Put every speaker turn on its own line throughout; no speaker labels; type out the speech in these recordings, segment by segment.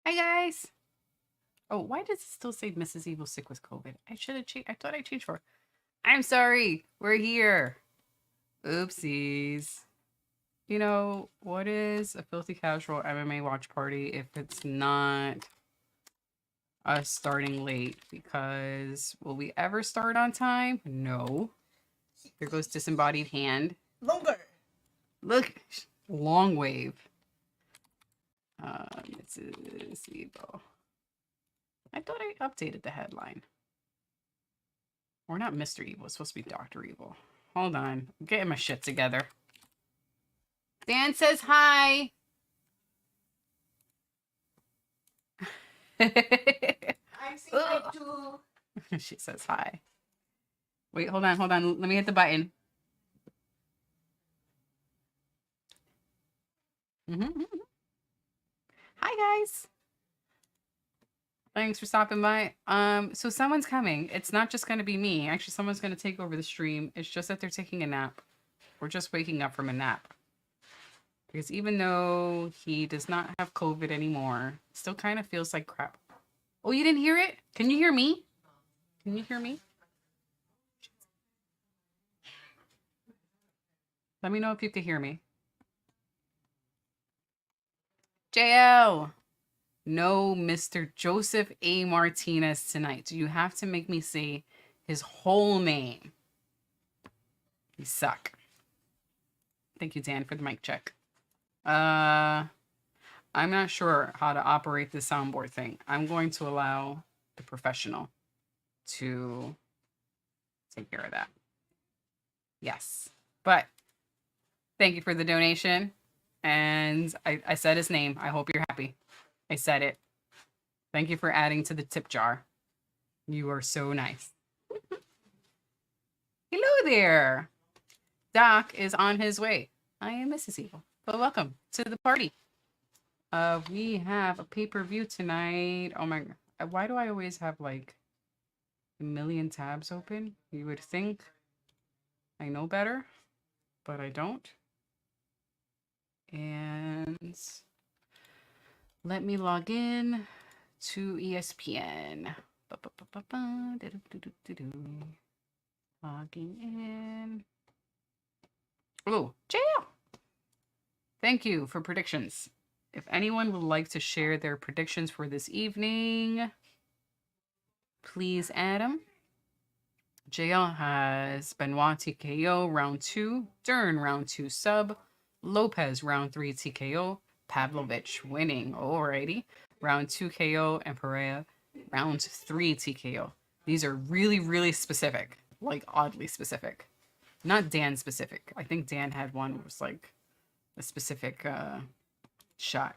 Hi guys. Oh, why does it still say Mrs. Evil sick with COVID? I should have changed. I thought I changed for. I'm sorry. We're here. Oopsies. You know, what is a filthy casual MMA watch party if it's not us starting late? Because will we ever start on time? No. There goes disembodied hand.
Longer.
Look, long wave. Mrs. Evil. I thought I updated the headline. Or not Mr. Evil. It's supposed to be Dr. Evil. Hold on. I'm getting my shit together. Dan says hi.
I'm saying hi too.
She says hi. Wait, hold on. Let me hit the button. Hi, guys. Thanks for stopping by. So someone's coming. It's not just going to be me. Actually, someone's going to take over the stream. It's just that they're taking a nap. Or just waking up from a nap. Because even though he does not have COVID anymore, it still kind of feels like crap. Oh, you didn't hear it? Can you hear me? Can you hear me? Let me know if you can hear me. JL. No, Mr. Joseph A. Martinez tonight. You have to make me say his whole name. You suck. Thank you, Dan, for the mic check. I'm not sure how to operate the soundboard thing. I'm going to allow the professional to take care of that. Yes. But thank you for the donation. And I said his name. I hope you're happy. I said it. Thank you for adding to the tip jar. You are so nice. Hello there. Doc is on his way. I am Mrs. Evil. But welcome to the party. We have a pay-per-view tonight. Oh my god. Why do I always have like a million tabs open? You would think I know better, but I don't. And let me log in to ESPN. Logging in. Oh, jail. Thank you for predictions. If anyone would like to share their predictions for this evening, please add them. JL has Benoit TKO round 2, Dern round 2 sub, Lopez round 3 TKO, Pavlovich winning, alrighty, round 2 KO, and Pereira round 3 TKO. These are really, really specific, like oddly specific. Not Dan specific. I think Dan had one that was like a specific shot.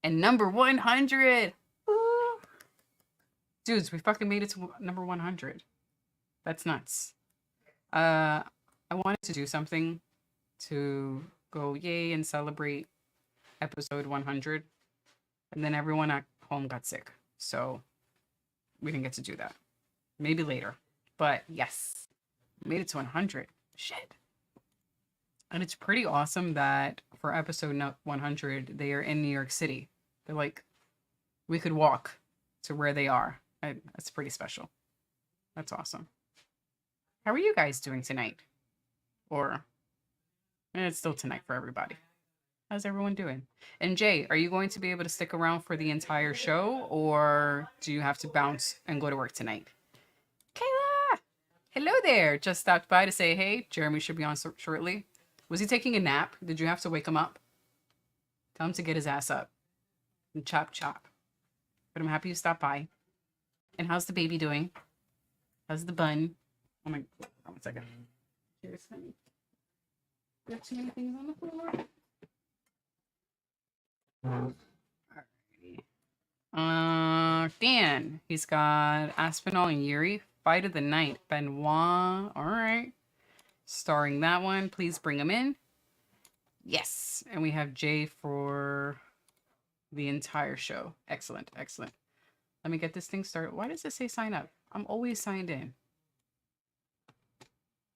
And number 100! Woo! Dudes, we fucking made it to number 100. That's nuts. I wanted to do something to go yay and celebrate episode 100. And then everyone at home got sick. So we didn't get to do that. Maybe later. But yes, made it to 100. Shit. And it's pretty awesome that for episode 100, they are in New York City. They're like, we could walk to where they are. That's pretty special. That's awesome. How are you guys doing tonight? Or, it's still tonight for everybody. How's everyone doing? And Jay, are you going to be able to stick around for the entire show? Or do you have to bounce and go to work tonight? Kayla! Hello there. Just stopped by to say, hey, Jeremy should be on shortly. Was he taking a nap? Did you have to wake him up? Tell him to get his ass up. And chop, chop. But I'm happy you stopped by. And how's the baby doing? How's the bun? Oh my, 1 second. Cheers, honey. You have too many things on the floor? Alrighty. Dan. He's got Aspinall and Yuri. Fight of the night. Benoit. Alright. Starring that one. Please bring him in. Yes. And we have Jay for the entire show. Excellent. Excellent. Let me get this thing started. Why does it say sign up? I'm always signed in.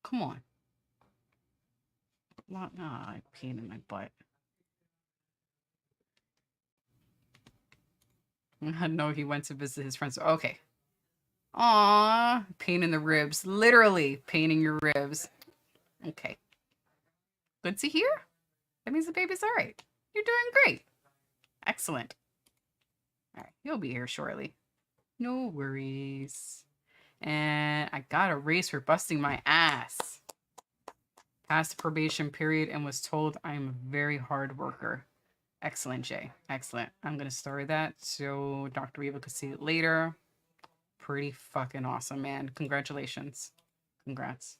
Come on. Pain in my butt. No, he went to visit his friends. Okay. Aw, pain in the ribs. Literally pain in your ribs. Okay. Good to hear. That means the baby's all right. You're doing great. Excellent. All right, he'll be here shortly. No worries. And I got a raise for busting my ass. Passed the probation period and was told I am a very hard worker. Excellent, Jay. Excellent. I'm going to story that so Dr. Eva could see it later. Pretty fucking awesome, man. Congratulations. Congrats.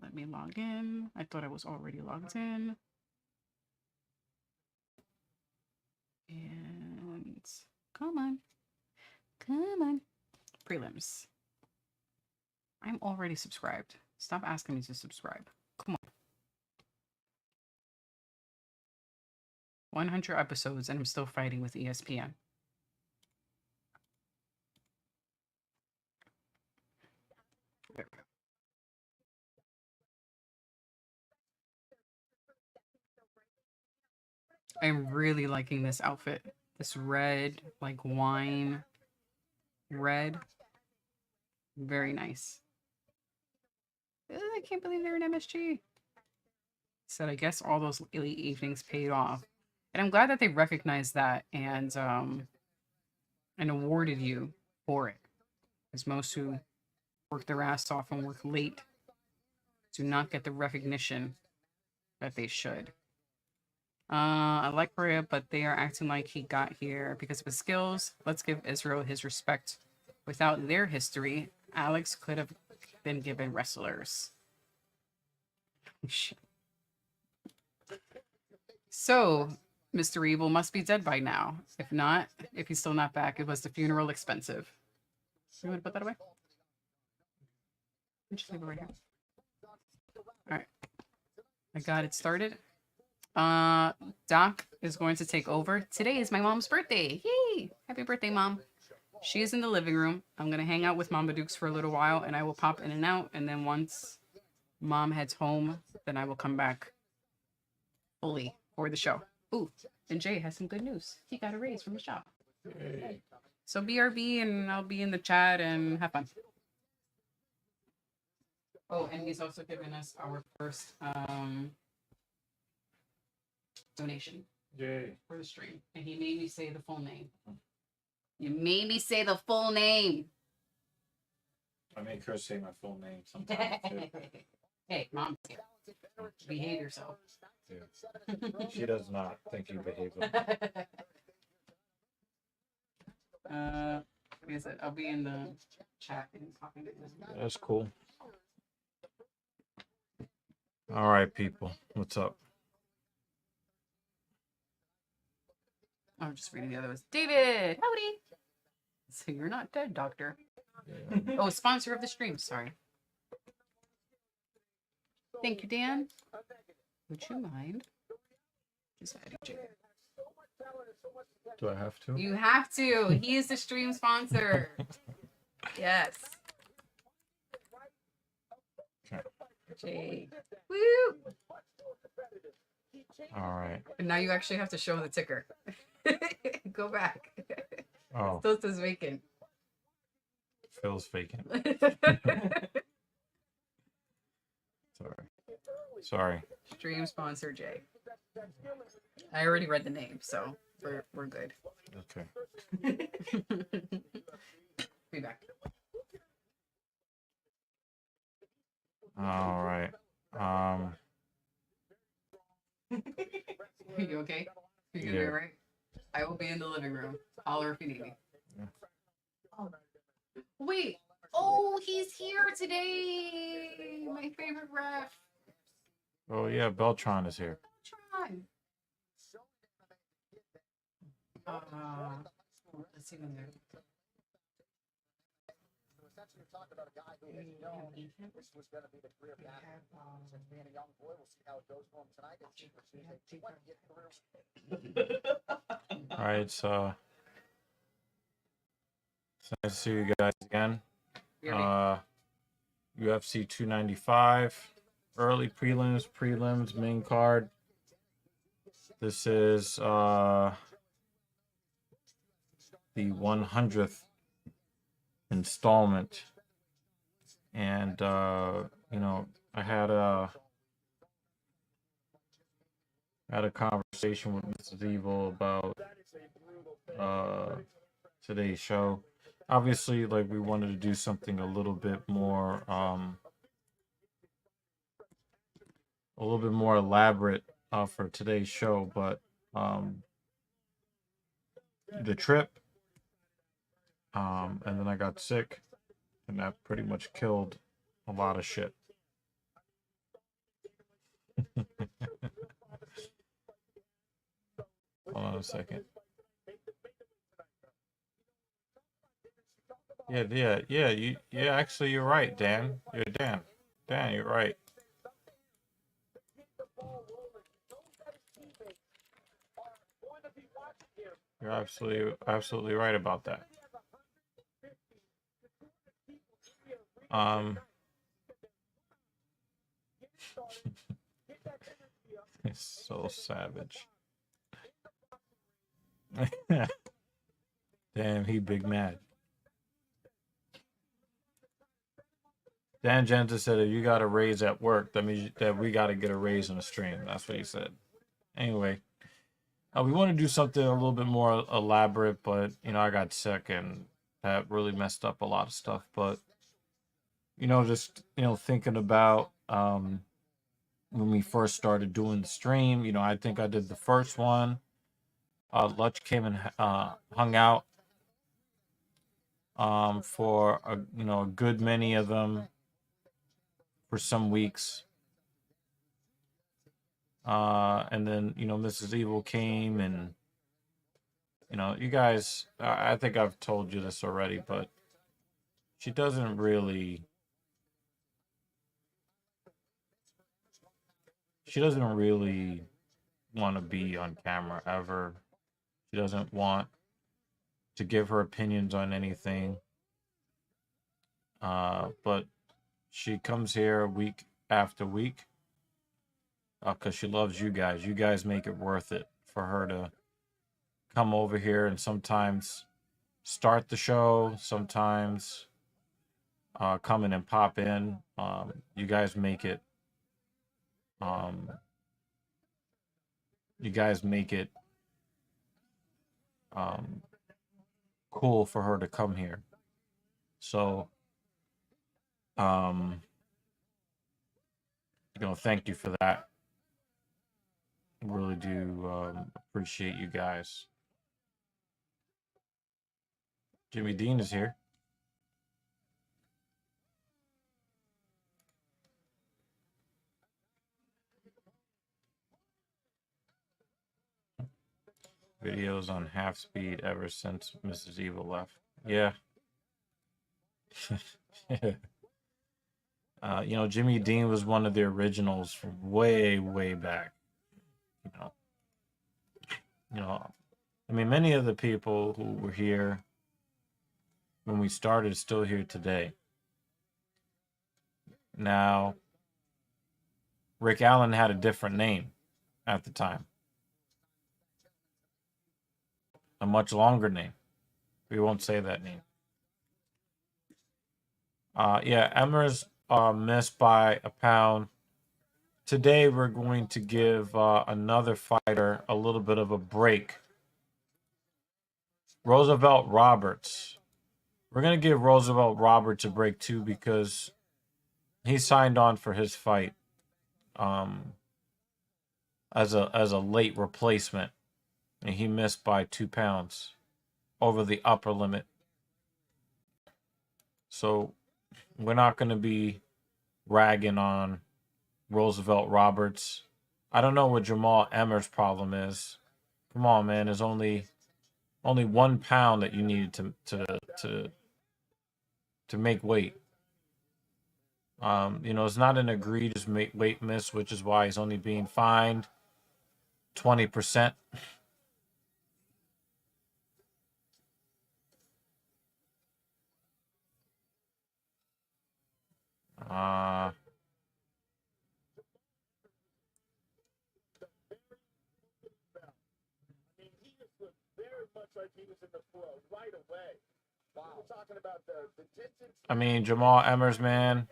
Let me log in. I thought I was already logged in. And come on. Come on. Prelims. I'm already subscribed. Stop asking me to subscribe. Come on. 100 episodes and I'm still fighting with ESPN. There we go. I'm really liking this outfit. This red, like wine red. Very nice. I can't believe they're in MSG. Said I guess all those elite evenings paid off. And I'm glad that they recognized that and awarded you for it. Because most who work their ass off and work late do not get the recognition that they should. I like Pereira, but they are acting like he got here because of his skills. Let's give Israel his respect. Without their history, Alex could have been given wrestlers. So, Mr. Evil must be dead by now. If not, if he's still not back, it was the funeral expensive. You want to put that away? Just leave it right here. All right. I got it started. Doc is going to take over. Today is my mom's birthday. Yay! Happy birthday, Mom. She is in the living room. I'm going to hang out with Mama Dukes for a little while, and I will pop in and out. And then once Mom heads home, then I will come back fully for the show. Ooh, and Jay has some good news. He got a raise from the shop. Hey. So BRB, and I'll be in the chat and have fun. Oh, and he's also given us our first donation.
Yay.
For the stream. And he made me say the full name. You made me say the full name.
I make her say my full name sometimes.
Hey, Mom's here. Behave yourself.
Yeah. She does not think you behave well.
Like I said, I'll be in the chat and talking to them.
That's cool. All right, people. What's up?
I'm just reading the other ones. David, howdy. So you're not dead, Doctor. Yeah. Oh, sponsor of the stream. Sorry. Thank you, Dan. Would you mind? Just adding Jay.
Do I have to?
You have to. He is the stream sponsor. Yes.
Okay.
Jay. Woo!
All right.
And now you actually have to show the ticker. Go back.
Oh.
Still says vacant.
Feels vacant. Sorry.
Stream sponsor Jay. I already read the name, so we're good.
Okay.
Be back.
All right.
Are you okay? You gonna be all right? I will be in the living room. Holler if you need me. Yeah. Oh. Wait. Oh, he's here today. My favorite ref.
Oh yeah, Beltron is here.
Beltron. Let's see when they're. Talk about a guy who is known. This was going to be the career path since being a young boy. We'll see how it goes for him tonight.
All right, it's nice to see you guys again. UFC 295. early prelims, main card. This is the 100th installment, and you know, I had a conversation with Mrs. Evil about today's show. Obviously, like, we wanted to do something a little bit more elaborate for today's show, but the trip, and then I got sick, and that pretty much killed a lot of shit. Hold on a second. Yeah, actually, you're right, Dan. You're Dan. Dan, you're right. You're absolutely right about that. It's so savage. Damn, he big mad. Dan Genta said, if you got a raise at work, that means that we got to get a raise in the stream. That's what he said. Anyway, we want to do something a little bit more elaborate, but, you know, I got sick and that really messed up a lot of stuff. But, you know, just, you know, thinking about when we first started doing the stream, you know, I think I did the first one. Lutch came and hung out for you know, a good many of them for some weeks. And then, you know, Mrs. Evil came, and, you know, you guys, I think I've told you this already, but she doesn't really want to be on camera ever. She doesn't want to give her opinions on anything. But she comes here week after week because she loves you guys. You guys make it worth it for her to come over here and sometimes start the show, sometimes come in and pop in. You guys make it. You guys make it cool for her to come here. So, you know, thank you for that. I really do appreciate you guys. Jimmy Dean is here. Videos on half speed ever since Mrs. Evil left. Yeah. You know, Jimmy Dean was one of the originals from way, way back. You know, I mean, many of the people who were here when we started are still here today. Now, Rick Allen had a different name at the time, a much longer name. We won't say that name. Yeah, Emmer's missed by a pound. Today, we're going to give another fighter a little bit of a break. Roosevelt Roberts. We're going to give Roosevelt Roberts a break, too, because he signed on for his fight as a late replacement, and he missed by 2 pounds over the upper limit. So we're not going to be ragging on Roosevelt Roberts. I don't know what Jamal Emmer's problem is. Come on, man. There's only 1 pound that you needed to make weight. You know, it's not an egregious weight miss, which is why he's only being fined 20%. I mean, Jamal Emmers, man.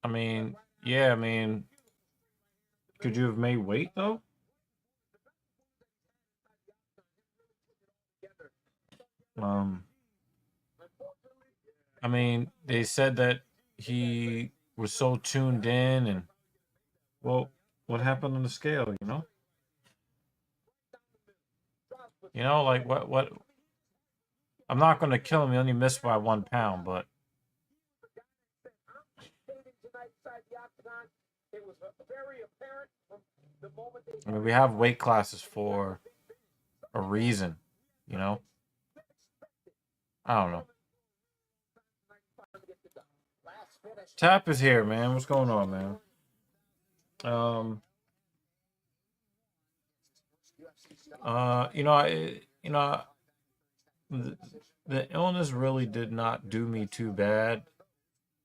I mean, yeah, I mean, could you have made weight though? I mean, they said that he was so tuned in, and well, what happened on the scale? Like what? I'm not going to kill him. He only missed by 1 pound, but I mean, we have weight classes for a reason, you know. I don't know. Tap is here, man. What's going on, man? The illness really did not do me too bad.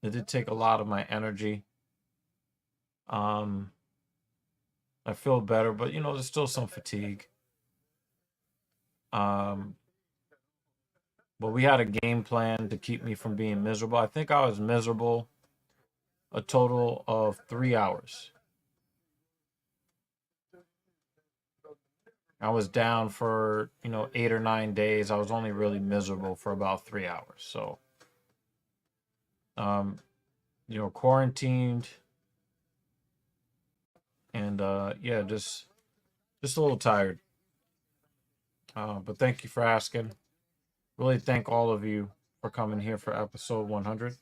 It did take a lot of my energy. I feel better, but there's still some fatigue. But we had a game plan to keep me from being miserable. I think I was miserable a total of 3 hours. I was down for 8 or 9 days. I was only really miserable for about 3 hours. So quarantined, and yeah, just a little tired. But thank you for asking. Really thank all of you for coming here for episode 100.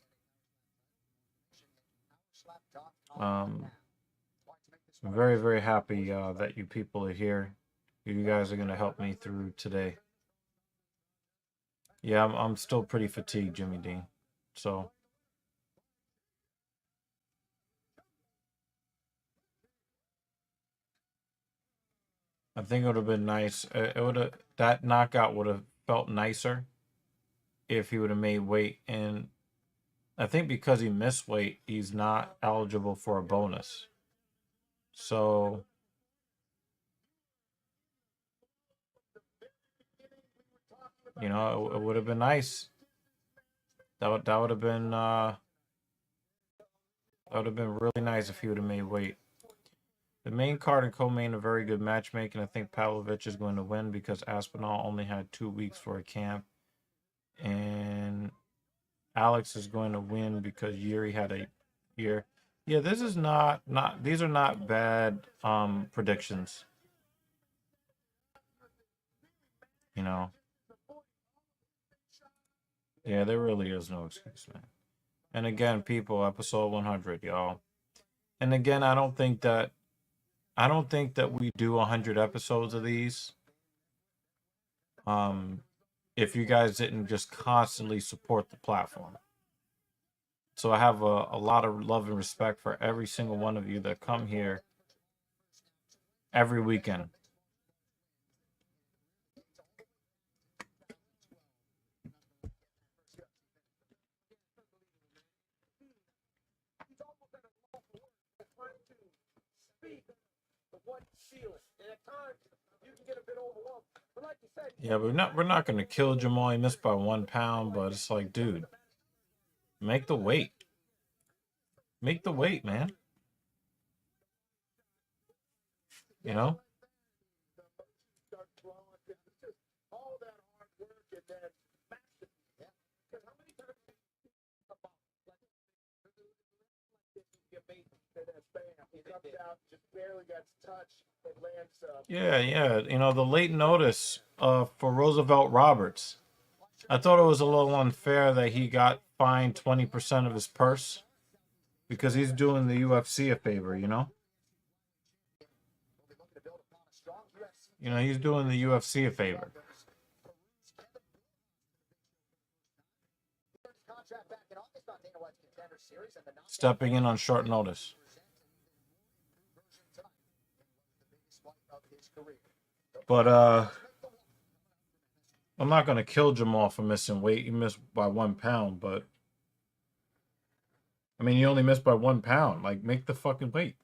I'm very, very happy that you people are here. You guys are going to help me through today. Yeah, I'm still pretty fatigued, Jimmy Dean. So I think it would have been nice. That knockout would have felt nicer if he would have made weight. And I think because he missed weight, he's not eligible for a bonus. So it would have been nice. That would have been really nice if he would have made weight. The main card and co-main are very good matchmaking. I think Pavlovich is going to win because Aspinall only had 2 weeks for a camp, and Alex is going to win because Yuri had a year. Yeah, this is not these are not bad predictions. Yeah, there really is no excuse, man. And again, people, episode 100, y'all. And again, I don't think that we do 100 episodes of these if you guys didn't just constantly support the platform. So I have a lot of love and respect for every single one of you that come here every weekend. Yeah, we're not gonna kill Jamal. He missed by 1 pound, but it's like, dude, make the weight. Make the weight, man. Yeah. The late notice for Roosevelt Roberts. I thought it was a little unfair that he got fined 20% of his purse because he's doing the UFC a favor, he's doing the UFC a favor. Stepping in on short notice. But I'm not gonna kill Jamal for missing weight. He missed by 1 pound, but I mean, he only missed by 1 pound. Like, make the fucking weight.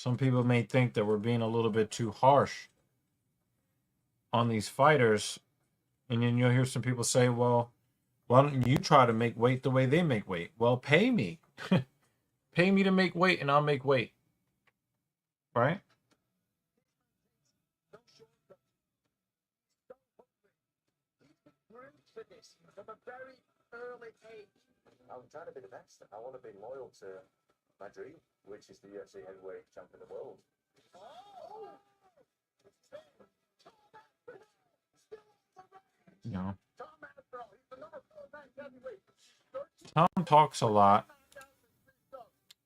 some people may think that we're being a little bit too harsh on these fighters. And then you'll hear some people say, well, why don't you try to make weight the way they make weight? Well, pay me. Pay me to make weight and I'll make weight. Right?
From a very early age. I'm trying to be the best. I want to be loyal to my dream, which is the UFC heavyweight champion of the world.
You know, Tom talks a lot.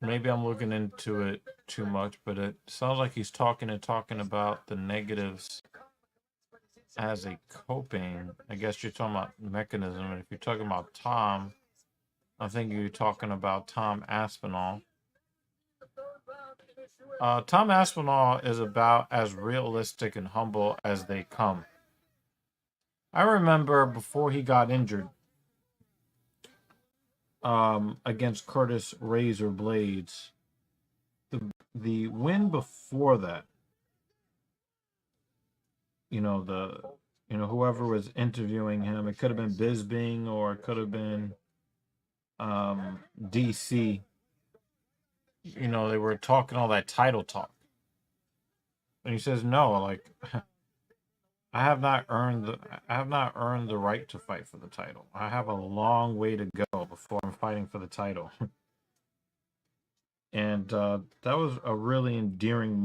Maybe I'm looking into it too much, but it sounds like he's talking about the negatives as a coping. I guess you're talking about mechanism. And if you're talking about Tom, I think you're talking about Tom Aspinall. Tom Aspinall is about as realistic and humble as they come. I remember before he got injured against Curtis Razor Blades, the win before that, whoever was interviewing him, it could have been Bisbing or it could have been DC. They were talking all that title talk. And he says, no, like I have not earned the right to fight for the title. I have a long way to go before I'm fighting for the title. And that was a really endearing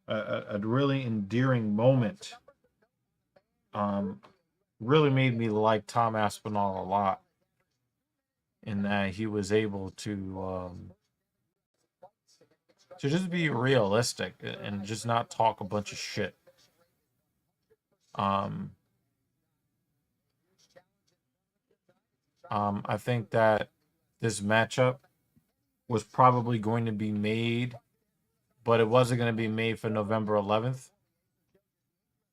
a really endearing moment. Really made me like Tom Aspinall a lot, in that he was able to just be realistic and just not talk a bunch of shit. I think that this matchup was probably going to be made, but it wasn't going to be made for November 11th.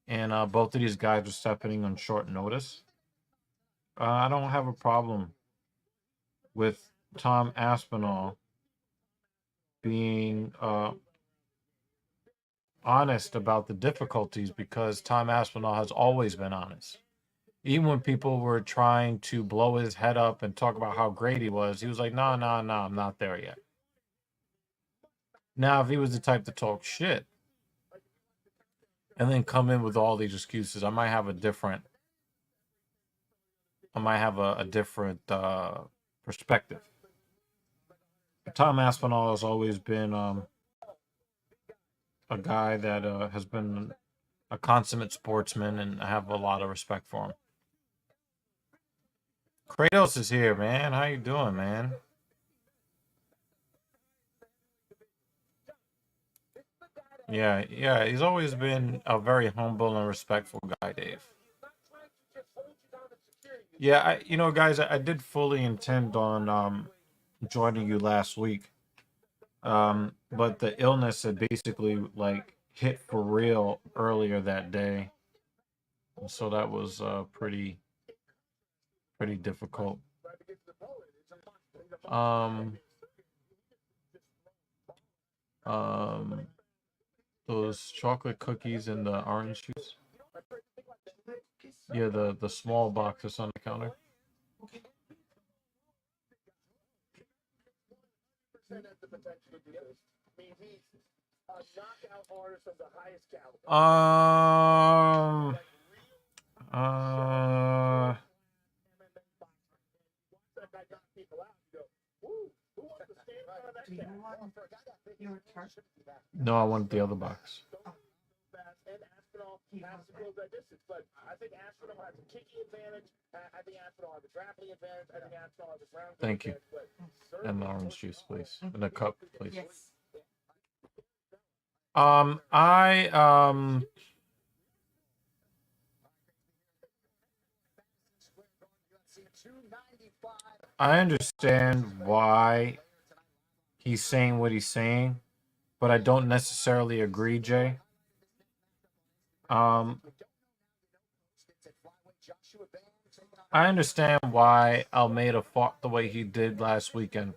And both of these guys are stepping on short notice. I don't have a problem with Tom Aspinall being honest about the difficulties, because Tom Aspinall has always been honest. Even when people were trying to blow his head up and talk about how great he was like, no, I'm not there yet. Now, if he was the type to talk shit and then come in with all these excuses, I might have a different perspective. Tom Aspinall has always been a guy that has been a consummate sportsman, and I have a lot of respect for him. Kratos is here, man. How you doing, man? Yeah, he's always been a very humble and respectful guy, Dave. Yeah, guys, I did fully intend on joining you last week. But the illness had basically hit for real earlier that day. So that was pretty difficult. Those chocolate cookies and the orange juice. Yeah, the small boxes on the counter. No, I want the other box. But I think Aspinall has a kicking advantage. I think Aspinall has a grappling advantage. I think Aspinall has a ground. Thank you. And the orange juice, please. And a cup, please. Yes. I understand why he's saying what he's saying, but I don't necessarily agree, Jay. I understand why Almeida fought the way he did last weekend.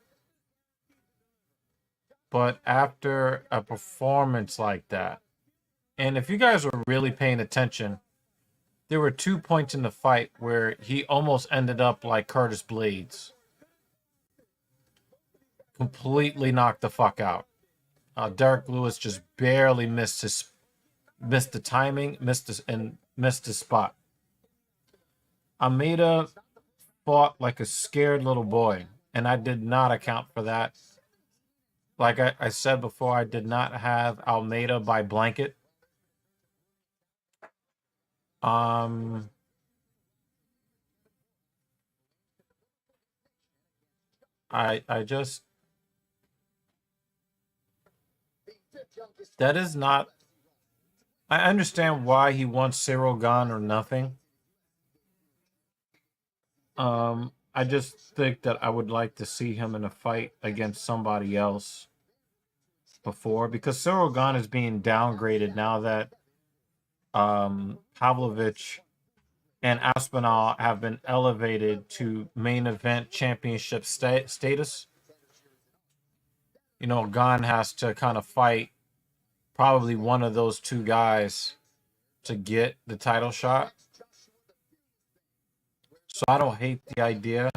But after a performance like that, and if you guys were really paying attention, there were 2 points in the fight where he almost ended up like Curtis Blades. Completely knocked the fuck out. Derek Lewis just barely missed the timing, missed his spot. Almeida fought like a scared little boy, and I did not account for that. Like I said before, I did not have Almeida by blanket. I just, that is not, I understand why he wants Cyril gone or nothing. I just think that I would like to see him in a fight against somebody else because Cyril Gane is being downgraded now that Pavlovich and Aspinall have been elevated to main event championship status. You know, Gane has to kind of fight probably one of those two guys to get the title shot. So I don't hate the idea,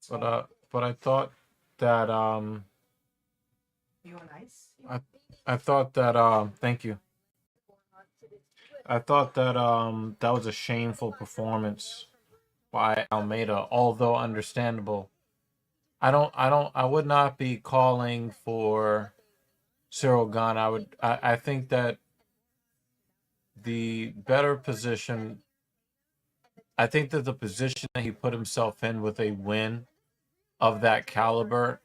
but I thought that
You want ice?
I thought that thank you. I thought that that was a shameful performance by Almeida, although understandable. I would not be calling for Cyril Gane. I think that the better position, I think that the position that he put himself in with a win of that caliber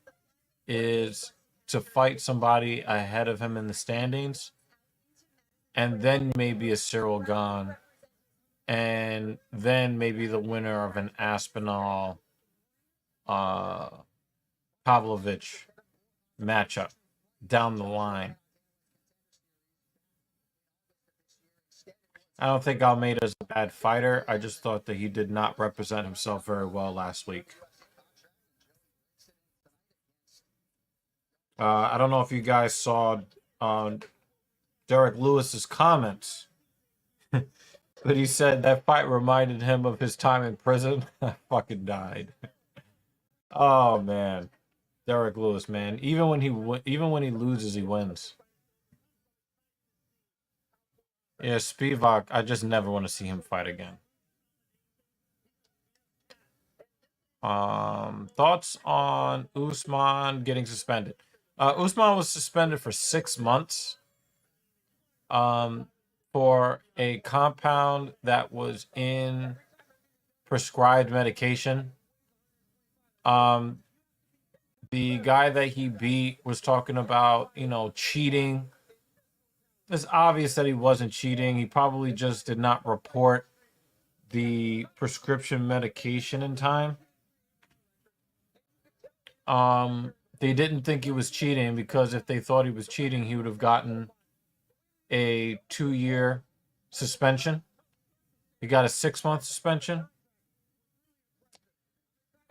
is to fight somebody ahead of him in the standings, and then maybe a Cyril Gane, and then maybe the winner of an Aspinall Pavlovich matchup down the line. I don't think Almeida is a bad fighter. I just thought that he did not represent himself very well last week. I don't know if you guys saw Derek Lewis's comments, but he said that fight reminded him of his time in prison. I fucking died. Oh man, Derek Lewis, man. Even when he loses, he wins. Yeah, Spivak, I just never want to see him fight again. Thoughts on Usman getting suspended? Usman was suspended for 6 months for a compound that was in prescribed medication. The guy that he beat was talking about, cheating. It's obvious that he wasn't cheating. He probably just did not report the prescription medication in time. They didn't think he was cheating because if they thought he was cheating, he would have gotten a 2-year suspension. He got a 6-month suspension.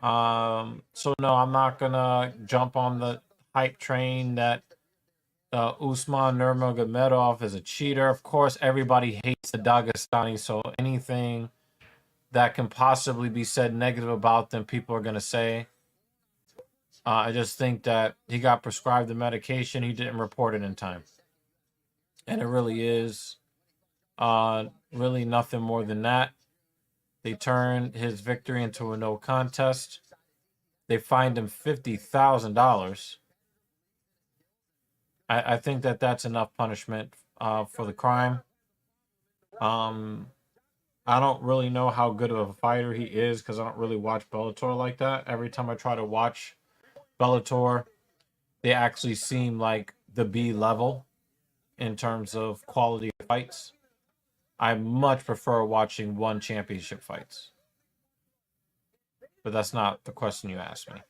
So no, I'm not gonna jump on the hype train that Usman Nurmagomedov is a cheater. Of course, everybody hates the Dagestani, so anything that can possibly be said negative about them, people are gonna say. I just think that he got prescribed the medication. He didn't report it in time. And it really is really nothing more than that. They turned his victory into a no contest. They fined him $50,000. I think that that's enough punishment for the crime. I don't really know how good of a fighter he is because I don't really watch Bellator like that. Every time I try to watch Bellator, they actually seem like the B level in terms of quality of fights. I much prefer watching one championship fights. But that's not the question you asked me.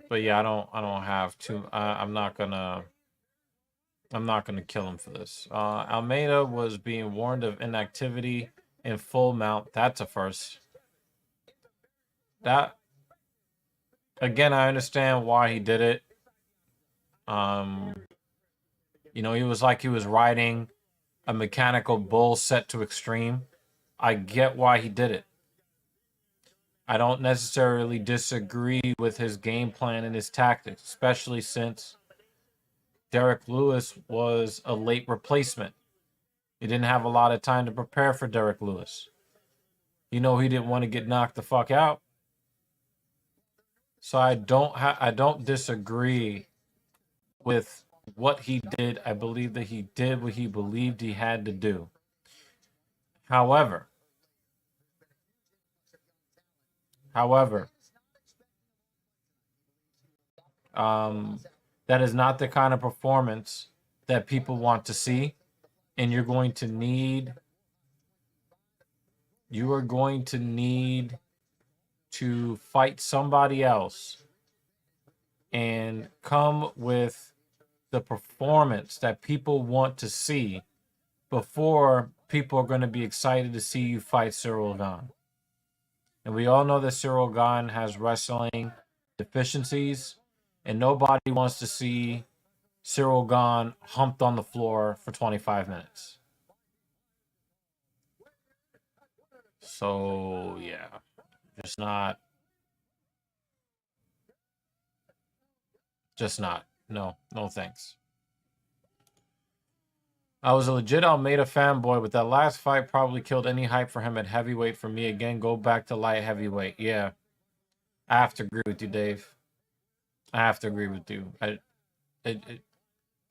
But yeah, I don't have to. I'm not gonna kill him for this. Almeida was being warned of inactivity in full mount. That's a first. That, again, I understand why he did it. You know, he was like he was riding a mechanical bull set to extreme. I get why he did it. I don't necessarily disagree with his game plan and his tactics, especially since Derek Lewis was a late replacement. He didn't have a lot of time to prepare for Derek Lewis. You know, he didn't want to get knocked the fuck out. So I don't disagree with what he did. I believe that he did what he believed he had to do. However, that is not the kind of performance that people want to see, and you are going to need to fight somebody else and come with the performance that people want to see before people are going to be excited to see you fight Cyril Gane. And we all know that Cyril Gane has wrestling deficiencies, and nobody wants to see Cyril Gane humped on the floor for 25 minutes. So, yeah, just not. No thanks. I was a legit Almeida fanboy, but that last fight probably killed any hype for him at heavyweight for me. Again, go back to light heavyweight. Yeah, I have to agree with you, Dave. I have to agree with you.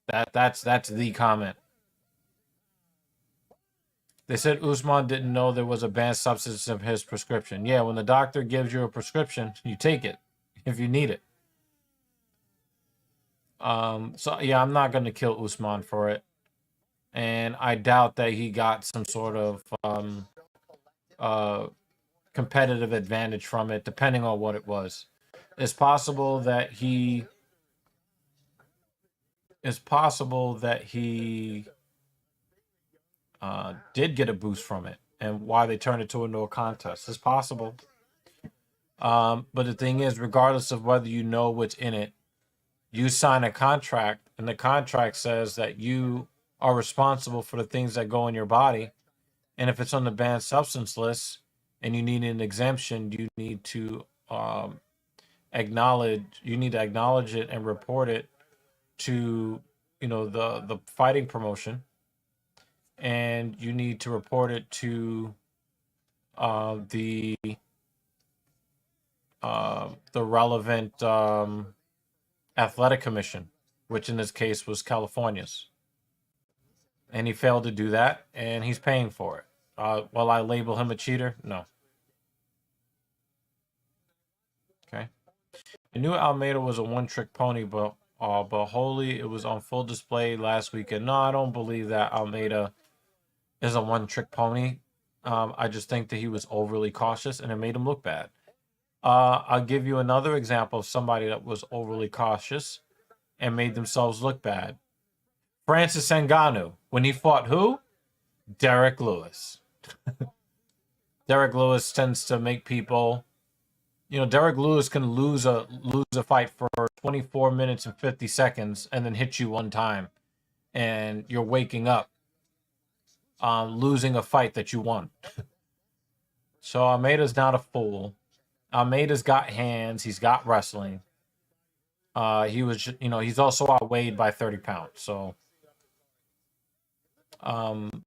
That's the comment. They said Usman didn't know there was a banned substance in his prescription. Yeah, when the doctor gives you a prescription, you take it if you need it. So yeah, I'm not gonna kill Usman for it, and I doubt that he got some sort of competitive advantage from it, depending on what it was. It's possible that he did get a boost from it, and why they turned it into a contest. It's possible. But the thing is, regardless of whether you know what's in it, you sign a contract, and the contract says that you are responsible for the things that go in your body. And if it's on the banned substance list and you need an exemption, you need to acknowledge it and report it to, you know, the fighting promotion, and you need to report it to the relevant athletic commission, which in this case was California's. And he failed to do that, and he's paying for it. Will I label him a cheater? No. Okay. I knew Almeida was a one-trick pony, but holy, it was on full display last weekend. No, I don't believe that Almeida is a one-trick pony. I just think that he was overly cautious, and it made him look bad. I'll give you another example of somebody that was overly cautious and made themselves look bad. Francis Ngannou, when he fought who? Derek Lewis. Derek Lewis tends to make people, you know, Derek Lewis can lose a fight for 24 minutes and 50 seconds and then hit you one time, and you're waking up losing a fight that you won. So Almeida's not a fool. Almeida's got hands. He's got wrestling. He was, you know, he's also outweighed by 30 pounds. So I'm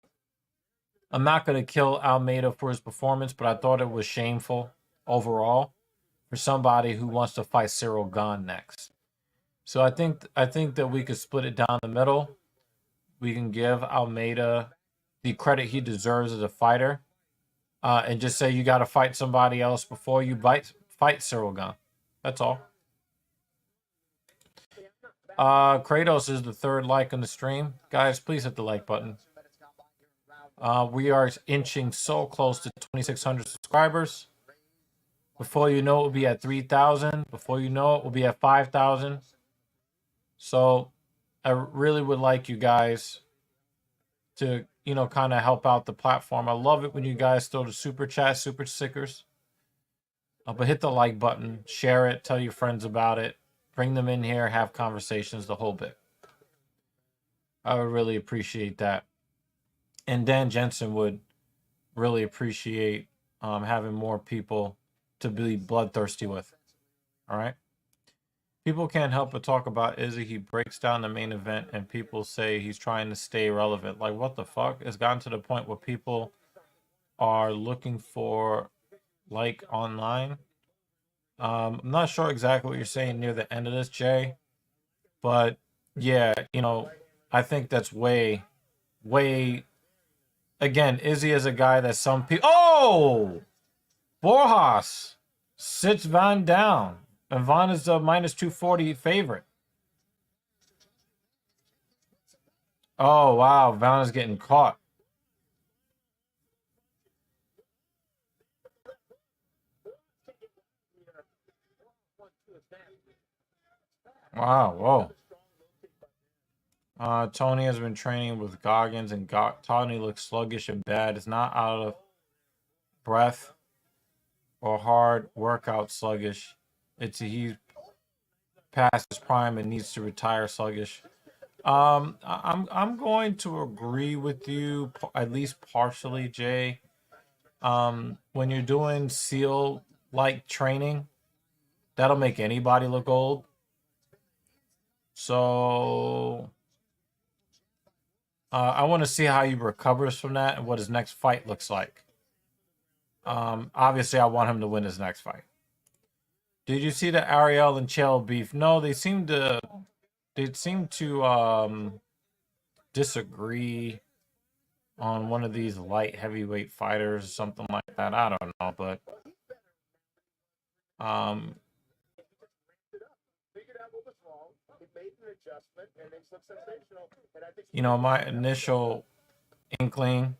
not going to kill Almeida for his performance, but I thought it was shameful overall for somebody who wants to fight Cyril Gane next. So I think that we could split it down the middle. We can give Almeida the credit he deserves as a fighter, and just say you got to fight somebody else before you fight Cyril Gane. That's all. Kratos is the third like on the stream. Guys, please hit the like button. We are inching so close to 2,600 subscribers. Before you know it, we'll be at 3,000. Before you know it, we'll be at 5,000. So I really would like you guys to, you know, kind of help out the platform. I love it when you guys throw the super chat, super stickers. But hit the like button, share it, tell your friends about it. Bring them in here, have conversations, the whole bit. I would really appreciate that. And Dan Jensen would really appreciate having more people to be bloodthirsty with. All right. People can't help but talk about Izzy. He breaks down the main event and people say he's trying to stay relevant. Like, what the fuck? It's gotten to the point where people are looking for like online. I'm not sure exactly what you're saying near the end of this, Jay. But yeah, you know, I think that's way. Again, Izzy is a guy that some people. Oh! Borjas sits Van down. And Van is the minus 240 favorite. Oh, wow. Van is getting caught. Wow, whoa. Tony has been training with Goggins, and Tony looks sluggish and bad. It's not out of breath or hard workout sluggish. He's past his prime and needs to retire sluggish. I'm going to agree with you at least partially, Jay. When you're doing SEAL like training, that'll make anybody look old. So I want to see how he recovers from that and what his next fight looks like. Obviously, I want him to win his next fight. Did you see the Ariel and Chael beef? No, they seem to disagree on one of these light heavyweight fighters or something like that. I don't know, but you know, my initial inkling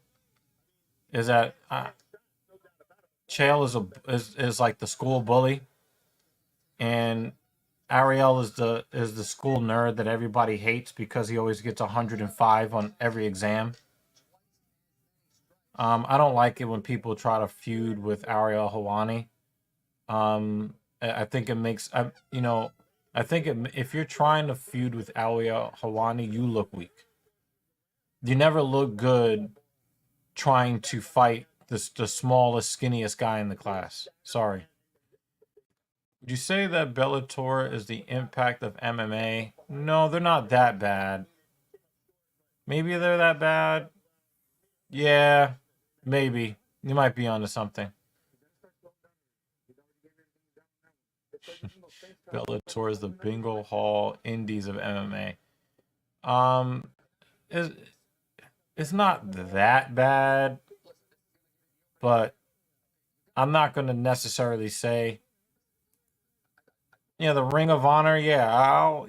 is that Chael is like the school bully, and Ariel is the school nerd that everybody hates because he always gets 105 on every exam. I don't like it when people try to feud with Ariel Helwani. I think it makes if you're trying to feud with Ariel Helwani, you look weak. You never look good trying to fight the smallest, skinniest guy in the class. Sorry. Would you say that Bellator is the impact of MMA? No, they're not that bad. Maybe they're that bad. Yeah, maybe. You might be onto something. Bellator is the Bingo Hall Indies of MMA. It's not that bad, but I'm not going to necessarily say, the Ring of Honor. Yeah,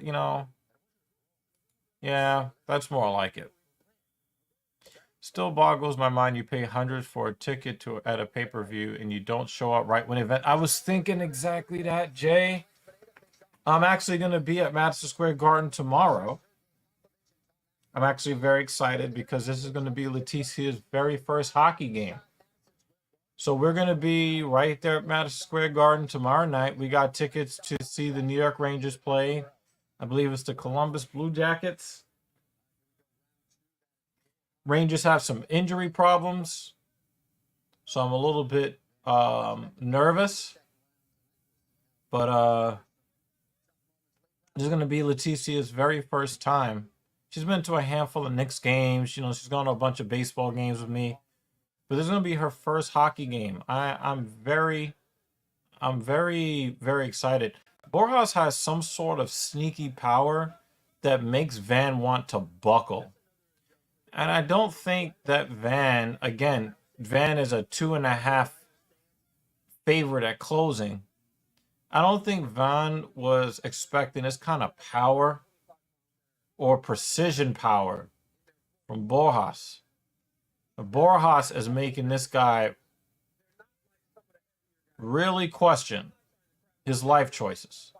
yeah, that's more like it. Still boggles my mind. You pay hundreds for a ticket at a pay-per-view and you don't show up right when event. I was thinking exactly that, Jay. I'm actually going to be at Madison Square Garden tomorrow. I'm actually very excited because this is going to be Leticia's very first hockey game. So we're going to be right there at Madison Square Garden tomorrow night. We got tickets to see the New York Rangers play. I believe it's the Columbus Blue Jackets. Rangers have some injury problems, so I'm a little bit nervous. But this is going to be Leticia's very first time. She's been to a handful of Knicks games. She's gone to a bunch of baseball games with me. But this is going to be her first hockey game. I'm very, very excited. Borjas has some sort of sneaky power that makes Van want to buckle. And I don't think that Van is a 2.5 favorite at closing. I don't think Van was expecting this kind of power or precision power from Borjas. Borjas is making this guy really question his life choices.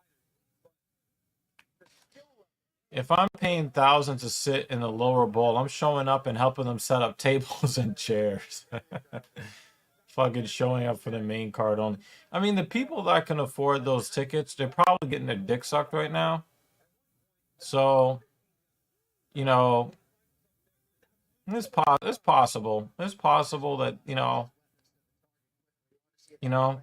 If I'm paying thousands to sit in the lower bowl, I'm showing up and helping them set up tables and chairs. fucking showing up for the main card only. I mean, the people that can afford those tickets, they're probably getting their dick sucked right now. So, you know, it's possible. It's possible that,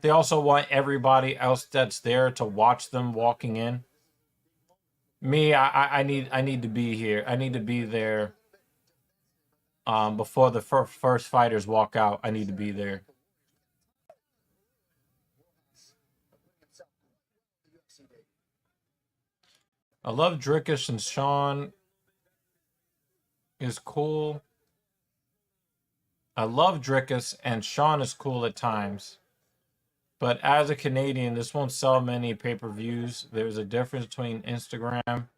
they also want everybody else that's there to watch them walking in. Me, I need to be here. I need to be there before the first fighters walk out. I need to be there. I love Drickish and Sean is cool. I love Drickus and Sean is cool at times. But as a Canadian, this won't sell many pay-per-views. There's a difference between Instagram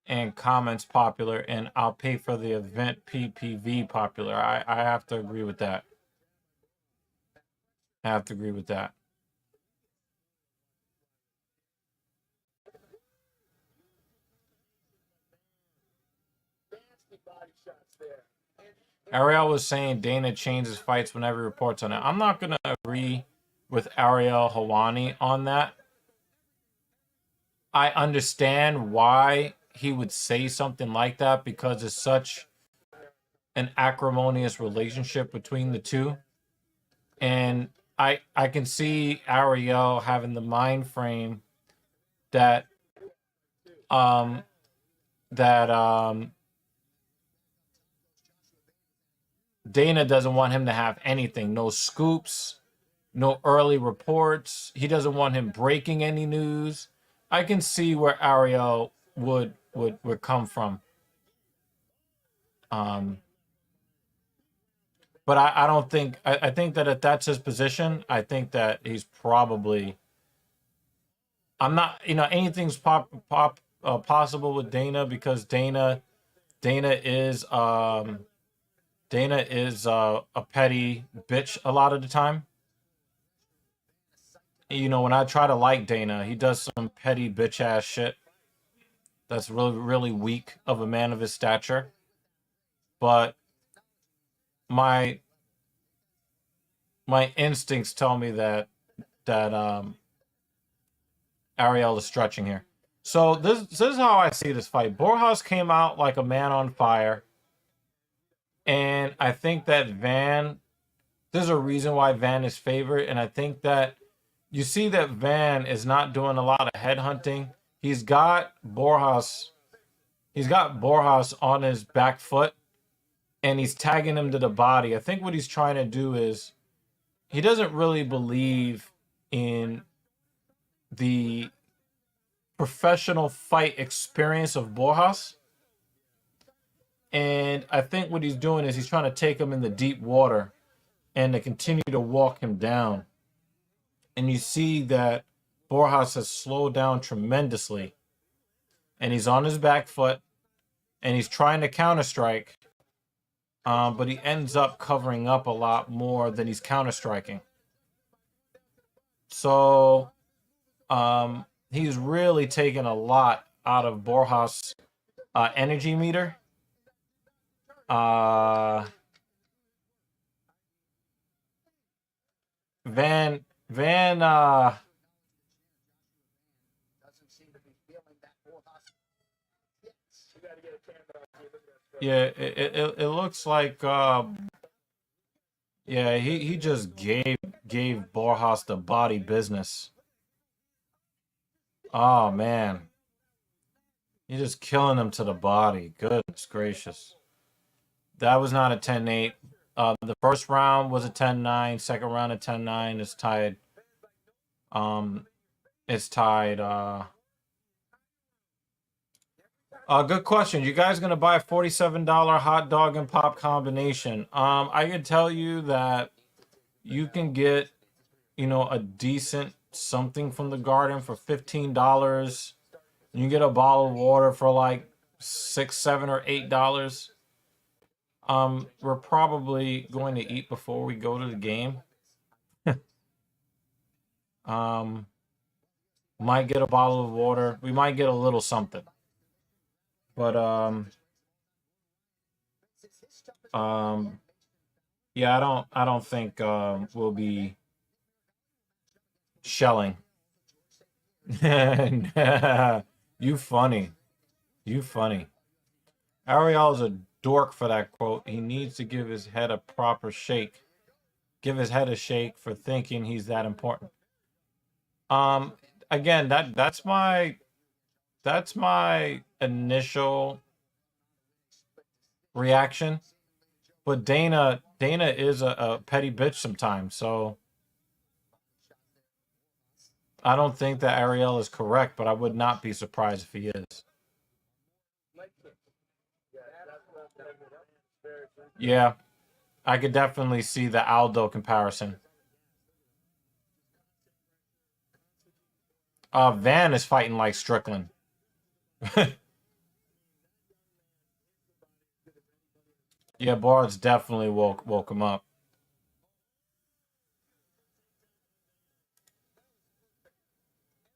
and comments popular, and I'll pay for the event PPV popular. I have to agree with that. I have to agree with that. Ariel was saying Dana changes fights whenever he reports on it. I'm not going to agree with Ariel Hawani on that. I understand why he would say something like that because it's such an acrimonious relationship between the two. And I can see Ariel having the mind frame that Dana doesn't want him to have anything, no scoops, no early reports. He doesn't want him breaking any news. I can see where Ariel would come from. But I don't think I think that if that's his position, I think that he's probably. I'm not, anything's possible with Dana because Dana is a petty bitch a lot of the time. When I try to like Dana, he does some petty bitch ass shit that's really, really weak of a man of his stature. But my instincts tell me that Ariel is stretching here. So this is how I see this fight. Borjas came out like a man on fire. And I think that there's a reason why Van is favored. And I think that you see that Van is not doing a lot of headhunting. He's got Borjas on his back foot and he's tagging him to the body. I think what he's trying to do is he doesn't really believe in the professional fight experience of Borjas. And I think what he's doing is he's trying to take him in the deep water and to continue to walk him down. And you see that Borjas has slowed down tremendously. And he's on his back foot. And he's trying to counter-strike. But he ends up covering up a lot more than he's counter-striking. So he's really taken a lot out of Borjas' energy meter. Van yeah, it looks like yeah, he just gave Borjas the body business. Oh man. You're just killing him to the body. Goodness gracious. That was not a 10-8. The first round was a 10-9. Second round a 10-9. It's tied. It's tied. Good question. You guys gonna buy a $47 hot dog and pop combination? I can tell you that you can get, a decent something from the garden for $15. You can get a bottle of water for like $6, $7, or $8. We're probably going to eat before we go to the game. Might get a bottle of water. We might get a little something. But Yeah, I don't think we'll be shelling. You funny. You funny. Ariel's a dork for that quote. He needs to give his head a proper shake. Give his head a shake for thinking he's that important. Um, again, that's my initial reaction. But Dana is a petty bitch sometimes, so I don't think that Ariel is correct, but I would not be surprised if he is. Yeah, I could definitely see the Aldo comparison. Van is fighting like Strickland. Yeah, Bard's definitely woke him up.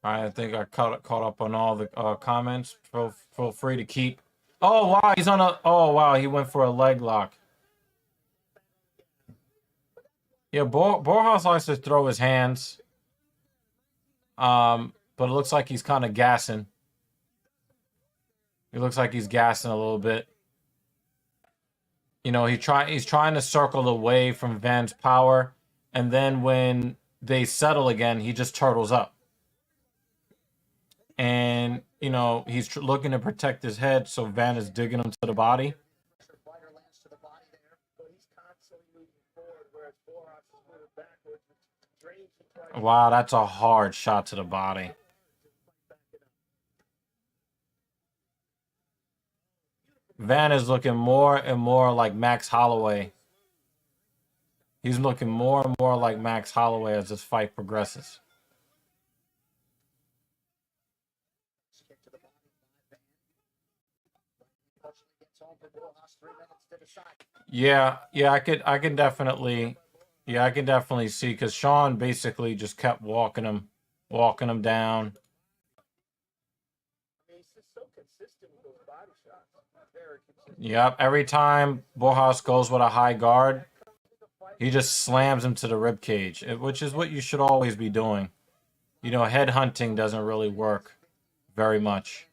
All right, I think I caught up on all the comments. Feel free to keep. Oh wow, he's on a. Oh wow, he went for a leg lock. Yeah, Borjas likes to throw his hands. But it looks like he's kind of gassing. He looks like he's gassing a little bit. You know, he's trying to circle away from Van's power, and then when they settle again, he just turtles up. And you know, he's looking to protect his head, so Van is digging him to the body. Wow, that's a hard shot to the body. Van is looking more and more like Max Holloway. He's looking more and more like Max Holloway as this fight progresses. Yeah, I can definitely, yeah, I can definitely see because Sean basically just kept walking him down. Yep, every time Borjas goes with a high guard, he just slams him to the rib cage, which is what you should always be doing. You know, head hunting doesn't really work very much.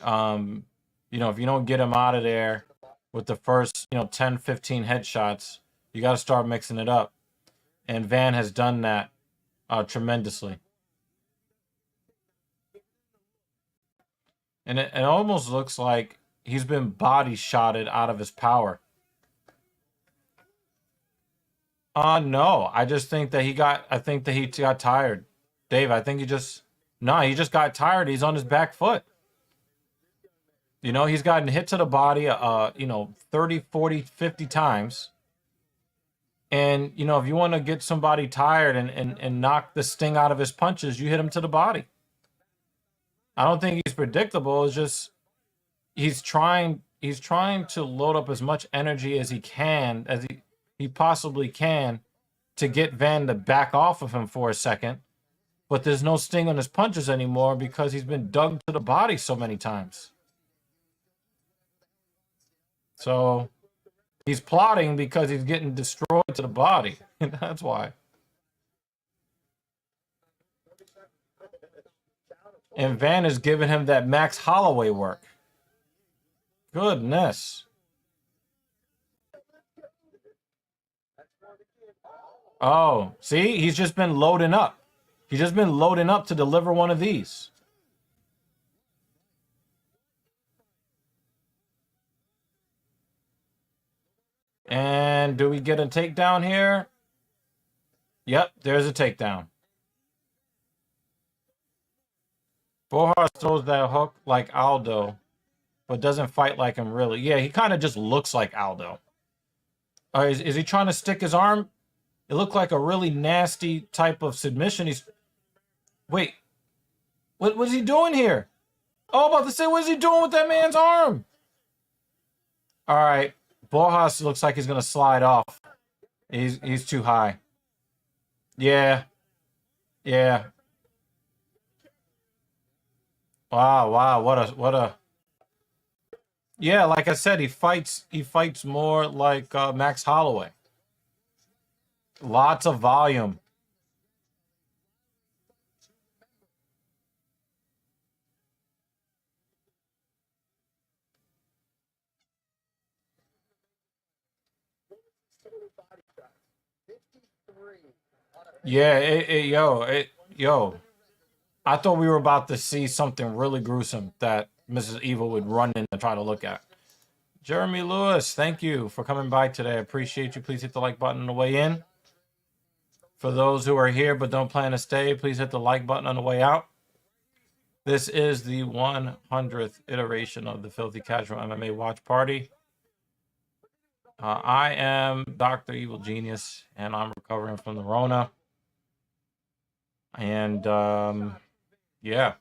Um, you know, if you don't get him out of there with the first, 10, 15 headshots, you got to start mixing it up. And Van has done that tremendously. And it almost looks like he's been body shotted out of his power. No, I just think that I think that he got tired. Dave, I think he just got tired. He's on his back foot. You know, he's gotten hit to the body, 30, 40, 50 times. And, you know, if you want to get somebody tired and knock the sting out of his punches, you hit him to the body. I don't think he's predictable. It's just he's trying to load up as much energy as he can, as he possibly can, to get Van to back off of him for a second. But there's no sting on his punches anymore because he's been dug to the body so many times. So he's plotting because he's getting destroyed to the body. That's why. And Van is giving him that Max Holloway work. Goodness. Oh, see? He's just been loading up. He's just been loading up to deliver one of these. And do we get a takedown here? Yep, there's a takedown. Borjas throws that hook like Aldo, but doesn't fight like him really. Yeah, he kind of just looks like Aldo. Is he trying to stick his arm? It looked like a really nasty type of submission. Wait, what is he doing here? Oh, I'm about to say, what is he doing with that man's arm? All right, Borjas looks like he's gonna slide off. He's too high. Yeah. Wow, what a Yeah, like I said, he fights more like Max Holloway. Lots of volume. Yeah, yo. I thought we were about to see something really gruesome that Mrs. Evil would run in and try to look at. Jeremy Lewis, thank you for coming by today. I appreciate you. Please hit the like button on the way in. For those who are here but don't plan to stay, please hit the like button on the way out. This is the 100th iteration of the Filthy Casual MMA Watch Party. I am Dr. Evil Genius, and I'm recovering from the Rona. And yeah,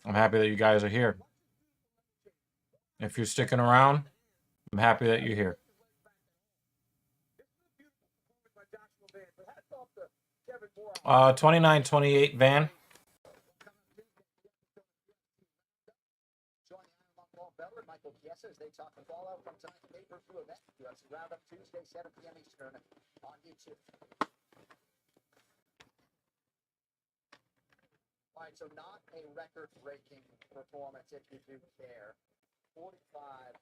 I'm happy that you guys are here. If you're sticking around, I'm happy that you're here. 29-28 Van.
Michael guesses they talk the fallout from tonight's pay-per-view event. UFC Roundup Tuesday, 7 p.m. Eastern on YouTube. All right, so not a record-breaking performance if you do care. 45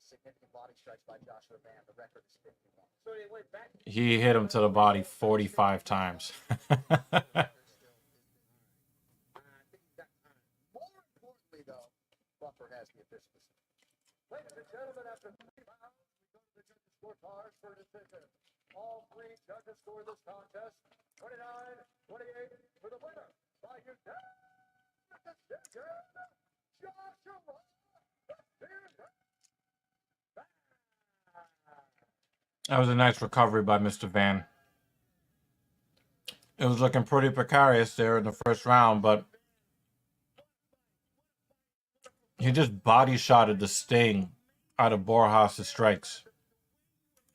significant body strikes by Joshua Van. The record is 51. So he went back.
He hit him to the body 45 times.
More importantly, though, Buffer has the officials. Ladies and gentlemen, after 3 rounds, we go to the judges' scorecards for a decision. All 3 judges scored this contest 29-28 for the winner by unanimous decision, Joshua.
That was a nice recovery by Mr. Van. It was looking pretty precarious there in the first round, but he just body shotted the sting out of Borjas' strikes.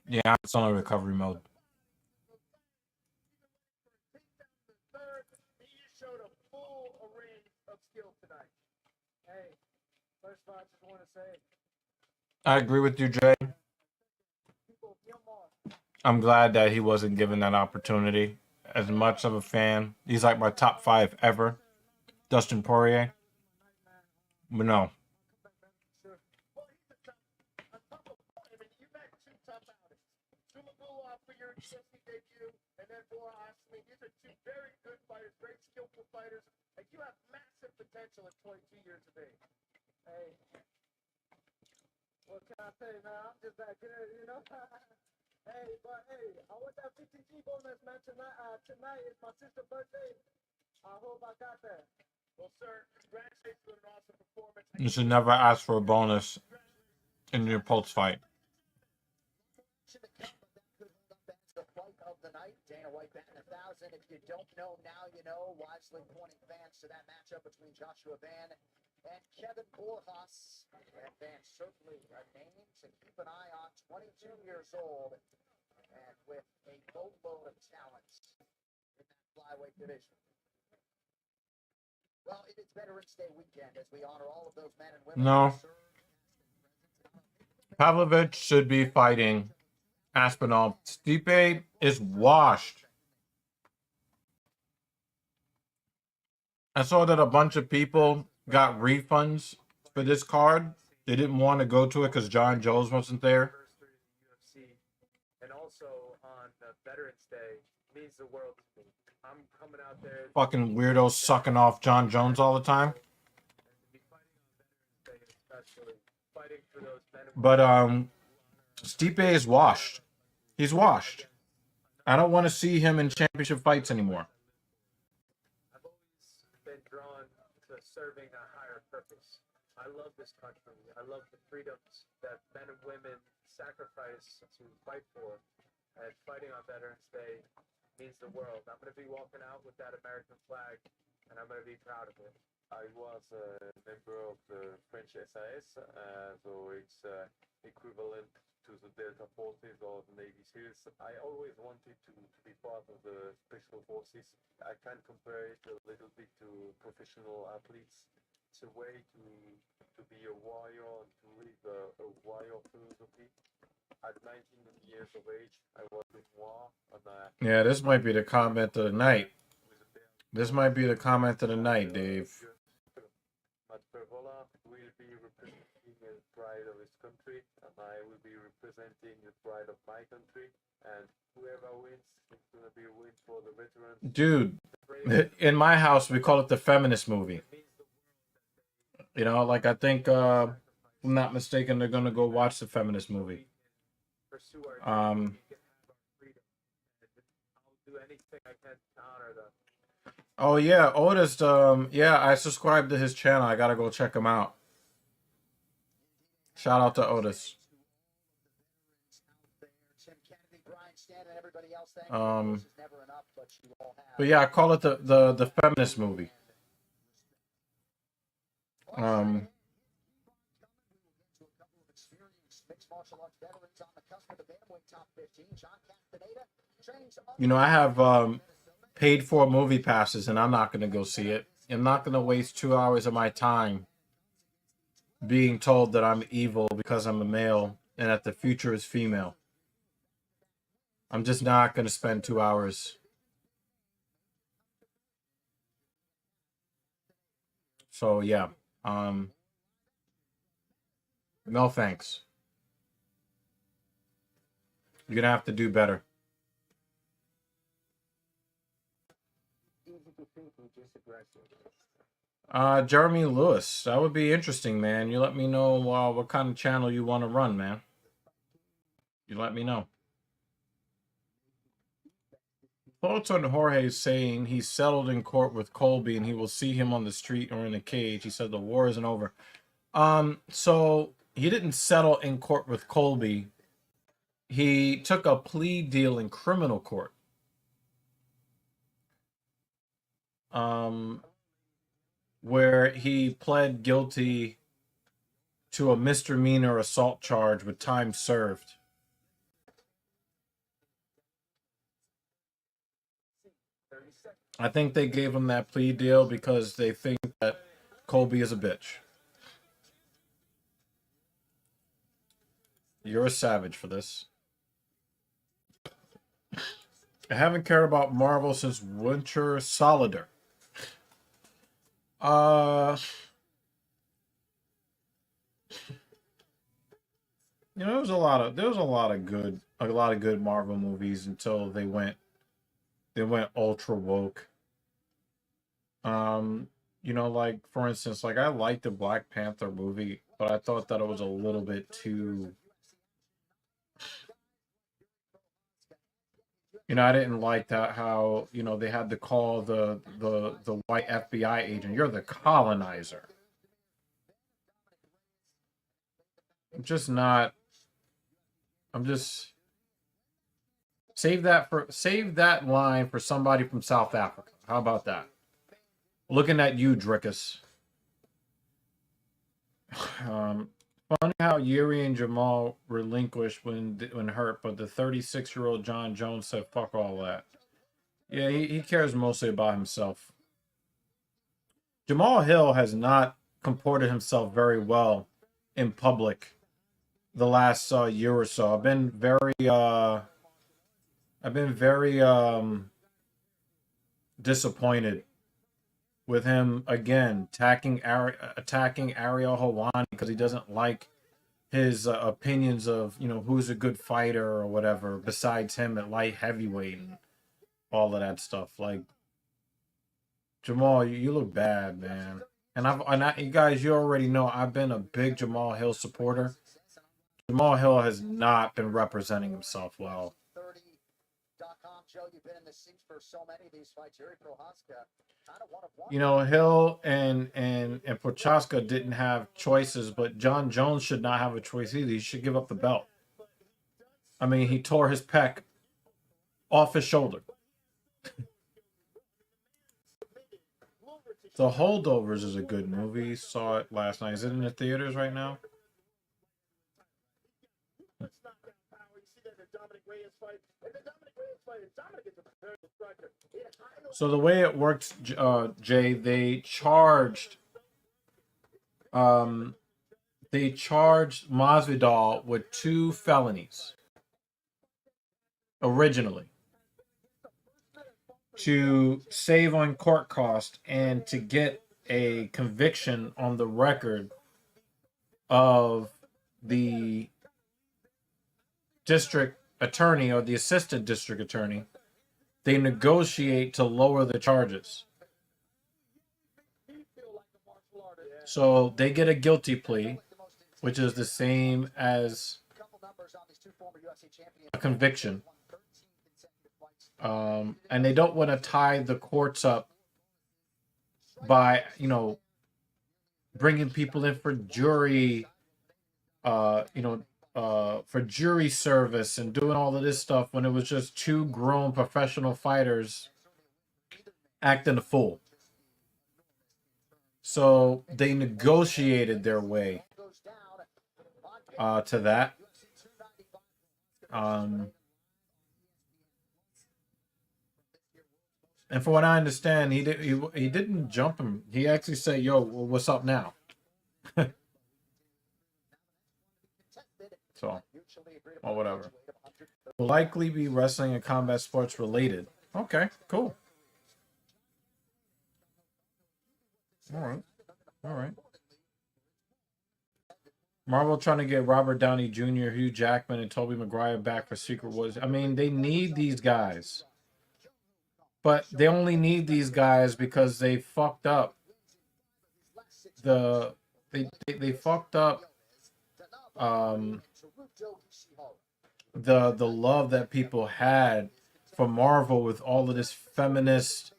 Yeah, it's on a recovery mode.
He showed a full array of skill tonight. Hey, first of all, I just want to say,
I agree with you, Jay. I'm glad that he wasn't given that opportunity. As much of a fan, he's like my top 5 ever. Dustin Poirier. But no.
And then Borjas, I mean, these are 2 very good fighters, very skillful fighters, and you have massive potential at 22 years of age. Hey, what can I say, man? I'm just back here, you know? Hey, but hey, I want that 50G bonus, man. Tonight is my sister's birthday. I hope I got that. Well, sir, congratulations on an awesome performance.
You should never ask for a bonus in your Pulse fight.
The fight of the night, Dana White batting 1,000. If you don't know, now you know. Wisely pointing fans to that matchup between Joshua Van and Kevin Borjas. And Van certainly a name to keep an eye on. 22 years old and with a boatload of talent in that flyweight division. Well, it is Veterans Day weekend as we honor all of those men and women.
No. Pavlovich should be fighting Aspinall. Stipe is washed. I saw that a bunch of people got refunds for this card. They didn't want to go to it because John Jones wasn't there.
And also on Veterans Day means the world to me. I'm coming out there.
Fucking weirdos sucking off John Jones all the time. But Stipe is washed. He's washed. I don't want to see him in championship fights anymore.
I've always been drawn to serving a higher purpose. I love this country. I love the freedoms that men and women sacrifice to fight for. And fighting on Veterans Day means the world. I'm going to be walking out with that American flag, and I'm going to be proud of it. I was a member of the French SAS, so it's equivalent to the Delta Forces or the Navy SEALs. I always wanted to be part of the Special Forces. I can compare it a little bit to professional athletes. It's a way to be a warrior and to live a warrior philosophy. At 19 years of age, I was in war and
Yeah, this might be the comment of the night.
with a bear.
This might be the comment of the night, Dave.
Matt Pervola will be representing the pride of his country, and I will be representing the pride of my country. And whoever wins, it's gonna be a win for the veterans.
Dude,
The brave
in my house, we call it the feminist movie.
means the world
You know, like I think, if I'm not mistaken, they're gonna go watch the feminist movie.
pursue our
Um,
we can have our freedom. And I'll do anything I can to honor them.
oh yeah, Otis. Yeah, I subscribed to his channel. I gotta go check him out. Shout out to Otis. But yeah, I call it the feminist movie. You know, I have paid for movie passes, and I'm not gonna go see it. I'm not gonna waste 2 hours of my time being told that I'm evil because I'm a male and that the future is female. I'm just not gonna spend 2 hours. So yeah, no thanks. You're gonna have to do better.
Easy to think we're just aggressive.
Jeremy Lewis, that would be interesting, man. You let me know what kind of channel you want to run, man. You let me know. Thoughts on Jorge saying he settled in court with Colby and he will see him on the street or in a cage. He said the war isn't over. So he didn't settle in court with Colby. He took a plea deal in criminal court. Where he pled guilty to a misdemeanor assault charge with time served. I think they gave him that plea deal because they think that Colby is a bitch. You're a savage for this. I haven't cared about Marvel since Winter Soldier. You know, there was a lot of good Marvel movies until they went ultra woke. You know, like for instance, like I liked the Black Panther movie, but I thought that it was a little bit too. You know, I didn't like that how, you know, they had to call the white FBI agent, you're the colonizer. I'm just save that line for somebody from South Africa. How about that? Looking at you, Drickus. Funny how Yuri and Jamal relinquished when hurt, but the 36-year-old John Jones said, "Fuck all that." Yeah, he cares mostly about himself. Jamal Hill has not comported himself very well in public the last year or so. I've been very disappointed with him again attacking Ariel Helwani because he doesn't like his opinions of, you know, who's a good fighter or whatever besides him at light heavyweight and all of that stuff. Like, Jamal, you look bad, man. And you guys, you already know I've been a big Jamal Hill supporter. Jamal Hill has not been representing himself well. You know, Hill and Procházka didn't have choices, but John Jones should not have a choice either. He should give up the belt. I mean, he tore his pec off his shoulder. The Holdovers is a good movie. Saw it last night. Is it in the theaters right now? So the way it works, Jay, they charged they charged Masvidal with 2 felonies originally to save on court cost and to get a conviction on the record of the district attorney or the assistant district attorney. They negotiate to lower the charges. So they get a guilty plea, which is the same as a conviction. And they don't want to tie the courts up by, bringing people in for jury, for jury service and doing all of this stuff when it was just 2 grown professional fighters acting a fool. So they negotiated their way to that. And for what I understand, he didn't jump him. He actually said, "Yo, what's up now?" So, or whatever. Will likely be wrestling and combat sports related. Okay, cool. All right. Marvel trying to get Robert Downey Jr., Hugh Jackman, and Tobey Maguire back for Secret Wars. I mean, they need these guys. But they only need these guys because they fucked up they fucked up the love that people had for Marvel with all of this feminist,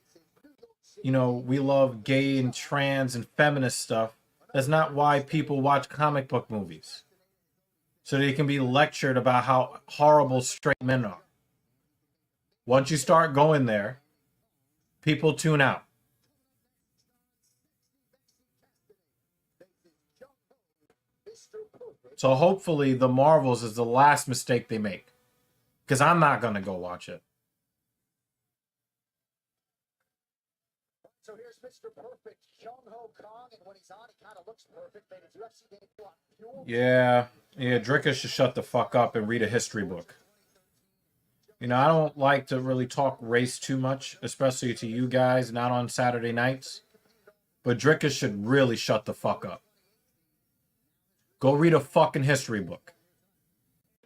we love gay and trans and feminist stuff. That's not why people watch comic book movies. So they can be lectured about how horrible straight men are. Once you start going there, people tune out. So hopefully the Marvels is the last mistake they make. Because I'm not going to go watch it.
So here's Mr. Perfect, Kyung Ho Kong, and when he's on, he kind of looks perfect. Made his UFC debut on Fuel.
Yeah, Dricka should shut the fuck up and read a history book. I don't like to really talk race too much, especially to you guys, not on Saturday nights. But Dricka should really shut the fuck up. Go read a fucking history book.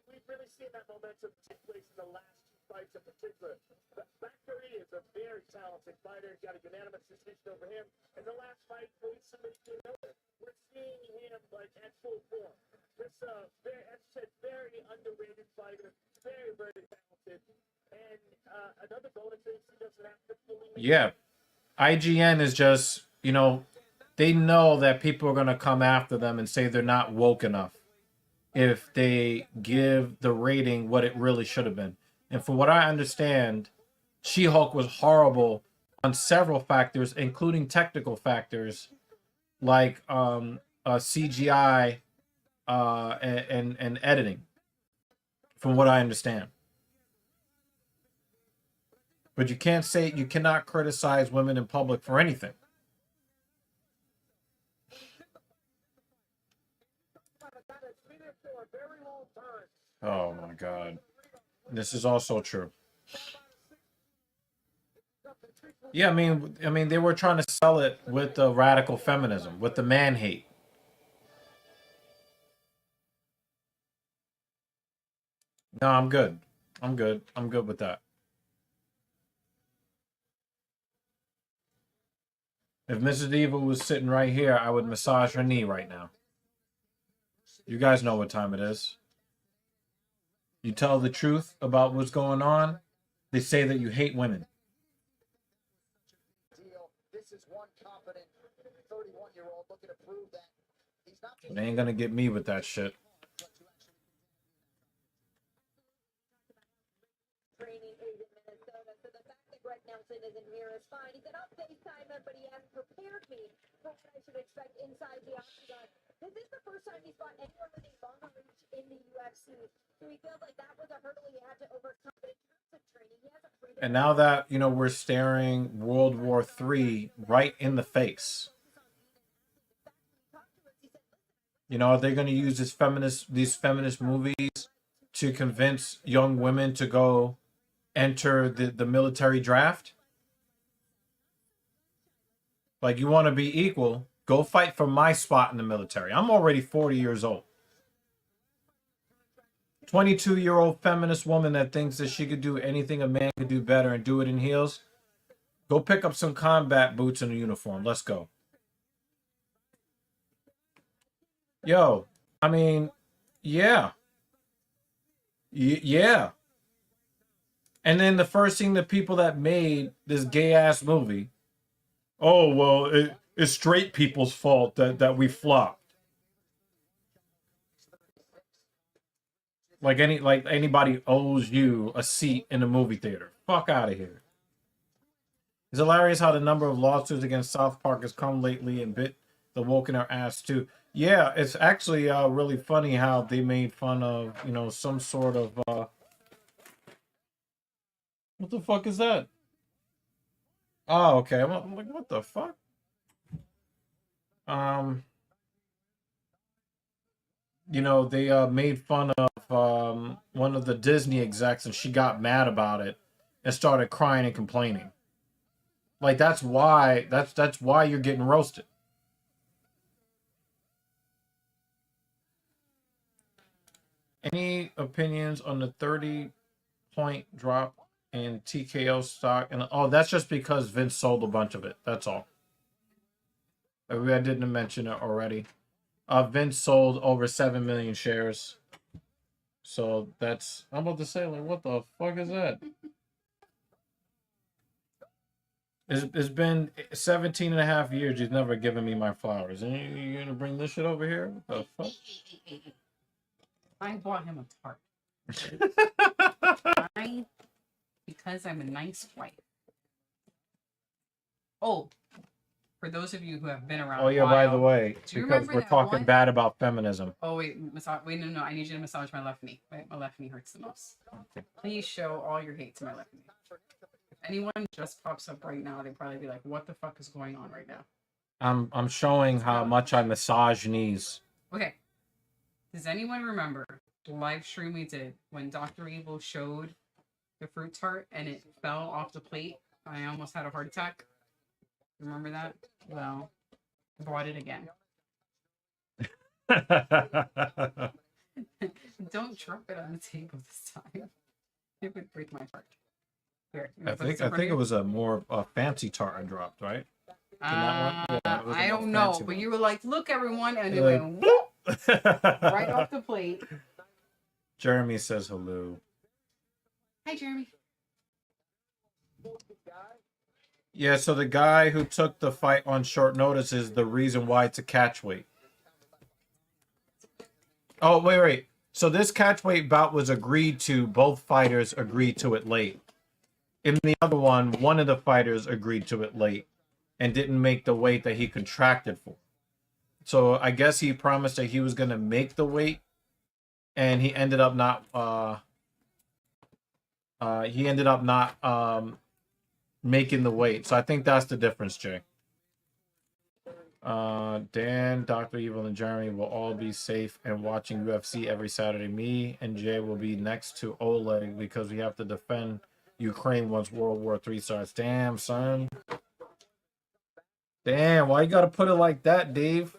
We've really seen that momentum take place in the last 2 fights in particular. Factory is a very talented fighter. Got a unanimous decision over him. In the last fight, we're seeing him at full form. This very underrated fighter. Very, very talented. And another bonus is he doesn't have to fully make.
Yeah. IGN is just, they know that people are going to come after them and say they're not woke enough if they give the rating what it really should have been. And from what I understand, She-Hulk was horrible on several factors, including technical factors like CGI and editing, from what I understand. But you cannot criticize women in public for anything. Oh my God. This is also true. Yeah, I mean, they were trying to sell it with the radical feminism, with the man hate. No, I'm good. I'm good with that. If Mrs. Eva was sitting right here, I would massage her knee right now. You guys know what time it is. You tell the truth about what's going on, they say that you hate women.
This is one confident 31-year-old looking to prove that he's not.
They ain't gonna get me with that shit.
Training is in Minnesota, so the fact that Greg Nelson isn't here is fine. He said, I'll FaceTime him, but he has prepared me for what I should expect inside the octagon. This is the first time he's fought anyone with a longer reach in the UFC. So he feels like that was a hurdle he had to overcome. But in terms of training, he has a freedom.
And now that, we're staring World War III right in the face. You know, are they going to use these feminist movies to convince young women to go enter the military draft? Like, you want to be equal, go fight for my spot in the military. I'm already 40 years old. 22-year-old feminist woman that thinks that she could do anything a man could do better and do it in heels. Go pick up some combat boots and a uniform. Let's go. Yo, I mean, yeah. Yeah. And then the first thing the people that made this gay ass movie, oh well, it's straight people's fault that we flopped. Like anybody owes you a seat in the movie theater. Fuck out of here. It's hilarious how the number of lawsuits against South Park has come lately and bit the woke in our ass too. Yeah, it's actually really funny how they made fun of, you know, some sort of what the fuck is that? Oh, okay. I'm like, what the fuck? You know, they made fun of one of the Disney execs, and she got mad about it and started crying and complaining. Like, that's why you're getting roasted. Any opinions on the 30-point drop in TKO stock? And oh, that's just because Vince sold a bunch of it. That's all. I didn't mention it already. Vince sold over 7 million shares. So that's, I'm about to say, like, what the fuck is that? It's been 17 and a half years. You've never given me my flowers. And you're going to bring this shit over here? What the fuck?
I bought him a tart. Because I'm a nice wife. Oh, for those of you who have been around.
Oh yeah, by the way, because we're talking
one?
bad about feminism.
Oh wait, no, I need you to massage my left knee. My left knee hurts the most. Please show all your hate to my left knee. If anyone just pops up right now, they'd probably be like, "What the fuck is going on right now?"
I'm showing how much I massage knees.
Okay. Does anyone remember the live stream we did when Dr. Evil showed the fruit tart and it fell off the plate? I almost had a heart attack. Remember that? Well, I bought it again. Don't drop it on the table this time. It would break my heart. Here,
I think it was a more fancy tart I dropped, right?
I don't know, but you were like, "Look, everyone," and it went whoop, right off the plate.
Jeremy says hello.
Hi, Jeremy.
Yeah, so the guy who took the fight on short notice is the reason why it's a catch weight. Oh, wait. So this catch weight bout was agreed to. Both fighters agreed to it late. In the other one of the fighters agreed to it late and didn't make the weight that he contracted for. So I guess he promised that he was going to make the weight, and he ended up not making the weight. So I think that's the difference, Jay. Dan, Dr. Evil, and Jeremy will all be safe and watching UFC every Saturday. Me and Jay will be next to Oleg because we have to defend Ukraine once World War III starts. Damn, son. Damn, why you gotta put it like that, Dave?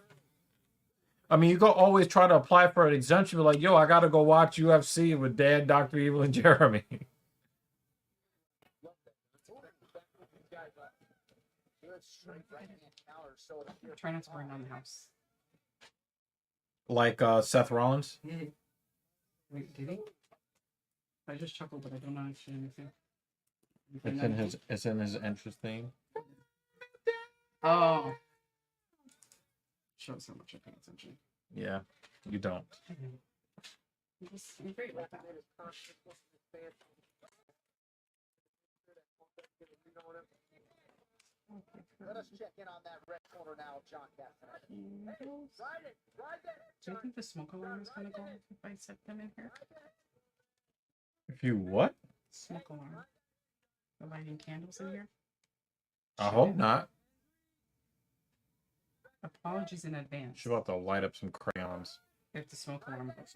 I mean, you go always try to apply for an exemption. Be like, yo, I gotta go watch UFC with Dan, Dr. Evil, and Jeremy.
Try not to burn down the house.
Like Seth Rollins?
Wait, did he? I just chuckled, but I don't know actually anything.
It's in his entrance theme.
Oh. Shows how much I pay attention.
Yeah, you don't.
I'm great like that.
Let us check in on that red corner now, John Castanet.
Do you think the smoke alarm is going to go off if I set them in here?
If you what?
Smoke alarm. The lighting candles in here?
I hope not.
Apologies in advance.
She's about to light up some crayons.
If the smoke alarm goes off.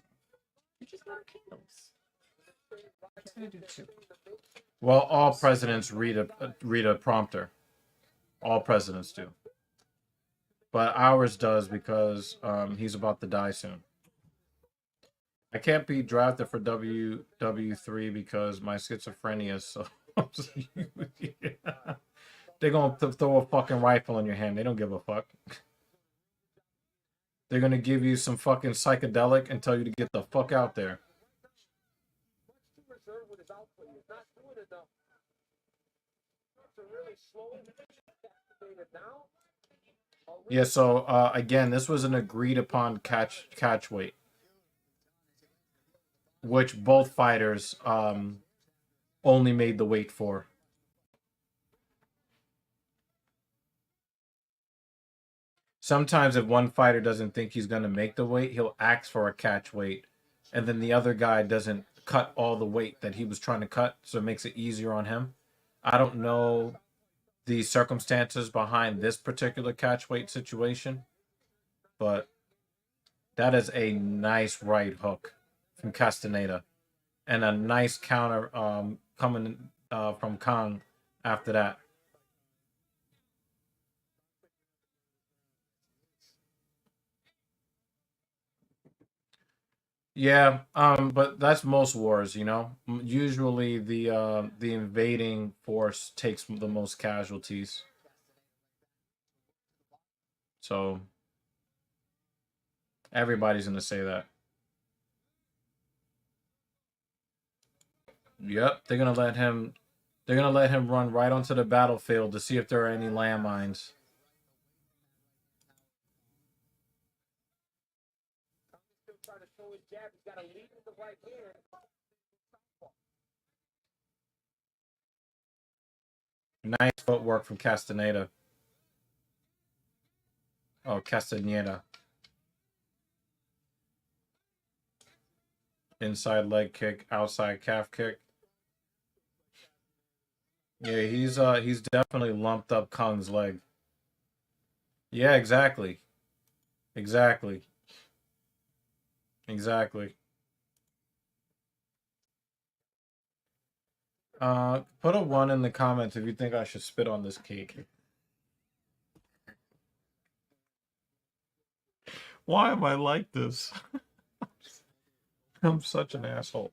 You just lit candles. I'm just gonna do 2.
Well, all presidents read a prompter. All presidents do. But ours does because he's about to die soon. I can't be drafted for WW3 because my schizophrenia. So they're gonna throw a fucking rifle in your hand. They don't give a fuck. They're gonna give you some fucking psychedelic and tell you to get the fuck out there. Yeah, so again, this was an agreed upon catch weight, which both fighters only made the weight for. Sometimes if one fighter doesn't think he's going to make the weight, he'll ask for a catch weight, and then the other guy doesn't cut all the weight that he was trying to cut, so it makes it easier on him. I don't know the circumstances behind this particular catch weight situation, but that is a nice right hook from Castaneda, and a nice counter coming from Kang after that. Yeah, but that's most wars, you know. Usually the invading force takes the most casualties. So everybody's gonna say that. Yep, they're gonna let him. They're gonna let him run right onto the battlefield to see if there are any landmines. Nice footwork from Castaneda. Oh, Castaneda. Inside leg kick, outside calf kick. Yeah, he's definitely lumped up Kung's leg. Yeah, exactly. Exactly. Exactly. Put a 1 in the comments if you think I should spit on this cake. Why am I like this? I'm such an asshole.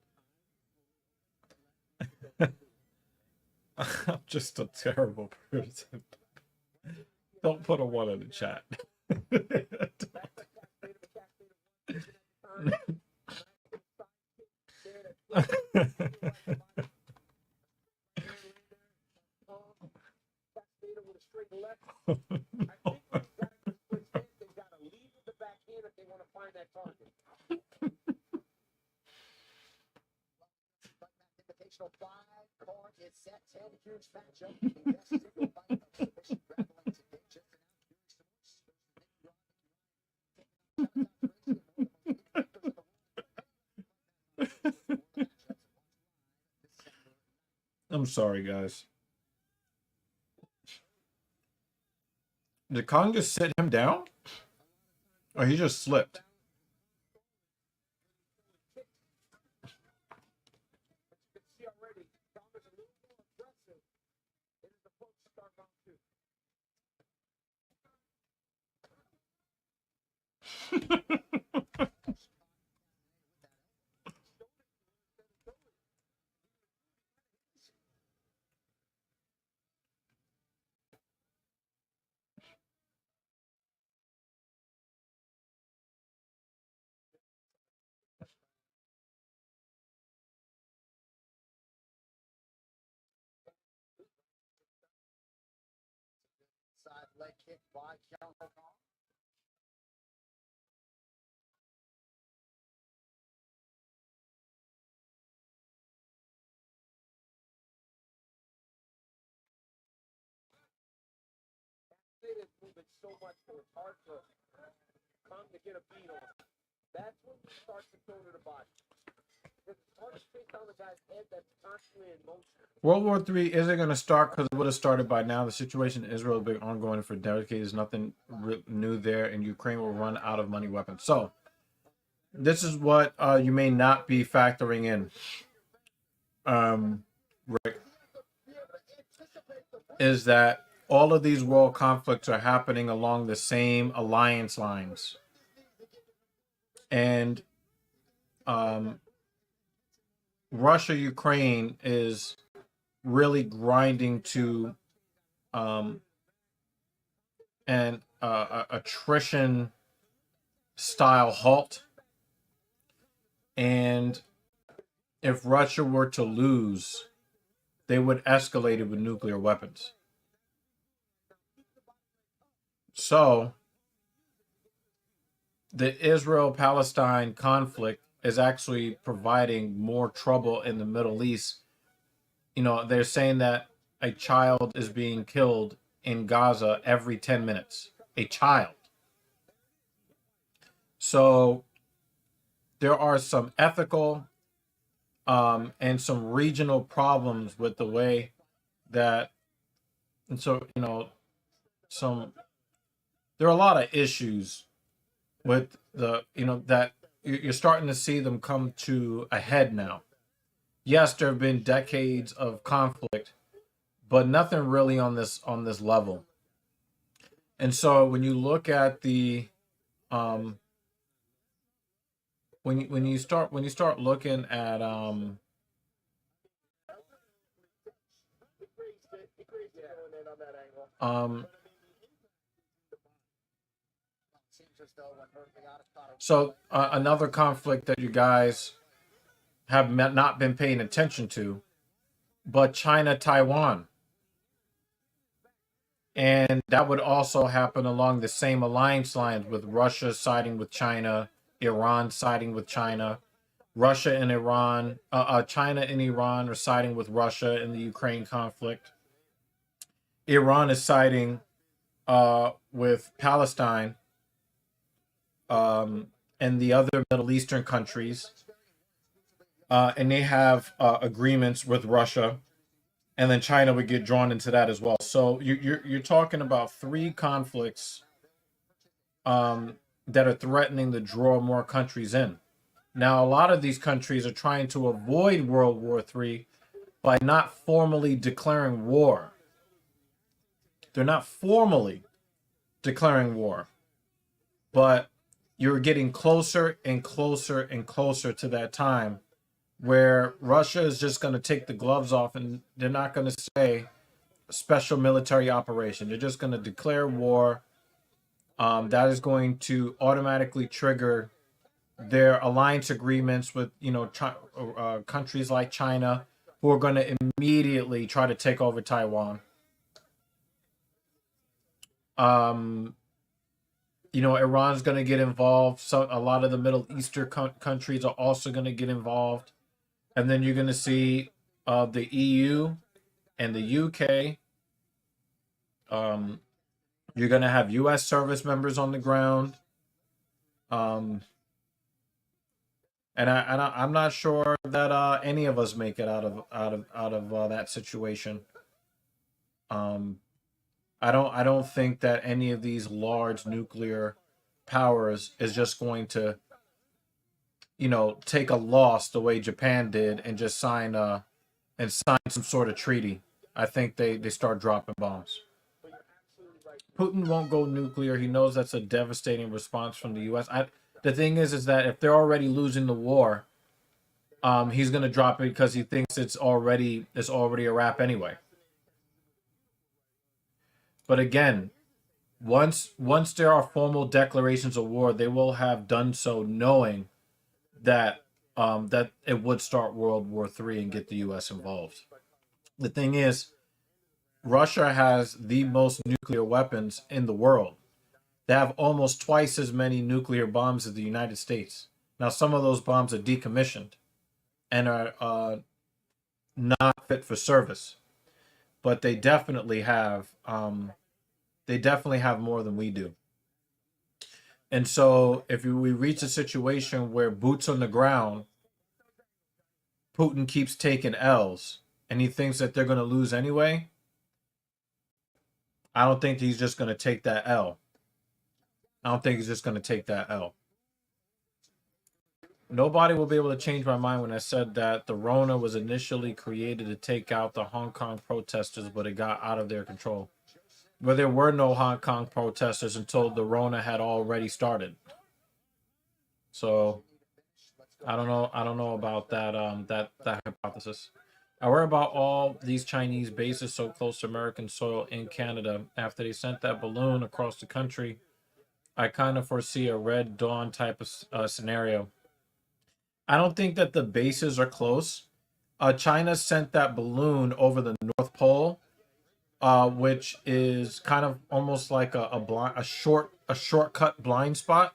I'm just a terrible person. Don't put a 1 in the chat.
Invitational 5 card is set. 10 huge matchup. The best single fight of submission grappling today. Just
I'm sorry, guys. Did Kong just sit him down? Or he just slipped?
side leg kick by Kyung Ho Kong.
Is moving so much so it's hard for Kong to get a beat on him. That's when you start to throw to the body.
World War III isn't going to start because it would have started by now. The situation in Israel has been ongoing for decades. There's nothing new there, and Ukraine will run out of money weapons. So this is what you may not be factoring in, Rick, is that all of these world conflicts are happening along the same alliance lines. And Russia, Ukraine is really grinding to an attrition style halt. And if Russia were to lose, they would escalate it with nuclear weapons. So the Israel-Palestine conflict is actually providing more trouble in the Middle East. You know, they're saying that a child is being killed in Gaza every 10 minutes. A child. So there are some ethical and some regional problems with the way that, and so, you know, there are a lot of issues with the, you know, that you're starting to see them come to a head now. Yes, there have been decades of conflict, but nothing really on this level. And so when you look at the when you start looking at so another conflict that you guys have not been paying attention to, but China, Taiwan. And that would also happen along the same alliance lines, with Russia siding with China, Iran siding with China, Russia and Iran, China and Iran are siding with Russia in the Ukraine conflict. Iran is siding with Palestine and the other Middle Eastern countries. And they have agreements with Russia. And then China would get drawn into that as well. So you're talking about three conflicts that are threatening to draw more countries in. Now, a lot of these countries are trying to avoid World War III by not formally declaring war. They're not formally declaring war, but you're getting closer and closer and closer to that time where Russia is just going to take the gloves off, and they're not going to say special military operation. They're just going to declare war. That is going to automatically trigger their alliance agreements with, you know, countries like China, who are going to immediately try to take over Taiwan. You know, Iran's going to get involved. So a lot of the Middle Eastern countries are also going to get involved. And then you're going to see the EU and the UK. You're going to have U.S. service members on the ground. And I'm not sure that any of us make it out of that situation. I don't think that any of these large nuclear powers is just going to, you know, take a loss the way Japan did and just sign some sort of treaty. I think they start dropping bombs. Putin won't go nuclear. He knows that's a devastating response from the U.S. The thing is that if they're already losing the war, he's going to drop it because he thinks it's already a wrap anyway. But again, once there are formal declarations of war, they will have done so knowing that that it would start World War III and get the U.S. involved. The thing is, Russia has the most nuclear weapons in the world. They have almost twice as many nuclear bombs as the United States. Now, some of those bombs are decommissioned and are not fit for service, but they definitely have more than we do. And so if we reach a situation where boots on the ground Putin keeps taking L's and he thinks that they're going to lose anyway, I don't think he's just going to take that L. I don't think he's just going to take that L. Nobody will be able to change my mind when I said that the Rona was initially created to take out the Hong Kong protesters, but it got out of their control. But there were no Hong Kong protesters until the Rona had already started. So I don't know about that that hypothesis. I worry about all these Chinese bases so close to American soil in Canada. After they sent that balloon across the country, I kind of foresee a Red Dawn type of scenario. I don't think that the bases are close. China sent that balloon over the North Pole, which is kind of almost like a shortcut blind spot.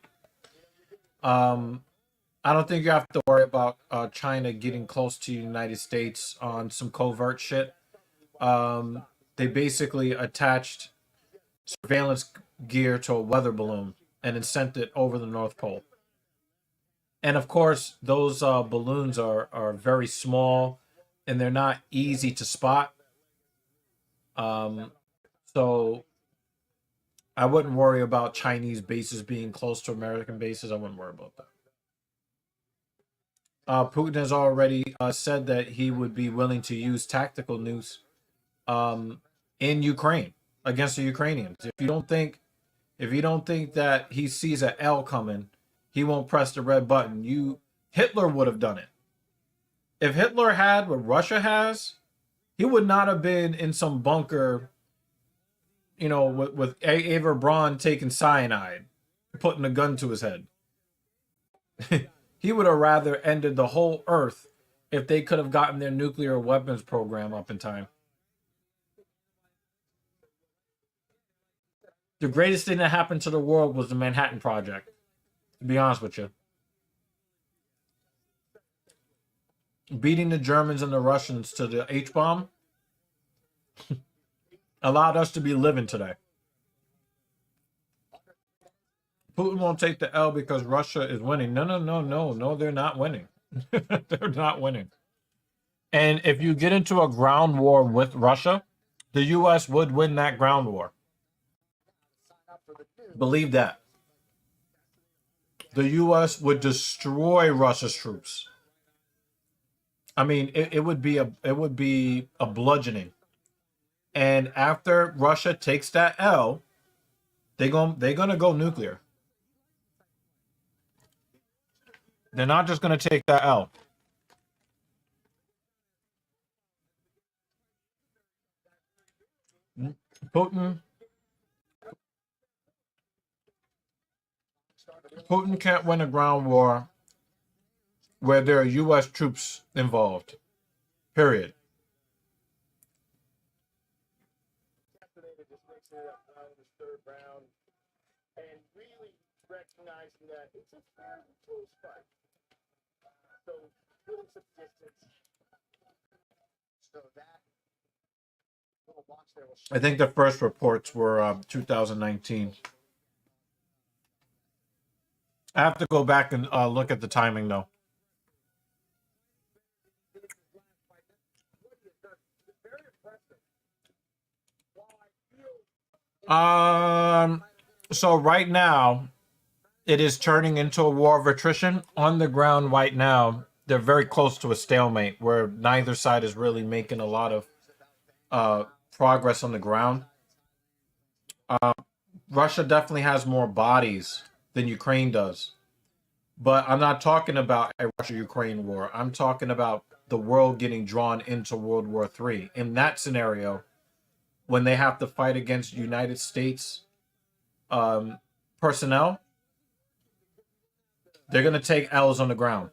I don't think you have to worry about China getting close to the United States on some covert shit. They basically attached surveillance gear to a weather balloon and then sent it over the North Pole. And of course, those balloons are very small and they're not easy to spot. So I wouldn't worry about Chinese bases being close to American bases. I wouldn't worry about that. Putin has already said that he would be willing to use tactical nukes in Ukraine against the Ukrainians. If you don't think that he sees an L coming, he won't press the red button. Hitler would have done it. If Hitler had what Russia has, he would not have been in some bunker, with Ava Braun taking cyanide, putting a gun to his head. He would have rather ended the whole earth if they could have gotten their nuclear weapons program up in time. The greatest thing that happened to the world was the Manhattan Project, to be honest with you. Beating the Germans and the Russians to the H-bomb allowed us to be living today. Putin won't take the L because Russia is winning. No, they're not winning. They're not winning. And if you get into a ground war with Russia, the U.S. would win that ground war. Believe that. The U.S. would destroy Russia's troops. I mean, it would be a bludgeoning. And after Russia takes that L, they're gonna go nuclear. They're not just gonna take that L. Putin can't win a ground war where there are U.S. troops involved. Period.
Yesterday, they just mixing it up now in this third round and really recognizing that it's a fair and close fight. So, putting some distance.
So that little box there will
I think the first reports were 2019. I have to go back and look at the timing, though. So right now, it is turning into a war of attrition. On the ground right now, they're very close to a stalemate where neither side is really making a lot of progress on the ground. Russia definitely has more bodies than Ukraine does. But I'm not talking about a Russia-Ukraine war. I'm talking about the world getting drawn into World War III. In that scenario, when they have to fight against United States personnel, they're going to take L's on the ground.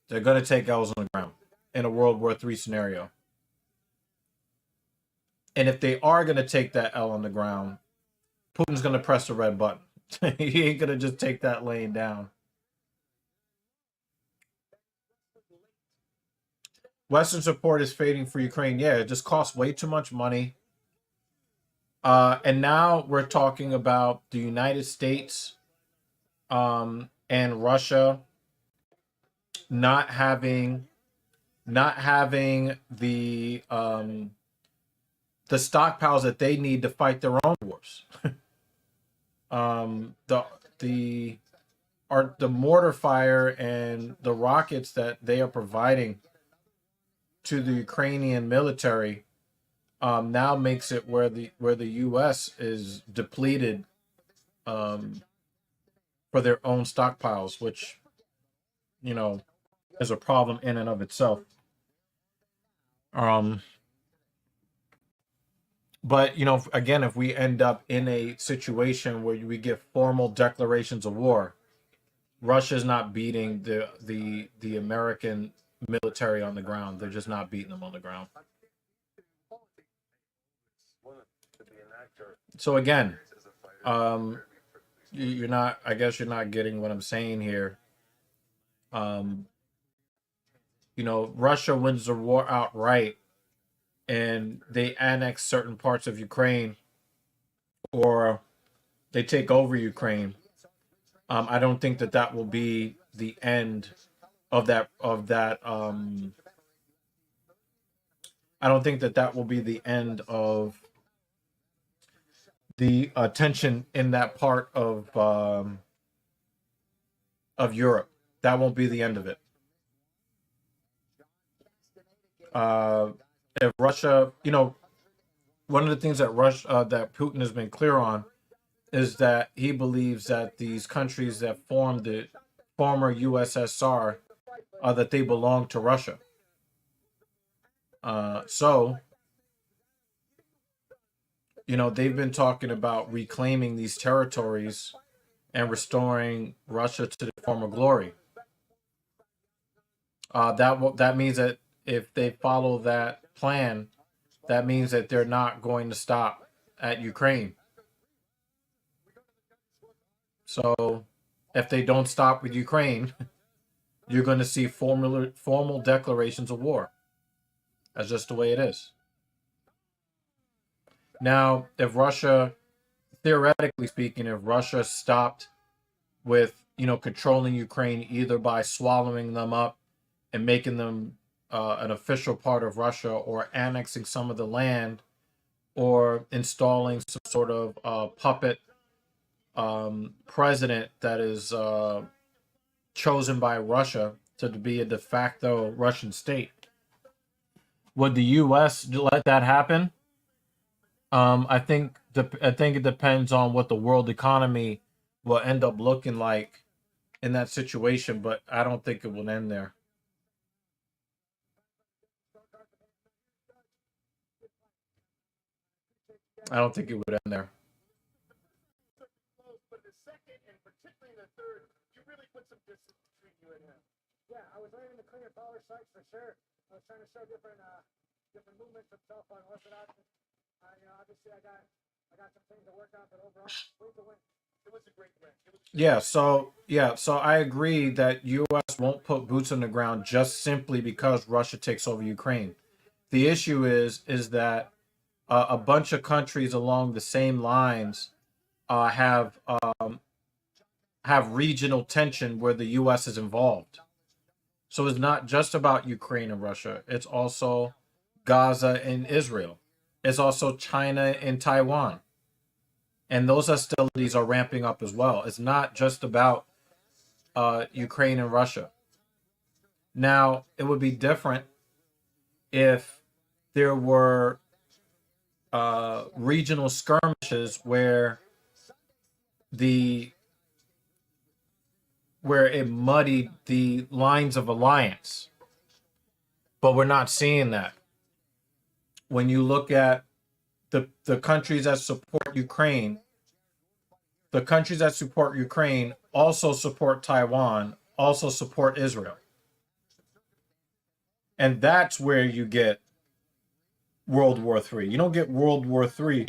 They're going to take L's on the ground in a World War III scenario. And if they are going to take that L on the ground, Putin's going to press the red button. He ain't going to just take that laying down. Western support is fading for Ukraine. Yeah, it just costs way too much money. And now we're talking about the United States and Russia not having the stockpiles that they need to fight their own wars. The mortar fire and the rockets that they are providing to the Ukrainian military now makes it where the U.S. is depleted for their own stockpiles, which is a problem in and of itself. But again, if we end up in a situation where we get formal declarations of war, Russia's not beating the American military on the ground. They're just not beating them on the ground. So again, you're not. I guess you're not getting what I'm saying here. Russia wins the war outright, and they annex certain parts of Ukraine, or they take over Ukraine. I don't think that will be the end of that. I don't think that will be the end of the tension in that part of Europe. That won't be the end of it. If Russia, one of the things that that Putin has been clear on is that he believes that these countries that formed the former USSR, that they belong to Russia. So they've been talking about reclaiming these territories and restoring Russia to the former glory. That means that if they follow that plan, that means that they're not going to stop at Ukraine. So if they don't stop with Ukraine, you're going to see formal declarations of war. That's just the way it is. Now, if Russia, theoretically speaking, if Russia stopped with, controlling Ukraine either by swallowing them up and making them an official part of Russia, or annexing some of the land, or installing some sort of puppet president that is chosen by Russia to be a de facto Russian state. Would the U.S. let that happen? I think it depends on what the world economy will end up looking like in that situation, but I don't think it will end there. I don't think it would end there.
But the second, and particularly in the third, you really put some distance between you and him. Yeah, I was learning the cleaner power sites for sure. I was trying to show different movements of self unorthodox. Obviously, I got some things to work on, but overall, it was a great win.
So I agree that U.S. won't put boots on the ground just simply because Russia takes over Ukraine. The issue is that a bunch of countries along the same lines have regional tension where the U.S. is involved. So it's not just about Ukraine and Russia. It's also Gaza and Israel. It's also China and Taiwan. And those hostilities are ramping up as well. It's not just about Ukraine and Russia. Now, it would be different if there were regional skirmishes where it muddied the lines of alliance. But we're not seeing that. When you look at the countries that support Ukraine, the countries that support Ukraine also support Taiwan, also support Israel. And that's where you get World War III. You don't get World War III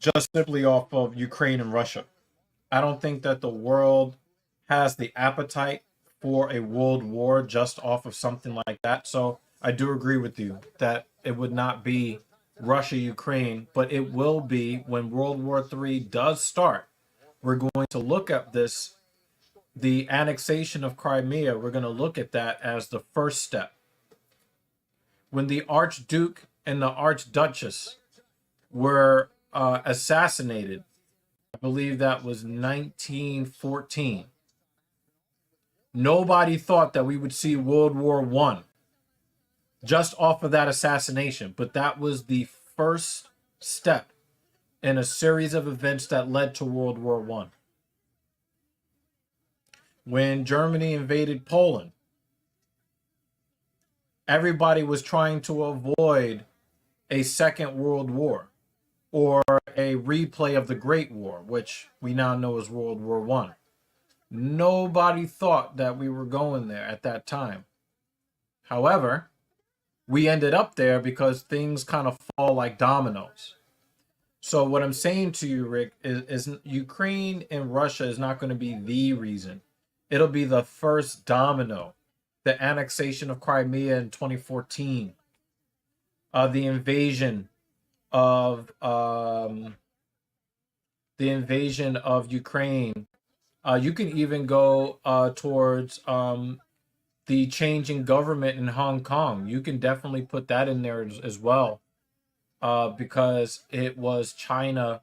just simply off of Ukraine and Russia. I don't think that the world has the appetite for a world war just off of something like that. So I do agree with you that it would not be Russia, Ukraine, but it will be when World War III does start. We're going to look at this the annexation of Crimea, we're going to look at that as the first step. When the Archduke and the Archduchess were assassinated, I believe that was 1914. Nobody thought that we would see World War I just off of that assassination, but that was the first step in a series of events that led to World War I. When Germany invaded Poland, everybody was trying to avoid a second world war or a replay of the Great War, which we now know as World War I. Nobody thought that we were going there at that time. However, we ended up there because things kind of fall like dominoes. So what I'm saying to you, Rick, is Ukraine and Russia is not going to be the reason. It'll be the first domino. The annexation of Crimea in 2014, the invasion of Ukraine. You can even go towards the changing government in Hong Kong. You can definitely put that in there as well, because it was China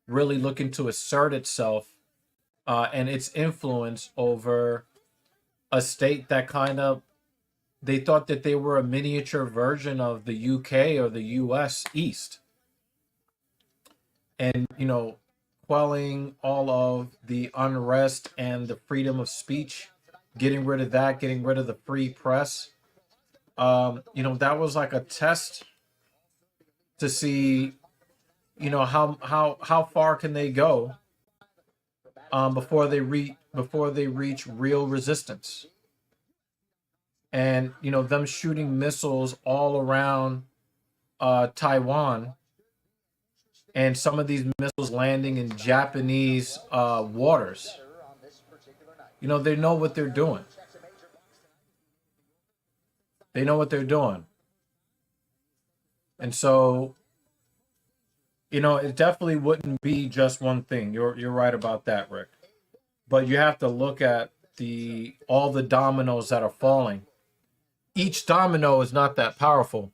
really looking to assert itself and its influence over a state that kind of, they thought that they were a miniature version of the UK or the US East. And, quelling all of the unrest and the freedom of speech, getting rid of that, getting rid of the free press. That was like a test to see, how far can they go before they reach real resistance. And them shooting missiles all around Taiwan, and some of these missiles landing in Japanese waters. They know what they're doing. They know what they're doing. And so, it definitely wouldn't be just one thing. You're right about that, Rick. But you have to look at all the dominoes that are falling. Each domino is not that powerful,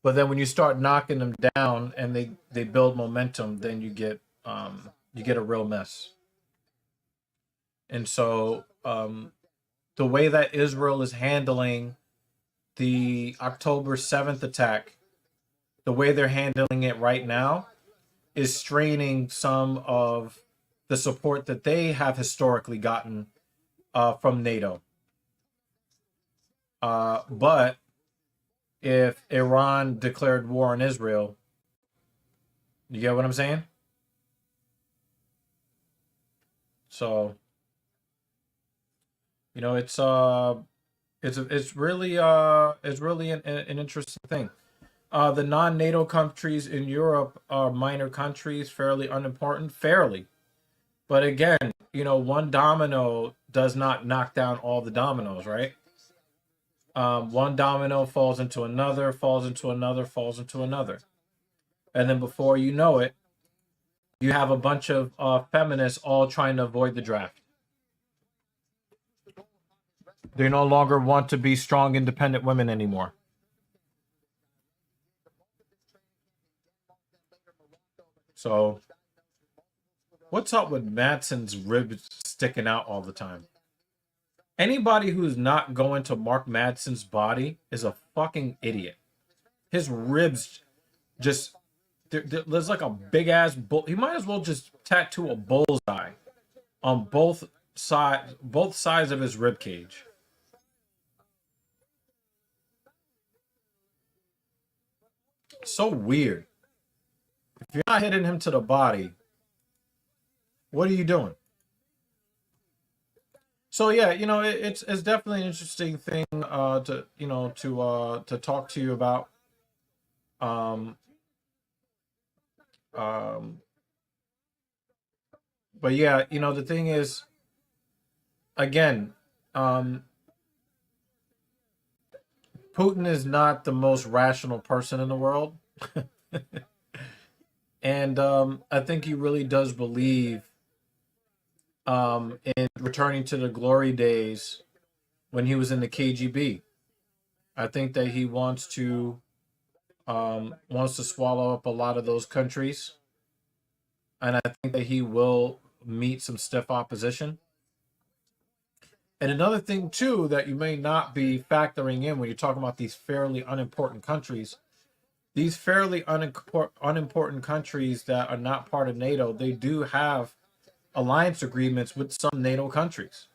but then when you start knocking them down and they build momentum, then you get a real mess. And so the way that Israel is handling the October 7th attack, the way they're handling it right now, is straining some of the support that they have historically gotten from NATO. But if Iran declared war on Israel, you get what I'm saying? So, it's really an interesting thing. The non-NATO countries in Europe are minor countries, fairly unimportant, But again, one domino does not knock down all the dominoes, right? One domino falls into another, falls into another, falls into another. And then before you know it, you have a bunch of feminists all trying to avoid the draft. They no longer want to be strong, independent women anymore. So, what's up with Madsen's ribs sticking out all the time? Anybody who's not going to Mark Madsen's body is a fucking idiot. His ribs just, there's like a big ass bull. He might as well just tattoo a bullseye on both sides of his rib cage. So weird. If you're not hitting him to the body, what are you doing? So yeah, it's definitely an interesting thing to talk to you about. But yeah, the thing is, again, Putin is not the most rational person in the world. And I think he really does believe in returning to the glory days when he was in the KGB. I think that he wants to swallow up a lot of those countries, and I think that he will meet some stiff opposition. And another thing too that you may not be factoring in when you're talking about these fairly unimportant countries, these fairly unimportant countries that are not part of NATO, they do have alliance agreements with some NATO countries.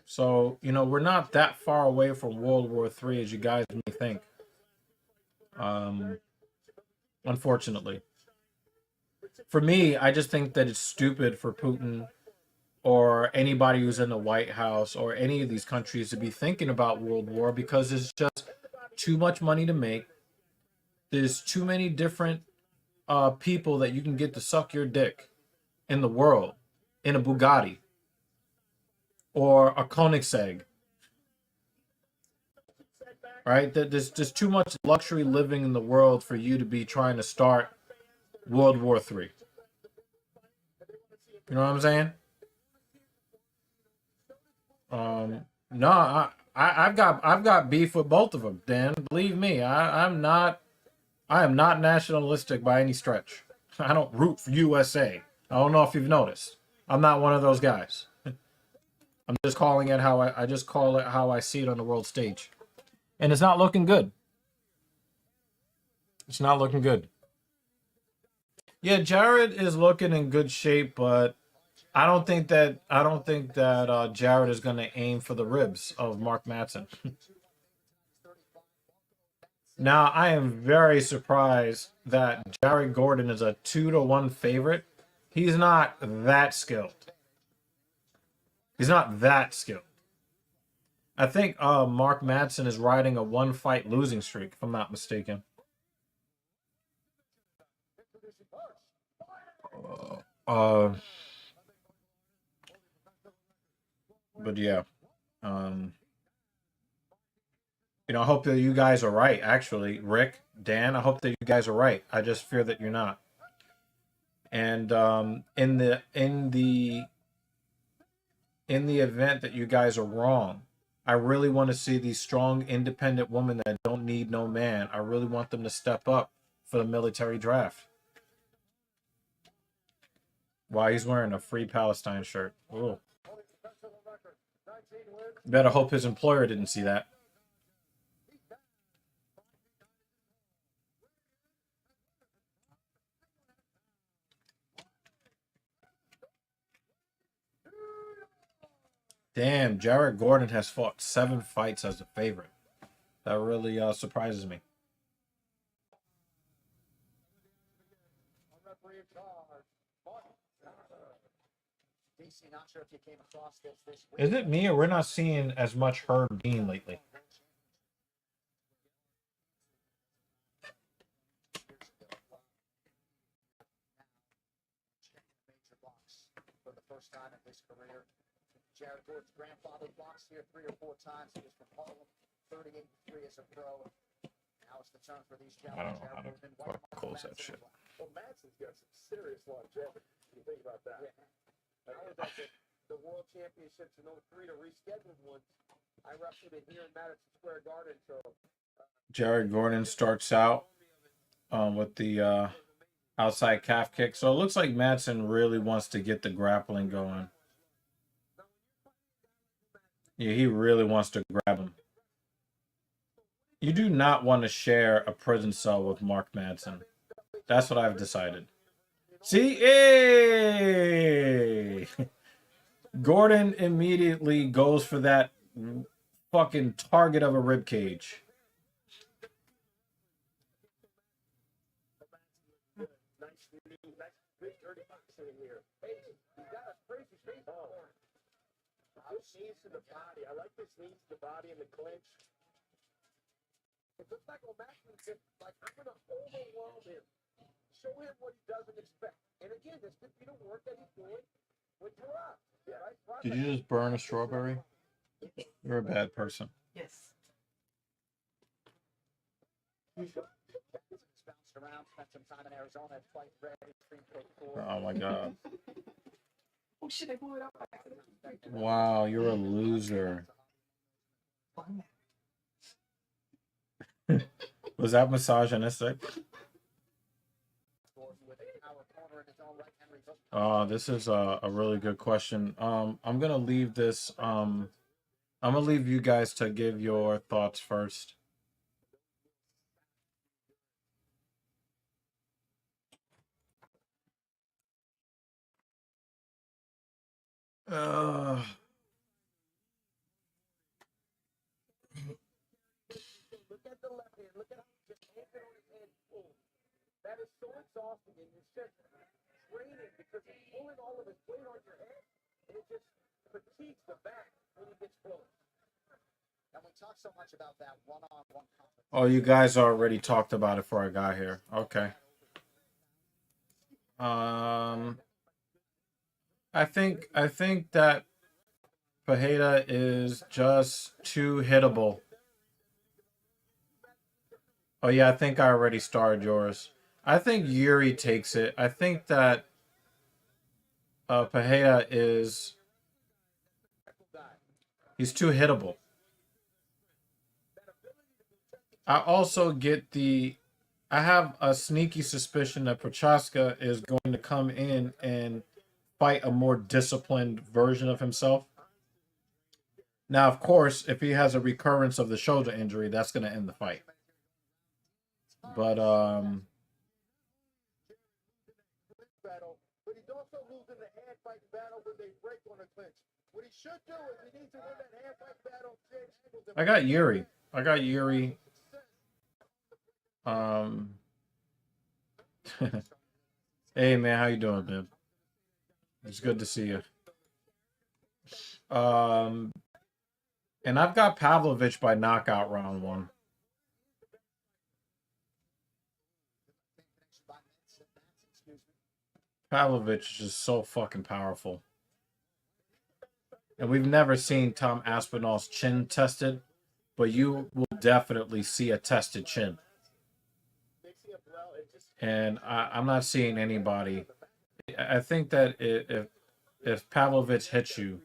So, you know, we're not that far away from World War III as you guys may think. Unfortunately. For me, I just think that it's stupid for Putin or anybody who's in the White House or any of these countries to be thinking about World War, because there's just too much money to make. There's too many different people that you can get to suck your dick in the world, in a Bugatti or a Koenigsegg. Right? There's just too much luxury living in the world for you to be trying to start World War III. You know what I'm saying? No, I've got beef with both of them, Dan. Believe me, I am not nationalistic by any stretch. I don't root for USA. I don't know if you've noticed. I'm not one of those guys. I'm just calling it how I just call it how I see it on the world stage. And it's not looking good. It's not looking good. Yeah, Jared is looking in good shape, but I don't think that Jared is going to aim for the ribs of Mark Madsen. Now, I am very surprised that Jared Gordon is a 2-1 favorite. He's not that skilled. He's not that skilled. I think Mark Madsen is riding a 1-fight losing streak, if I'm not mistaken. But yeah. You know, I hope that you guys are right, actually. Rick, Dan, I hope that you guys are right. I just fear that you're not. And in the event that you guys are wrong, I really want to see these strong, independent women that don't need no man. I really want them to step up for the military draft. Wow, he's wearing a Free Palestine shirt. Ooh. Better hope his employer didn't see that. Damn, Jared Gordon has fought 7 fights as a favorite. That really surprises me. Is it me or we're not seeing as much Herb Dean lately?
For the first time in his career, Jared Gordon's grandfather boxed here 3 or 4 times. He was from Harlem, 38-3 as a pro. Now it's the turn for these gentlemen.
I don't know how to close that shit.
Well, Madsen's got some serious longevity. When you think about that. I was at the World Championships in 03 to reschedule one. I wrestled it here in Madison Square Garden. So
Jared Gordon starts out with the outside calf kick. So it looks like Madsen really wants to get the grappling going. Yeah, he really wants to grab him. You do not want to share a prison cell with Mark Madsen. That's what I've decided. See? Hey! Gordon immediately goes for that fucking target of a rib cage.
Knees to the body. I like this knees to the body and the clinch. It looks like O'Mackey just like, I'm going to overwhelm him. Show him what he doesn't expect. And again, this could be the work that he's doing with Gerard. Yeah, right?
Did you just burn a strawberry? You're a bad person.
Yes.
bounced around, spent some time in Arizona, quite ready, Supreme Court for.
Oh my god.
Oh shit, I blew it up.
Wow, you're a loser. Was that misogynistic? This is a really good question. I'm gonna leave this. I'm gonna leave you guys to give your thoughts first.
Look at the left hand. Look at how he just handed on his hand full. That is so exhausting, and you're just draining because he's pulling all of his weight on your head, and it just fatigues the back when he gets close.
And we talk so much about that one-on-one conflict.
Oh, you guys already talked about it before I got here. Okay. I think that Pereira is just too hittable. Oh yeah, I think I already started yours. I think Yuri takes it. I think that Pereira is he's too hittable. I also get I have a sneaky suspicion that Procházka is going to come in and fight a more disciplined version of himself. Now, of course, if he has a recurrence of the shoulder injury, that's going to end the fight. But
Battle, but he's also losing the hand fight battle when they break on a clinch. What he should do is he needs to win that hand fight battle.
I got Yuri. Hey man, how you doing, man? It's good to see you. And I've got Pavlovich by knockout round 1. Pavlovich is just so fucking powerful. And we've never seen Tom Aspinall's chin tested, but you will definitely see a tested chin. And I'm not seeing anybody. I think that if Pavlovich hits you,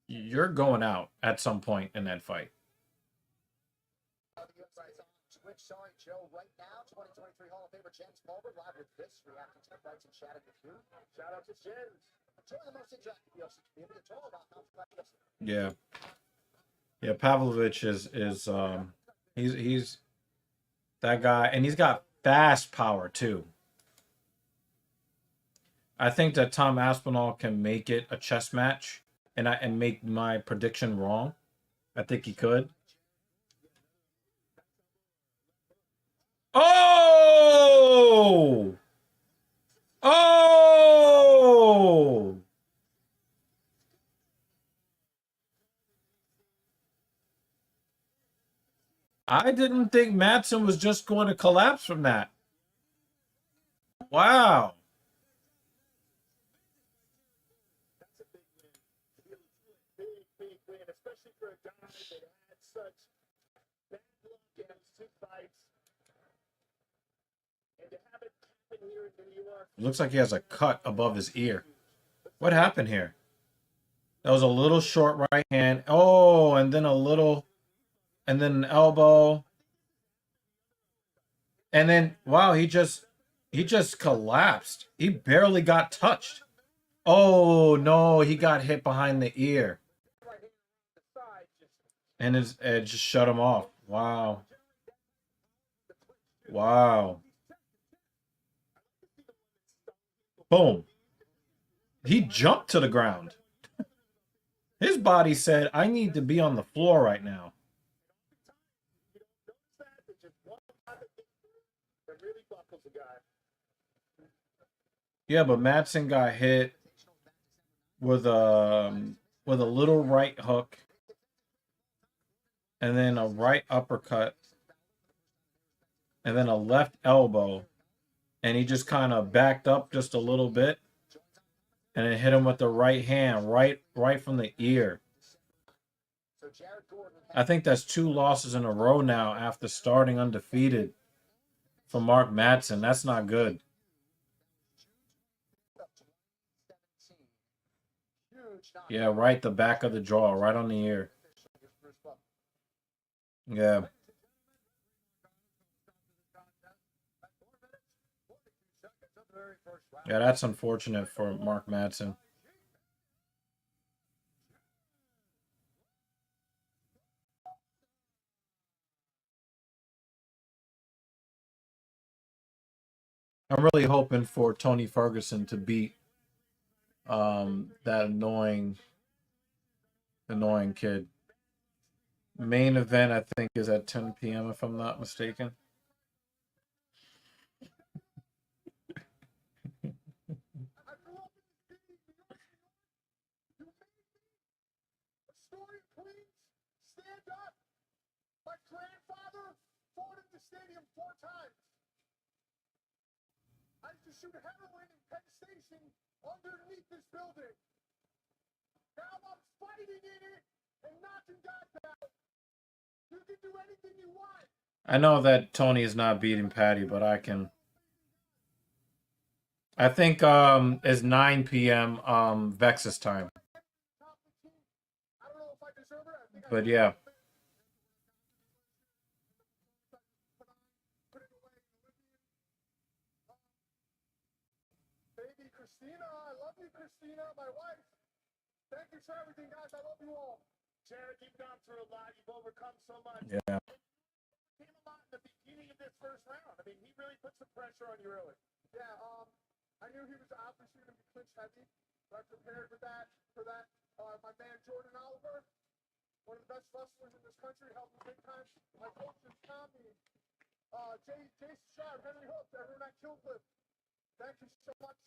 you're going out at some point in that fight.
Showing Joe right now, 2023 Hall of Famer Jens Mulder live with this, reacting to the fights and chatting with you. Shout out to Jens. Enjoy the most interactive UFC community. It's all about how to fight UFC.
Yeah, Pavlovich is he's that guy, and he's got fast power too. I think that Tom Aspinall can make it a chess match and make my prediction wrong. I think he could. Oh! Oh! I didn't think Madsen was just going to collapse from that. Wow.
Big win, especially for a guy that had such bad luck in his 2 fights. And to have it happen here in New York.
It looks like he has a cut above his ear. What happened here? That was a little short right hand. Oh, and then an elbow. And then, wow, he just collapsed. He barely got touched. Oh, no, he got hit behind the ear. And it just shut him off. Wow. Wow. Boom. He jumped to the ground. His body said, I need to be on the floor right now. Yeah, but Madsen got hit with a little right hook and then a right uppercut and then a left elbow, and he just kind of backed up just a little bit and it hit him with the right hand right from the ear. I think that's 2 losses in a row now after starting undefeated. for Mark Madsen. That's not good. Yeah, right the back of the jaw, right on the ear. Yeah. Yeah, that's unfortunate for Mark Madsen. I'm really hoping for Tony Ferguson to beat that annoying kid. Main event, I think, is at 10 p.m. if I'm not mistaken.
Stand up. My grandfather fought at the stadium 4 times. I used to shoot heroin in Penn Station underneath this building. Now I'm fighting in it and knocking guys out. You can do anything you want.
I know that Tony is not beating Patty, but I can. I think it's 9 p.m. Vex's time.
I don't know if I deserve it. I think
But yeah.
Baby Christina, I love you, Christina, my wife. Thank you for everything, guys. I love you all. Jared, you've gone through a lot. You've overcome so much.
Yeah.
Came a lot in the beginning of this first round. I mean, he really put some pressure on you early. Yeah, I knew he was obviously going to be clinch heavy, but I prepared for that. My man Jordan Oliver, one of the best wrestlers in this country, helped me big time. My coaches, Tommy, Jason Sharp, Henry Hook, everyone at Killcliff. Thank you so much.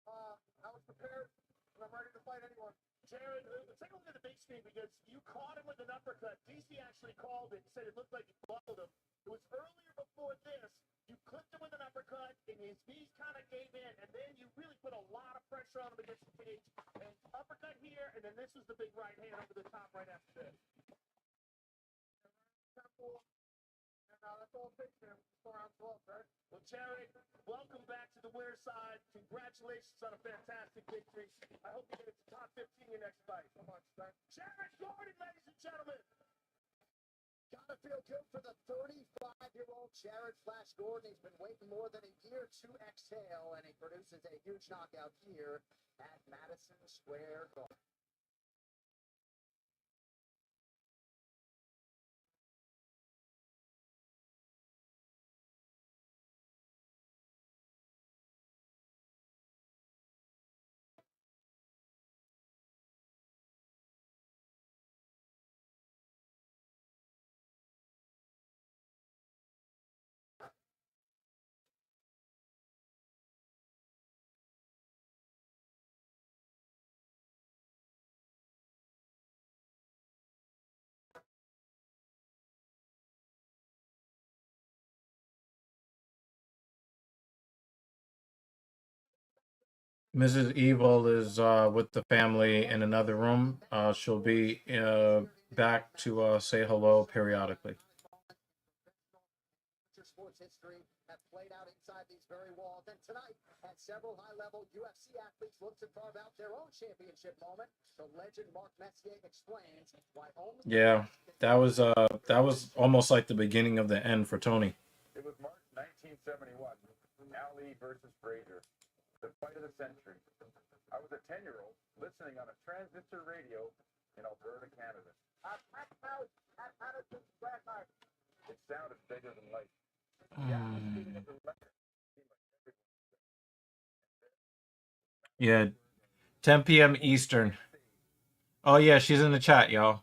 I was prepared, and I'm ready to fight anyone. Jared, take a look at the big screen because you caught him with an uppercut. DC actually called it, said it looked like you bubbled him. It was earlier before this. You clipped him with an uppercut, and his knees kind of gave in, and then you really put a lot of pressure on him against the cage. And uppercut here, and then this was the big right hand over the top right after this. That's all it takes, man. 4 rounds left, right? Well, Jared, welcome back to the winner's side. Congratulations on a fantastic victory. I hope you get into top 15 in your next fight. So much, thanks. Jared Gordon, ladies and gentlemen. Gotta feel good for the 35-year-old Jared Flash Gordon. He's been waiting more than a year to exhale, and he produces a huge knockout here at Madison Square Garden.
Mrs. Evil is with the family in another room. She'll be back to say hello periodically.
Sports history have played out inside these very walls. And tonight, as several high-level UFC athletes look to carve out their own championship moment, the legend Mark Messier explains why only...
Yeah, that was almost like the beginning of the end for Tony.
It was March 1971, Ali versus Frazier, the fight of the century. I was a 10-year-old listening on a transistor radio in Alberta, Canada. It sounded bigger than life.
Yeah, 10 p.m. Eastern. Oh yeah, she's in the chat, y'all.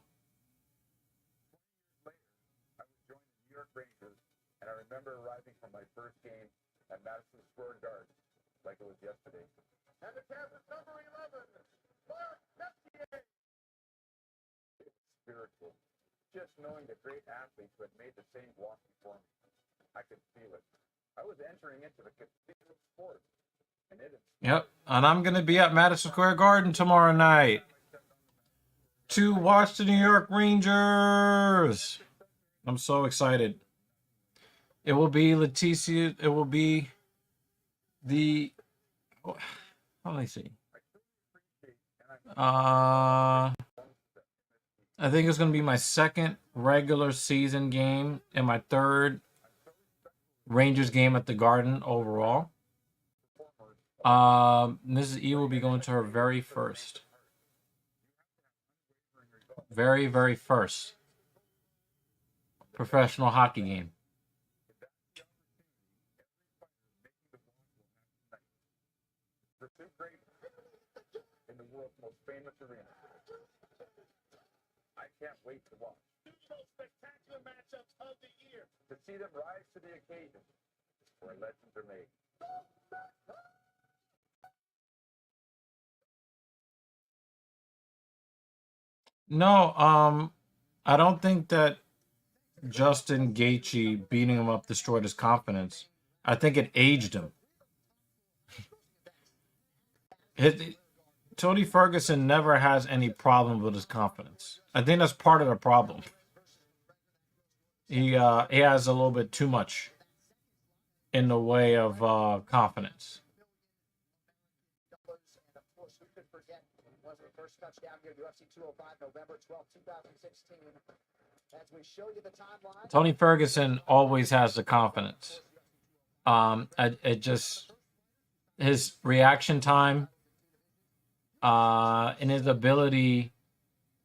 I was joining the New York Rangers, and I remember arriving for my first game at Madison Square Garden like it was yesterday.
And the cast is number 11, Mark Messier.
It was spiritual. Just knowing the great athletes who had made the same walk before me. I could feel it. I was entering into the cathedral of sport. And it
Yep, and I'm going to be at Madison Square Garden tomorrow night to watch the New York Rangers. I'm so excited. It will be Leticia. It will be the. How do I see? I think it's going to be my second regular season game and my third Rangers game at the Garden overall. Mrs. E will be going to her very first professional hockey game.
The two great in the world's most famous arena. I can't wait to watch.
Two of the most spectacular matchups of the year.
To see them rise to the occasion where legends are made.
No, I don't think that Justin Gaethje beating him up destroyed his confidence. I think it aged him. Tony Ferguson never has any problem with his confidence. I think that's part of the problem. He has a little bit too much in the way of confidence.
And of course, who could forget was the first touchdown here, UFC 205, November 12, 2016. As we show you the timeline.
Tony Ferguson always has the confidence. It just his reaction time, and his ability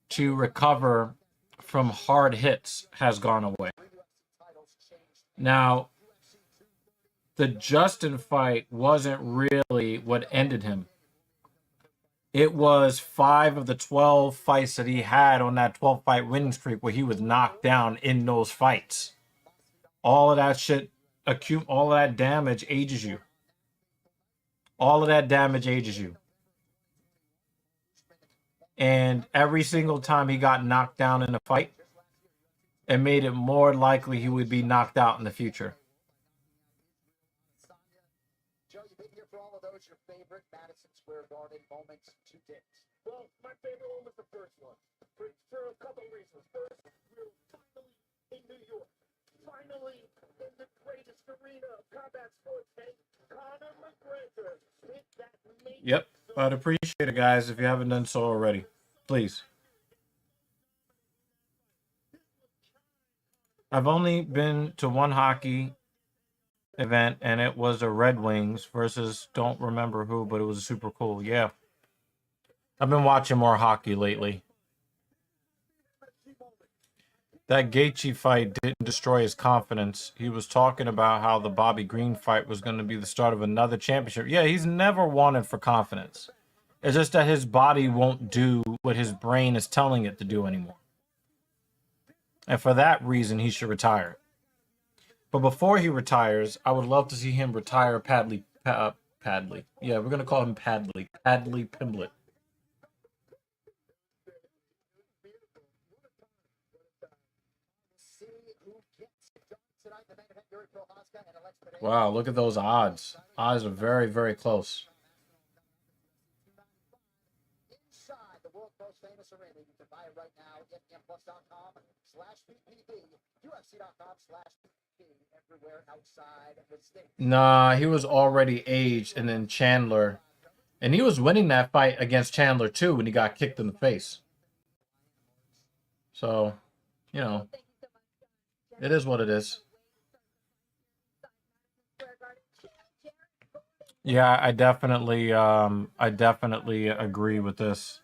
to recover from hard hits has gone away. Now, the Justin fight wasn't really what ended him. It was 5 of the 12 fights that he had on that 12-fight winning streak where he was knocked down in those fights. All of that shit, all of that damage ages you. All of that damage ages you. And every single time he got knocked down in a fight, it made it more likely he would be knocked out in the future.
Joe, you've been here for all of those, your favorite Madison Square Garden moments to date. Well, my favorite one was the first one, for a couple reasons. First, we were finally in New York. Finally in the greatest arena of combat sports. Hey, Conor McGregor hit that major.
Yep. I'd appreciate it, guys, if you haven't done so already. Please. I've only been to one hockey event, and it was the Red Wings versus don't remember who, but it was super cool. Yeah. I've been watching more hockey lately. That Gaethje fight didn't destroy his confidence. He was talking about how the Bobby Green fight was going to be the start of another championship. Yeah, he's never wanted for confidence. It's just that his body won't do what his brain is telling it to do anymore. And for that reason, he should retire. But before he retires, I would love to see him retire Padley. Yeah, we're going to call him Padley. Padley Pimblett. Wow, look at those odds. Odds are very, very close.
Inside the world's most famous arena, you can buy it right now at mplus.com/PPV, UFC.com/PPV, everywhere outside of the state.
Nah, he was already aged, and then Chandler. And he was winning that fight against Chandler, too, when he got kicked in the face. So, you know, it is what it is. Yeah, I definitely agree with this.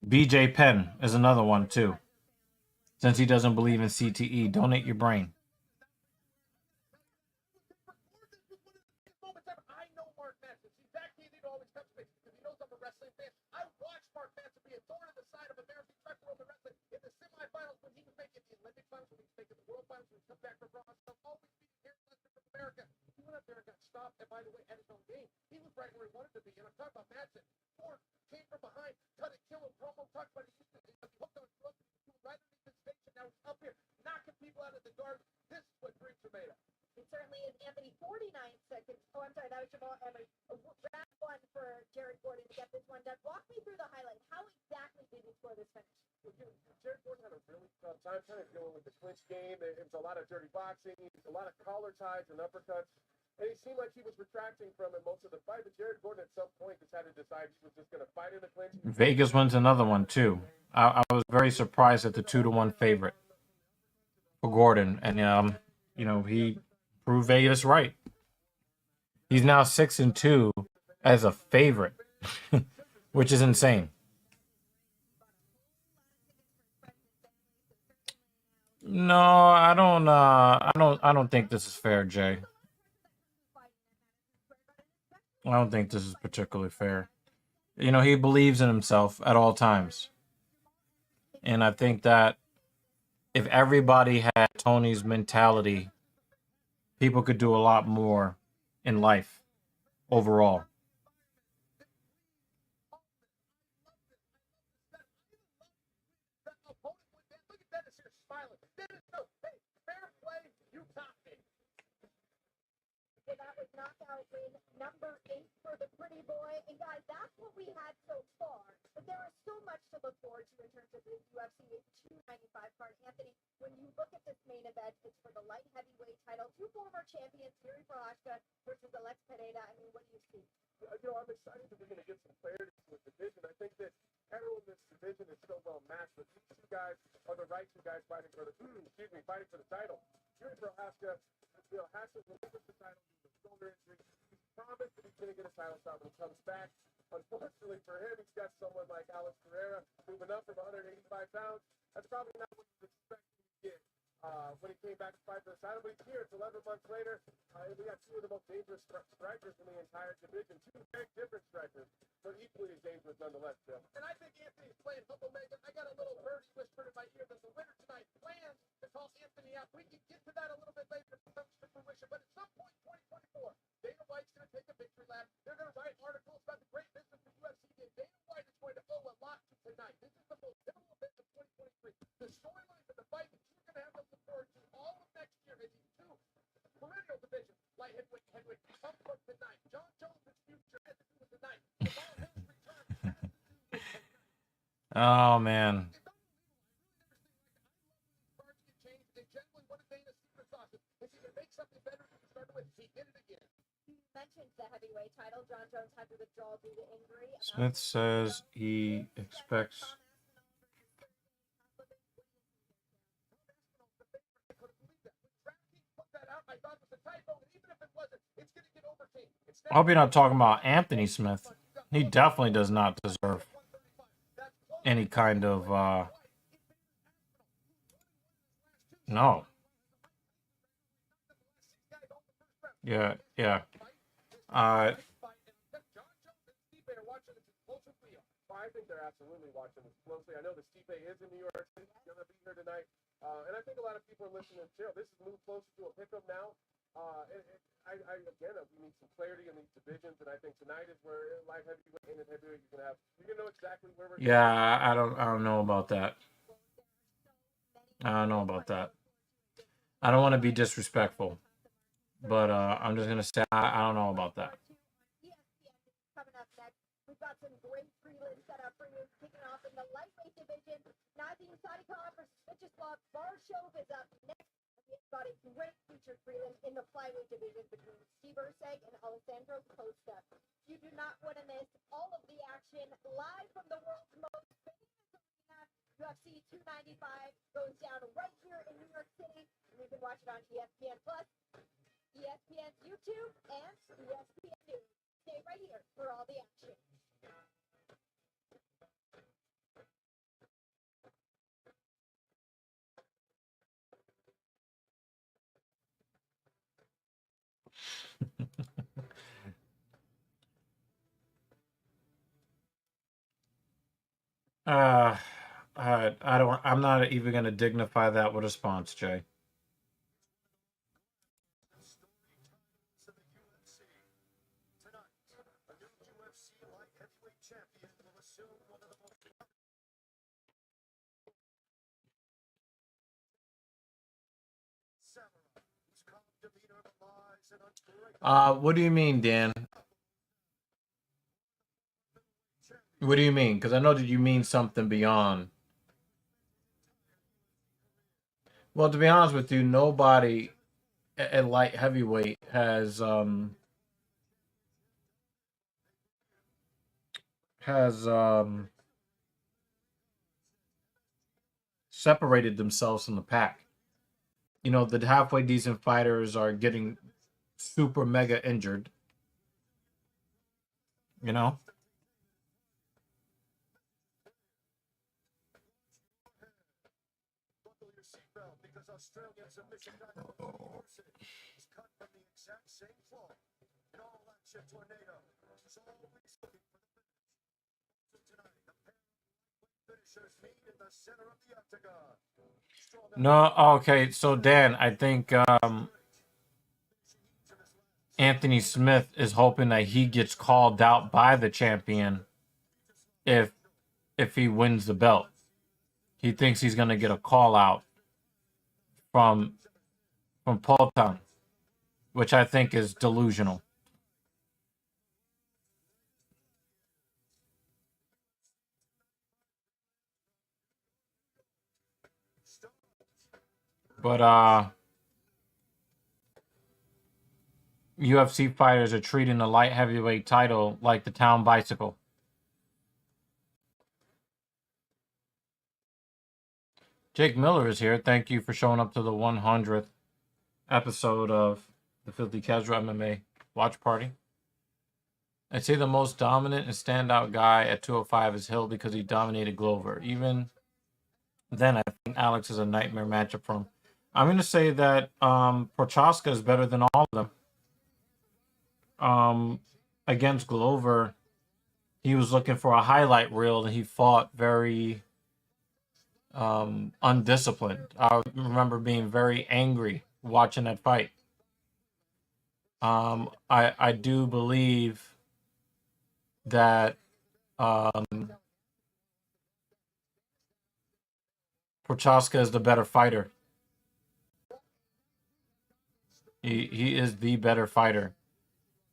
BJ Penn is another one, too. Since he doesn't believe in CTE, donate your brain.
I know Mark Madsen. See, Zach David always comes to me because he knows I'm a wrestling fan. I watched Mark Madsen be a thorn in the side of American Greco-Roman wrestling in the semifinals when he was making the Olympic finals, when he was making the World finals, when he come back from Procházka, always being here from America. He went up there and got stopped, and by the way, at his own game, he was right where he wanted to be. And I'm talking about Madsen. Ford came from behind, cut it, kill him, promo, talked about he used to hooked on drugs, he was right underneath his station. Now he's up here, knocking people out of the guard. This is what dreams are made of.
It certainly is, Anthony. 49 seconds. Oh, I'm sorry, that was Jamal Emery. Round one for Jared Gordon to get this one done. Walk me through the highlight. How exactly did you score this finish.
Jared Gordon had a really tough time kind of dealing with the clinch game. It was a lot of dirty boxing, a lot of collar ties and uppercuts. And he seemed like he was retracting from it most of the fight. But Jared Gordon at some point just had to decide he was just going to fight in the clinch.
Vegas wins another one too. I was very surprised at the 2-1 favorite for Gordon, and you know, he proved Vegas right. He's now 6-2 as a favorite, which is insane. No, I don't think this is fair, Jay. I don't think this is particularly fair. You know, he believes in himself at all times. And I think that if everybody had Tony's mentality, people could do a lot more in life overall.
Knockout win number 8 for the pretty boy. And guys, that's what we had so far. But there is so much to look forward to in terms of the UFC 295 card. Anthony, when you look at this main event, it's for the light heavyweight title. 2 former champions, Procházka versus Pereira. I mean, what do you see?
I'm excited that we're going to get some clarity to the division. I think that everyone in this division is so well matched. But these two guys are the right two guys fighting for the fighting for the title. Procházka, has to deliver the title due to shoulder injury. He's promised that he's going to get a title shot when he comes back. Unfortunately for him, he's got someone like Pereira moving up from 185 pounds. That's probably not what he was expecting to get when he came back to fight for the title. But he's here. It's 11 months later. We got 2 of the most dangerous strikers in the entire division. 2 very different strikers, but equally as dangerous nonetheless, Bill. And I think Anthony's playing humble Megan. I got a little birdie whispered in my ear that the winner tonight plans to call Anthony out. We can get to that a little bit later if it comes to fruition. But at some point in 2024, Dana White's going to take a victory lap. They're going to write articles about the great business the UFC did. Dana White is going to owe a lot to tonight. This is the most pivotal event of 2023. The storylines of the fight that you're going to have to look forward to all of next year is these 2 perennial divisions, light heavyweight, come from tonight. John Jones' future has to do with tonight.
Oh man.
The heavyweight title, John Jones had to withdraw due to injury.
Smith says he expects. I hope you're not talking about Anthony Smith. He definitely does not deserve any kind of no. Yeah.
I think they're absolutely watching this closely. I know the Stipe is in New York City. He's going to be here tonight. And I think a lot of people are listening to chill. This is moved closer to a pickup now. We need some clarity in these divisions, and I think tonight is where light heavyweight and heavyweight you're going to know exactly where we're going.
Yeah, I don't know about that. I don't know about that. I don't want to be disrespectful, but I'm just going to say I don't know about that.
Coming up next, we've got some great prelims set up for you, kicking off in the lightweight division. Nadim Sadikov versus Vyacheslav Barshov is up next. We've got a great featured prelim in the flyweight division between Steve Urseg and Alessandro Costa. You do not want to miss all of the action live from the world's most famous arena. UFC 295 goes down right here in New York City. And you can watch it on ESPN Plus, ESPN YouTube, and ESPN News. Stay right here for all the action.
I'm not even going to dignify that with a response, Jay. What do you mean, Dan? What do you mean? Because I know that you mean something beyond. Well, to be honest with you, nobody at light heavyweight has separated themselves from the pack. You know, the halfway decent fighters are getting super mega injured. You know,
Buckle your seatbelt because Australian submission diver is cut from the exact same cloth. An all-action tornado. He's always looking for the finish. So tonight, the pair of finishers meet in the center of the octagon.
no, okay. So Dan, I think Anthony Smith is hoping that he gets called out by the champion if he wins the belt. He thinks he's gonna get a call out from Polton, which I think is delusional. But UFC fighters are treating the light heavyweight title like the town bicycle. Jake Miller is here. Thank you for showing up to the 100th episode of the Filthy Casual MMA Watch Party. I'd say the most dominant and standout guy at 205 is Hill because he dominated Glover. Even then, I think Alex is a nightmare matchup for him. I'm going to say that Procházka is better than all of them. Against Glover, he was looking for a highlight reel and he fought very undisciplined. I remember being very angry watching that fight. I do believe that Procházka is the better fighter. He is the better fighter.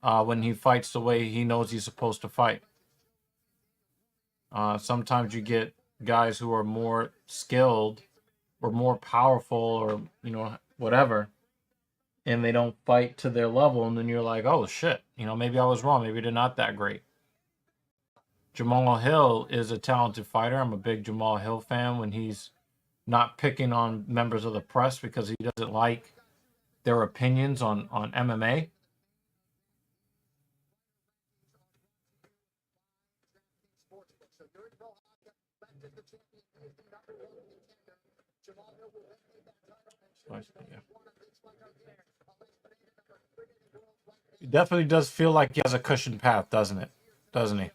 When he fights the way he knows he's supposed to fight. Sometimes you get guys who are more skilled or more powerful or, you know, whatever, and they don't fight to their level, and then you're like, oh shit, you know, maybe I was wrong. Maybe they're not that great. Jamal Hill is a talented fighter. I'm a big Jamal Hill fan when he's not picking on members of the press because he doesn't like their opinions on MMA. He definitely does feel like he has a cushioned path, doesn't it? Doesn't he?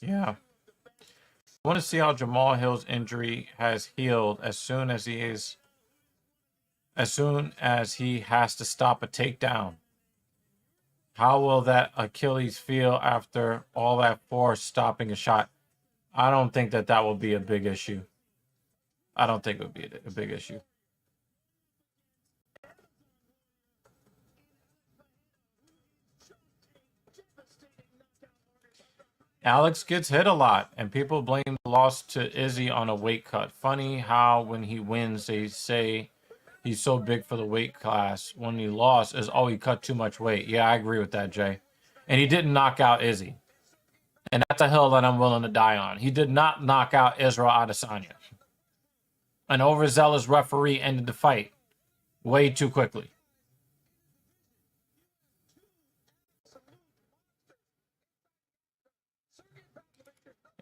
Yeah. I want to see how Jamal Hill's injury has healed as soon as he has to stop a takedown. How will that Achilles feel after all that force stopping a shot? I don't think that will be a big issue. I don't think it would be a big issue. Alex gets hit a lot, and people blame the loss to Izzy on a weight cut. Funny how when he wins, they say he's so big for the weight class. When he lost, is he cut too much weight. Yeah, I agree with that, Jay. And he didn't knock out Izzy. And that's a hill that I'm willing to die on. He did not knock out Israel Adesanya. An overzealous referee ended the fight way too quickly.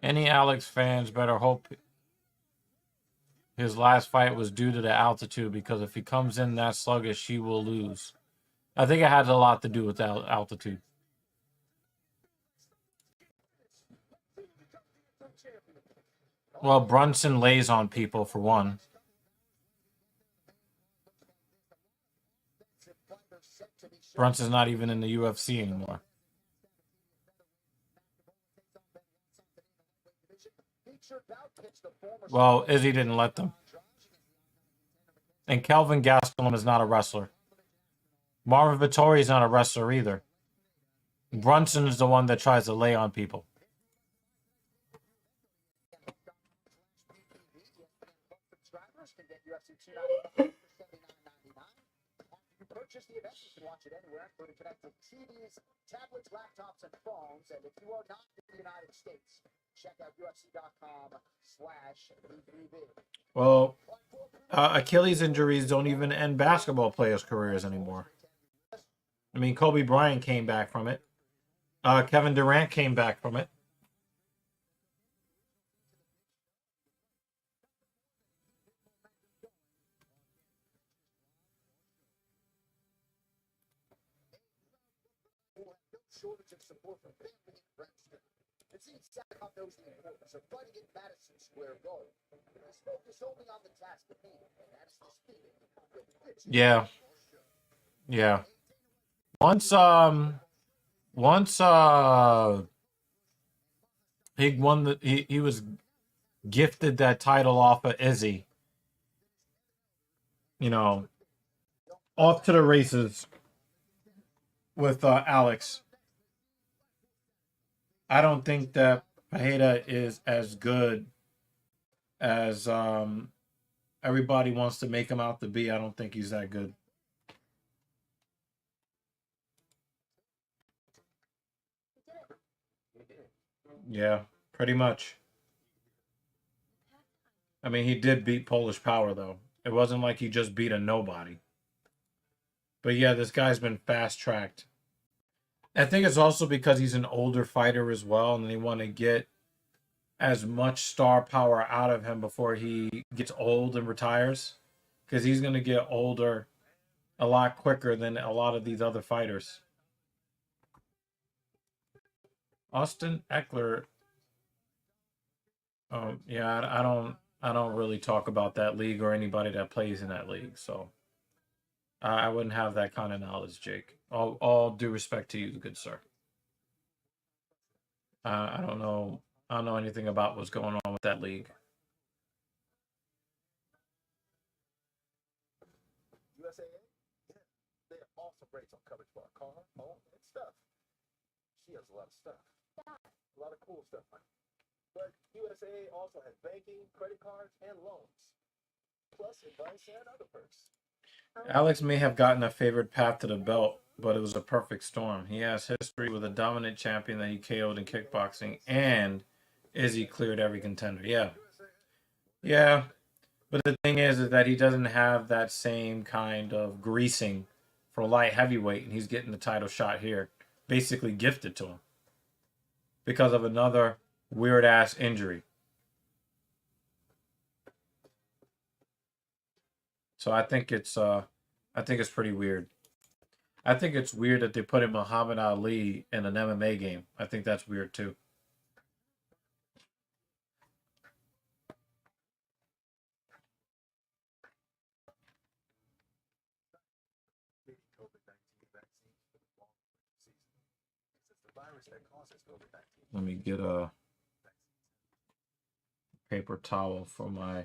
Any Alex fans better hope his last fight was due to the altitude, because if he comes in that sluggish, he will lose. I think it had a lot to do with altitude. Well, Brunson lays on people, for one. Brunson's not even in the UFC anymore. Well, Izzy didn't let them. And Kelvin Gastelum is not a wrestler. Marvin Vittori's not a wrestler either. Brunson is the one that tries to lay on people.
Subscribers can get UFC 295 for $79.99. After you purchase the event, you can watch it anywhere, including connected TVs, tablets, laptops, and phones. And if you are not in the United States, check out UFC.com/BBB.
Well, Achilles injuries don't even end basketball players' careers anymore. I mean, Kobe Bryant came back from it. Kevin Durant came back from it.
Shortage of support from family and friends. It seems Sackhoff knows the importance of fighting in Madison Square Garden. He's focused only on the task at hand, and that is defeating the bitch.
Yeah. Yeah. Once he won he was gifted that title off of Izzy. You know, off to the races with Alex. I don't think that Pereira is as good as everybody wants to make him out to be. I don't think he's that good. Yeah, pretty much. I mean, he did beat Polish Power, though. It wasn't like he just beat a nobody. But yeah, this guy's been fast-tracked. I think it's also because he's an older fighter as well, and they want to get as much star power out of him before he gets old and retires. Because he's going to get older a lot quicker than a lot of these other fighters. Austin Eckler. Yeah, I don't really talk about that league or anybody that plays in that league, so I wouldn't have that kind of knowledge, Jake. All due respect to you, good sir. I don't know anything about what's going on with that league.
USAA, yeah, they have awesome rates on coverage for our car, home, and stuff. She has a lot of stuff, a lot of cool stuff. But USAA also has banking, credit cards, and loans, plus advice and other perks.
Alex may have gotten a favored path to the belt, but it was a perfect storm. He has history with a dominant champion that he KO'd in kickboxing, and Izzy cleared every contender. Yeah. Yeah. But the thing is that he doesn't have that same kind of greasing for light heavyweight, and he's getting the title shot here, basically gifted to him because of another weird-ass injury. So I think it's pretty weird. I think it's weird that they put in Muhammad Ali in an MMA game. I think that's weird too. Let me get a paper towel for my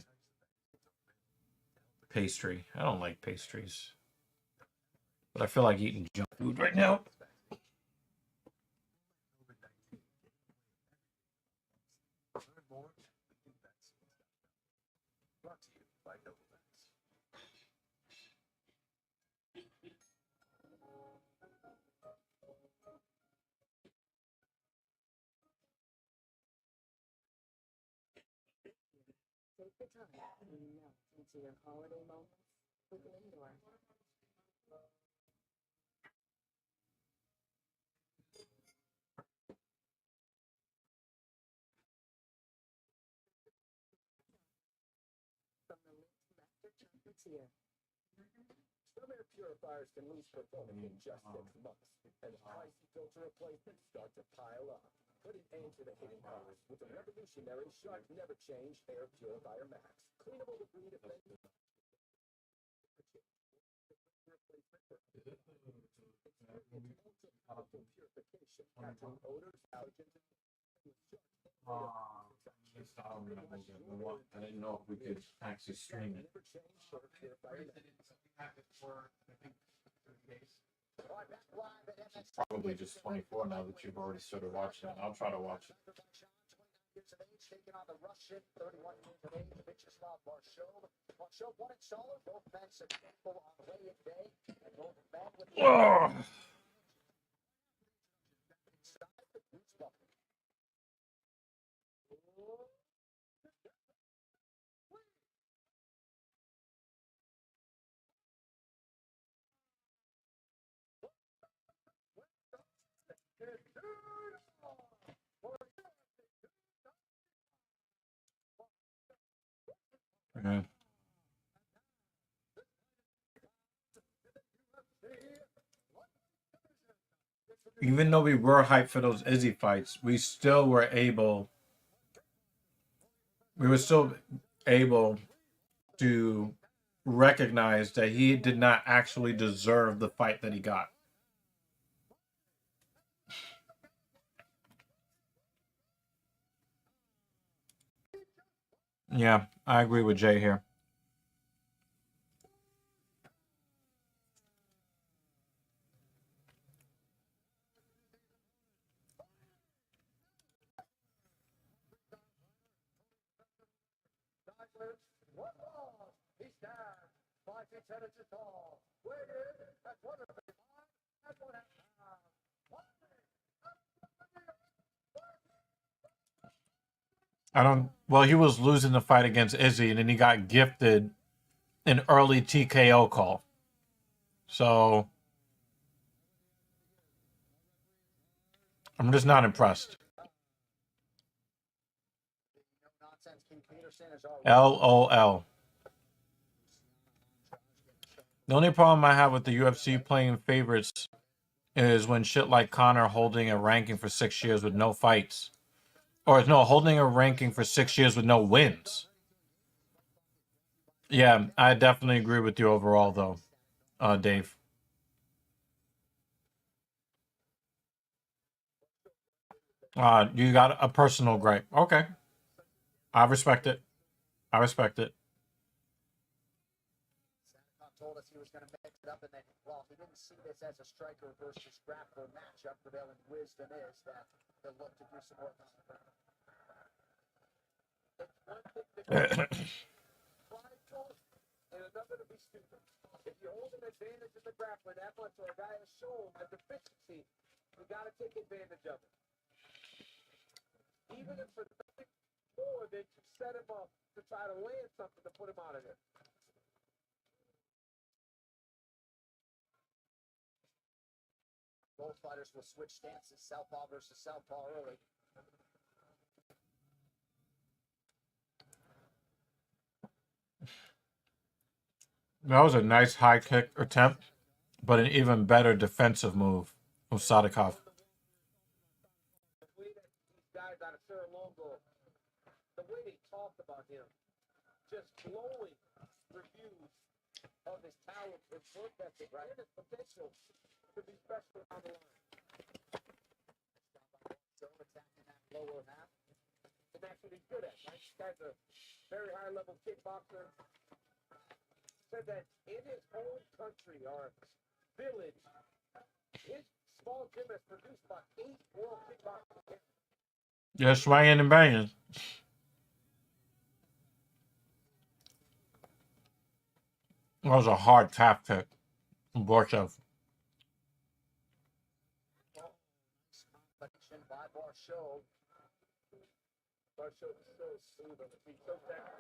pastry. I don't like pastries, but I feel like eating junk food right now.
Take the time and melt into your holiday moments with Lindor. From the Lindt Master Chocolatier.
Some air purifiers can lose performance in just 6 months, and the pricey filter replacements start to pile up. Put an end to the hidden costs with the revolutionary Shark Never Change Air Purifier Max. Cleanable debris defending. Ultra-powerful purification, capturing odors, allergens,
I didn't know if we could actually stream it.
Never Change Air Purifier Max.
Probably just 24 now that you've already started watching it. I'll try to watch it.
Years of age, taking on the Russian, 31 years of age, Vyacheslav Marshov. Marshov won it solo, both men successful on the weigh-in day, and both men with the inside the boots buckle.
Yeah. Even though we were hyped for those Izzy fights, we were still able to recognize that he did not actually deserve the fight that he got. Yeah, I agree with Jay here.
He's down. 5 feet 10 inches tall. Weighed in at 135 and 1 half pounds.
Well, he was losing the fight against Izzy, and then he got gifted an early TKO call. So I'm just not impressed. LOL. The only problem I have with the UFC playing favorites is when shit like Conor holding a ranking for 6 years with no fights. Or no, holding a ranking for 6 years with no wins. Yeah, I definitely agree with you overall, though, Dave. You got a personal gripe. Okay. I respect it. I respect it.
Told us he was going to mix it up, and then, well, he didn't see this as a striker versus grappler matchup. Prevailing wisdom is that they'll look to do some work on the ground. It's one thing to be prideful, and another to be stupid. If you hold an advantage in the grappling that much, or a guy has shown a deficiency, you got to take advantage of it. Even if for nothing more than you set him up to try to land something to put him out of there. Both fighters will switch stances, southpaw versus southpaw early.
That was a nice high kick attempt, but an even better defensive move from Sadikov.
The way that these guys out of Serra-Longo, the way they talked about him, just glowing reviews of his talent and work ethic, right? And his potential to be special on the line. So attacking that lower half. And that's what he's good at, right? This guy's a very high-level kickboxer. Said that in his own country or village, his small gym has produced about 8 world kickboxing.
Yeah, swinging and banging. That was a hard tap kick from Borchev.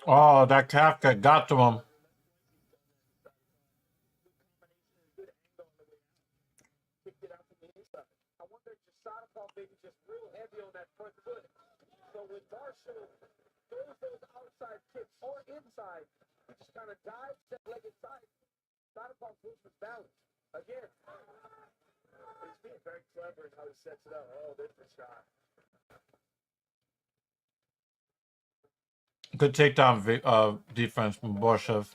Oh, that calf kick got to him.
I wonder if Sadikov maybe just real heavy on that front foot. So when Marshall throws those outside kicks or inside, he just kind of dives that leg inside. Sadikov loses balance. Again, he's being very clever in how he sets it up. Oh, there's the shot.
Good takedown defense from Borchev.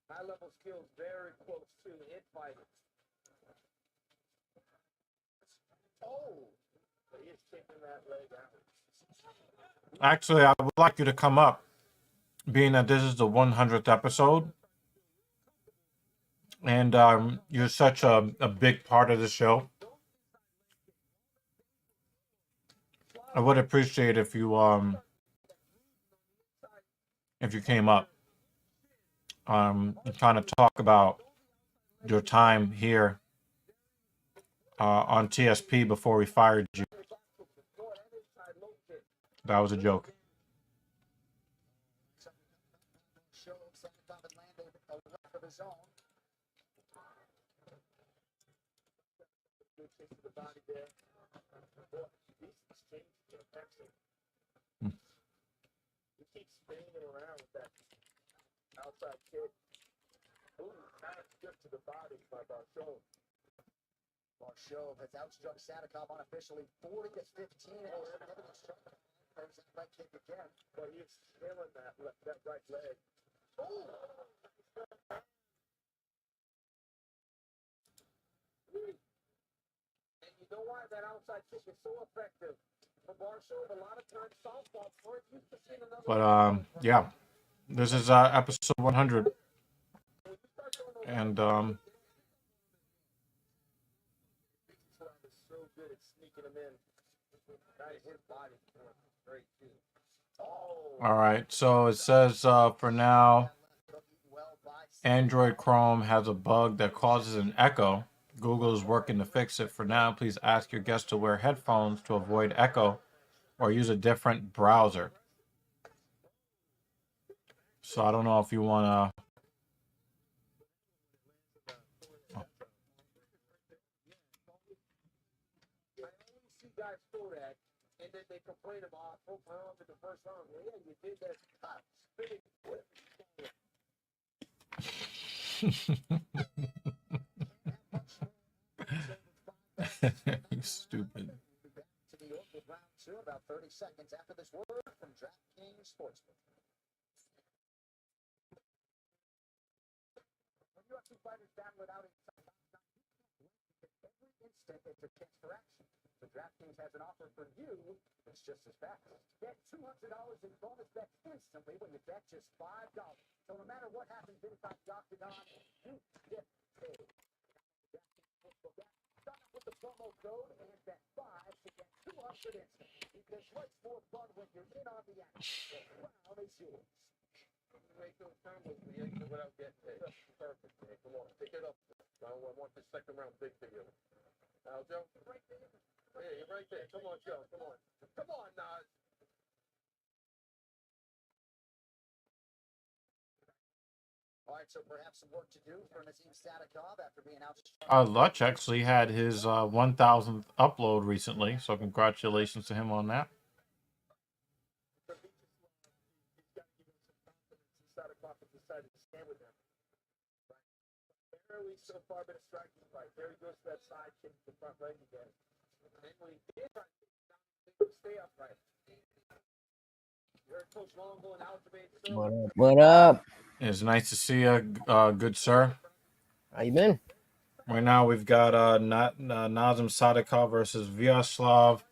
High-level skills very close to hit fighting. Oh, but he is kicking that leg out.
Actually, I would like you to come up, being that this is the 100th episode, and you're such a big part of the show. I would appreciate if you came up, and kind of talk about your time here on TSP before we fired you. That was a joke.
Show Sadikov had landed a left of his own.
Good kick to the body there. Boy, he's changed to excellent. He keeps spinning it around with that outside kick. Ooh, nice kick to the body by Barshov.
Barshov has outstruck Sadikov unofficially 40-15 in a significant struggle. There's that right kick again.
But he's killing that right leg. Ooh. And you know why that outside kick is so effective for Barshov? A lot of times southpaws weren't used to seeing another.
But yeah, this is episode 100, and
Is so good at sneaking him in. His body great too. Oh.
all right. So it says for now, Android Chrome has a bug that causes an echo. Google is working to fix it. For now, please ask your guests to wear headphones to avoid echo, or use a different browser. So I don't know if you want to.
I only see guys throw that, and then they complain about profound in the first round. Well, yeah, you did that spinning flip.
You stupid.
To the open round two, about 30 seconds after this word from DraftKings Sportsbook. When UFC fighters battle it out inside, every instant it's a chance for action. So DraftKings has an offer for you that's just as fast. Get $200 in bonus bets instantly when you bet just $5. So no matter what happens inside the octagon, you get paid. Sign up with the promo code and bet 5 to get 200 instant. Because what's more fun when you're in on the action? The crown is yours.
Make those combos without getting hit. Perfect, man. Come on, pick it up. I want the second round big for you. Now, Joe. Right there. Yeah, you're right there. Come on, Joe. Come on. Come on, Nas.
All right, so perhaps some work to do for Nazim Sadikov after being out.
Lutch actually had his 1,000th upload recently, so congratulations to him on that.
Decided to stand with them. Barely so far been a striking fight. There he goes to that side kick to the front leg again. And then when he did try to stay upright. You heard Coach Long going out to be.
What up? What up?
It's nice to see you, good sir.
How you been?
Right now we've got Nazim Sadikov versus Vyacheslav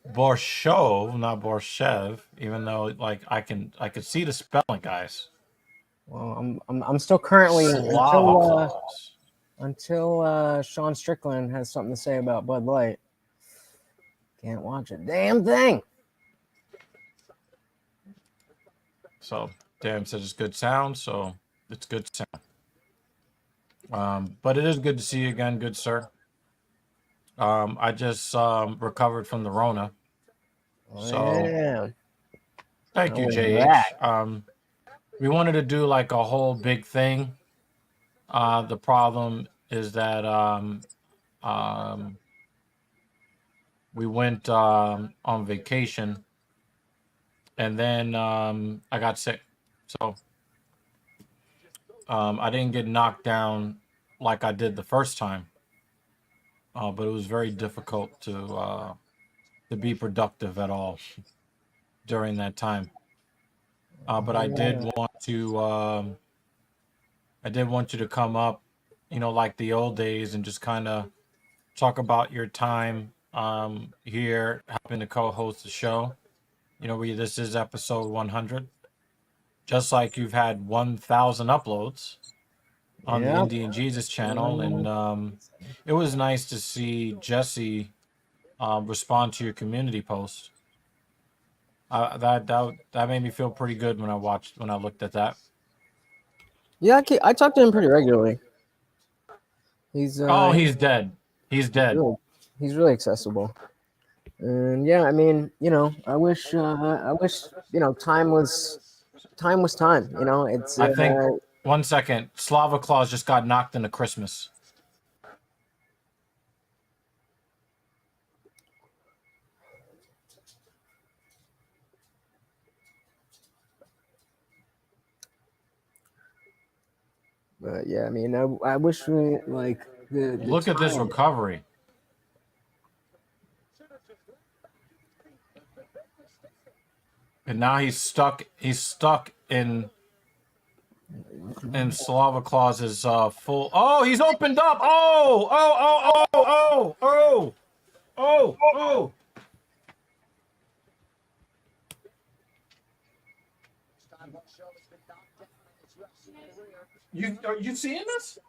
Borshov, not Borshev, even though like I could see the spelling, guys.
Well, I'm still currently until Sean Strickland has something to say about Bud Light. Can't watch a damn thing.
So Dan says it's good sound, so it's good sound. But it is good to see you again, good sir. I just recovered from the Rona. So
yeah.
Thank you,
was
JH. We wanted to do like a whole big thing. The problem is that we went on vacation, and then I got sick. So I didn't get knocked down like I did the first time. But it was very difficult to be productive at all during that time. But I did want you to come up, like the old days, and just kind of talk about your time here, helping to co-host the show, You know, this is episode 100. Just like you've had 1,000 uploads on the
Yeah.
Indian Jesus channel, and it was nice to see Jesse respond to your community post. That made me feel pretty good when I looked at that.
Yeah, I talk to him pretty regularly. He's
He's dead. He's dead.
he's really accessible. And yeah, I mean, you know, I wish, you know, time was time. You know, it's.
I think 1 second. Slava Claus just got knocked into Christmas.
But yeah, I mean, I wish we like the
Look at this
time-
recovery. And now he's stuck in Slava Claus's full. Oh, he's opened up. Oh. Are you seeing this?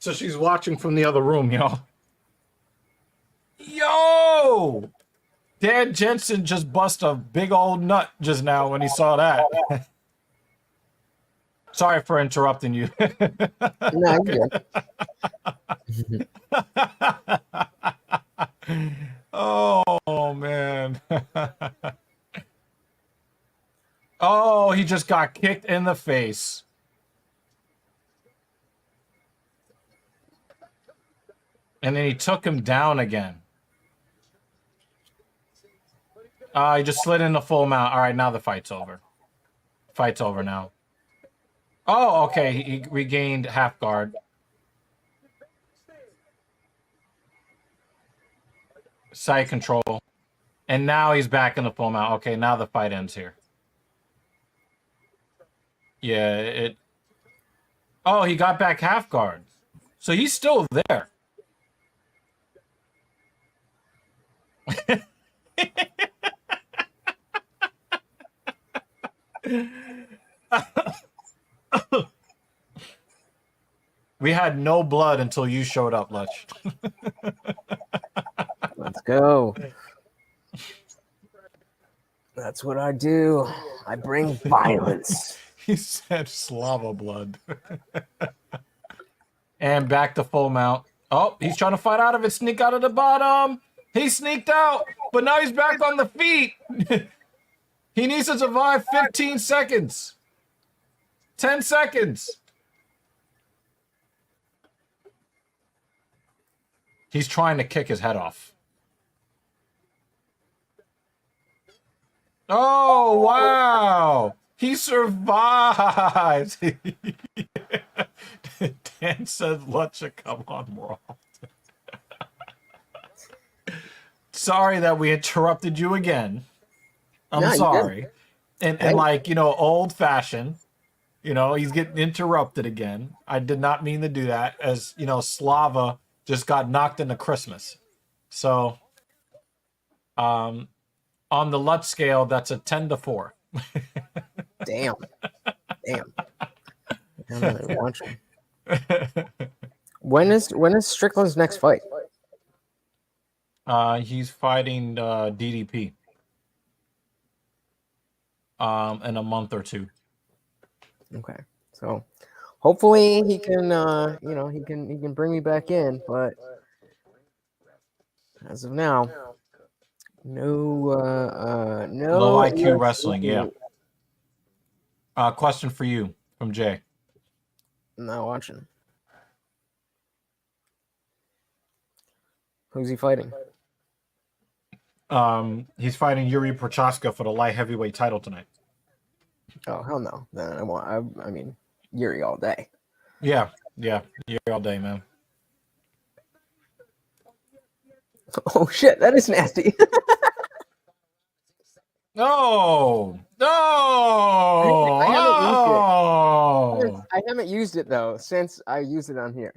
So she's watching from the other room, y'all. Yo! Dan Jensen just bust a big old nut just now when he saw that. Sorry for interrupting you.
No, you're good.
Oh, man. Oh, he just got kicked in the face. And then he took him down again. He just slid in the full mount. All right, now the fight's over. Fight's over now. Oh, okay. He regained half guard. Side control. And now he's back in the full mount. Okay, now the fight ends here. Yeah, Oh, he got back half guard. So he's still there. We had no blood until you showed up, Lutch.
Let's go. That's what I do. I bring violence.
He said Slava blood. And back to full mount. Oh, he's trying to fight out of it. Sneak out of the bottom. He sneaked out, but now he's back on the feet. He needs to survive 15 seconds. 10 seconds. He's trying to kick his head off. Oh, wow. He survives. Dan says, "Let's come on, Raw." Sorry that we interrupted you again. I'm sorry. And like, you know, old fashioned, you know, he's getting interrupted again. I did not mean to do that, as, you know, Slava just got knocked into Christmas. So, on the Lutz scale, that's a 10-4.
Damn. I'm really watching. When is Strickland's next fight?
He's fighting DDP in a month or two.
Okay, so hopefully he can, you know, he can bring me back in. But as of now, no
Low IQ wrestling. Yeah. Question for you from Jay.
I'm not watching. Who's he fighting?
He's fighting Yuri Procházka for the light heavyweight title tonight.
Oh, hell no. Then I mean, Yuri all day.
Yeah, Yuri all day, man.
Oh shit, that is nasty.
No.
I haven't used it though since I used it on here,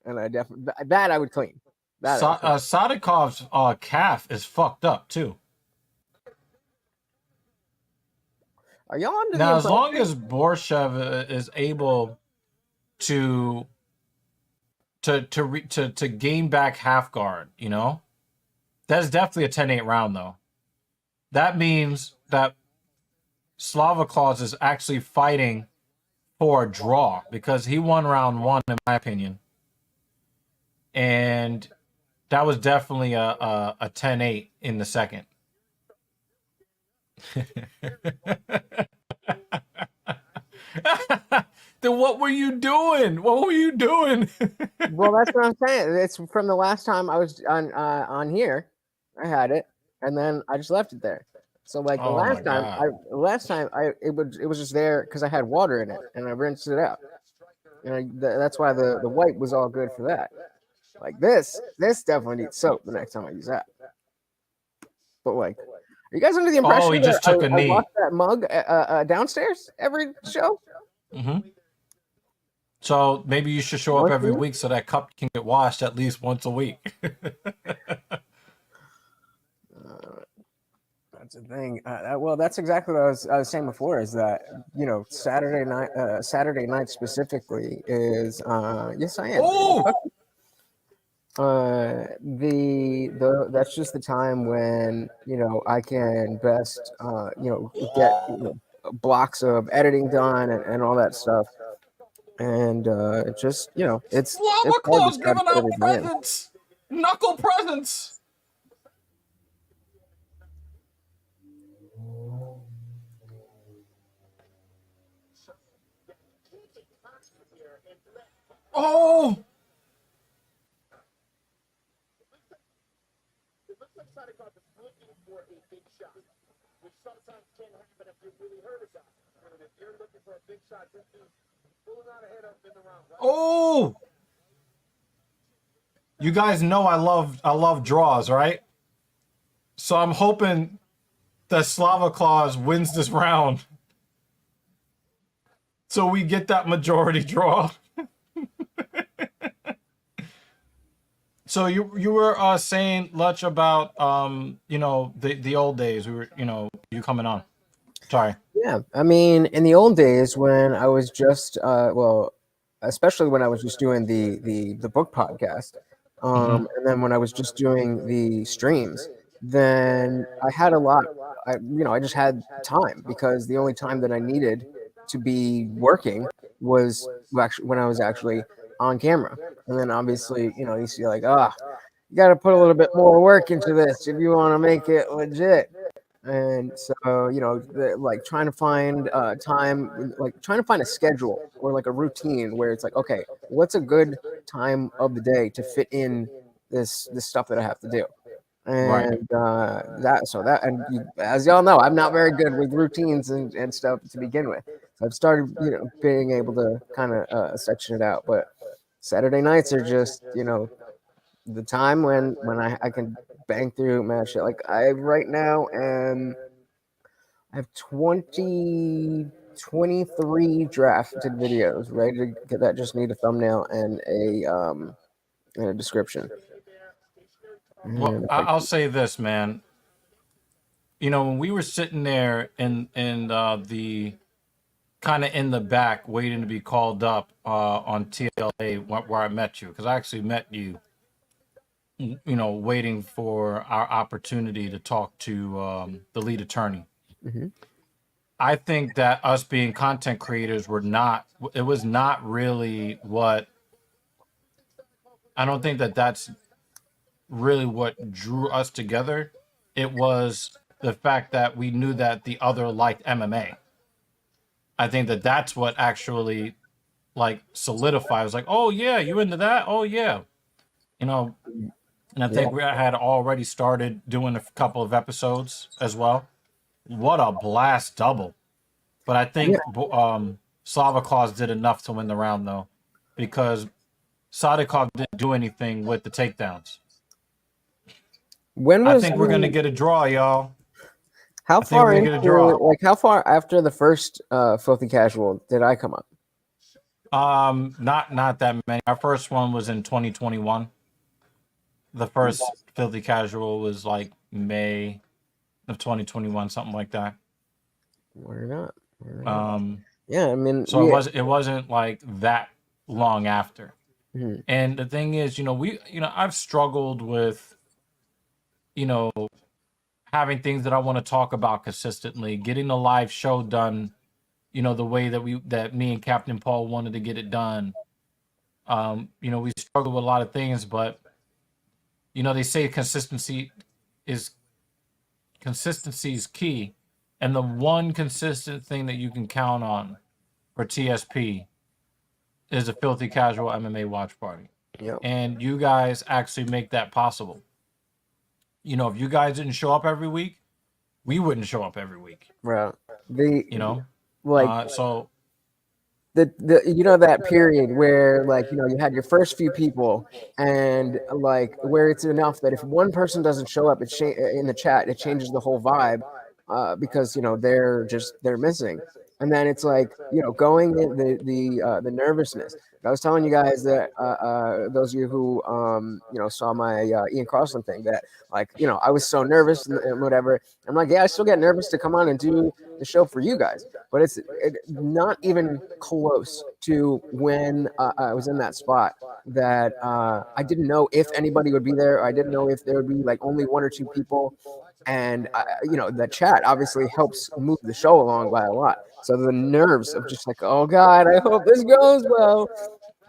and I definitely that I would clean.
Sadikov's calf is fucked up too.
Are y'all under the
Now, as long
impression?
as Borshev is able to gain back half guard, you know, that's definitely a 10-8 round though. That means that Slava Claus is actually fighting for a draw because he won round 1 in my opinion, and that was definitely a 10-8 in the second. Then what were you doing? What were you doing?
Well, that's what I'm saying. It's from the last time I was on here. I had it, and then I just left it there. So like
Oh my God.
it was just there because I had water in it, and I rinsed it out. And that's why the white was all good for that. Like this definitely needs soap the next time I use that. But like, are you guys under the impression
Oh, he
that
just took a
I
knee.
wash that mug downstairs every show?
Mm-hmm. So maybe you should show up every week so that cup can get washed at least once a week.
That's the thing. Well, that's exactly what I was saying before. Is that Saturday night specifically is yes I am.
Oh,
The that's just the time when I can best get blocks of editing done and all that stuff, and just it's
Slava
hard to
Claus
try to
giving
fit
out
everything in.
presents, knuckle presents. Oh,
It looks like Santa Claus is looking for a big shot, which sometimes can happen if you really hurt a guy. And if you're looking for a big shot, this is pulling out ahead of in the round, right?
oh. You guys know I love draws, right? So I'm hoping that Slava Claus wins this round, so we get that majority draw. So you were saying much about the old days. We were you coming on. Sorry.
Yeah, I mean, in the old days when I was just especially when I was just doing the book podcast, and then when I was just doing the streams, then I had a lot. I just had time because the only time that I needed to be working was actually when I was actually on camera, and then obviously you see like you got to put a little bit more work into this if you want to make it legit. And so like trying to find time, like trying to find a schedule or like a routine where it's like, okay, what's a good time of the day to fit in this stuff that I have to do.
Right.
And as y'all know, I'm not very good with routines and stuff to begin with. So I've started being able to kind of section it out. But Saturday nights are just the time when I can bang through mad shit. Like I right now I have 23 drafted videos ready to get that. Just need a thumbnail and a description.
Well, I'll say this, man. When we were sitting there in the kind of in the back waiting to be called up on TLA where I met you, because I actually met you, waiting for our opportunity to talk to the lead attorney.
Mm-hmm.
I think that us being content creators was not really what, I don't think that that's really what drew us together. It was the fact that we knew that the other liked MMA. I think that that's what actually like solidified. It was like, oh yeah, you into that? Oh yeah. And I think we had already started doing a couple of episodes as well. What a blast double. But I think Slava Claus did enough to win the round though, because Sadikov didn't do anything with the takedowns. I think we're gonna get a draw, y'all.
How far after the first Filthy Casual did I come up?
Not that many. Our first one was in 2021. The first Filthy Casual was like May of 2021, something like that.
Why not? Why not?
Um,
Yeah, I mean,
so it wasn't like that long after.
Mhm.
And the thing is, I've struggled with, you know, having things that I want to talk about consistently, getting the live show done, the way that me and Captain Paul wanted to get it done. We struggle with a lot of things, but they say is consistency is key. And the one consistent thing that you can count on for TSP is a filthy casual MMA watch party.
Yep.
And you guys actually make that possible. If you guys didn't show up every week, we wouldn't show up every week.
Right.
So
The that period where you had your first few people, and where it's enough that if one person doesn't show up, in the chat, it changes the whole vibe, because they're missing. And then it's going in the nervousness. I was telling you guys that, those of you who saw my Ian Crossland thing, that I was so nervous and whatever. I'm like, yeah, I still get nervous to come on and do the show for you guys, but it's not even close to when I was in that spot that I didn't know if anybody would be there. I didn't know if there would be only one or two people, and the chat obviously helps move the show along by a lot. So the nerves of just oh God, I hope this goes well.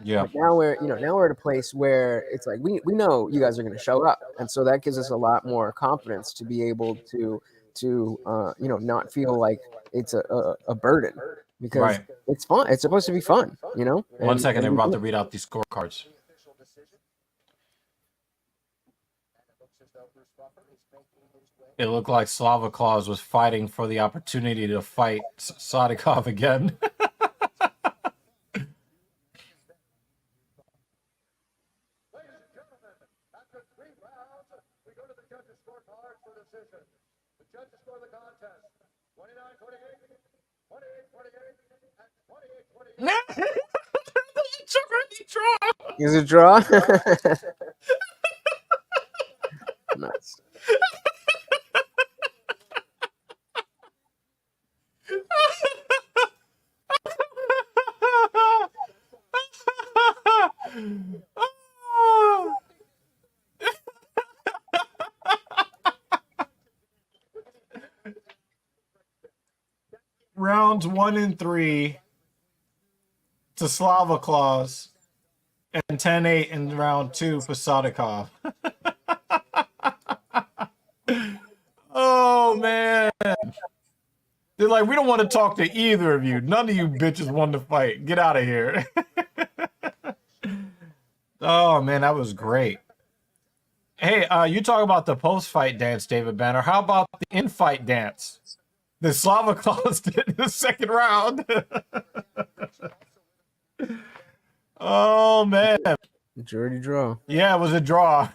Yeah.
But now we're at a place where it's we know you guys are going to show up, and so that gives us a lot more confidence to be able to not feel like it's a burden, because it's fun. It's supposed to be fun,
1 second, they're about to read out these scorecards. It looked like Slava Claus was fighting for the opportunity to fight Sadikov again.
Judges score the contest 29-28, 28-28, and 28-28.
Is it a draw? Nice.
Rounds 1 and 3 to Slava Claus, and 10-8 in round 2 for Sadikov. Oh man, they're like, we don't want to talk to either of you. None of you bitches want to fight. Get out of here. Oh man, that was great. Hey, you talk about the post-fight dance, David Banner. How about the in-fight dance that Slava Claus did in the second round? Oh man,
Majority draw.
yeah, it was a draw.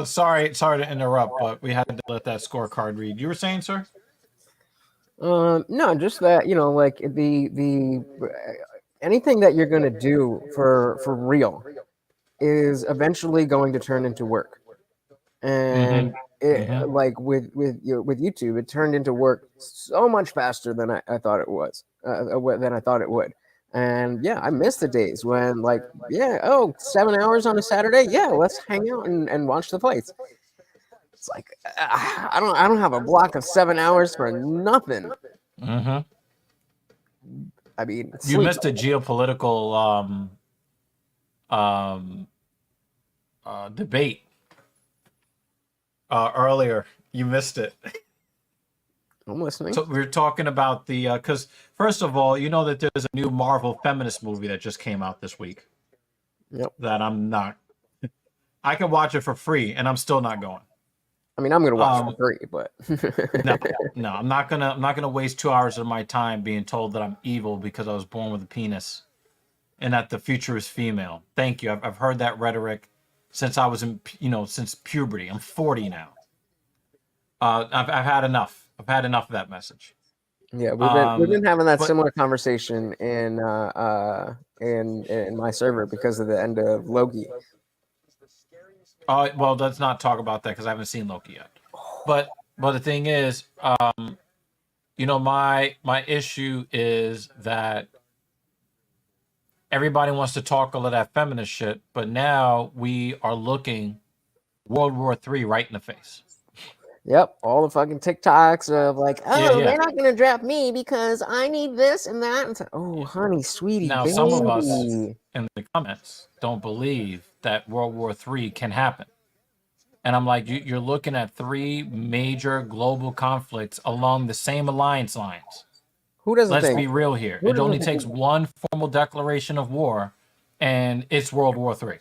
Sorry to interrupt, but we had to let that scorecard read. You were saying, sir?
No, just that the anything that you're gonna do for real is eventually going to turn into work, and with YouTube, it turned into work so much faster than I thought it was, than I thought it would. And yeah, I miss the days when 7 hours on a Saturday, let's hang out and watch the fights. It's I don't have a block of 7 hours for nothing.
Mm-hmm.
I mean,
you missed a geopolitical debate earlier. You missed it.
I'm listening.
So we were talking about the because first of all, you know that there's a new Marvel feminist movie that just came out this week.
Yep.
That I'm not. I can watch it for free, and I'm still not going.
I mean, I'm gonna watch it for free, but
no, I'm not gonna waste 2 hours of my time being told that I'm evil because I was born with a penis, and that the future is female. Thank you. I've heard that rhetoric since I was since puberty. I'm 40 now. I've had enough. I've had enough of that message.
Yeah, we've been having that similar conversation in my server because of the end of Loki.
Well, let's not talk about that because I haven't seen Loki yet. but the thing is, you know, my issue is that everybody wants to talk all of that feminist shit, but now we are looking World War III right in the face.
Yep, all the fucking TikToks of like,
Yeah,
oh,
yeah.
they're not gonna draft me because I need this and that. And it's like, oh, honey, sweetie,
Now, some of us
baby.
in the comments don't believe that World War III can happen. And I'm like, you're looking at three major global conflicts along the same alliance lines.
Who doesn't
Let's
think?
be real here.
Who
It only
doesn't
takes
think?
one formal declaration of war, and it's World War III.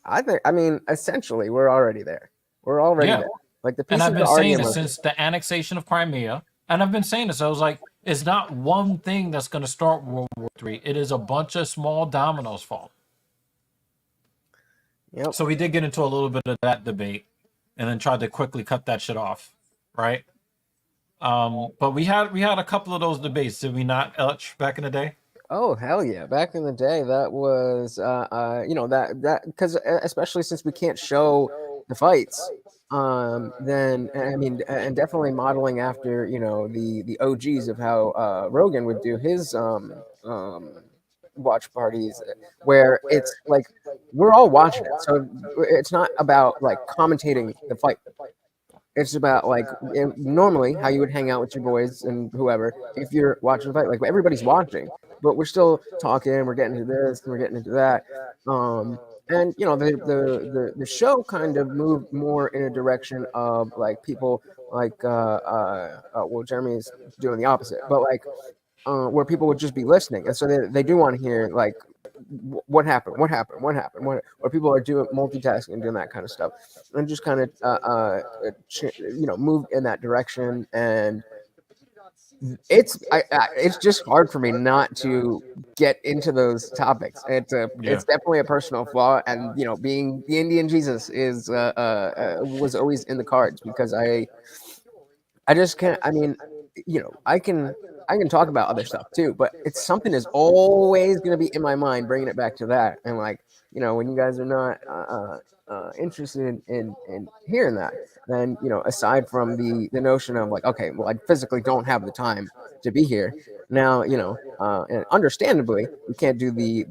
I mean, essentially, we're already there. We're already
Yeah.
there. Like the
And
pieces
I've been
are already
saying
in
this
motion.
since the annexation of Crimea. And I've been saying this. I was like, it's not one thing that's going to start World War III. It is a bunch of small dominoes fall.
Yep.
So we did get into a little bit of that debate and then tried to quickly cut that shit off. Right. But we had a couple of those debates, did we not, Elch, back in the day?
Oh hell yeah! Back in the day, that was you know that because especially since we can't show the fights, then I mean, and definitely modeling after you know the OGs of how Rogan would do his watch parties, where it's like we're all watching it, so it's not about like commentating the fight. It's about like normally how you would hang out with your boys and whoever if you're watching the fight. Like everybody's watching, but we're still talking. We're getting into this and we're getting into that. And you know the show kind of moved more in a direction of like people like well Jeremy's doing the opposite, but like where people would just be listening, and so they do want to hear like what happened, or people are doing multitasking and doing that kind of stuff, and just kind of you know move in that direction. And it's just hard for me not to get into those topics.
Yeah.
It's definitely a personal flaw, and you know being the Indian Jesus is was always in the cards because I just can't. I mean, you know, I can talk about other stuff too, but it's something is always going to be in my mind, bringing it back to that. And like, you know, when you guys are not interested in hearing that, then you know, aside from the notion of like, okay, well, I physically don't have the time to be here now. You know, and understandably, we can't do the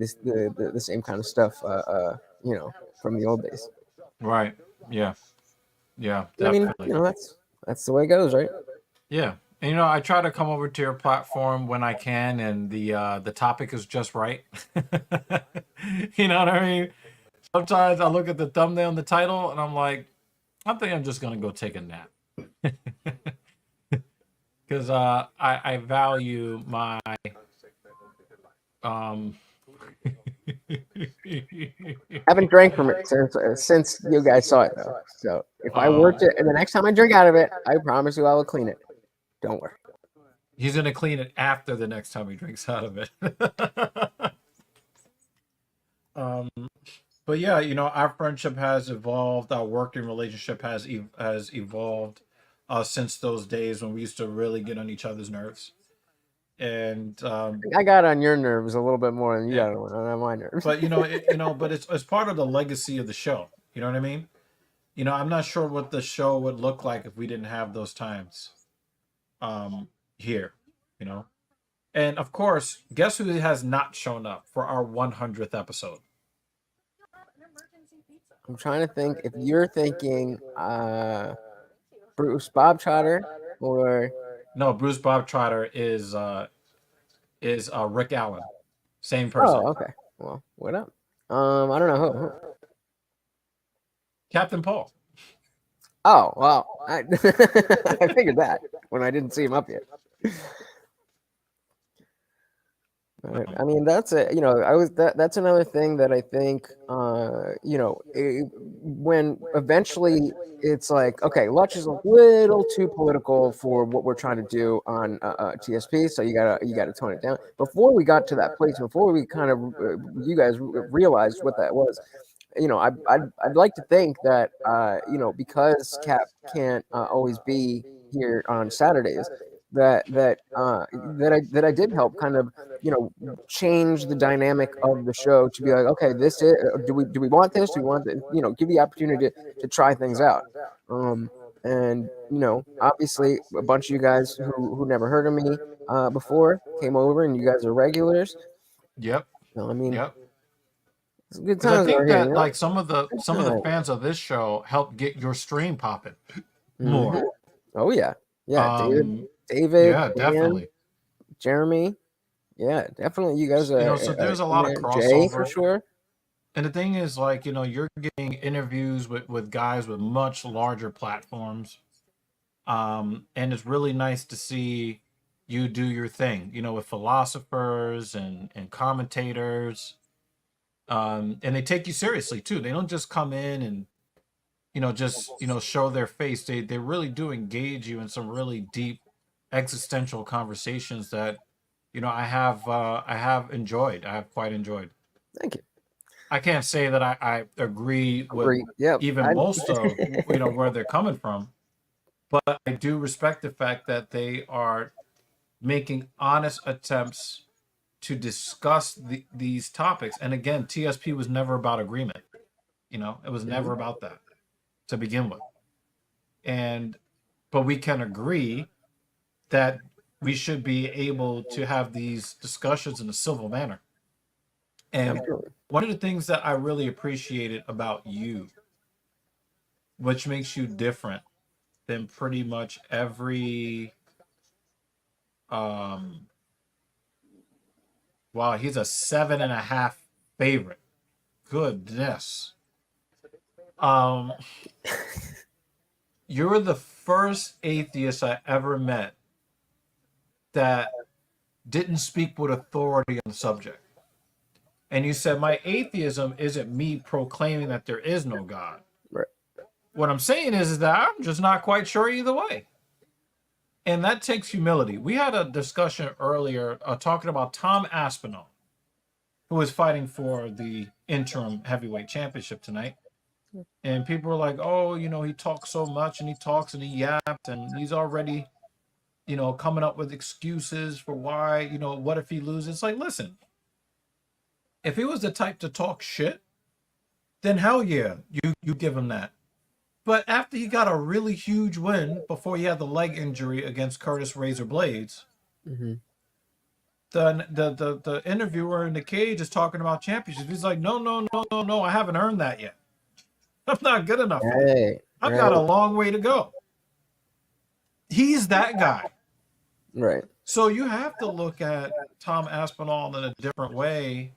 same kind of stuff. You know, from the old days.
Right. Yeah. Yeah,
I mean,
definitely.
you know, that's the way it goes, right?
Yeah. And you know, I try to come over to your platform when I can, and the topic is just right. You know what I mean? Sometimes I look at the thumbnail and the title, and I'm like, I think I'm just gonna go take a nap. Because I value my um
Haven't drank from it since you guys saw it though. So if I were to, and the next time I drink out of it, I promise you I will clean it. Don't worry.
He's gonna clean it after the next time he drinks out of it. But yeah, you know, our friendship has evolved. Our working relationship has evolved since those days when we used to really get on each other's nerves. And
I got on your nerves a little bit more than you
Yeah.
got on my nerves.
but you know, but it's part of the legacy of the show. You know what I mean? You know, I'm not sure what the show would look like if we didn't have those times here. You know, and of course, guess who has not shown up for our 100th episode?
I'm trying to think if you're thinking Bruce Bob Trotter or
No, Bruce Bob Trotter is Rick Allen, same person.
oh okay. Well, what up? I don't know who.
Captain Paul.
Oh well, I I figured that when I didn't see him up yet. I mean, that's it. You know, that's another thing that I think, you know, when eventually it's like, okay, Lutch is a little too political for what we're trying to do on TSP, so you gotta tone it down. Before we got to that place, before we kind of, you guys realized what that was, you know, I'd like to think that, you know, because Cap can't always be here on Saturdays, that I did help kind of you know change the dynamic of the show to be like, okay, this is do we want this, do we want this? You know, give the opportunity to try things out, and obviously a bunch of you guys who never heard of me before came over, and you guys are regulars.
Yep.
I mean,
Yep.
it's good
Because I
times
think
over here.
that like some of the fans of this show helped get your stream popping more.
Mhm. Oh yeah, David,
Yeah,
Dan,
definitely.
Jeremy. Yeah, definitely. You guys
You know,
are,
so there's a
in
lot of
there. Jay for
crossover.
sure.
And the thing is, like, you're getting interviews with guys with much larger platforms. And it's really nice to see you do your thing, with philosophers and commentators. And they take you seriously too. They don't just come in and, just, show their face. They really do engage you in some really deep existential conversations that, I have enjoyed. I have quite enjoyed.
Thank you.
I can't say that I agree with
Agree. Yep.
even most of where they're coming from, but I do respect the fact that they are making honest attempts to discuss these topics. And again, TSP was never about agreement. It was never about that to begin with. But we can agree that we should be able to have these discussions in a civil manner. And
Absolutely.
one of the things that I really appreciated about you, which makes you different than pretty much every wow, he's a 7.5 favorite. Goodness. You're the first atheist I ever met that didn't speak with authority on the subject. And you said, my atheism isn't me proclaiming that there is no God.
Right.
What I'm saying is that I'm just not quite sure either way. And that takes humility. We had a discussion earlier talking about Tom Aspinall, who is fighting for the interim heavyweight championship tonight. And people were like, oh, he talks so much and he talks and he yaps and he's already, coming up with excuses for why, what if he loses? It's like, listen, if he was the type to talk shit, then hell yeah, you give him that. But after he got a really huge win before he had the leg injury against Curtis Razor Blades, the interviewer in the cage is talking about championships. He's like, no, I haven't earned that yet. I'm not good enough for that. I've got a long way to go. He's that guy.
Right.
So you have to look at Tom Aspinall in a different way,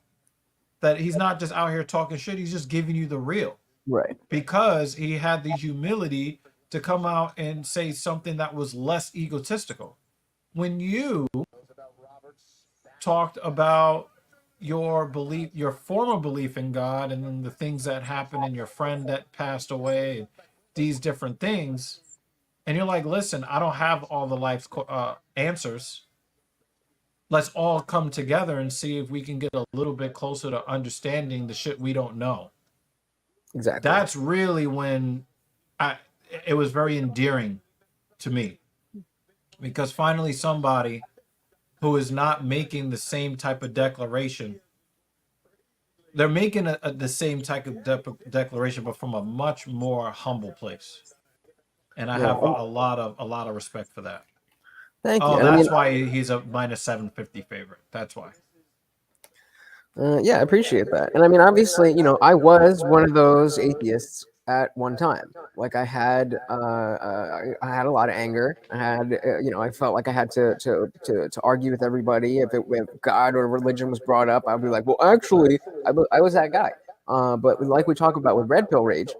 that he's not just out here talking shit. He's just giving you the real.
Right.
Because he had the humility to come out and say something that was less egotistical. When you talked about your belief, your former belief in God, and then the things that happened, and your friend that passed away, these different things, and you're like, listen, I don't have all the life's answers. Let's all come together and see if we can get a little bit closer to understanding the shit we don't know.
Exactly.
That's really when it was very endearing to me, because finally somebody who is not making the same type of declaration, they're making the same type of declaration, but from a much more humble place. And I have a lot of respect for that.
Thank you.
Oh,
And
that's why he's a minus 750 favorite. That's why.
Yeah, I appreciate that. And I mean, obviously, I was one of those atheists at one time. Like I had a lot of anger. I had, I felt like I had to argue with everybody. If God or religion was brought up, I'd be like, well, actually, I was that guy. But like we talk about with red pill rage,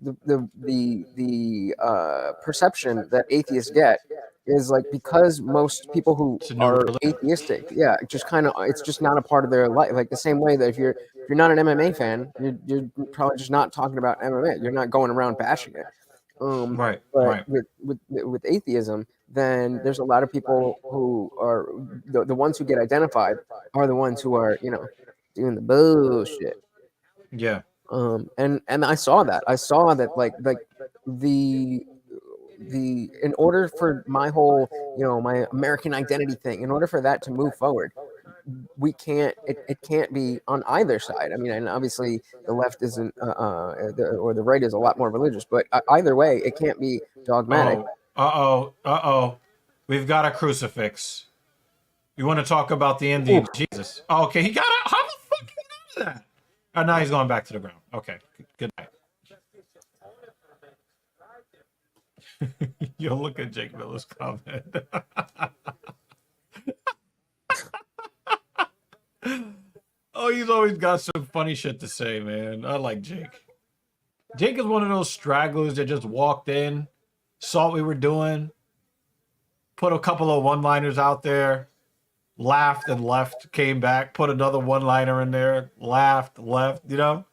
the perception that atheists get is like, because most people who are atheistic, just kind of, it's just not a part of their life. Like the same way that if you're not an MMA fan, you're probably just not talking about MMA. You're not going around bashing it.
Right.
But with atheism, then there's a lot of people who are the ones who get identified are the ones who are doing the bullshit.
Yeah.
And I saw that. Like the in order for my whole my American identity thing, in order for that to move forward, it can't be on either side. I mean, and obviously the left isn't or the right is a lot more religious, but either way, it can't be dogmatic.
Uh-oh. We've got a crucifix. You want to talk about the Indian Jesus? Oh, okay, he got out. How the fuck he got out of that? Oh, now he's going back to the ground. Okay, good night. Yo, look at Jake Miller's comment. Oh, he's always got some funny shit to say, man. I like Jake. Jake is one of those stragglers that just walked in, saw what we were doing, put a couple of one-liners out there, laughed and left, came back, put another one-liner in there, laughed, left, you know?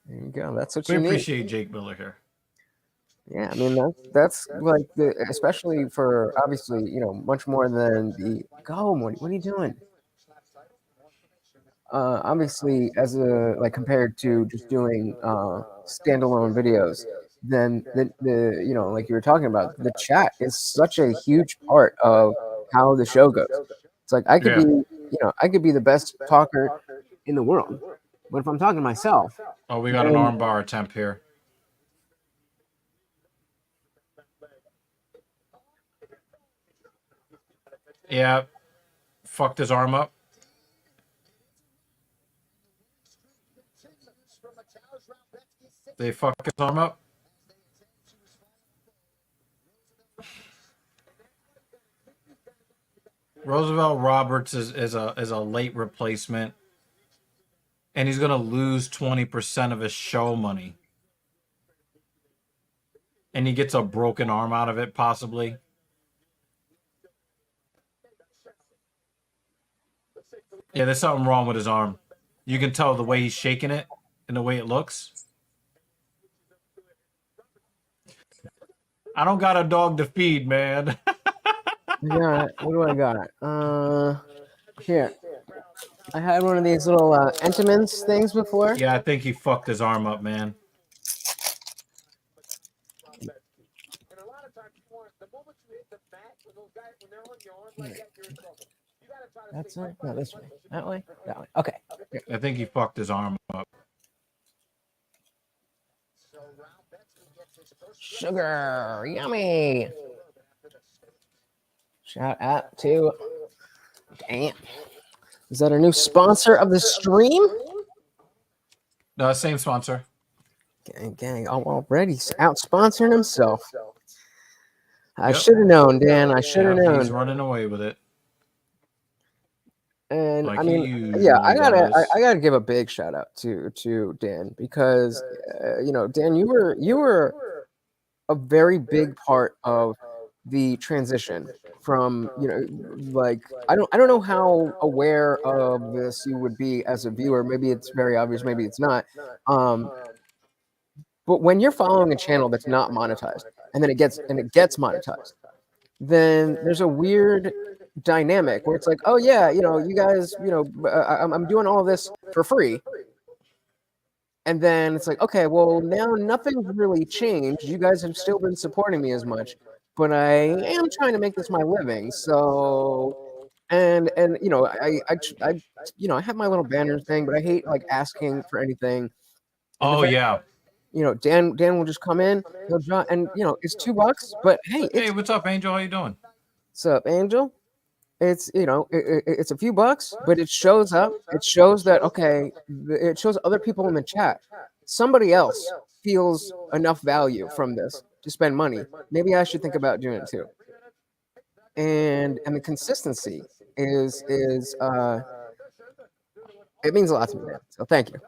There you go. That's what
We
you need.
appreciate Jake Miller here.
Yeah, I mean that's like especially for obviously much more than the go. What are you doing? Obviously, as a like compared to just doing standalone videos, then the like you were talking about, the chat is such a huge part of how the show goes. It's like I could be I could be the best talker in the world, but if I'm talking to myself,
Oh, we got an armbar attempt here. Yeah. Fucked his arm up. They fucked his arm up. Roosevelt Roberts is a late replacement. And he's gonna lose 20% of his show money. And he gets a broken arm out of it, possibly. Yeah, there's something wrong with his arm. You can tell the way he's shaking it and the way it looks. I don't got a dog to feed, man.
yeah, what do I got? Here, I had one of these little Entenmann's things before.
Yeah, I think he fucked his arm up, man.
And a lot of times, the moment you hit the mat, when those guys, when they're on your arm like that, you're in trouble. You gotta try to
That's
stay
it. No, this way. That way. That way. Okay.
I think he fucked his arm up.
Sugar, yummy. Shout out to. Damn. Is that a new sponsor of the stream?
No, same sponsor.
Gang, already out sponsoring himself. I
Yep.
should have known, Dan. I should have known.
He's running away with it.
And
Like
I
he
mean, yeah, I
does.
gotta give a big shout out to Dan because Dan, you were a very big part of the transition from like I don't know how aware of this you would be as a viewer. Maybe it's very obvious, maybe it's not. But when you're following a channel that's not monetized and then it gets monetized, then there's a weird dynamic where it's like, oh yeah, you guys, I'm doing all this for free. And then it's like, okay, well, now nothing's really changed. You guys have still been supporting me as much, but I am trying to make this my living. So, and I have my little banner thing, but I hate like asking for anything. And
Oh yeah.
Dan will just come in, he'll draw, and it's $2, but hey,
Hey, what's up, Angel? How you doing?
what's up, Angel? It's it's a few bucks, but it shows up. It shows that okay, it shows other people in the chat. Somebody else feels enough value from this to spend money. Maybe I should think about doing it too. And the consistency is it means a lot to me, man. So thank you.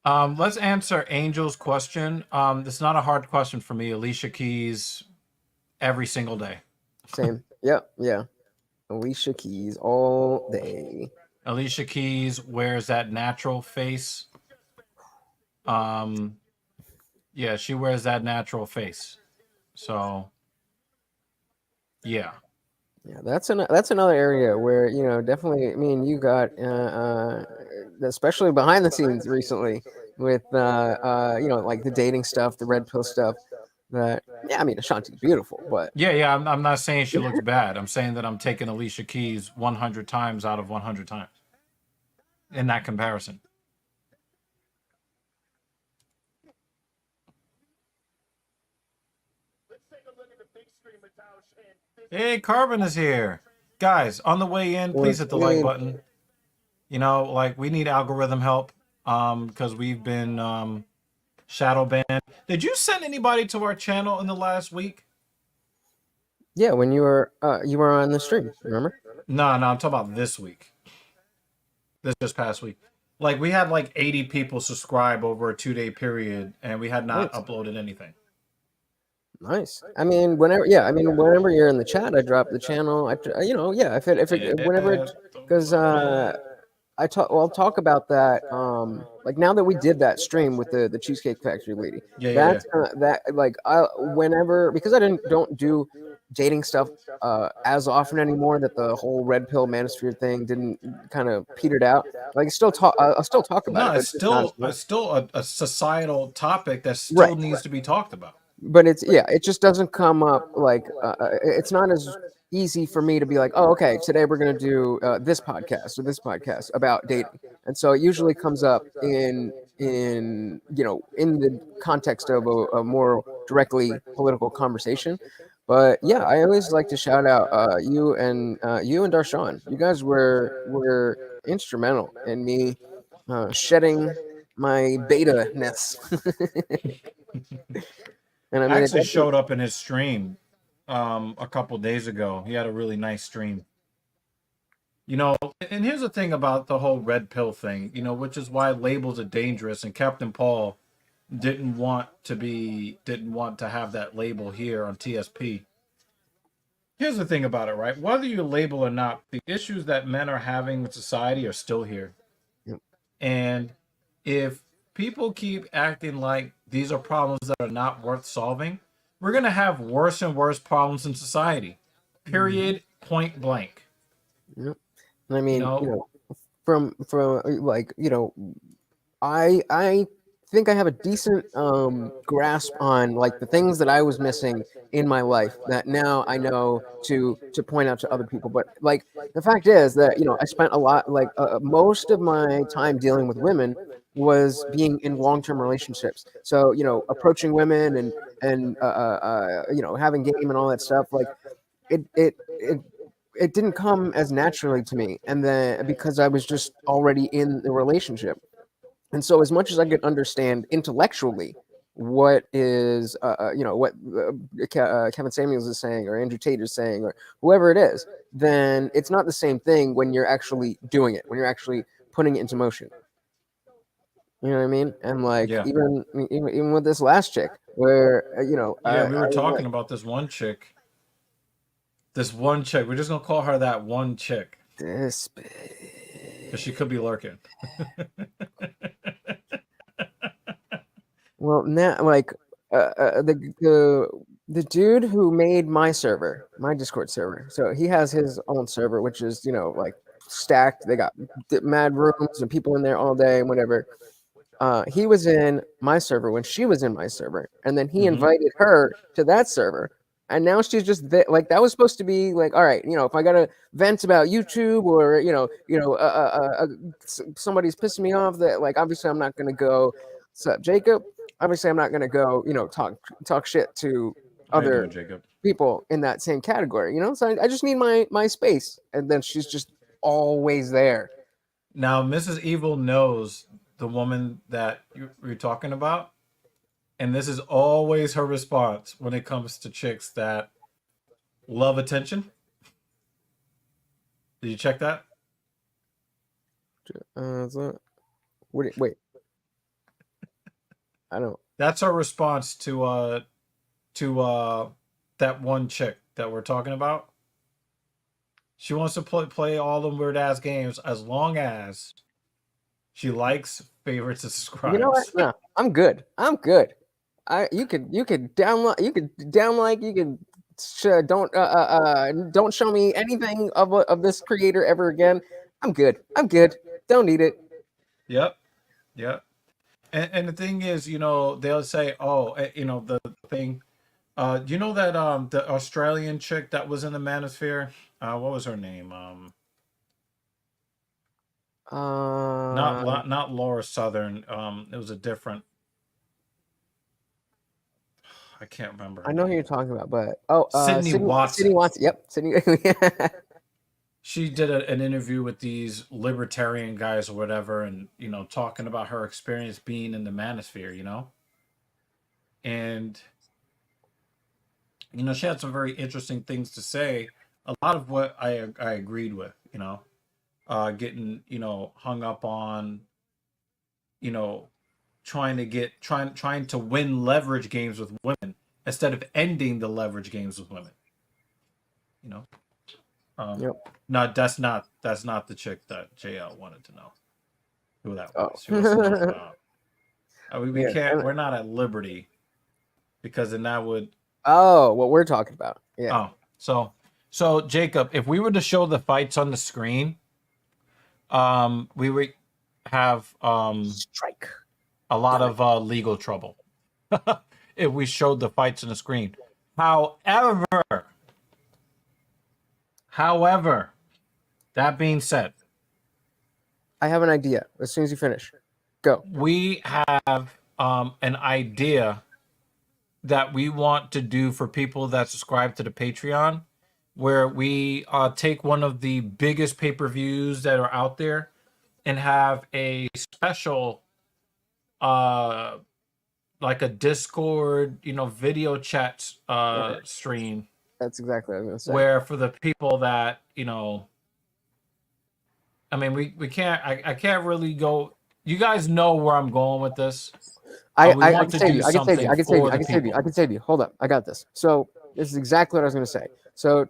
Let's answer Angel's question. It's not a hard question for me. Alicia Keys every single day.
Same. Yep. Yeah. Alicia Keys all day.
Alicia Keys wears that natural face. Yeah, she wears that natural face. So, yeah.
Yeah, that's another area where definitely. I mean, you got especially behind the scenes recently with like the dating stuff, the red pill stuff. That yeah, I mean Ashanti's beautiful, but
Yeah. I'm not saying she looks bad. I'm saying that I'm taking Alicia Keys 100 times out of 100 times in that comparison.
Let's take a look at the big
Hey, Carbon is here. Guys, on the way in, please hit the like button. You know, like we need algorithm help because we've been shadow banned. Did you send anybody to our channel in the last week?
Yeah, when you were on the stream, remember?
No, I'm talking about this week. This past week. Like we had like 80 people subscribe over a 2-day period and we had not uploaded anything.
Nice. I mean, whenever you're in the chat, I drop the channel. Whenever, because I'll talk about that. Like now that we did that stream with the Cheesecake Factory lady, that's whenever, because I don't do dating stuff as often anymore, that the whole red pill manosphere thing didn't kind of petered out. Like I'll still talk about it, but
it's still a societal topic that still
Right,
needs to be talked about.
but it just doesn't come up like it's not as easy for me to be like, oh, okay, today we're going to do this podcast about dating, and so it usually comes up in the context of a more directly political conversation. But yeah, I always like to shout out you and Darshan. You guys were instrumental in me shedding my beta-ness. And I mean,
actually showed up in his stream a couple days ago. He had a really nice stream. You know, and here's the thing about the whole red pill thing, you know, which is why labels are dangerous, and Captain Paul didn't want to have that label here on TSP. Here's the thing about it, right? Whether you label or not, the issues that men are having in society are still here.
Yep.
And if people keep acting like these are problems that are not worth solving, we're going to have worse and worse problems in society. Period. Point blank.
Yep. And I mean, from like, I think I have a decent grasp on like the things that I was missing in my life that now I know to point out to other people. But like the fact is that I spent a lot, like most of my time dealing with women was being in long-term relationships. So approaching women and having game and all that stuff, like it didn't come as naturally to me, and then because I was just already in the relationship. And so, as much as I could understand intellectually what is, what Kevin Samuels is saying, or Andrew Tate is saying, or whoever it is, then it's not the same thing when you're actually doing it, when you're actually putting it into motion. You know what I mean? And like even with this last chick, where
we were talking about this one chick. We're just gonna call her that one chick.
This.
Because she could be lurking.
Well, now, like, the dude who made my server, my Discord server, so he has his own server, which is like stacked. They got mad rooms and people in there all day and whatever. He was in my server when she was in my server, and then he invited her to that server. And now she's just there. Like that was supposed to be like, all right, if I gotta vent about YouTube or somebody's pissing me off, that like obviously I'm not gonna go. What's up, Jacob? Obviously I'm not gonna go, talk shit to other people in that same category. So I just need my space, and then she's just always there.
Now Mrs. Evil knows the woman that you're talking about. And this is always her response when it comes to chicks that love attention. Did you check that?
Wait. I don't.
That's her response to that one chick that we're talking about. She wants to play all the weird ass games as long as she likes, favorites, and subscribes.
You know what? No, I'm good. You could download, you could don't show me anything of this creator ever again. I'm good. Don't need it.
Yep. And the thing is, they'll say, oh, the thing. You know that the Australian chick that was in the manosphere, what was her name? Not Laura Southern. It was a different. I can't remember.
I
Her
know who
name.
you're talking about, but
Sydney Watson.
Sydney Watson. Yep, Sydney.
She did an interview with these libertarian guys or whatever, and talking about her experience being in the manosphere, and she had some very interesting things to say. A lot of what I agreed with, getting hung up on, trying to win leverage games with women instead of ending the leverage games with women.
Yep.
No, that's not the chick that JL wanted to know who that
Oh.
was. She wants to know about. We
Yeah,
can't.
and-
We're not at liberty because then that would.
Oh, what we're talking about. Yeah.
Oh, so Jacob, if we were to show the fights on the screen, we would have
Strike.
a lot of legal trouble if we showed the fights on the screen. However, that being said,
I have an idea. As soon as you finish, go.
we have an idea that we want to do for people that subscribe to the Patreon, where we take one of the biggest pay-per-views that are out there and have a special like a Discord, video chat stream.
That's exactly what I was gonna say.
Where for the people that, I mean, we can't, I can't really go, you guys know where I'm going with this.
I
want
can
to
save
do
you. I can save you. I can
something
save you.
for
I
the
can save you.
people.
I can save you. Hold up. I got this. So this is exactly what I was going to say. So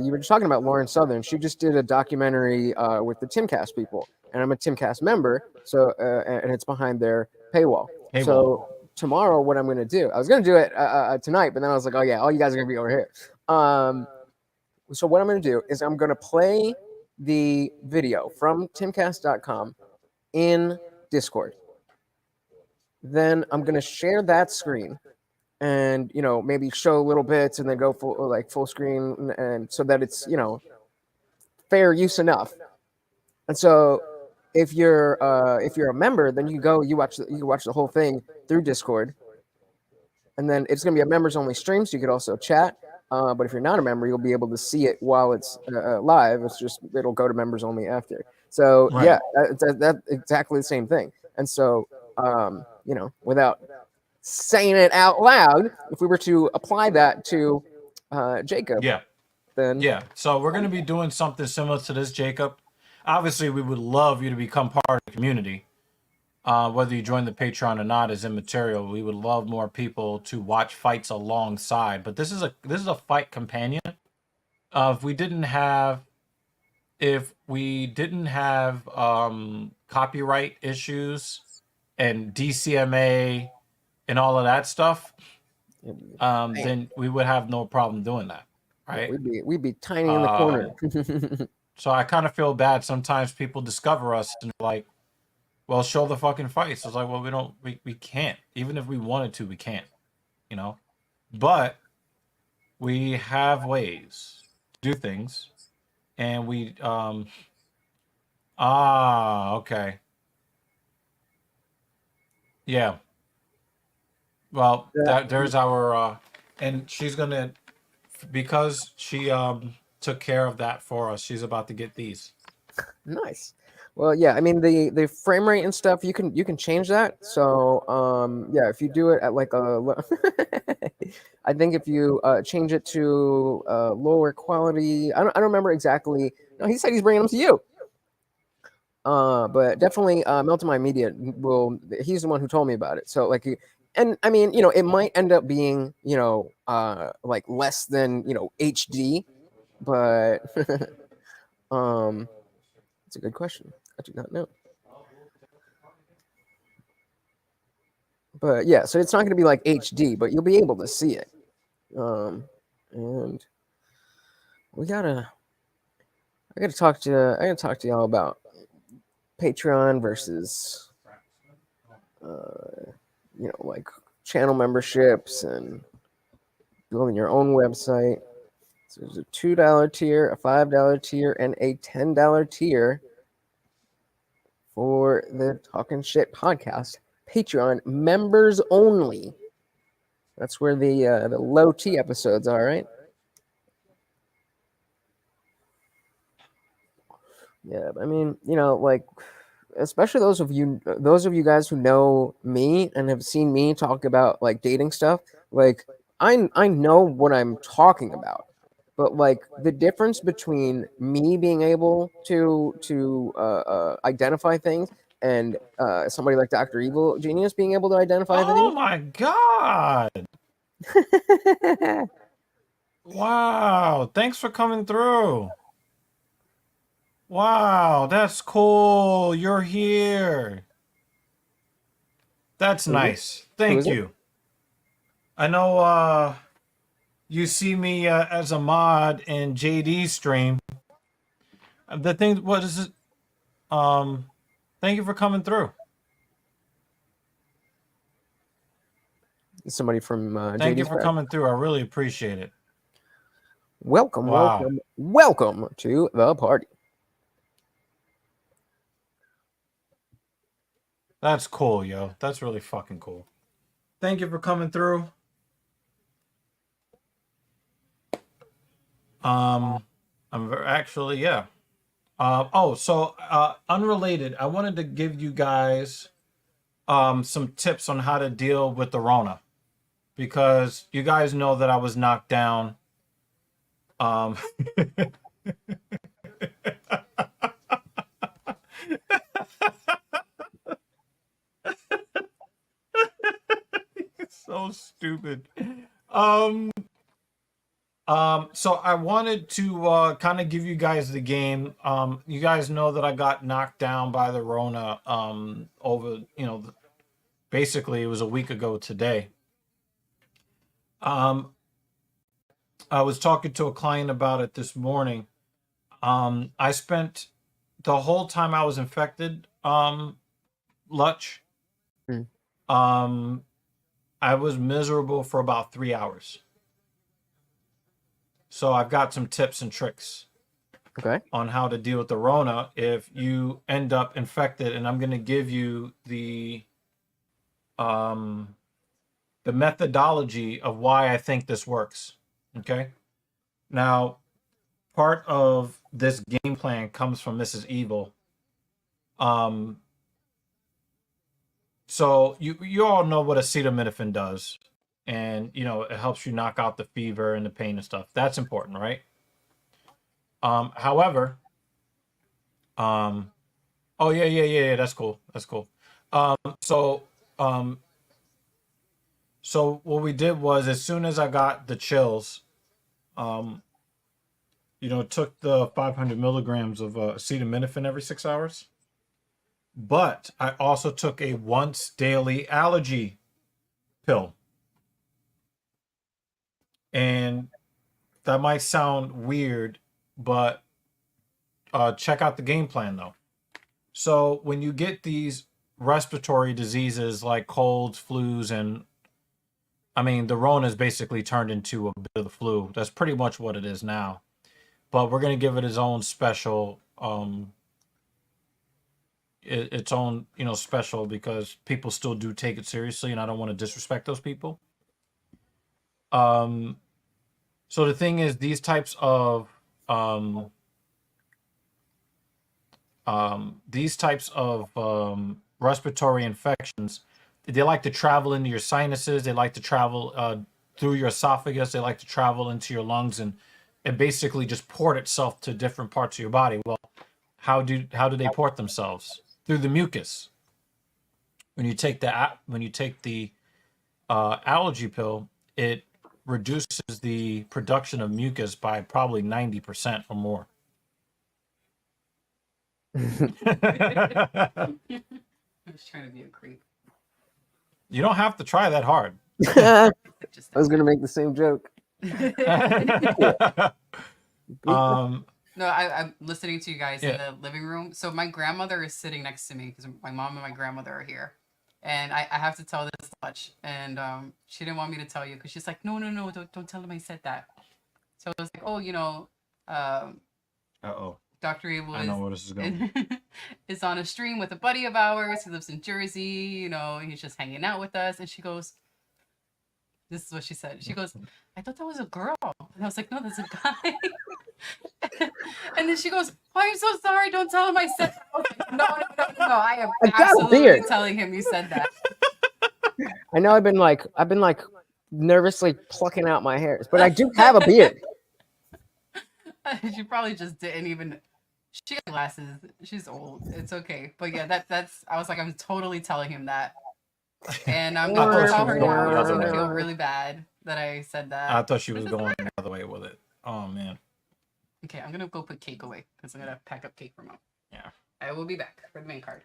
you were just talking about Lauren Southern. She just did a documentary with the Timcast people, and I'm a Timcast member. So and it's behind their paywall. So tomorrow, what I'm going to do, I was going to do it tonight, but then I was like, oh yeah, all you guys are going to be over here. So what I'm going to do is I'm going to play the video from timcast.com in Discord. Then I'm gonna share that screen, and maybe show little bits, and then go full screen, and so that it's fair use enough. And so if you're a member, then you can watch the whole thing through Discord, and then it's gonna be a members only stream, so you could also chat. But if you're not a member, you'll be able to see it while it's live. It'll go to members only after. So
Right.
yeah, that's exactly the same thing. And so without saying it out loud, if we were to apply that to Jacob, then
yeah. So we're going to be doing something similar to this, Jacob. Obviously, we would love you to become part of the community. Whether you join the Patreon or not is immaterial. We would love more people to watch fights alongside. But this is a fight companion. If we didn't have copyright issues and DCMA and all of that stuff, then we would have no problem doing that, right?
We'd be tiny in the corner.
So I kind of feel bad sometimes people discover us and they're like, well, show the fucking fights. It's like, well, we can't. Even if we wanted to, we can't, but we have ways to do things, and we okay. Yeah. Well, there's our and she's gonna, because she took care of that for us. She's about to get these.
Nice. Well, yeah. I mean, the frame rate and stuff, you can change that. So yeah, if you do it at like I think if you change it to lower quality, I don't remember exactly. No, he said he's bringing them to you. But definitely Meltamine Media he's the one who told me about it. So and I mean, it might end up being, like less than, HD, but it's a good question. I do not know. But yeah, so it's not going to be like HD, but you'll be able to see it. And I gotta talk to y'all about Patreon versus like channel memberships and building your own website. So there's a $2 tier, a $5 tier, and a $10 tier for the Talking Shit podcast. Patreon members only. That's where the low T episodes are, right? Yeah, I mean, like, especially those of you guys who know me and have seen me talk about like dating stuff, like I know what I'm talking about. But like the difference between me being able to identify things and somebody like Dr. Evil Genius being able to identify
Oh
things.
my God. Wow. Thanks for coming through. Wow, that's cool. You're here. That's
Who is it?
nice.
Who
Thank
is it?
you. I know you see me as a mod in JD's stream. The thing, what is it? Thank you for coming through.
Somebody from
Thank you
JD's
for
crowd.
coming through. I really appreciate it.
Welcome,
Wow.
welcome to the party.
That's cool, yo. That's really fucking cool. Thank you for coming through. Actually, yeah. Unrelated. I wanted to give you guys some tips on how to deal with the Rona, because you guys know that I was knocked down. Um, so stupid. Um, so I wanted to kind of give you guys the game. You guys know that I got knocked down by the Rona over, basically it was a week ago today. I was talking to a client about it this morning. I spent the whole time I was infected, Lutch.
Mm.
I was miserable for about 3 hours. So I've got some tips and tricks
Okay.
on how to deal with the Rona if you end up infected, and I'm going to give you the methodology of why I think this works. Okay. Now, part of this game plan comes from Mrs. Evil. So you all know what acetaminophen does, and it helps you knock out the fever and the pain and stuff. That's important, right? However, oh yeah, that's cool. That's cool. So so what we did was, as soon as I got the chills, took the 500 milligrams of acetaminophen every 6 hours. But I also took a once daily allergy pill. And that might sound weird, but check out the game plan though. So when you get these respiratory diseases like colds, flus, and I mean, the Rona is basically turned into a bit of the flu. That's pretty much what it is now. But we're going to give it its own special, its own, special, because people still do take it seriously, and I don't want to disrespect those people. So the thing is, these types of respiratory infections, they like to travel into your sinuses. They like to travel through your esophagus. They like to travel into your lungs, and it basically just port itself to different parts of your body. Well, how do they port themselves? Through the mucus. When you take the allergy pill, it reduces the production of mucus by probably 90% or more.
I was trying to be a creep.
You don't have to try that hard.
I
Just
was gonna make the same joke.
No, I'm listening to you guys in
Yeah.
the living room. So my grandmother is sitting next to me because my mom and my grandmother are here. And I have to tell this much. And she didn't want me to tell you because she's like, no, don't tell him I said that. So I was like, oh,
Uh-oh.
Dr. Evil
I know where this is going.
is on a stream with a buddy of ours. He lives in Jersey. He's just hanging out with us. And she goes, This is what she said. She goes, I thought that was a girl. And I was like, no, that's a guy. And then she goes, oh, I'm so sorry. Don't tell him I said that. I was like, no. I am
I got a
absolutely
beard.
telling him you said that.
I know I've been like nervously plucking out my hairs, but I do have a beard.
She probably just didn't even. She got glasses. She's old. It's okay. But yeah, that's. I was like, I'm totally telling him that, and I'm
I
gonna
thought
tell
she
her
was going
now.
the
It's
other
gonna
way.
feel really bad that I said that.
I thought she was
This is
going
fine.
the other way with it. Oh man.
Okay, I'm gonna go put cake away because I'm gonna pack up cake for mom.
Yeah.
I will be back for the main card.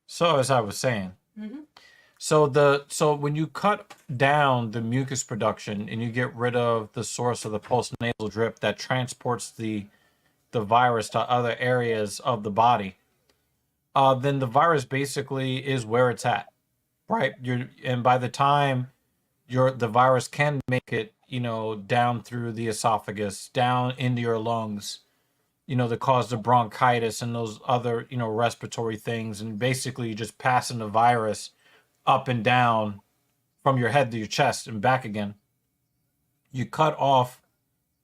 So as I was saying,
Mm-hmm.
so when you cut down the mucus production and you get rid of the source of the postnasal drip that transports the virus to other areas of the body, then the virus basically is where it's at, right? And by the time the virus can make it, down through the esophagus, down into your lungs, that cause the bronchitis and those other, respiratory things, and basically you're just passing the virus up and down from your head to your chest and back again. You cut off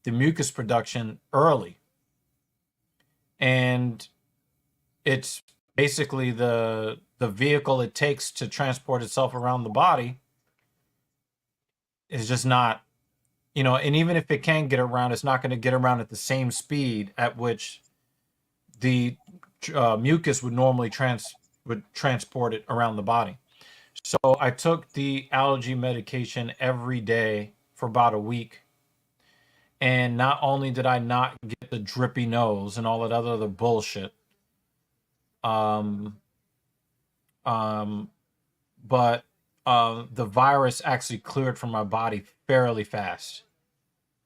the mucus production early, and it's basically the vehicle it takes to transport itself around the body is just not, and even if it can get around, it's not going to get around at the same speed at which the mucus would normally transport it around the body. So I took the allergy medication every day for about a week. And not only did I not get the drippy nose and all that other bullshit, um, but the virus actually cleared from my body fairly fast.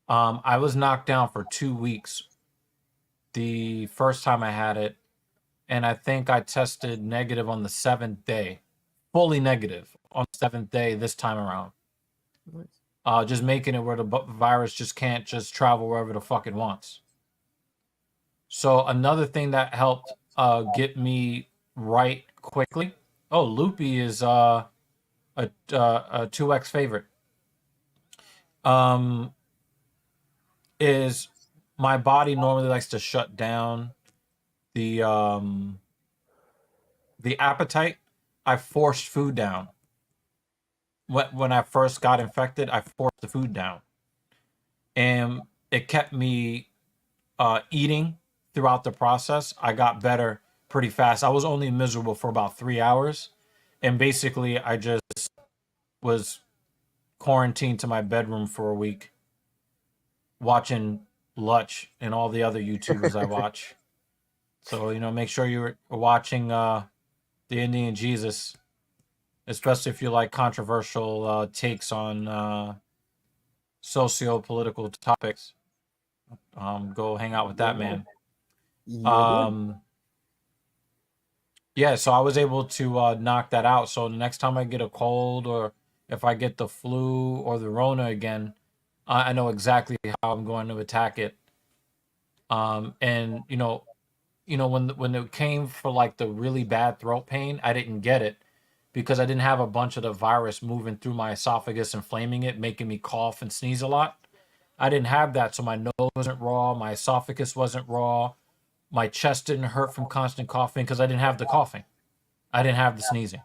I was knocked down for 2 weeks the first time I had it, and I think I tested negative on the 7th day, fully negative on the 7th day this time around. Just making it where the virus just can't just travel wherever the fuck it wants. So another thing that helped get me right quickly. Oh, Loopy is a 2x favorite. Is my body normally likes to shut down the appetite. I forced food down. When I first got infected, I forced the food down, and it kept me eating throughout the process. I got better pretty fast. I was only miserable for about 3 hours, and basically I just was quarantined to my bedroom for a week, watching Lutch and all the other YouTubers I watch. So make sure you're watching the Indian Jesus, especially if you like controversial takes on socio-political topics. Go hang out with that man. Yeah, so I was able to knock that out. So next time I get a cold, or if I get the flu or the Rona again, I know exactly how I'm going to attack it. And when it came for like the really bad throat pain, I didn't get it because I didn't have a bunch of the virus moving through my esophagus, inflaming it, making me cough and sneeze a lot. I didn't have that, so my nose wasn't raw, my esophagus wasn't raw, my chest didn't hurt from constant coughing because I didn't have the coughing. I didn't have the sneezing.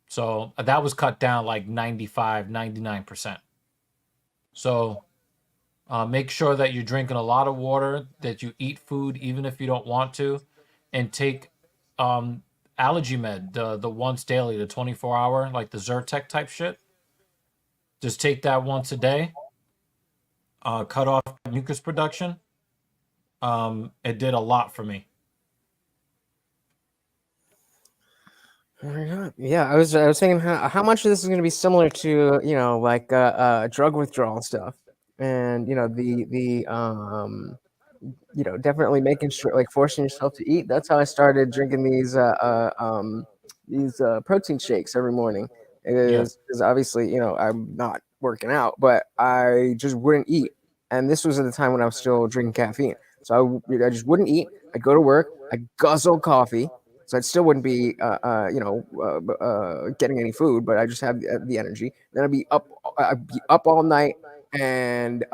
So that was cut down like 95, 99%. So make sure that you're drinking a lot of water, that you eat food even if you don't want to, and take allergy med, the once daily, the 24-hour, like the Zyrtec type shit. Just take that once a day. Cut off mucus production. It did a lot for me.
Yeah, I was thinking how much of this is going to be similar to like drug withdrawal stuff, and the definitely making sure, like, forcing yourself to eat. That's how I started drinking these protein shakes every morning. Because obviously I'm not working out, but I just wouldn't eat, and this was at the time when I was still drinking caffeine. So I just wouldn't eat. I'd go to work. I'd guzzle coffee, So I still wouldn't be, getting any food, but I just have the energy. Then I'd be up all night and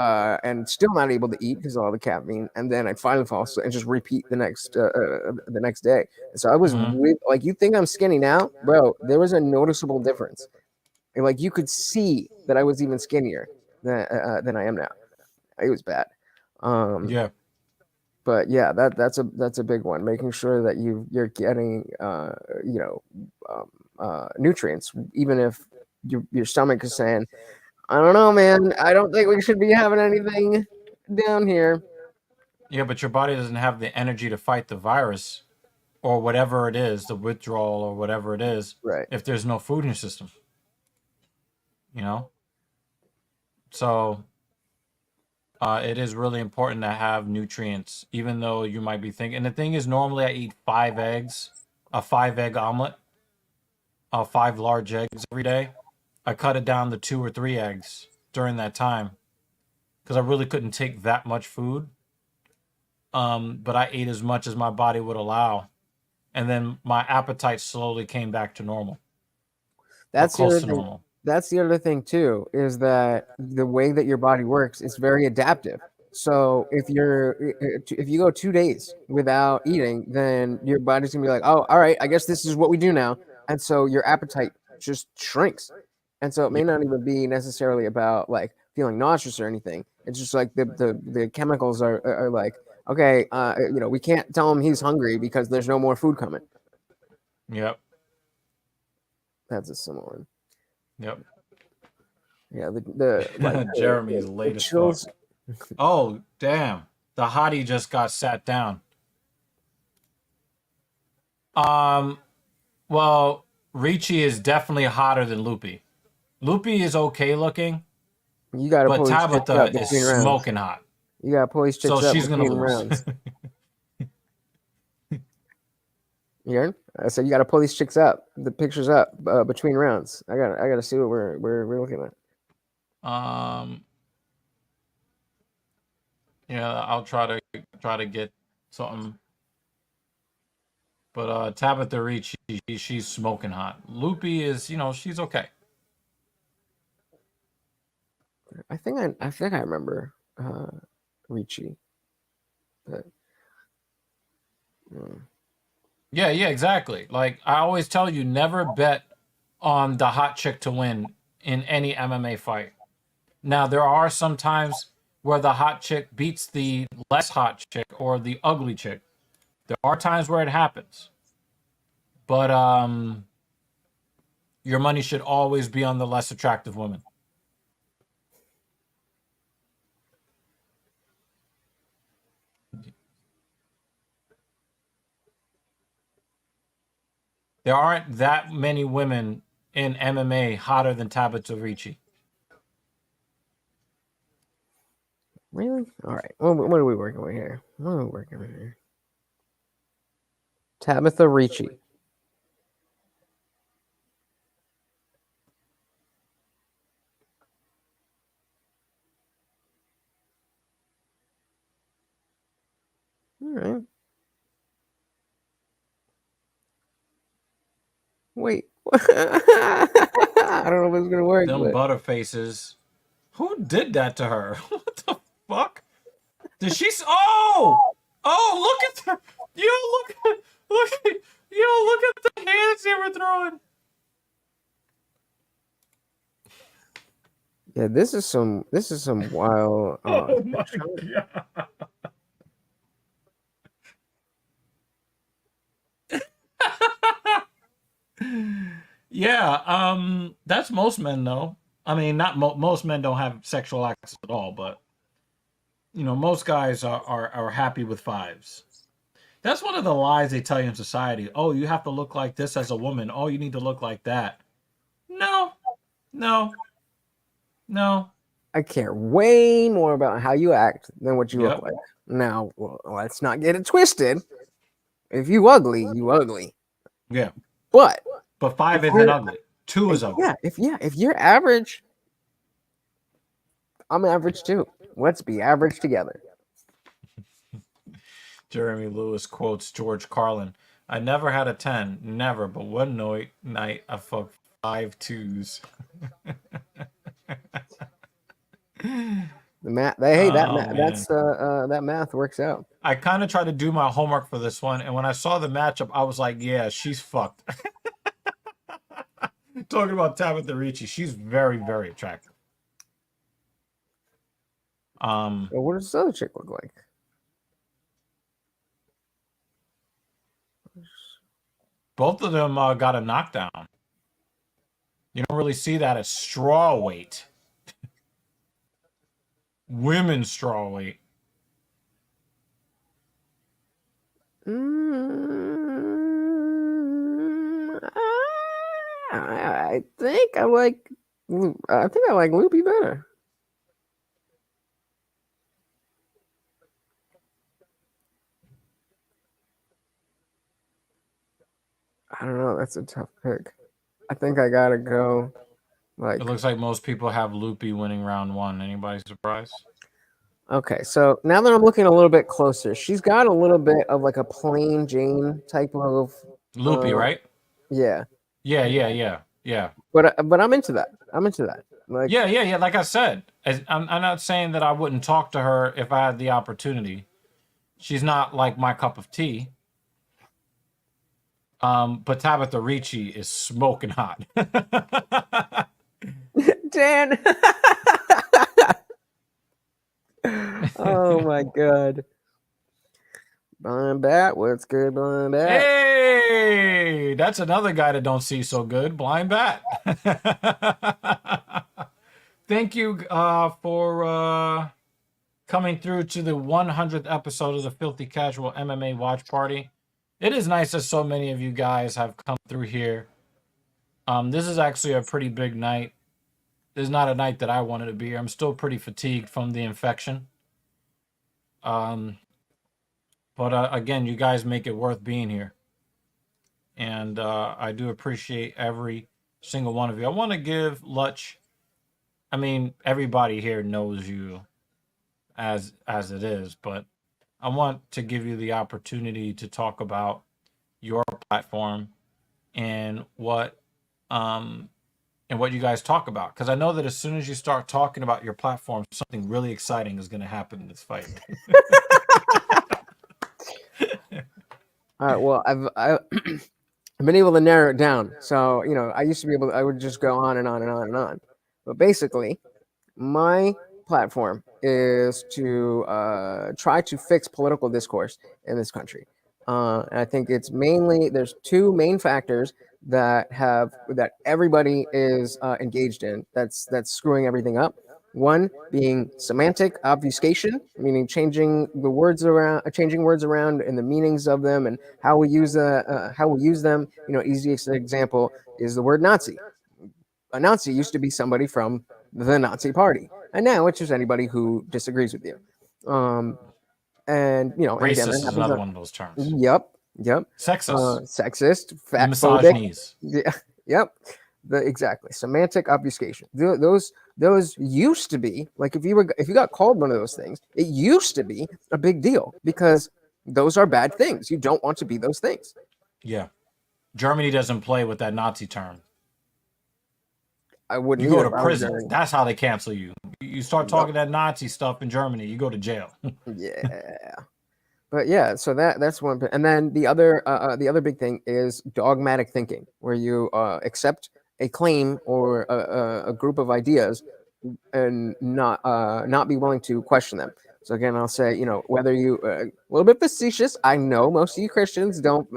still not able to eat because of all the caffeine. And then I'd finally fall asleep and just repeat the next day. So I was
Mhm.
like, you think I'm skinny now, bro? There was a noticeable difference. And, like, you could see that I was even skinnier than I am now. It was bad. Um,
Yeah.
but yeah, that's a big one. Making sure that you're getting nutrients, even if your stomach is saying, I don't know, man. I don't think we should be having anything down here.
Yeah, but your body doesn't have the energy to fight the virus or whatever it is, the withdrawal or whatever it is,
Right.
if there's no food in your system. You know? So it is really important to have nutrients, even though you might be thinking. And the thing is, normally I eat 5 eggs, a 5 egg omelet, 5 large eggs every day. I cut it down to 2 or 3 eggs during that time because I really couldn't take that much food. But I ate as much as my body would allow. And then my appetite slowly came back to normal or
That's the
close
other
to
thing.
normal.
That's the other thing too, is that the way that your body works is very adaptive. So if you go 2 days without eating, then your body's gonna be like, oh, all right, I guess this is what we do now, and so your appetite just shrinks. And so it may
Yeah.
not even be necessarily about like feeling nauseous or anything. It's just like the chemicals are like, okay, we can't tell him he's hungry because there's no more food coming.
Yep.
That's a similar one.
Yep.
Yeah, the
Jeremy's late as fuck.
chills.
Oh, damn. The hottie just got sat down. Well, Ricci is definitely hotter than Loopy. Loopy is okay looking,
You gotta
but
pull these chicks up
Tabitha is
between rounds.
smoking hot.
You gotta pull these
So
chicks up
she's gonna
between
lose.
rounds. You heard? I said you gotta pull these chicks up, the pictures up between rounds. I gotta see what we're looking at.
um, yeah, I'll try to get something. But Tabitha Ricci, she's smoking hot. Loopy is, she's okay.
I think I remember Ricci, but mm,
Yeah, exactly. Like I always tell you, never bet on the hot chick to win in any MMA fight. Now there are some times where the hot chick beats the less hot chick or the ugly chick. There are times where it happens. But your money should always be on the less attractive woman. There aren't that many women in MMA hotter than Tabitha Ricci.
really? All right. What are we working with here? What are we working with here? Tabitha Ricci. All right. Wait. I don't know if it's gonna work,
Them
but
butterfaces. Who did that to her? What the fuck? Did she? Oh! Oh, look at the. Look at. Look at the hands they were throwing.
yeah, this is some wild.
Oh my god. Yeah, that's most men though. I mean, not most men don't have sexual acts at all, but most guys are happy with fives. That's one of the lies they tell you in society. Oh, you have to look like this as a woman. Oh, you need to look like that. No, no, no.
I care way more about how you act than what you look
Yep.
like. Now, let's not get it twisted. If you ugly, you ugly.
Yeah.
But
But five
if
isn't
you're
ugly. Two is ugly.
if you're average, I'm average too. Let's be average together.
Jeremy Lewis quotes George Carlin. I never had a 10, never. But one night I fucked 5 2s.
The math. Hey,
Oh man.
that math works out.
I kind of tried to do my homework for this one, and when I saw the matchup, I was like, "Yeah, she's fucked." Talking about Tabitha Ricci, she's very, very attractive.
Well, what does this other chick look like?
Both of them got a knockdown. You don't really see that as straw weight. Women's straw weight.
I think I like. I think I like Loopy better. I don't know. That's a tough pick. I think I gotta go. Like,
It looks like most people have Loopy winning round 1. Anybody surprised?
okay, so now that I'm looking a little bit closer, she's got a little bit of like a plain Jane type of.
Loopy, right?
Yeah.
Yeah.
But I'm into that. I'm into that. Like,
Yeah. Like I said, I'm not saying that I wouldn't talk to her if I had the opportunity. She's not like my cup of tea. But Tabitha Ricci is smoking hot.
Dan. Oh my god. Blind Bat, what's good, Blind Bat?
Hey, that's another guy that don't see so good. Blind Bat. Thank you for coming through to the 100th episode of the Filthy Casual MMA Watch Party. It is nice that so many of you guys have come through here. This is actually a pretty big night. This is not a night that I wanted to be here. I'm still pretty fatigued from the infection. But again, you guys make it worth being here. And I do appreciate every single one of you. I want to give Lutch, I mean, everybody here knows you as it is, but I want to give you the opportunity to talk about your platform and what you guys talk about. Because I know that as soon as you start talking about your platform, something really exciting is going to happen in this fight.
All right. Well, I've been able to narrow it down. So I used to be able to, I would just go on and on and on and on. But basically, my platform is to try to fix political discourse in this country. And I think it's mainly there's two main factors that everybody is engaged in. That's screwing everything up. One being semantic obfuscation, meaning changing words around and the meanings of them and how we use them. Easiest example is the word Nazi. A Nazi used to be somebody from the Nazi Party, and now it's just anybody who disagrees with you. And
Racist
again,
is another one of those terms.
Yep.
Sexist.
Sexist, fatphobic. Yeah. Yep. Exactly. Semantic obfuscation. Those used to be like if you got called one of those things, it used to be a big deal because those are bad things. You don't want to be those things.
Yeah. Germany doesn't play with that Nazi term.
I wouldn't.
You go to prison. That's how they cancel you. You start talking that Nazi stuff in Germany, you go to jail.
Yeah. But yeah, so that's one. And then the other big thing is dogmatic thinking, where you accept a claim or a group of ideas and not be willing to question them. So again, I'll say, whether you a little bit facetious. I know most of you Christians don't.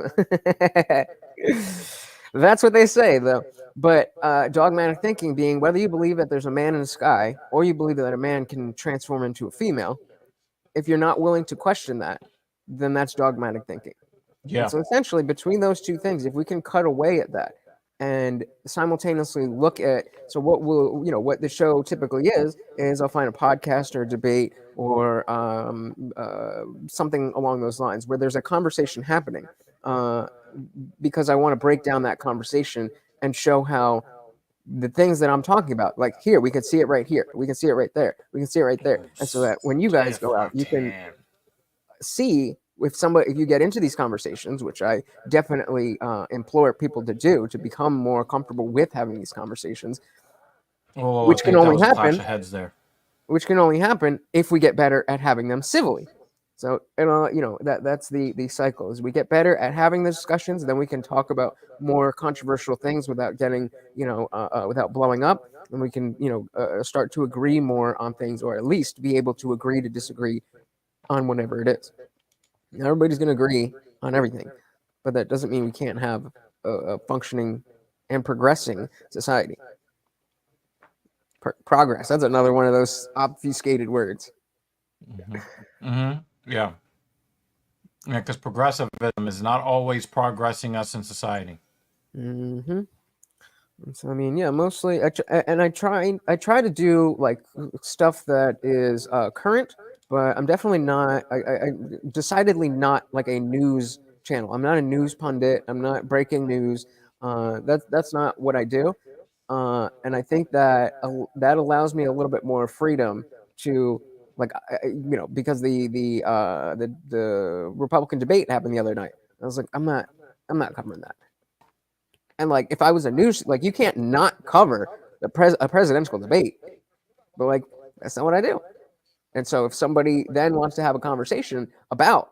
That's what they say, though. But dogmatic thinking being whether you believe that there's a man in the sky or you believe that a man can transform into a female, if you're not willing to question that, then that's dogmatic thinking.
Yeah.
And so essentially, between those two things, if we can cut away at that and simultaneously look at what the show typically is I'll find a podcast or a debate or something along those lines where there's a conversation happening because I want to break down that conversation and show how the things that I'm talking about, like here, we can see it right here, we can see it right there, we can see it right there, and so that when you guys go out, you can see if you get into these conversations, which I definitely implore people to do, to become more comfortable with having these conversations,
Well, I
which can
think that
only
was a clash
happen
of heads there.
if we get better at having them civilly. So, that's the cycle. Is we get better at having the discussions, then we can talk about more controversial things without getting, without blowing up, and we can, start to agree more on things, or at least be able to agree to disagree on whatever it is. Not everybody's going to agree on everything, but that doesn't mean we can't have a functioning and progressing society. Progress. That's another one of those obfuscated words.
Yeah. Yeah, because progressivism is not always progressing us in society.
Mm-hmm. So I mean, yeah, mostly, I try to do like stuff that is current, but I'm definitely not. I decidedly not like a news channel. I'm not a news pundit. I'm not breaking news. That's not what I do. And I think that that allows me a little bit more freedom to, like, because the Republican debate happened the other night. I was like, I'm not covering that. And like, if I was a news, like, you can't not cover a presidential debate, but like, that's not what I do. And so if somebody then wants to have a conversation about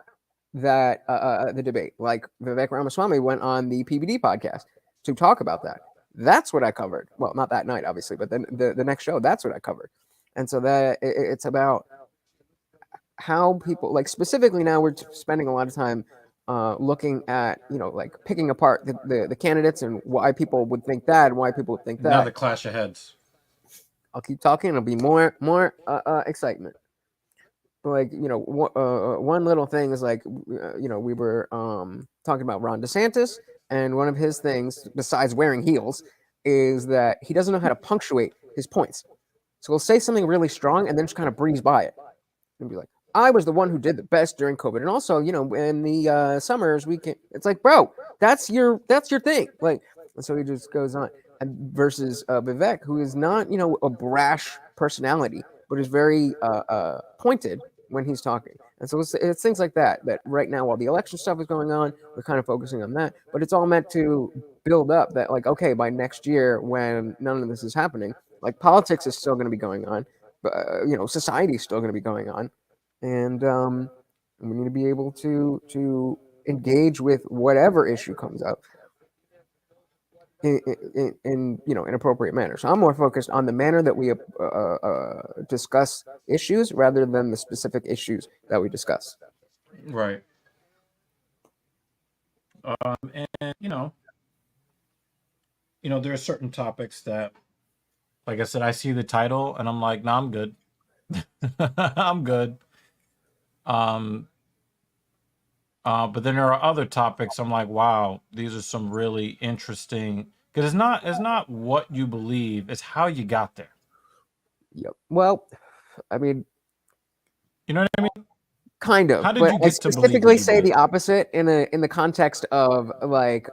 that, the debate, like Vivek Ramaswamy went on the PBD podcast to talk about that. That's what I covered. Well, not that night, obviously, but then the next show, that's what I covered. And so that it's about how people, like, specifically now we're spending a lot of time looking at, like, picking apart the candidates and why people would think that and why people would think that.
Another clash of heads.
I'll keep talking. It'll be more excitement. But like, one little thing is like, we were talking about Ron DeSantis, and one of his things, besides wearing heels, is that he doesn't know how to punctuate his points. So he'll say something really strong and then just kind of breeze by it and be like, I was the one who did the best during COVID. And also, in the summers, we can. It's like, bro, that's your thing. Like, and so he just goes on. And versus Vivek, who is not, a brash personality, but is very pointed when he's talking. And so it's things like that right now, while the election stuff is going on, we're kind of focusing on that. But it's all meant to build up that, like, okay, by next year, when none of this is happening, like, politics is still going to be going on, but society is still going to be going on. And we need to be able to engage with whatever issue comes up in an appropriate manner. So I'm more focused on the manner that we discuss issues rather than the specific issues that we discuss.
Right. And there are certain topics that, like I said, I see the title and I'm like, nah, I'm good. I'm good. But then there are other topics I'm like, wow, these are some really interesting, because it's not what you believe, it's how you got there.
Yep. Well, I mean,
you know what I mean?
Kind of.
How did
but
you
I
get to believe
specifically
what you
say
did?
the opposite in the context of, like,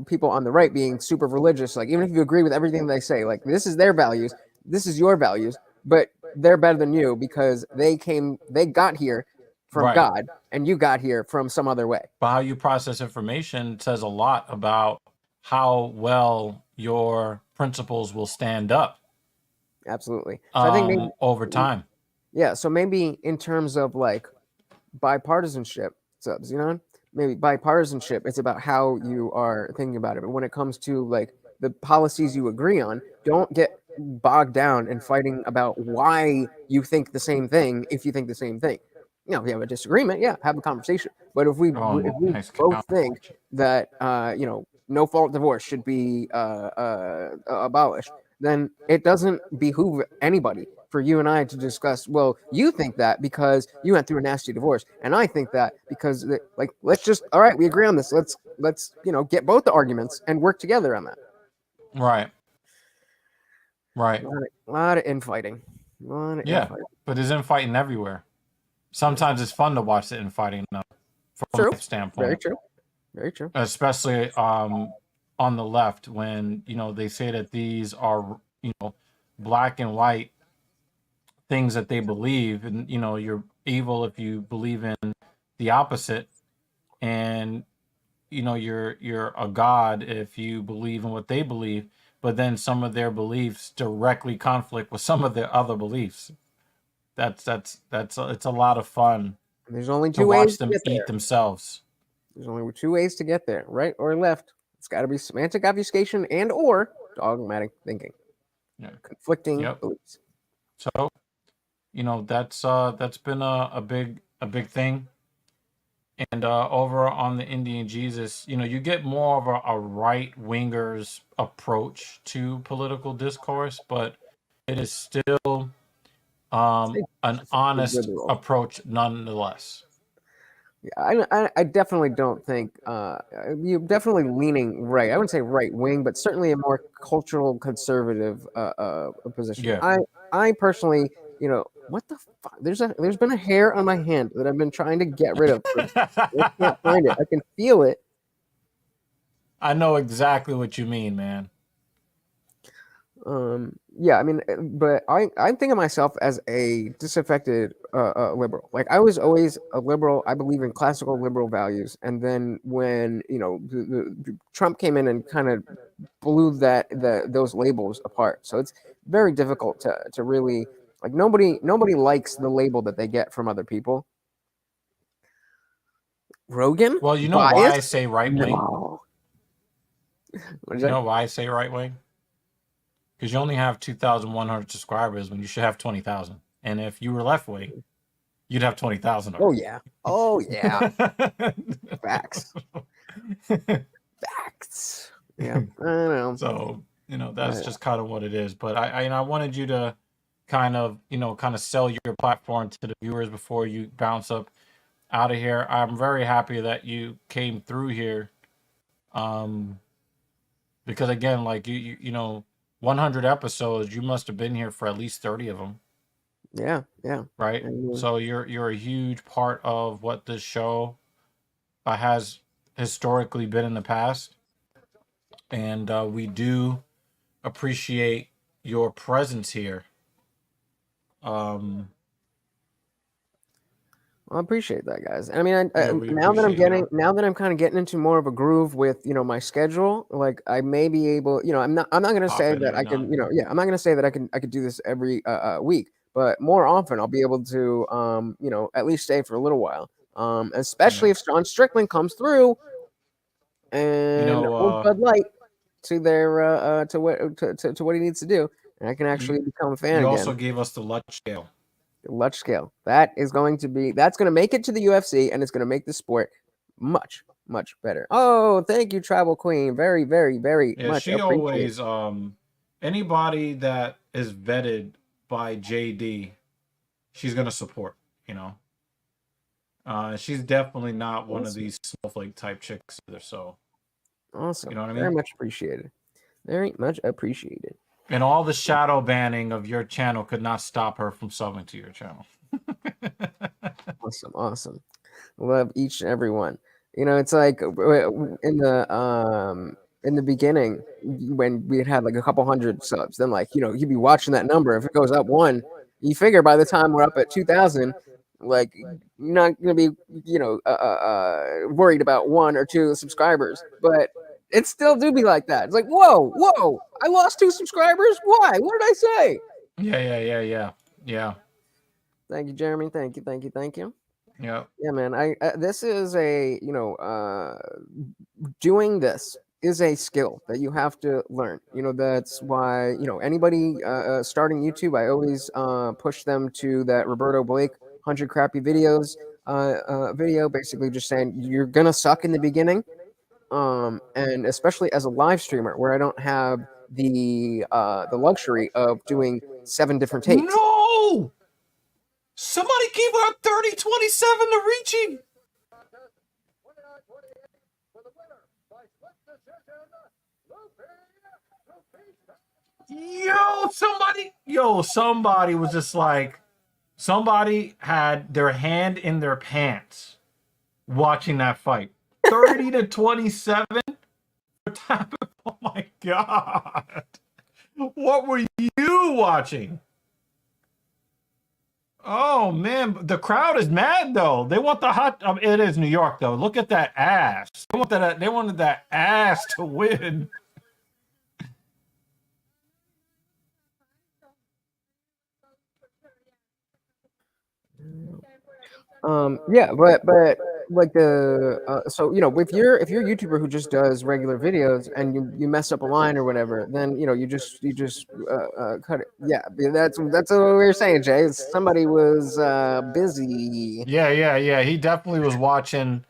people on the right being super religious. Like, even if you agree with everything they say, like, this is their values, this is your values, but they're better than you because they got here from
Right.
God, and you got here from some other way.
But how you process information says a lot about how well your principles will stand up.
Absolutely. So I think maybe,
over time.
Yeah. So maybe in terms of, like, bipartisanship, subs, maybe bipartisanship, it's about how you are thinking about it. But when it comes to, like, the policies you agree on, don't get bogged down in fighting about why you think the same thing if you think the same thing. If you have a disagreement, yeah, have a conversation. But if we
nice
both think that no fault divorce should be abolished, then it doesn't behoove anybody for you and I to discuss, well, you think that because you went through a nasty divorce, and I think that because, like, let's just, all right, we agree on this. Let's get both the arguments and work together on that.
Right. Right.
A lot of infighting.
Yeah, but there's infighting everywhere. Sometimes it's fun to watch the infighting from a standpoint.
Very true. Very true.
Especially on the left, when they say that these are black and white things that they believe, and you're evil if you believe in the opposite, and you're a god if you believe in what they believe, but then some of their beliefs directly conflict with some of their other beliefs. It's a lot of fun
There's only
to
two ways
watch
to
them
get there.
eat themselves.
There's only two ways to get there, right or left. It's got to be semantic obfuscation and or dogmatic thinking.
Yeah.
Conflicting
Yep.
beliefs.
So, that's been a big thing. And over on the Indian Jesus, you get more of a right winger's approach to political discourse, but it is still an honest
Liberal.
approach nonetheless.
I definitely don't think you're definitely leaning right. I wouldn't say right wing, but certainly a more cultural conservative position.
Yeah.
I personally, what the fuck? There's been a hair on my hand that I've been trying to get rid of. I can't find it. I can feel it.
I know exactly what you mean, man.
Yeah, I mean, but I think of myself as a disaffected liberal. Like I was always a liberal. I believe in classical liberal values, and then when Trump came in and kind of blew those labels apart. So it's very difficult to really like nobody likes the label that they get from other people. Rogan
Well, you know why I
biased?
say right wing?
No. What is
You
that?
know why I say right wing? Because you only have 2,100 subscribers when you should have 20,000. And if you were left wing, you'd have 20,000
Oh
already.
yeah. Oh yeah. Facts. Facts. Yeah. I don't know.
So, that's just kind of what it is. But I wanted you to kind of sell your platform to the viewers before you bounce up out of here. I'm very happy that you came through here. Because again, like you know, 100 episodes, you must have been here for at least 30 of them.
Yeah.
Right? So you're a huge part of what this show has historically been in the past. And we do appreciate your presence here.
Well, I appreciate that, guys. I mean,
We
now that
appreciate
now that I'm kind of getting into more of a groove with my schedule, like I may be able, I'm not going to say
Popping
that
every
I
now
can,
and then.
I'm not going to say that I could do this every week, but more often I'll be able to, at least stay for a little while. Especially if Sean Strickland comes through and holds Bud Light to their to what he needs to do, and I can actually become a fan
You
again.
also gave us the Lutch scale.
Lutch scale. That's going to make it to the UFC, and it's going to make the sport much better. Oh, thank you, Travel Queen. Very, very, very
Yeah,
much
she
appreciated.
always anybody that is vetted by JD, she's gonna support, She's definitely not one of these snowflake type chicks either, so
Awesome.
you know what I
Very
mean?
much appreciated. Very much appreciated.
And all the shadow banning of your channel could not stop her from subbing to your channel.
Awesome. Love each and every one. It's like in the beginning when we had like a couple hundred subs, then like you'd be watching that number. If it goes up one, you figure by the time we're up at 2,000, like you're not gonna be worried about one or two subscribers, but it still do be like that. It's like whoa, I lost 2 subscribers. Why? What did I say?
Yeah.
Thank you, Jeremy. Thank you.
Yeah.
Yeah, man. I this is a doing this is a skill that you have to learn. That's why anybody starting YouTube, I always push them to that Roberto Blake 100 crappy videos video, basically just saying you're gonna suck in the beginning, and especially as a live streamer where I don't have the luxury of doing 7 different takes.
No! Somebody keep her 30-27 to Ricci. Somebody was just like, somebody had their hand in their pants watching that fight. 30-27. Oh my God. What were you watching? Oh Oh man, the crowd is mad though. They want the hot. It is New York though. Look at that ass. They want that. They wanted that ass to win.
Yeah, but like the so you know, if you're a YouTuber who just does regular videos and you mess up a line or whatever, then you know you just cut it. Yeah, that's what we were saying, Jay. Somebody was busy.
Yeah. He definitely was watching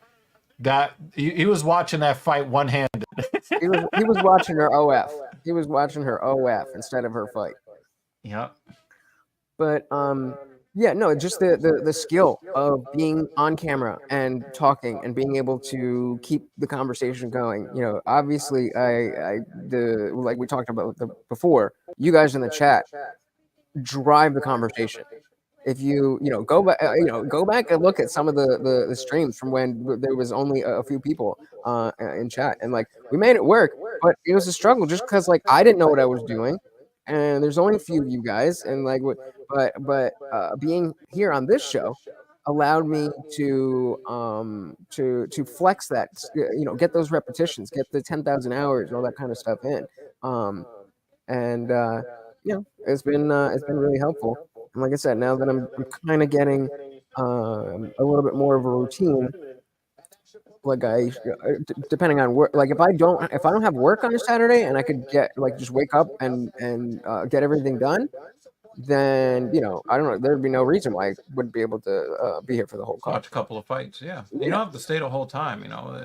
that. He was watching that fight one handed.
He was watching her OF. He was watching her OF instead of her fight.
Yep.
But yeah, no, just the skill of being on camera and talking and being able to keep the conversation going. You know, obviously, the like we talked about before, you guys in the chat drive the conversation. If you know go back and look at some of the streams from when there was only a few people in chat, and like we made it work, but it was a struggle just because like I didn't know what I was doing, and there's only a few of you guys, and like but being here on this show allowed me to flex that, you know, get those repetitions, get the 10,000 hours, all that kind of stuff in, and you know, it's been really helpful. And like I said, now that I'm kind of getting a little bit more of a routine, like depending on work, like if I don't have work on a Saturday and I could get like just wake up and get everything done, then you know I don't know, there'd be no reason why I wouldn't be able to be here for the whole call.
Watch a couple of fights. Yeah. You don't have to stay the whole time. You know,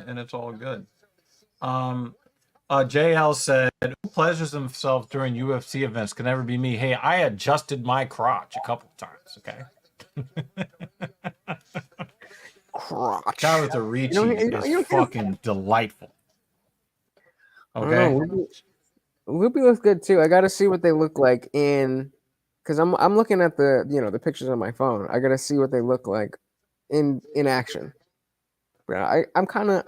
and it's all good. JL said, who pleasures themselves during UFC events can never be me. Hey, I adjusted my crotch a couple of times, okay?
Crotch.
Tabitha Ricci is fucking delightful. Okay?
Loopy looks good too. I got to see what they look like because I'm looking at the, you know, the pictures on my phone. I got to see what they look like in action. But I'm kind of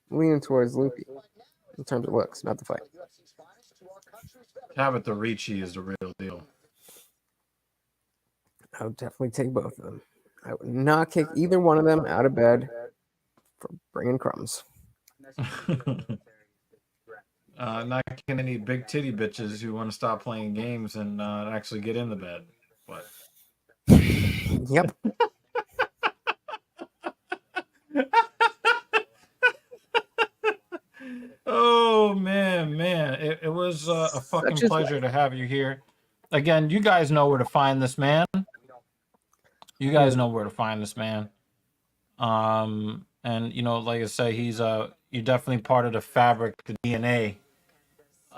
leaning towards Loopy in terms of looks, not the fight.
Tabitha Ricci is the real deal.
I would definitely take both of them. I would not kick either one of them out of bed for bringing crumbs.
Not kicking any big titty bitches who want to stop playing games and actually get in the bed. But
yep.
Oh man, it was a fucking pleasure to have you here. Again, you guys know where to find this man. You guys know where to find this man. And you know, like I say, he's you're definitely part of the fabric, the DNA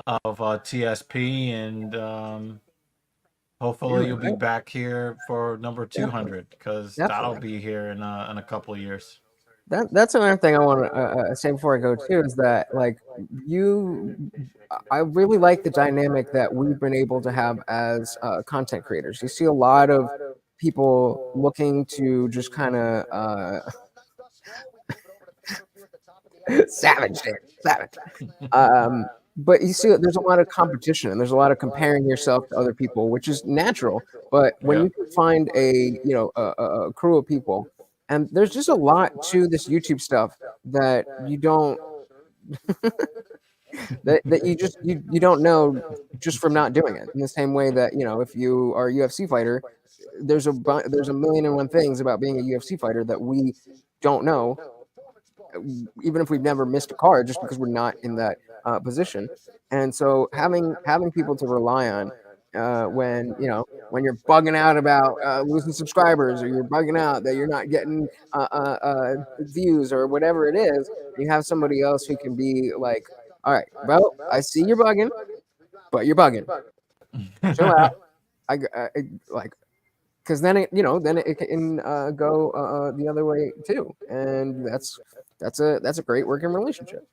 of TSP, and hopefully you'll be back here for number 200 because that'll be here in a couple of years.
That's another thing I want to say before I go too, is that like I really like the dynamic that we've been able to have as content creators. You see a lot of people looking to just kind of savage. But you see, there's a lot of competition and there's a lot of comparing yourself to other people, which is natural. But when you can find a crew of people, and there's just a lot to this YouTube stuff that you don't that you don't know just from not doing it. In the same way that, you know, if you are a UFC fighter, there's a million and one things about being a UFC fighter that we don't know, even if we've never missed a card, just because we're not in that position. And so having people to rely on when you're bugging out about losing subscribers, or you're bugging out that you're not getting views or whatever it is, you have somebody else who can be like, all right, well, I see you're bugging, but you're bugging. Chill out. I like, because then it can go the other way too, and that's a great working relationship.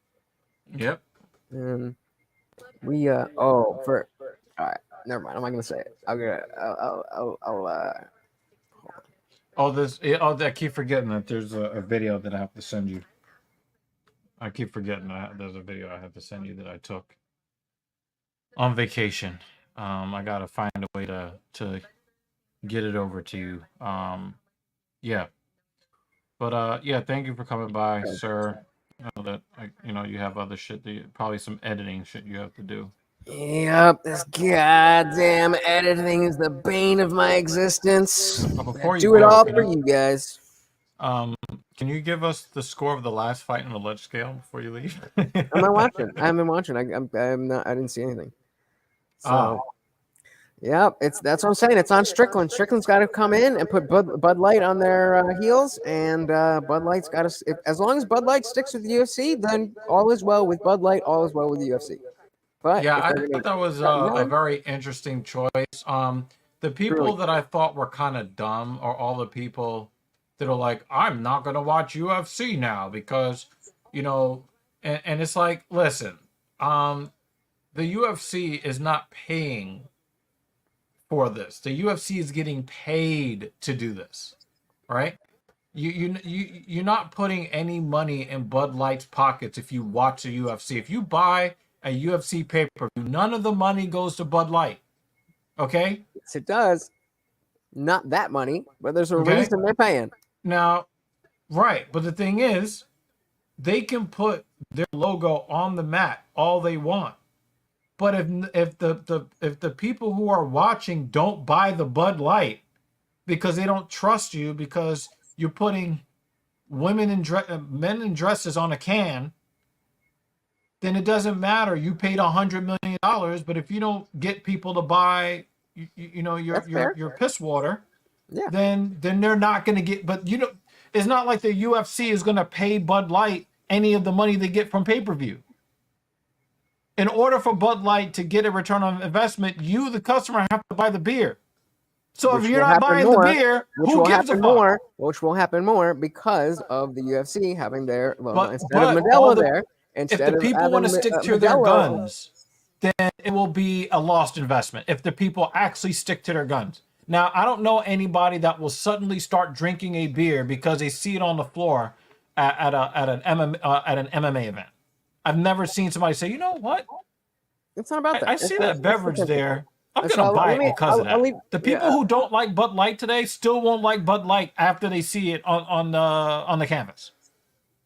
Yep.
And we all right. Never mind. I'm not gonna say it.
I keep forgetting that there's a video that I have to send you. I keep forgetting that there's a video I have to send you that I took on vacation. I gotta find a way to get it over to you. Yeah. But yeah, thank you for coming by, sir. I know that you have other shit probably some editing shit you have to do.
Yep, this goddamn editing is the bane of my existence.
But
I
before you
do it
go,
all for you guys.
can you give us the score of the last fight in the ledge scale before you leave?
I'm not watching. I haven't been watching. I'm not. I didn't see anything. So, yeah, that's what I'm saying. It's on Strickland. Strickland's got to come in and put Bud Light on their heels, and Bud Light's got to. As long as Bud Light sticks with the UFC, then all is well with Bud Light. All is well with the UFC. But
Yeah,
if
I
they're
thought
gonna
that was
cut and
a
run,
very interesting choice. The people
truly,
that I thought were kind of dumb are all the people that are like, I'm not going to watch UFC now because, you know, and it's like, listen, the UFC is not paying for this. The UFC is getting paid to do this, right? You're not putting any money in Bud Light's pockets if you watch the UFC. If you buy a UFC pay-per-view, none of the money goes to Bud Light. Okay?
yes, it does. Not that money, but there's a
Okay?
reason they're paying.
Now, right, but the thing is, they can put their logo on the mat all they want. But if the people who are watching don't buy the Bud Light because they don't trust you because you're putting men in dresses on a can, then it doesn't matter. You paid $100 million, but if you don't get people to buy,
That's fair.
your piss water,
Yeah.
then they're not going to get. But it's not like the UFC is going to pay Bud Light any of the money they get from pay-per-view. In order for Bud Light to get a return on investment, you, the customer, have to buy the beer. So
Which
if you're
will
not
happen
buying
more,
the beer,
which
who
will
gives a
happen
fuck?
more, which will happen more because of the UFC having their logo
But
instead of
all
Modelo
the
there,
if
instead
the
of
people want
having
to stick to their
Modelo.
guns, then it will be a lost investment if the people actually stick to their guns. Now, I don't know anybody that will suddenly start drinking a beer because they see it on the floor at an MMA event. I've never seen somebody say, you know what?
It's not about that.
I see that
It's
beverage
the principle.
there. I'm
And
gonna
so
buy
let
it
me.
because of
I'll
that.
leave.
The people
Yeah,
who don't like Bud Light today still won't like Bud Light after they see it on the canvas.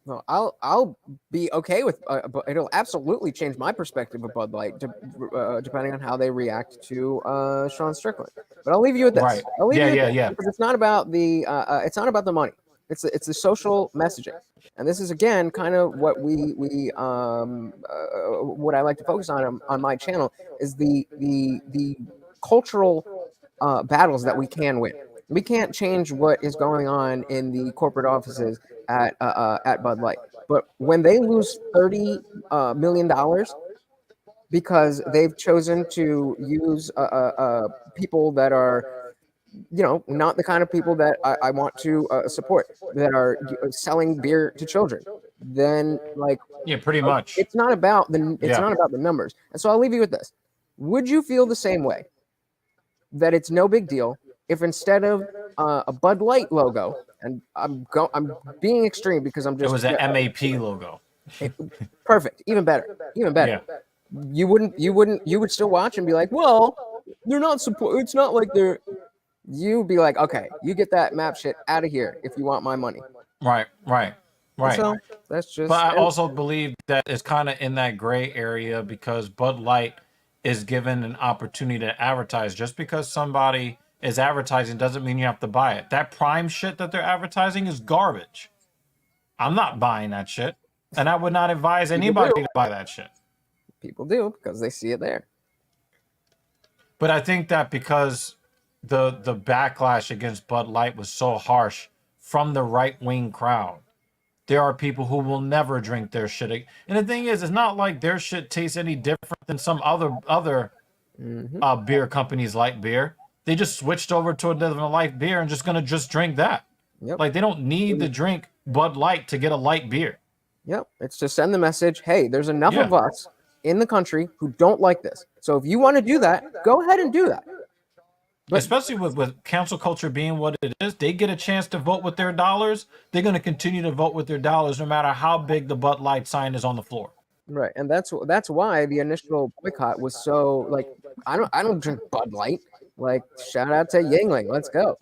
no, I'll be okay with, but it'll absolutely change my perspective of Bud Light, depending on how they react to Sean Strickland. But I'll leave you with this.
Right.
I'll leave
Yeah,
you with
yeah,
this
yeah.
because it's not about the money. It's the social messaging, and this is again kind of what what I like to focus on my channel is the cultural battles that we can win. We can't change what is going on in the corporate offices at Bud Light, but when they lose $30 million because they've chosen to use people that are not the kind of people that I want to support, that are selling beer to children, then
Yeah, pretty much.
it's not about the
Yeah.
numbers. And so I'll leave you with this: would you feel the same way, that it's no big deal if instead of a Bud Light logo, and I'm being extreme because I'm
It
just
was an MAP logo.
perfect, even better,
Yeah.
you would still watch and be like, well, they're not support. It's not like they're. You'd be like, okay, you get that map shit out of here if you want my money.
Right.
And so that's just.
But I also believe that it's kind of in that gray area because Bud Light is given an opportunity to advertise. Just because somebody is advertising doesn't mean you have to buy it. That Prime shit that they're advertising is garbage. I'm not buying that shit. And I would not advise anybody to buy that shit.
People do because they see it there.
But I think that because the backlash against Bud Light was so harsh from the right-wing crowd, there are people who will never drink their shit. And the thing is, it's not like their shit tastes any different than some other beer companies light beer. They just switched over to a different light beer and just gonna drink that.
Yep.
Like they don't need to drink Bud Light to get a light beer.
Yep. It's to send the message, hey, there's enough of us in the country who don't like this. So if you want to do that, go ahead and do that.
But especially with cancel culture being what it is, they get a chance to vote with their dollars. They're going to continue to vote with their dollars no matter how big the Bud Light sign is on the floor.
Right. And that's why the initial boycott was so like, I don't drink Bud Light. Like, shout out to Yingling. Let's go.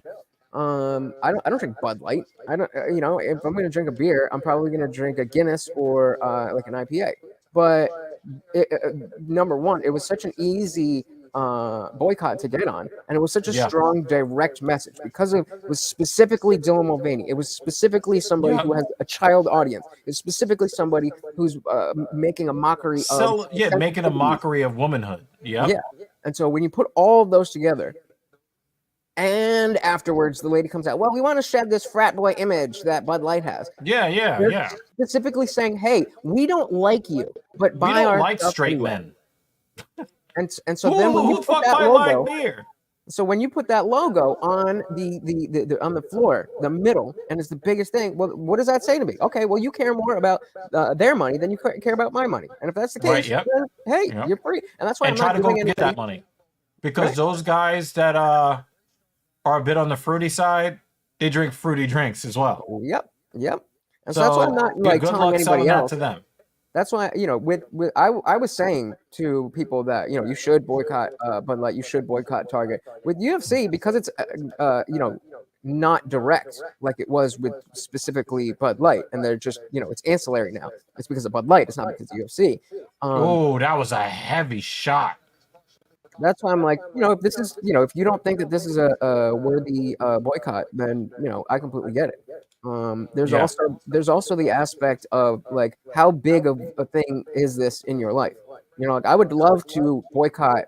I don't drink Bud Light. I don't, if I'm gonna drink a beer, I'm probably gonna drink a Guinness or like an IPA. But number one, it was such an easy boycott to get on, and it was such a
Yeah.
strong direct message because it was specifically Dylan Mulvaney. It was specifically somebody who has a child audience. It's specifically somebody who's making a mockery of
making a mockery of womanhood. Yep.
Yeah, and so when you put all of those together. And afterwards, the lady comes out. Well, we want to shed this frat boy image that Bud Light has.
Yeah.
Specifically saying, "Hey, we don't like you, but
We
buy
don't
our
like
stuff
straight
anyway."
men.
And so then when you
Who
put
fuck
that
my
logo,
like beer?
so when you put that logo on the on the floor, the middle, and it's the biggest thing. Well, what does that say to me? Okay, well, you care more about their money than you care about my money. And if that's the case,
Right, yep.
then hey,
Yep.
you're free. And that's why
And
I'm
try
not
to go
giving
get
anybody.
that money, because
Right.
those guys that are a bit on the fruity side, they drink fruity drinks as well.
Yep. And so that's why I'm not like
good
telling
luck selling
anybody
that
else.
to them.
That's why, I was saying to people that, you should boycott Bud Light, you should boycott Target. With UFC, because it's, not direct like it was with specifically Bud Light, and they're just, it's ancillary now. It's because of Bud Light, it's not because of UFC.
Oh, that was a heavy shot.
That's why I'm like, if this is, if you don't think that this is a worthy boycott, then, I completely get it. There's
Yeah.
also the aspect of like how big of a thing is this in your life? Like I would love to boycott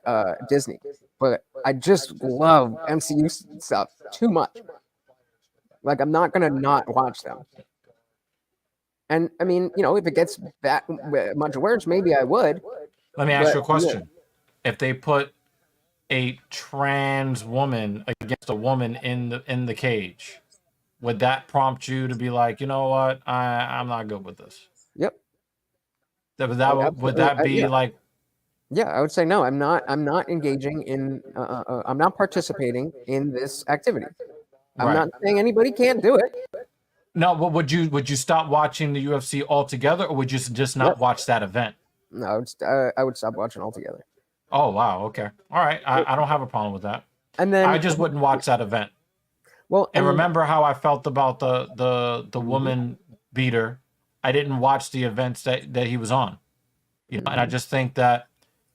Disney, but I just love MCU stuff too much. Like I'm not gonna not watch them. And I mean, if it gets that much worse, maybe I would.
Let me ask
But,
you a question. If they put a trans woman against a woman in the cage, would that prompt you to be like, you know what, I'm not good with this?
Yep.
Would that be
yeah.
like?
Yeah, I would say no. I'm not engaging in. I'm not participating in this activity. I'm
Right.
not saying anybody can't do it.
No, but would you stop watching the UFC altogether, or would you just not
Yep.
watch that event?
No, I would stop watching altogether.
Oh wow, okay, all right. I don't have a problem with that.
And then
I just wouldn't watch that event.
well,
And remember how I felt about the woman beater. I didn't watch the events that he was on. And I just think that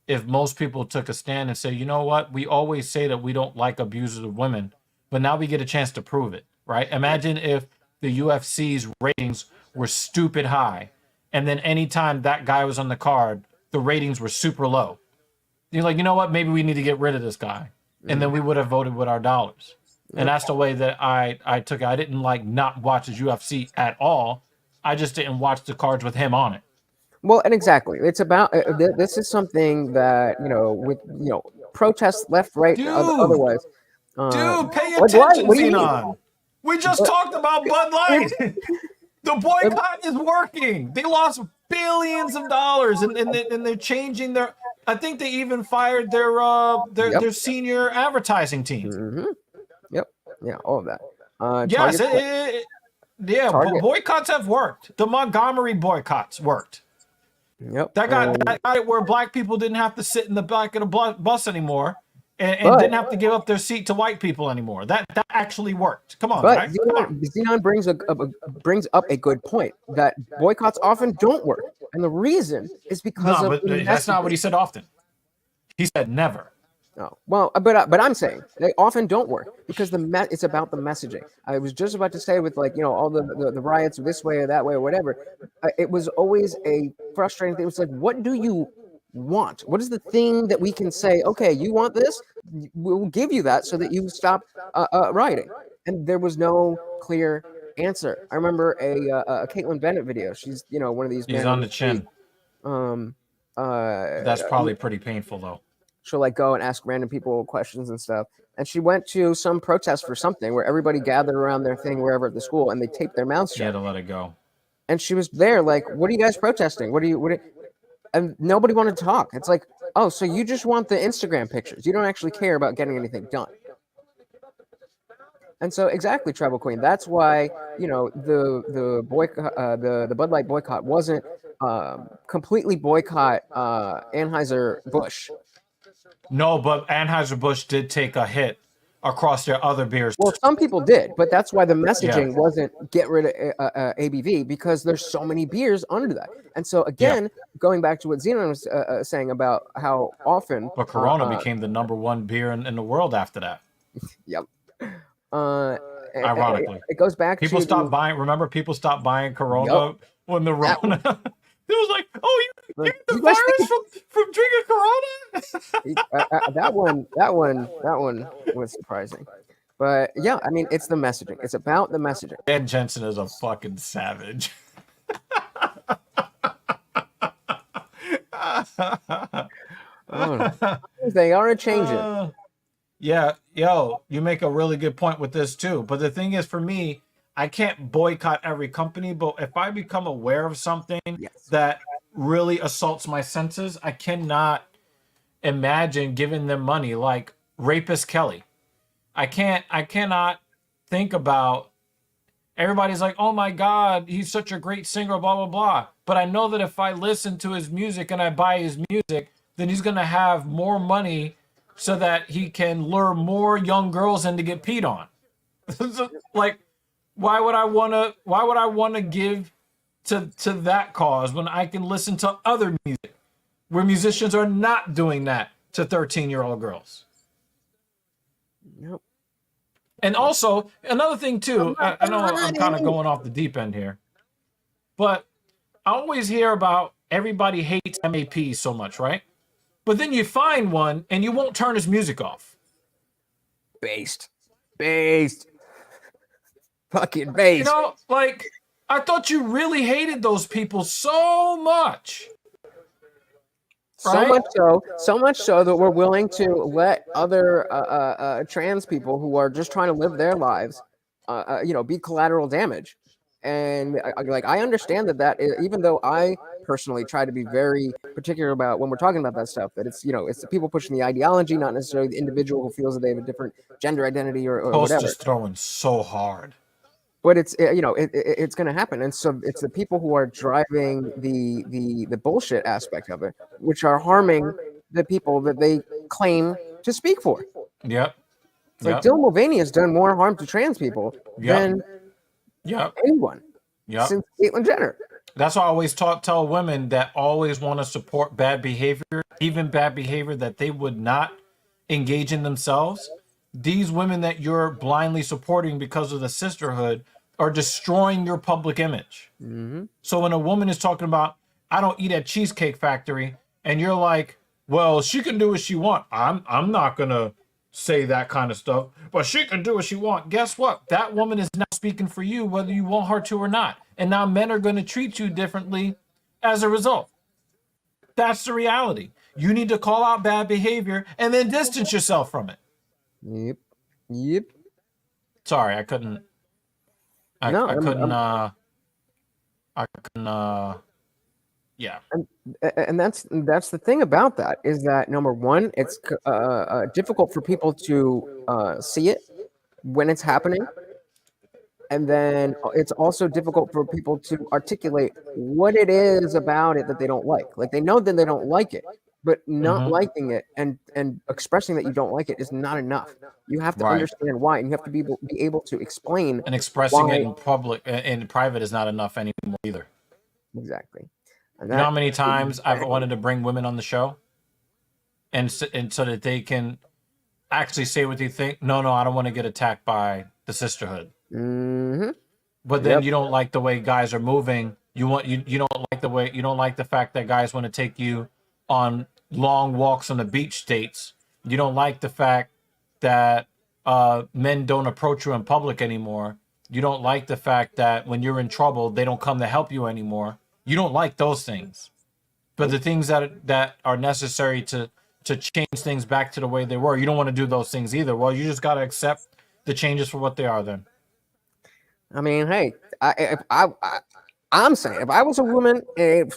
if most people took a stand and say, you know what, we always say that we don't like abusers of women, but now we get a chance to prove it, right? Imagine if the UFC's ratings were stupid high, and then anytime that guy was on the card, the ratings were super low. You're like, you know what, maybe we need to get rid of this guy. And then we would have voted with our dollars. And that's the way that I took it. I didn't like not watch his UFC at all. I just didn't watch the cards with him on it.
well, and exactly, it's about this is something that with protests left, right,
Dude.
otherwise.
Dude, pay
Bud Light?
attention,
What do you mean?
Xenon. We just talked about Bud Light. The boycott is working. They lost billions of dollars, and they're changing their. I think they even fired their senior advertising team.
Yep. Yeah, all of that.
Yes,
Target-
boycotts have worked. The Montgomery boycotts worked.
Yep.
That got it where black people didn't have to sit in the back of the bus anymore, and
But-
didn't have to give up their seat to white people anymore. That actually worked. Come on,
But
guys. Come on.
Xenon brings up a good point that boycotts often don't work, and the reason is because
No,
of
but
the
that's not what he
messaging.
said often. He said never.
No. Well, but I'm saying they often don't work because it's about the messaging. I was just about to say with all the riots this way or that way or whatever. It was always a frustrating thing. It was like, what do you want? What is the thing that we can say? Okay, you want this? We'll give you that so that you stop rioting. And there was no clear answer. I remember a Caitlin Bennett video. She's one of these.
He's on the chin.
Um.
That's probably pretty painful, though.
She'll go and ask random people questions and stuff. And she went to some protest for something where everybody gathered around their thing wherever at the school, and they taped their mouths
She had
shut.
to let it go.
And she was there like, "What are you guys protesting? And nobody wanted to talk. It's like, oh, so you just want the Instagram pictures. You don't actually care about getting anything done. And so exactly, Tribal Queen. That's why the boycott, the Bud Light boycott wasn't completely boycott Anheuser-Busch.
No, but Anheuser-Busch did take a hit across their other beers.
Well, some people did, but that's why the messaging wasn't get rid of ABV, because there's so many beers under that. And so again, going back to what Xenon was saying about how often,
But Corona became the #1 beer in the world after that.
yep.
Ironically,
it goes back
people
to
stopped buying. Remember, people stopped buying Corona when the Rona. It was like, oh, you get the
You guys
virus from drinking Corona.
that one was surprising. But yeah, I mean, it's the messaging. It's about the messaging.
Dan Jensen is a fucking savage.
They are changing.
Yeah, yo, you make a really good point with this too. But the thing is, for me, I can't boycott every company, but if I become aware of something that really assaults my senses, I cannot imagine giving them money. Like Rapist Kelly. I cannot think about, everybody's like, oh my God, he's such a great singer, blah, blah, blah. But I know that if I listen to his music and I buy his music, then he's going to have more money so that he can lure more young girls in to get peed on. Like, why would I want to give to that cause when I can listen to other music where musicians are not doing that to 13-year-old girls?
Yep.
And also, another thing too, I know I'm kind of going off the deep end here, but I always hear about everybody hates MAP so much, right? But then you find one and you won't turn his music off.
Based. Fucking based.
You know, like, I thought you really hated those people so much. Right?
So much so that we're willing to let other trans people who are just trying to live their lives, be collateral damage. And I understand that even though I personally try to be very particular about when we're talking about that stuff, that it's the people pushing the ideology, not necessarily the individual who feels that they have a different gender identity or whatever.
Just throwing so hard.
But it's it's going to happen, and so it's the people who are driving the bullshit aspect of it, which are harming the people that they claim to speak for.
Yep.
Like Dylan Mulvaney has done more harm to trans people than anyone since Caitlyn Jenner.
That's why I always tell women that always want to support bad behavior, even bad behavior that they would not engage in themselves. These women that you're blindly supporting because of the sisterhood are destroying your public image.
Mm-hmm.
So when a woman is talking about, I don't eat at Cheesecake Factory, and you're like, well, she can do what she wants. I'm not going to say that kind of stuff, but she can do what she wants. Guess what? That woman is now speaking for you, whether you want her to or not. And now men are going to treat you differently as a result. That's the reality. You need to call out bad behavior and then distance yourself from it.
Yep.
Sorry, I couldn't. I couldn't. Yeah.
And that's the thing about that, is that number one, it's difficult for people to see it when it's happening, and then it's also difficult for people to articulate what it is about it that they don't like. Like, they know that they don't like it, but not liking it and expressing that you don't like it is not enough. You have to understand why, and you have to be able to explain.
And expressing it in public, in private, is not enough anymore either.
Exactly.
You know how many times I've wanted to bring women on the show, and so that they can actually say what they think. No, I don't want to get attacked by the sisterhood.
Mm-hmm.
But then you don't like the way guys are moving. You don't like the fact that guys want to take you on long walks on the beach dates. You don't like the fact that men don't approach you in public anymore. You don't like the fact that when you're in trouble, they don't come to help you anymore. You don't like those things. But the things that are necessary to change things back to the way they were, you don't want to do those things either. Well, you just got to accept the changes for what they are then.
I mean, hey, I'm saying, if I was a woman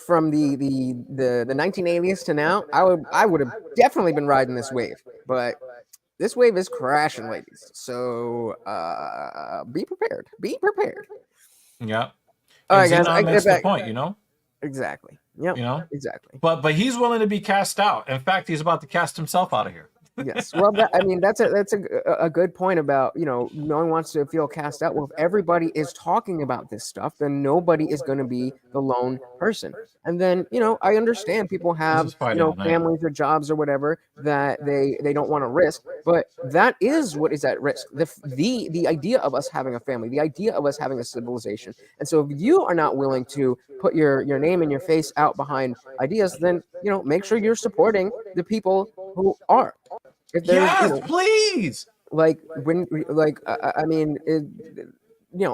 from the 1980s to now, I would have definitely been riding this wave. But this wave is crashing, ladies. So be prepared. Be prepared.
Yeah.
All right, guys.
That's the point, you know?
Exactly. Yeah,
You know,
exactly.
but he's willing to be cast out. In fact, he's about to cast himself out of here.
Yes. Well, I mean, that's a good point about, no one wants to feel cast out. Well, if everybody is talking about this stuff, then nobody is going to be the lone person. And then, I understand people
This
have,
is Friday night.
families or jobs or whatever that they don't want to risk, but that is what is at risk. The idea of us having a family, the idea of us having a civilization. And so if you are not willing to put your name and your face out behind ideas, then, make sure you're supporting the people who are. If there's,
Yes, please.
like when, like, I mean,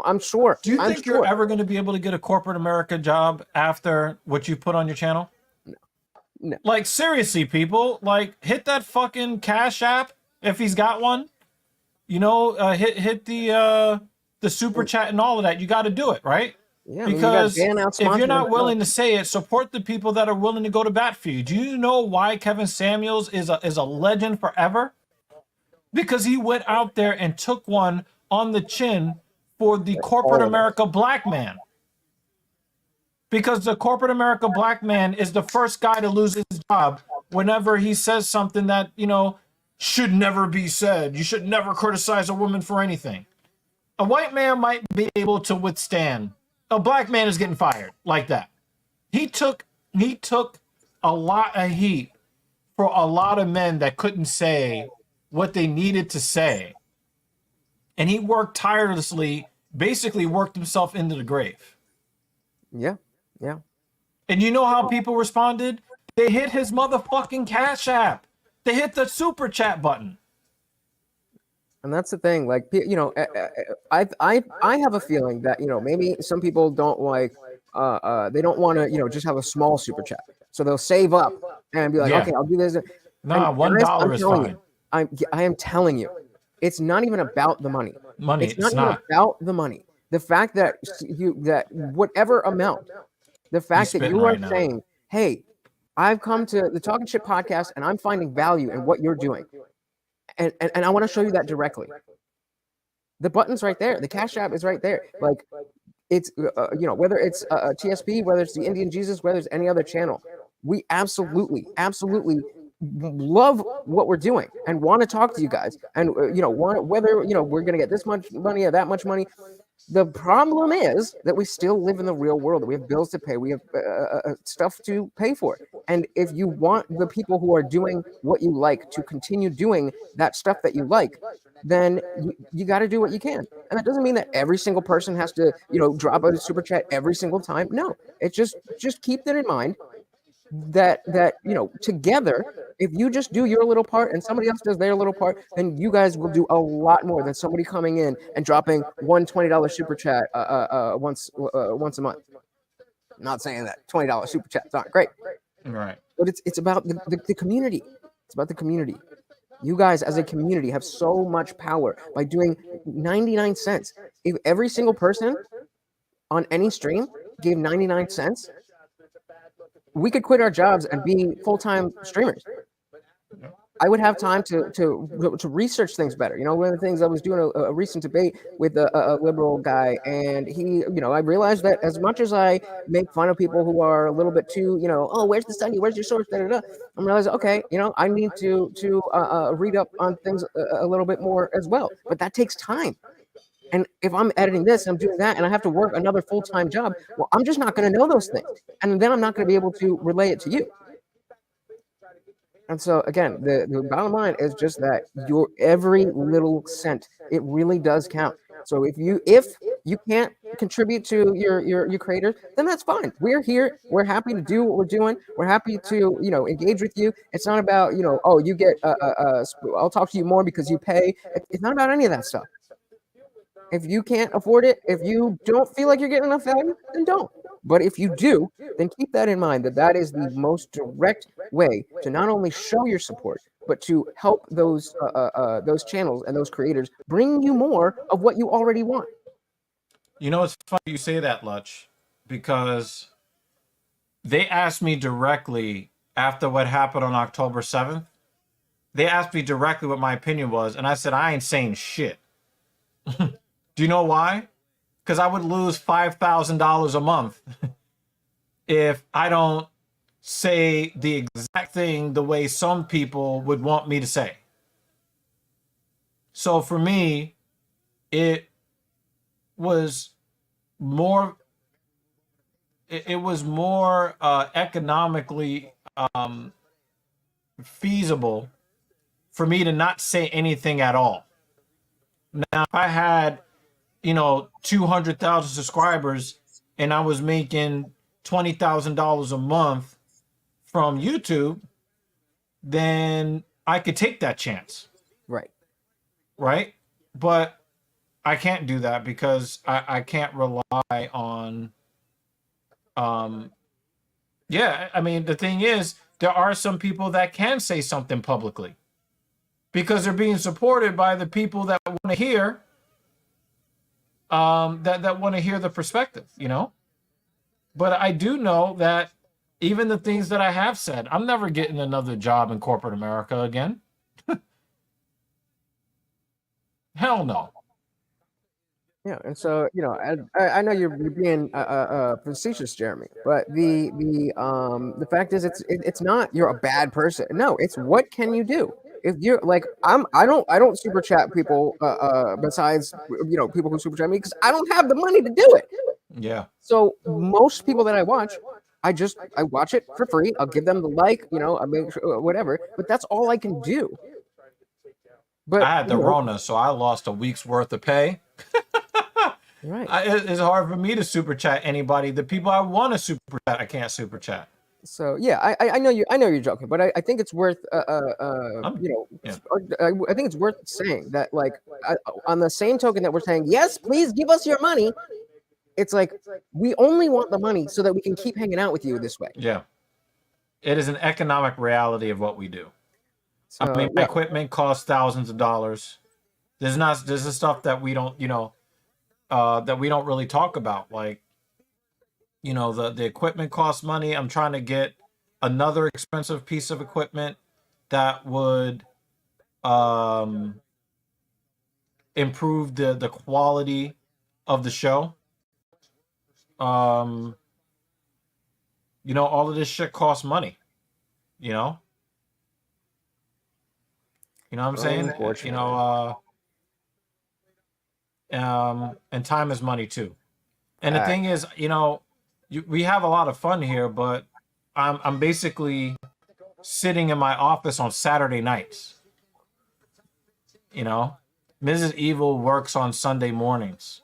I'm sure.
Do you
I'm
think
sure.
you're ever going to be able to get a corporate America job after what you put on your channel?
No.
Like, seriously, people, like, hit that fucking Cash App if he's got one. Hit the super chat and all of that. You got to do it, right?
Yeah, I mean,
Because
you got
if you're
sponsoring
not
it.
willing to say it, support the people that are willing to go to bat for you. Do you know why Kevin Samuels is a legend forever? Because he went out there and took one on the chin for the corporate America black man. Because the corporate America black man is the first guy to lose his job whenever he says something that, should never be said. You should never criticize a woman for anything. A white man might be able to withstand. A black man is getting fired like that. He took a lot of heat for a lot of men that couldn't say what they needed to say. And he worked tirelessly, basically worked himself into the grave.
Yeah.
And you know how people responded? They hit his motherfucking Cash App. They hit the super chat button.
And that's the thing. Like, I have a feeling that, maybe some people don't like, they don't want to, just have a small super chat. So they'll save up and be like,
Yeah.
okay, I'll do this.
Nah,
And
$1
I'm
is
telling
fine.
you, I am telling you, it's not even about the money.
It's
It's not
not.
even about the money. The fact that whatever amount, the fact that
spitting
you are
right now.
saying, hey, I've come to the Talking Shit podcast and I'm finding value in what you're doing. And I want to show you that directly. The button's right there. The Cash App is right there. Like, it's, whether it's TSP, whether it's the Indian Jesus, whether it's any other channel, we absolutely love what we're doing and want to talk to you guys. And, whether, we're going to get this much money or that much money. The problem is that we still live in the real world. We have bills to pay. We have stuff to pay for. And if you want the people who are doing what you like to continue doing that stuff that you like, then you got to do what you can. And that doesn't mean that every single person has to, drop a super chat every single time. No, it's just keep that in mind. That together, if you just do your little part and somebody else does their little part, then you guys will do a lot more than somebody coming in and dropping one $20 super chat once a month. I'm not saying that $20 super chats aren't great,
Right.
but it's about the community. It's about the community. You guys as a community have so much power by doing 99 cents. If every single person on any stream gave 99 cents, we could quit our jobs and be full-time streamers. I would have time to research things better. One of the things, I was doing a recent debate with a liberal guy, and he, I realized that as much as I make fun of people who are a little bit too, oh, where's the study? Where's your source? I'm realizing, okay, I need to read up on things a little bit more as well. But that takes time. And if I'm editing this, I'm doing that, and I have to work another full-time job, well, I'm just not going to know those things. And then I'm not going to be able to relay it to you. And so, again, the bottom line is just that your every little cent, it really does count. So if you can't contribute to your creators, then that's fine. We're here. We're happy to do what we're doing. We're happy to, engage with you. It's not about, oh, you get, I'll talk to you more because you pay. It's not about any of that stuff. If you can't afford it, if you don't feel like you're getting enough value, then don't. But if you do, then keep that in mind, that is the most direct way to not only show your support, but to help those channels and those creators bring you more of what you already want.
It's funny you say that, Lutch, because they asked me directly after what happened on October 7th. They asked me directly what my opinion was, and I said, I ain't saying shit. Do you know why? Because I would lose $5,000 a month if I don't say the exact thing the way some people would want me to say. So for me, it was more it was more economically feasible for me to not say anything at all. Now, if I had, 200,000 subscribers and I was making $20,000 a month from YouTube, then I could take that chance,
Right.
right? But I can't do that because I can't rely on, yeah, I mean, the thing is, there are some people that can say something publicly because they're being supported by the people that want to hear, that want to hear the perspective, But I do know that even the things that I have said, I'm never getting another job in corporate America again. Hell no.
Yeah, and so I know you're being facetious, Jeremy, but the fact is it's not you're a bad person. No, it's what can you do? If you're like I don't super chat people besides people who super chat me because I don't have the money to do it.
Yeah.
So most people that I watch, I watch it for free. I'll give them the like, I make sure, whatever, but that's all I can do. But
I had the Rona, so I lost a week's worth of pay.
right.
It's hard for me to super chat anybody. The people I want to super chat, I can't super chat.
So yeah, I know you're joking, but I think it's worth
Yeah.
I think it's worth saying that on the same token that we're saying yes, please give us your money. It's like we only want the money so that we can keep hanging out with you this way.
Yeah. It is an economic reality of what we do.
So,
I mean, my equipment costs thousands of dollars. There's the stuff that we don't, that we don't really talk about. Like, the equipment costs money. I'm trying to get another expensive piece of equipment that would improve the quality of the show. All of this shit costs money, You know what I'm saying? And time is money too. And the thing is, we have a lot of fun here, but I'm basically sitting in my office on Saturday nights. Mrs. Evil works on Sunday mornings.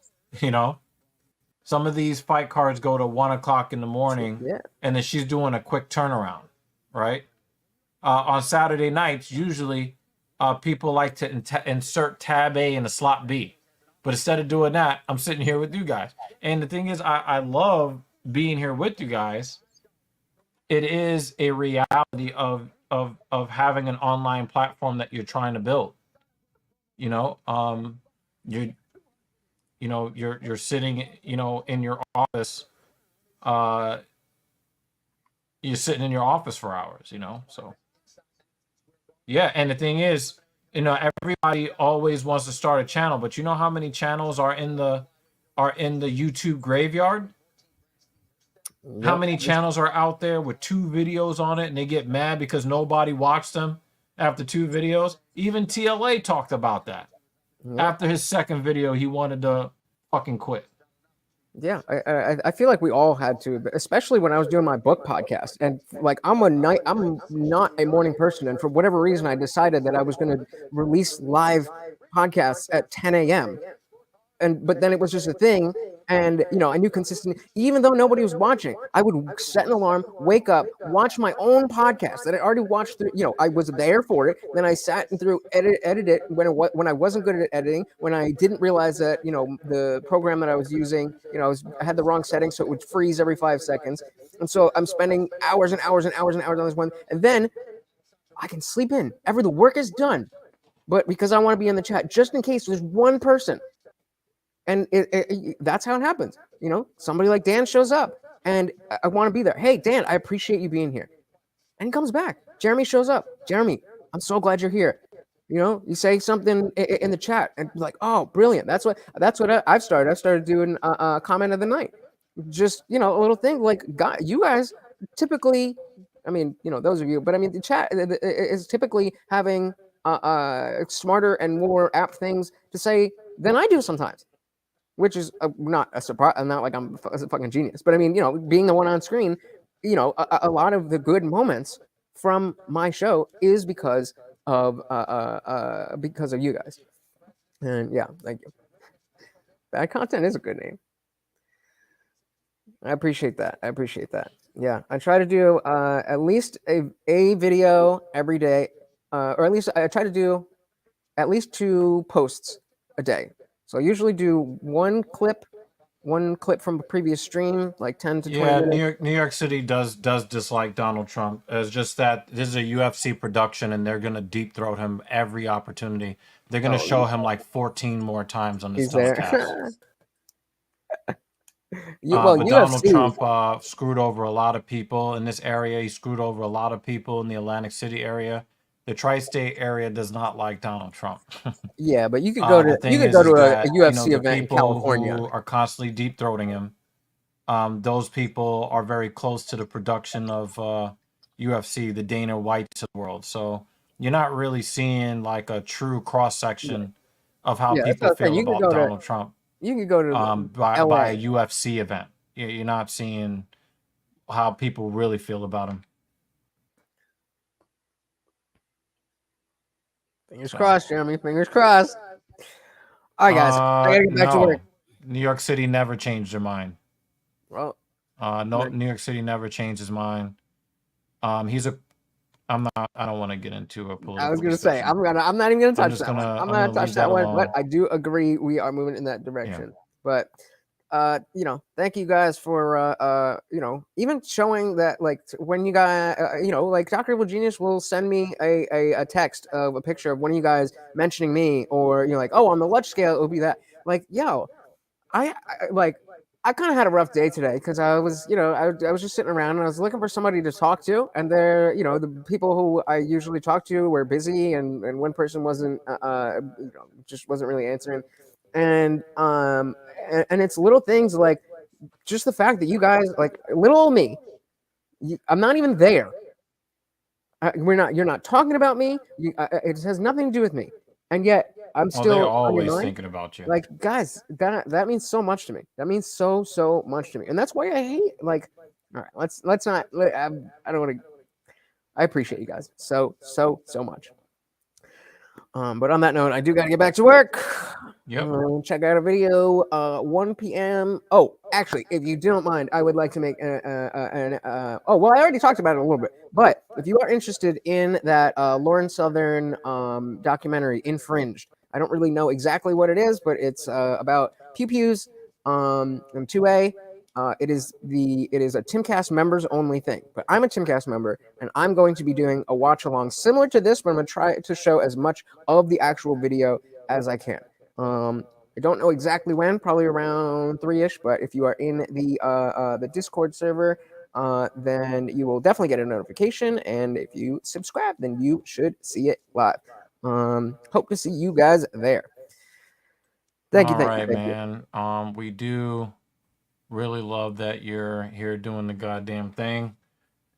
Some of these fight cards go to 1 o'clock in the morning, and then she's doing a quick turnaround, right? On Saturday nights, usually people like to insert tab A into slot B. But instead of doing that, I'm sitting here with you guys. And the thing is, I love being here with you guys. It is a reality of having an online platform that you're trying to build. You're sitting, in your office. You're sitting in your office for hours, so. Yeah, and the thing is, everybody always wants to start a channel, but you know how many channels are in the YouTube graveyard? Yep. How many channels are out there with 2 videos on it and they get mad because nobody watched them after 2 videos? Even TLA talked about that. Yep. After his second video, he wanted to fucking quit.
Yeah, I feel like we all had to, especially when I was doing my book podcast. And I'm not a morning person, and for whatever reason, I decided that I was going to release live podcasts at 10 a.m. But then it was just a thing, and I knew consistently, even though nobody was watching, I would set an alarm, wake up, watch my own podcast that I already watched through. I was there for it. Then I sat and edit it when I wasn't good at editing, when I didn't realize that the program that I was using, I had the wrong settings, so it would freeze every 5 seconds, and so I'm spending hours and hours and hours and hours on this one, and then I can sleep in. The work is done, but because I want to be in the chat just in case there's one person. And that's how it happens. Somebody like Dan shows up and I want to be there. Hey, Dan, I appreciate you being here. And he comes back. Jeremy shows up. Jeremy, I'm so glad you're here. You say something in the chat and be like, oh, brilliant. That's what I've started. I've started doing a comment of the night. just a little thing like you guys typically, I mean, those of you, but I mean the chat is typically having smarter and more apt things to say than I do sometimes, which is not a surprise. Not like I'm a fucking genius, but I mean, being the one on screen, a lot of the good moments from my show is because of you guys. And yeah, thank you. Bad content is a good name. I appreciate that. Yeah, I try to do at least a video every day, or at least I try to do at least 2 posts a day. So I usually do one clip from a previous stream, like 10 to 20
Yeah,
minutes.
New York City does dislike Donald Trump. It's just that this is a UFC production, and they're gonna deep throat him every opportunity. They're gonna
Oh,
show him like 14 more times on this
he's there.
telecast.
Well,
But Donald
UFC.
Trump screwed over a lot of people in this area. He screwed over a lot of people in the Atlantic City area. The tri-state area does not like Donald Trump.
Yeah, but
The thing
go to
is
a
that
UFC
the
event in
people
California.
who are constantly deep throating him, those people are very close to the production of UFC, the Dana Whites of the world. So you're not really seeing like a true cross
Yeah,
section of how
yeah, that's
people
what I'm saying.
feel about Donald Trump
You could go to
by a
LA.
UFC event. You're not seeing how people really feel about him.
Fingers
So,
crossed, Jeremy. Fingers crossed. All right, guys. I gotta get back to work.
no, New York City never changed their mind.
Well,
No, New York City never changed his mind. He's a. I'm not. I don't want to get into a
I
political
was gonna say
discussion.
I'm not even gonna
I'm
touch
just
that one.
gonna.
I'm
I'm
not
gonna
gonna touch
leave
that
that
one, but
alone.
I do agree we are moving in that direction.
Yeah.
But thank you guys for even showing that like when you guys like Dr. Evil Genius will send me a text of a picture of one of you guys mentioning me, or like, oh, on the lunch scale it will be that, like, yo, like I kind of had a rough day today because I was, I was just sitting around and I was looking for somebody to talk to, and they're, the people who I usually talk to were busy, and one person wasn't, just wasn't really answering, and it's little things like just the fact that you guys, like little old me, I'm not even there. You're not talking about me. It has nothing to do with me, and yet I'm
Oh, they're
still on your
always
mind.
thinking about you.
Like, guys, that means so much to me. That means so much to me, and that's why I hate. Like, all right, let's not. I don't want to. I appreciate you guys so much. But on that note, I do got to get back to work.
Yep.
Check out a video. 1 p.m. Oh, actually, if you don't mind, I would like to make oh, well, I already talked about it a little bit. But if you are interested in that Lauren Southern documentary, Infringed, I don't really know exactly what it is, but it's about pew pews and 2A. It is a Timcast members only thing, but I'm a Timcast member, and I'm going to be doing a watch along similar to this, but I'm going to try to show as much of the actual video as I can. I don't know exactly when, probably around 3-ish, but if you are in the Discord server, then you will definitely get a notification, and if you subscribe, then you should see it live. Hope to see you guys there. Thank you.
All right, man. We do really love that you're here doing the goddamn thing,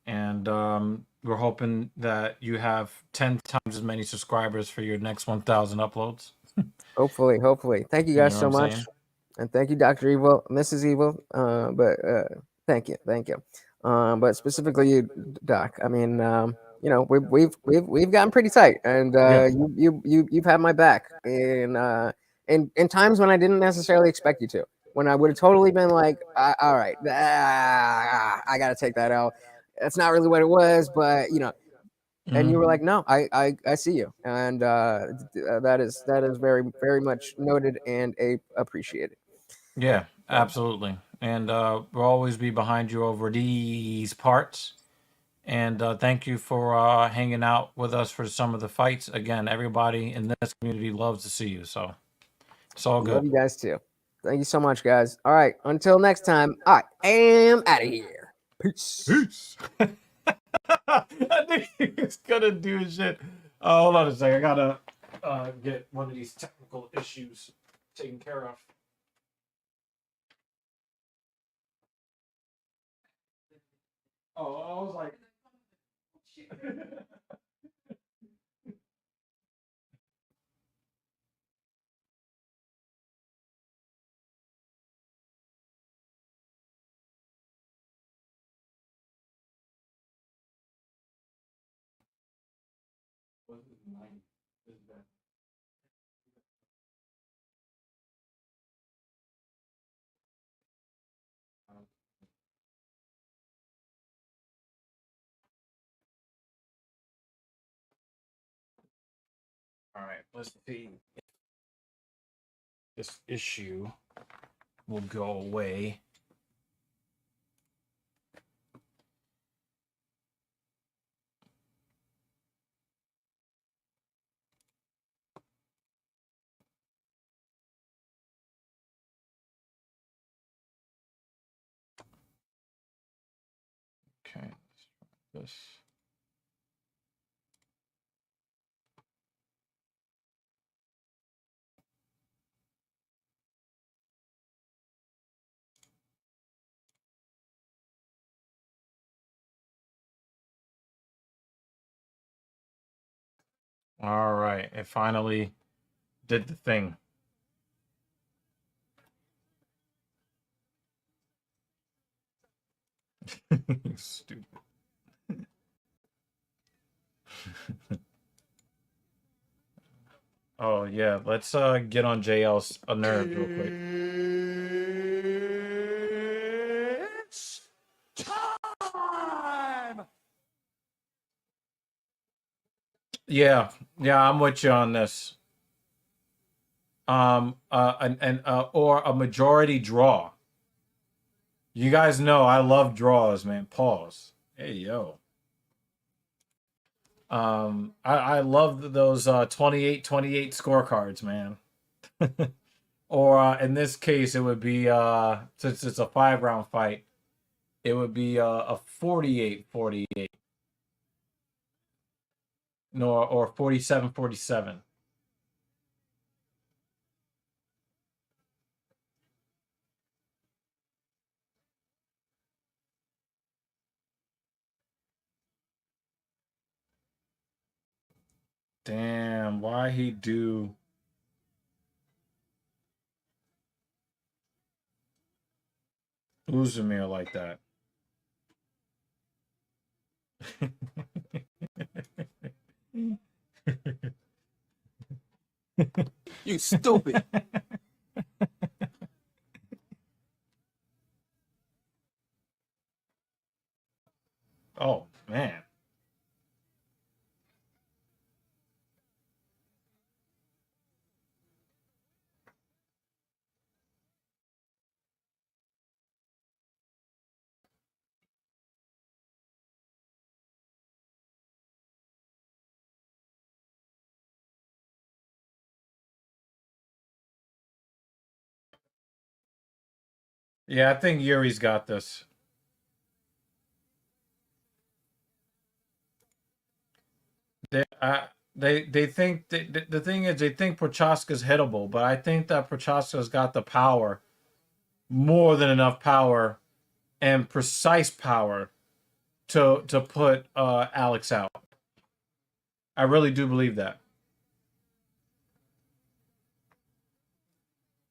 and we're hoping that you have 10 times as many subscribers for your next 1,000 uploads.
Hopefully. Thank you
You
guys
know
so
what I'm
much,
saying?
and thank you, Dr. Evil, Mrs. Evil. But thank you. But specifically you, Doc. I mean, we've gotten pretty tight, and
Yeah.
you've had my back in times when I didn't necessarily expect you to. When I would have totally been like, all right, I got to take that out. That's not really what it was, but and you were like, no, I see you, and that is very much noted and appreciated.
Yeah, absolutely. And we'll always be behind you over these parts. And thank you for hanging out with us for some of the fights. Again, everybody in this community loves to see you. So it's all
Love
good.
you guys too. Thank you so much, guys. All right, until next time, I am out of here. Peace.
Peace. I think he was gonna do shit. Hold on a second. I gotta get one of these technical issues taken care of. Oh, I was like, all right, let's see. This issue will go away. Okay, let's try this. All right, it finally did the thing. Stupid. Oh yeah, let's get on JL's nerves real quick.
It's time!
Yeah, I'm with you on this. Or a majority draw. You guys know I love draws, man. Pause. Hey yo. I love those 28-28 scorecards, man. Or in this case, it would be since it's a 5-round fight, it would be a 48-48. No, or 47-47. Damn, why he do Uzumir like that?
You stupid.
Oh man. Yeah, I think Yuri's got this. They think the thing is they think Procházka's hittable, but I think that Procházka's got the power, more than enough power, and precise power to put Alex out. I really do believe that.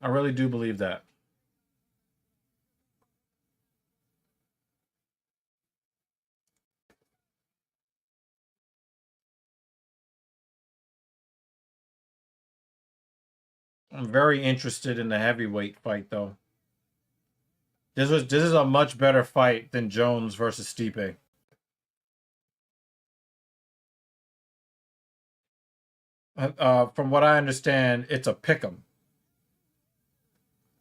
I really do believe that. I'm very interested in the heavyweight fight though. This is a much better fight than Jones versus Stipe. From what I understand, it's a pick'em.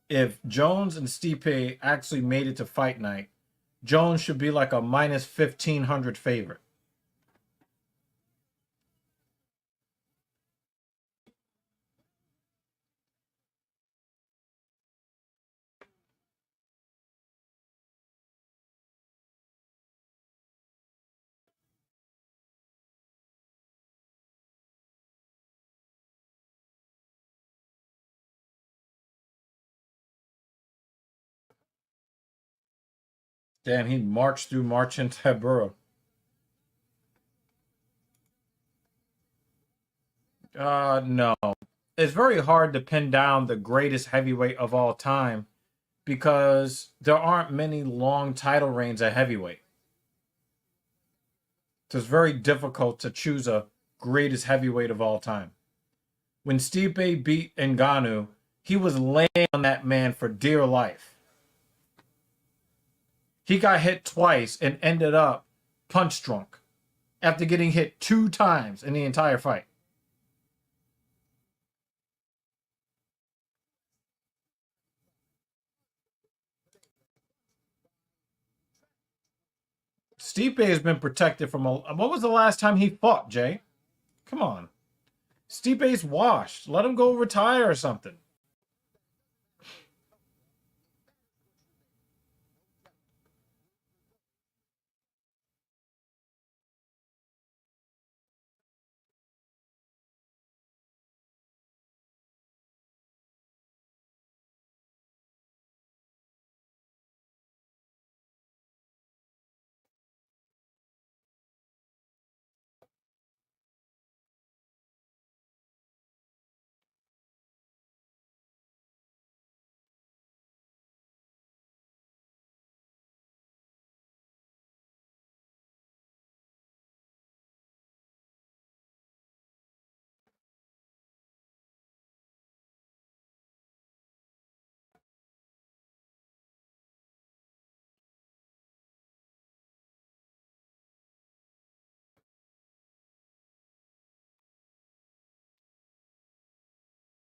If Jones and Stipe actually made it to fight night, Jones should be like a minus 1,500 favorite. Damn, he marched through Marcin Tybura. No. It's very hard to pin down the greatest heavyweight of all time because there aren't many long title reigns at heavyweight. So it's very difficult to choose a greatest heavyweight of all time. When Stipe beat Ngannou, he was laying on that man for dear life. He got hit twice and ended up punch drunk after getting hit 2 times in the entire fight. Stipe has been protected from a... What was the last time he fought, Jay? Come on. Stipe's washed. Let him go retire or something.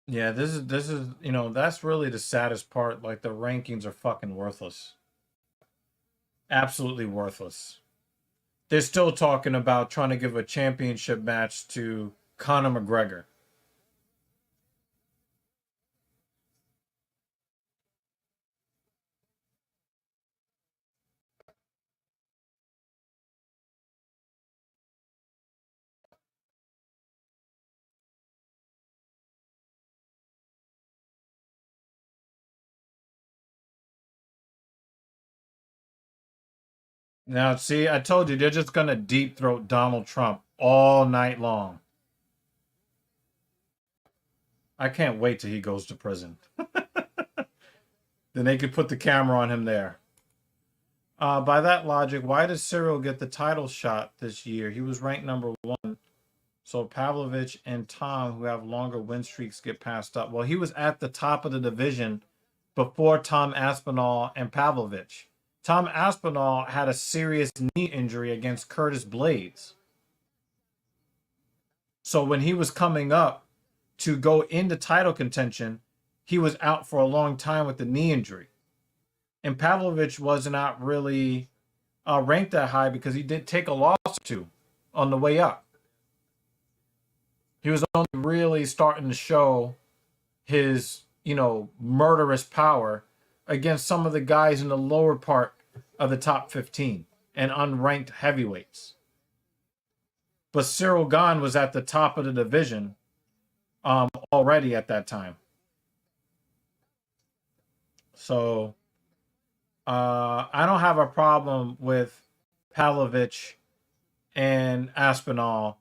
Yeah, this is that's really the saddest part. Like the rankings are fucking worthless. Absolutely worthless. They're still talking about trying to give a championship match to Conor McGregor. Now, see, I told you they're just gonna deep throat Donald Trump all night long. I can't wait till he goes to prison. Then they could put the camera on him there. By that logic, why does Cyril get the title shot this year? He was ranked number 1. So Pavlovich and Tom, who have longer win streaks, get passed up. Well, he was at the top of the division before Tom Aspinall and Pavlovich. Tom Aspinall had a serious knee injury against Curtis Blades. So when he was coming up to go into title contention, he was out for a long time with the knee injury. And Pavlovich was not really ranked that high because he did take a loss or 2 on the way up. He was only really starting to show his, murderous power against some of the guys in the lower part of the top 15 and unranked heavyweights. But Cyril Gane was at the top of the division already at that time. So I don't have a problem with Pavlovich and Aspinall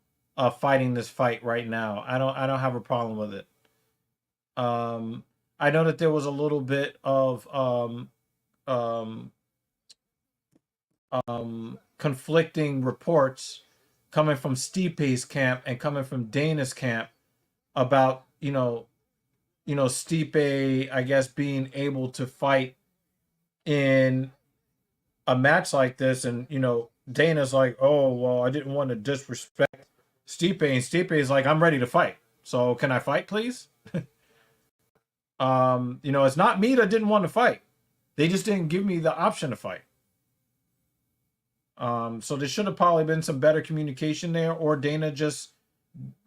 fighting this fight right now. I don't have a problem with it. I know that there was a little bit of conflicting reports coming from Stipe's camp and coming from Dana's camp about Stipe, I guess, being able to fight in a match like this, and Dana's like, oh well, I didn't want to disrespect Stipe, and Stipe is like, I'm ready to fight, so can I fight, please? It's not me that didn't want to fight. They just didn't give me the option to fight. So there should have probably been some better communication there, or Dana just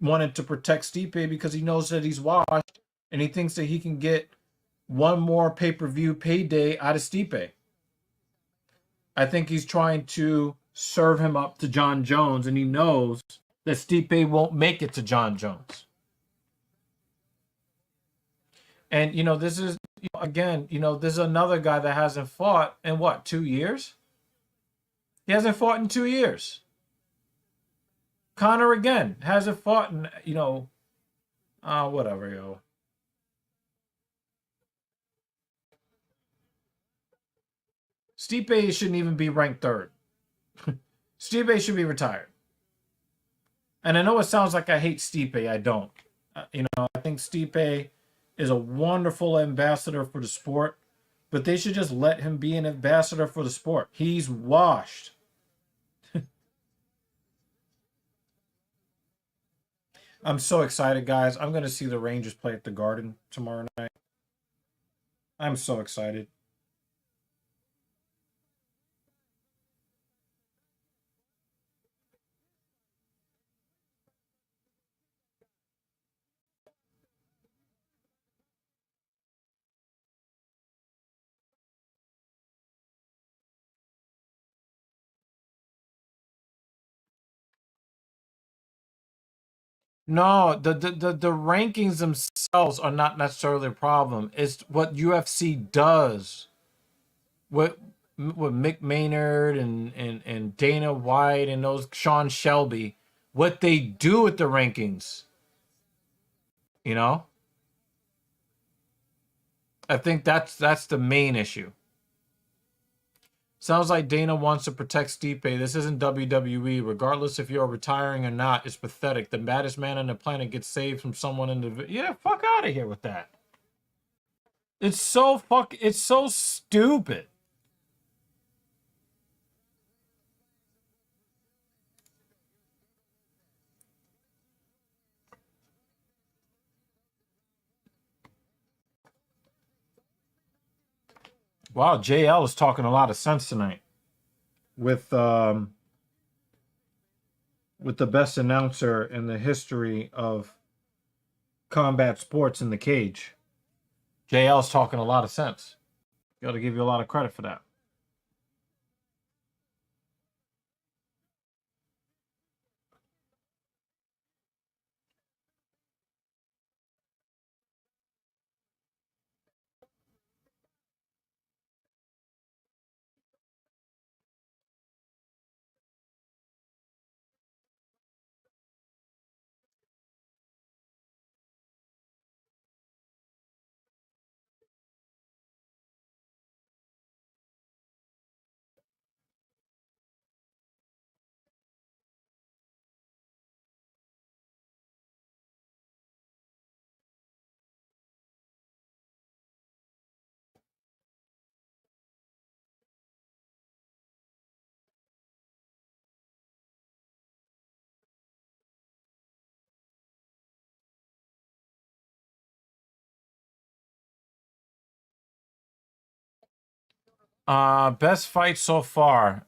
wanted to protect Stipe because he knows that he's washed and he thinks that he can get one more pay-per-view payday out of Stipe. I think he's trying to serve him up to John Jones, and he knows that Stipe won't make it to John Jones. And, this is, again, this is another guy that hasn't fought in, 2 years? He hasn't fought in 2 years. Conor again hasn't fought in, whatever, yo. Stipe shouldn't even be ranked third. Stipe should be retired. And I know it sounds like I hate Stipe. I don't. I think Stipe is a wonderful ambassador for the sport, but they should just let him be an ambassador for the sport. He's washed. I'm so excited, guys. I'm going to see the Rangers play at the Garden tomorrow night. I'm so excited. No, the rankings themselves are not necessarily a problem. It's what UFC does. What Mick Maynard and Dana White and those Sean Shelby, what they do with the rankings. I think that's the main issue. Sounds like Dana wants to protect Stipe. This isn't WWE. Regardless if you're retiring or not, it's pathetic. The baddest man on the planet gets saved from someone in the... Yeah, fuck out of here with that. It's so stupid. Wow, JL is talking a lot of sense tonight with the best announcer in the history of combat sports in the cage. JL's talking a lot of sense. Got to give you a lot of credit for that. Best fight so far.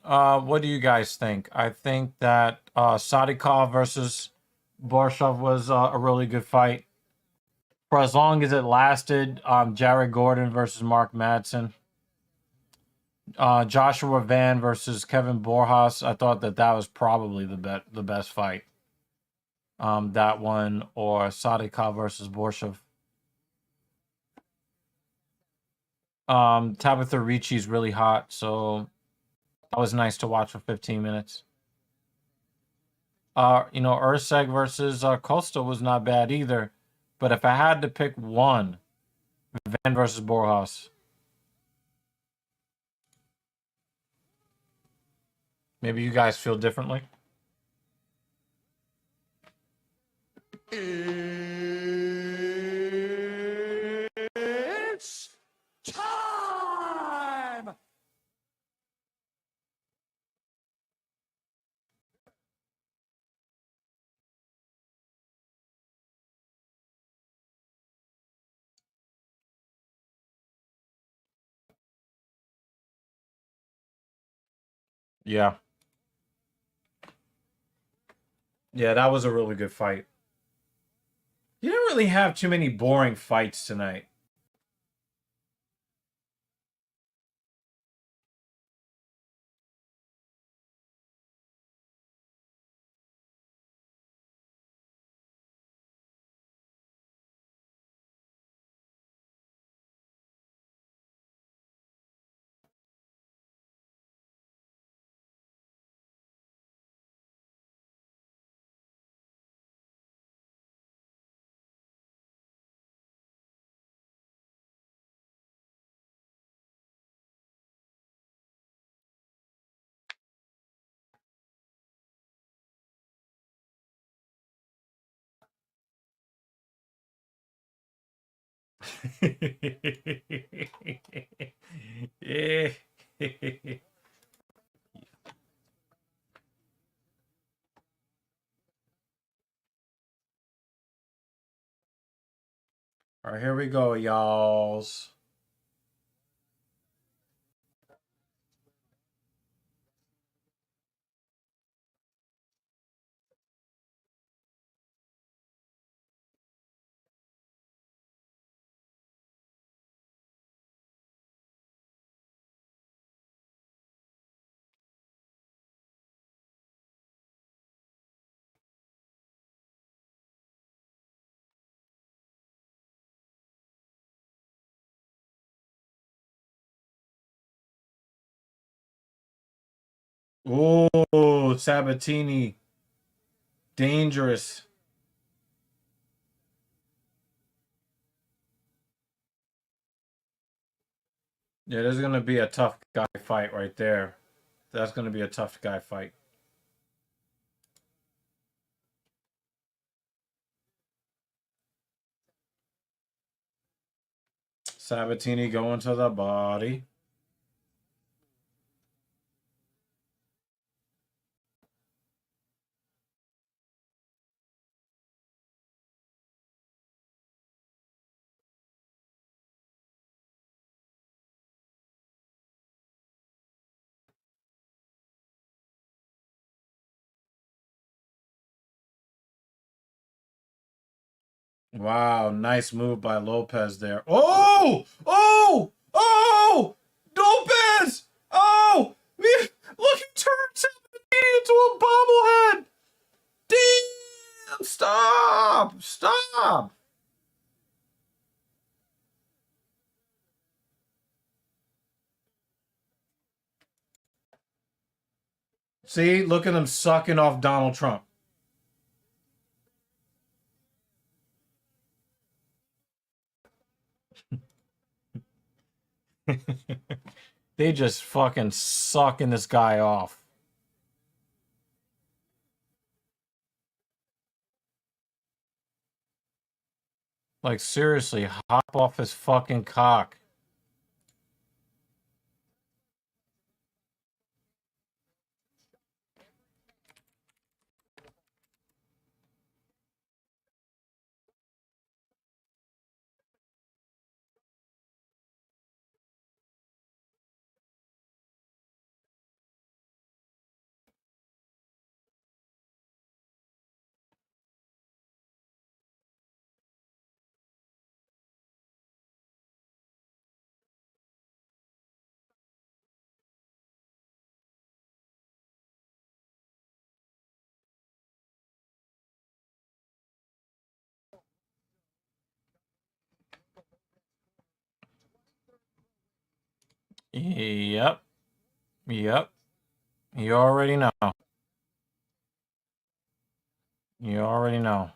What do you guys think? I think that Sadikov versus Borsov was a really good fight. For as long as it lasted, Jared Gordon versus Mark Madsen. Joshua Van versus Kevin Borjas. I thought that was probably the best fight. That one or Sadikov versus Borsov. Tabitha Ricci's really hot, so that was nice to watch for 15 minutes. Urseg versus Costa was not bad either. But if I had to pick one, Van versus Borjas. Maybe you guys feel differently.
It's time!
Yeah. Yeah, that was a really good fight. You didn't really have too many boring fights tonight. Yeah. All right, here we go, y'alls. Oh, Sabatini. Dangerous. Yeah, there's going to be a tough guy fight right there. That's going to be a tough guy fight. Sabatini going to the body. Wow, nice move by Lopez there. Oh! Oh! Oh! Lopez! Oh! Look, he turned Sabatini into a bobblehead! Damn! Stop! Stop! See, look at him sucking off Donald Trump. They just fucking sucking this guy off. Like, seriously, hop off his fucking cock. Yep. Yep. You already know. You already know.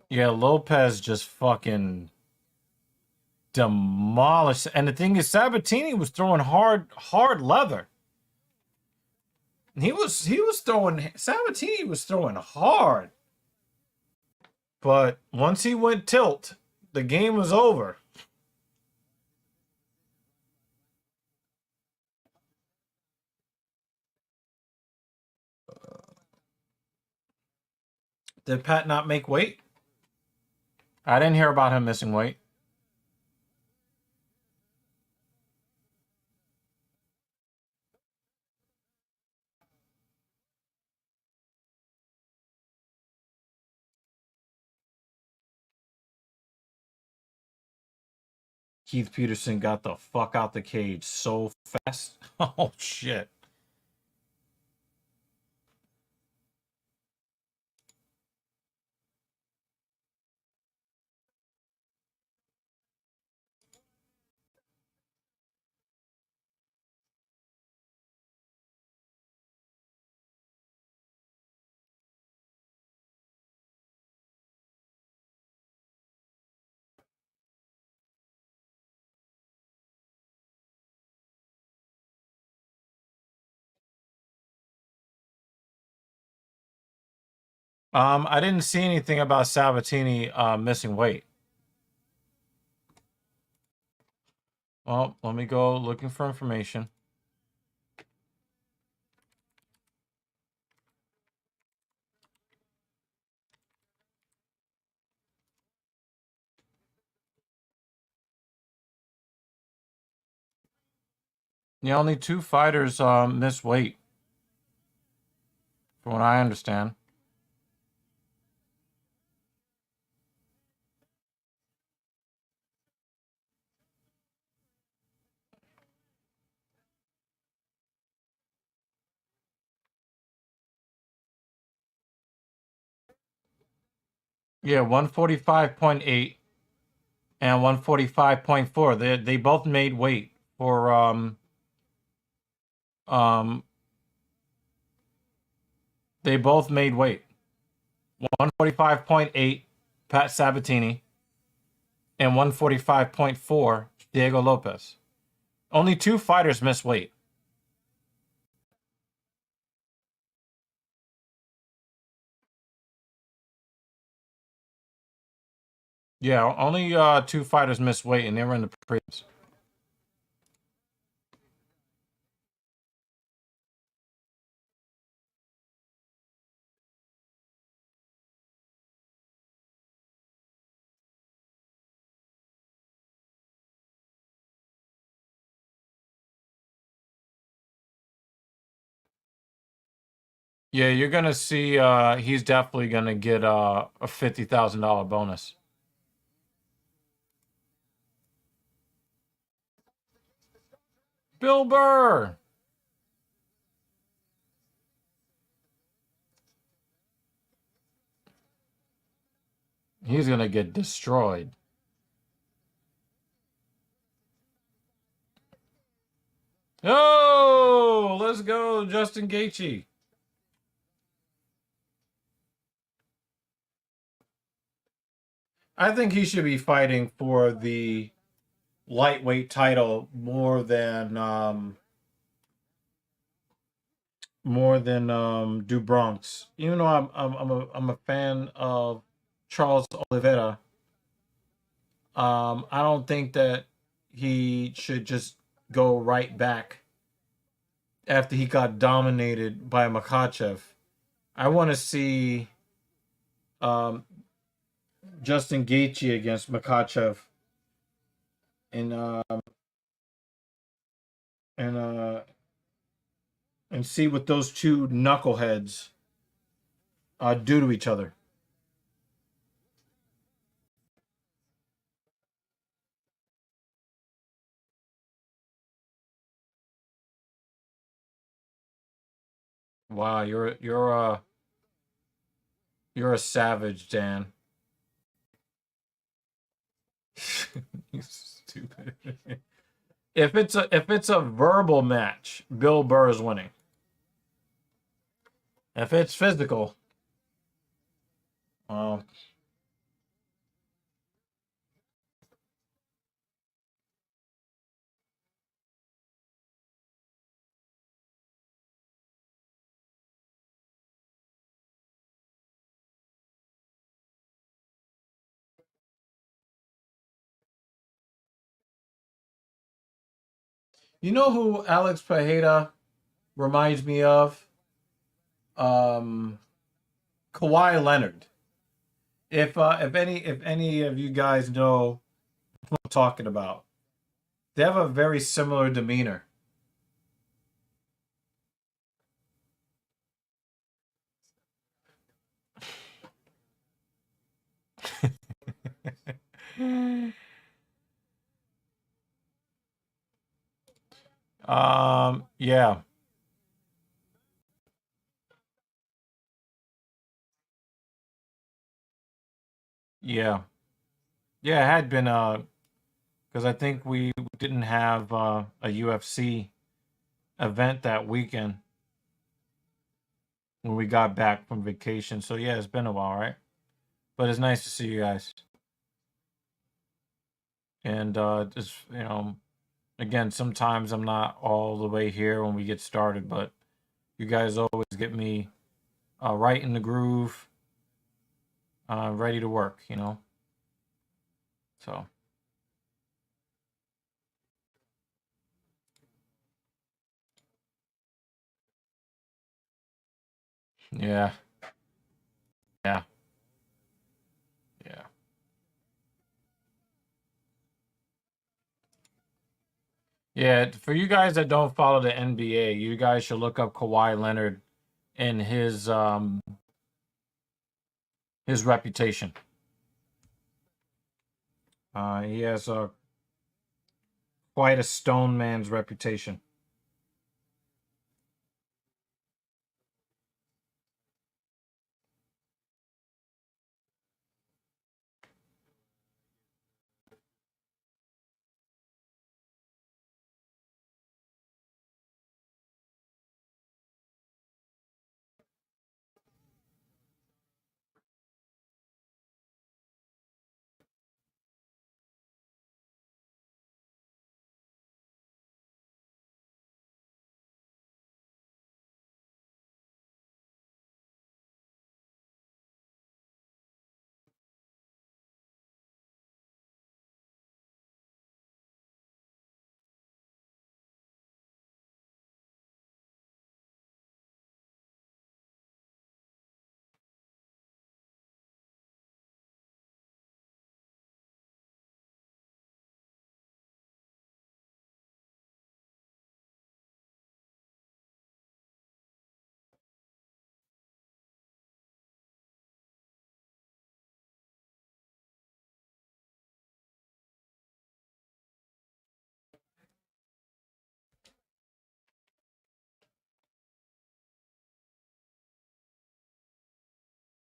Yeah, Lopez just fucking demolished. And the thing is, Sabatini was throwing hard leather. He was throwing Sabatini was throwing hard. But once he went tilt, the game was over. Did Pat not make weight? I didn't hear about him missing weight. Keith Peterson got the fuck out the cage so fast. Oh shit. I didn't see anything about Sabatini missing weight. Well, let me go looking for information. Yeah, only 2 fighters miss weight, from what I understand. Yeah, 145.8 and 145.4. They both made weight for they both made weight. 145.8 Pat Sabatini and 145.4 Diego Lopez. Only 2 fighters miss weight. Yeah, only 2 fighters missed weight, and they were in the prelims. Yeah, you're gonna see. He's definitely gonna get a $50,000 bonus. Bill Burr. He's gonna get destroyed. Oh, let's go, Justin Gaethje. I think he should be fighting for the lightweight title more than Do Bronx. Even though I'm a fan of Charles Oliveira, I don't think that he should just go right back after he got dominated by Makhachev. I want to see um, Justin Gaethje against Makhachev and and uh, and see what those two knuckleheads do to each other. Wow, you're a savage, Dan. You stupid. If it's a verbal match, Bill Burr is winning. If it's physical, well, you know who Alex Pereira reminds me of? Um, Kawhi Leonard. If any of you guys know what I'm talking about, they have a very similar demeanor. Yeah, yeah, yeah. It had been because I think we didn't have a UFC event that weekend when we got back from vacation. So yeah, it's been a while, right? But it's nice to see you guys. And just again, sometimes I'm not all the way here when we get started, but you guys always get me right in the groove ready to work, So, yeah, yeah, yeah. Yeah, for you guys that don't follow the NBA, you guys should look up Kawhi Leonard and his reputation. He has quite a stone man's reputation.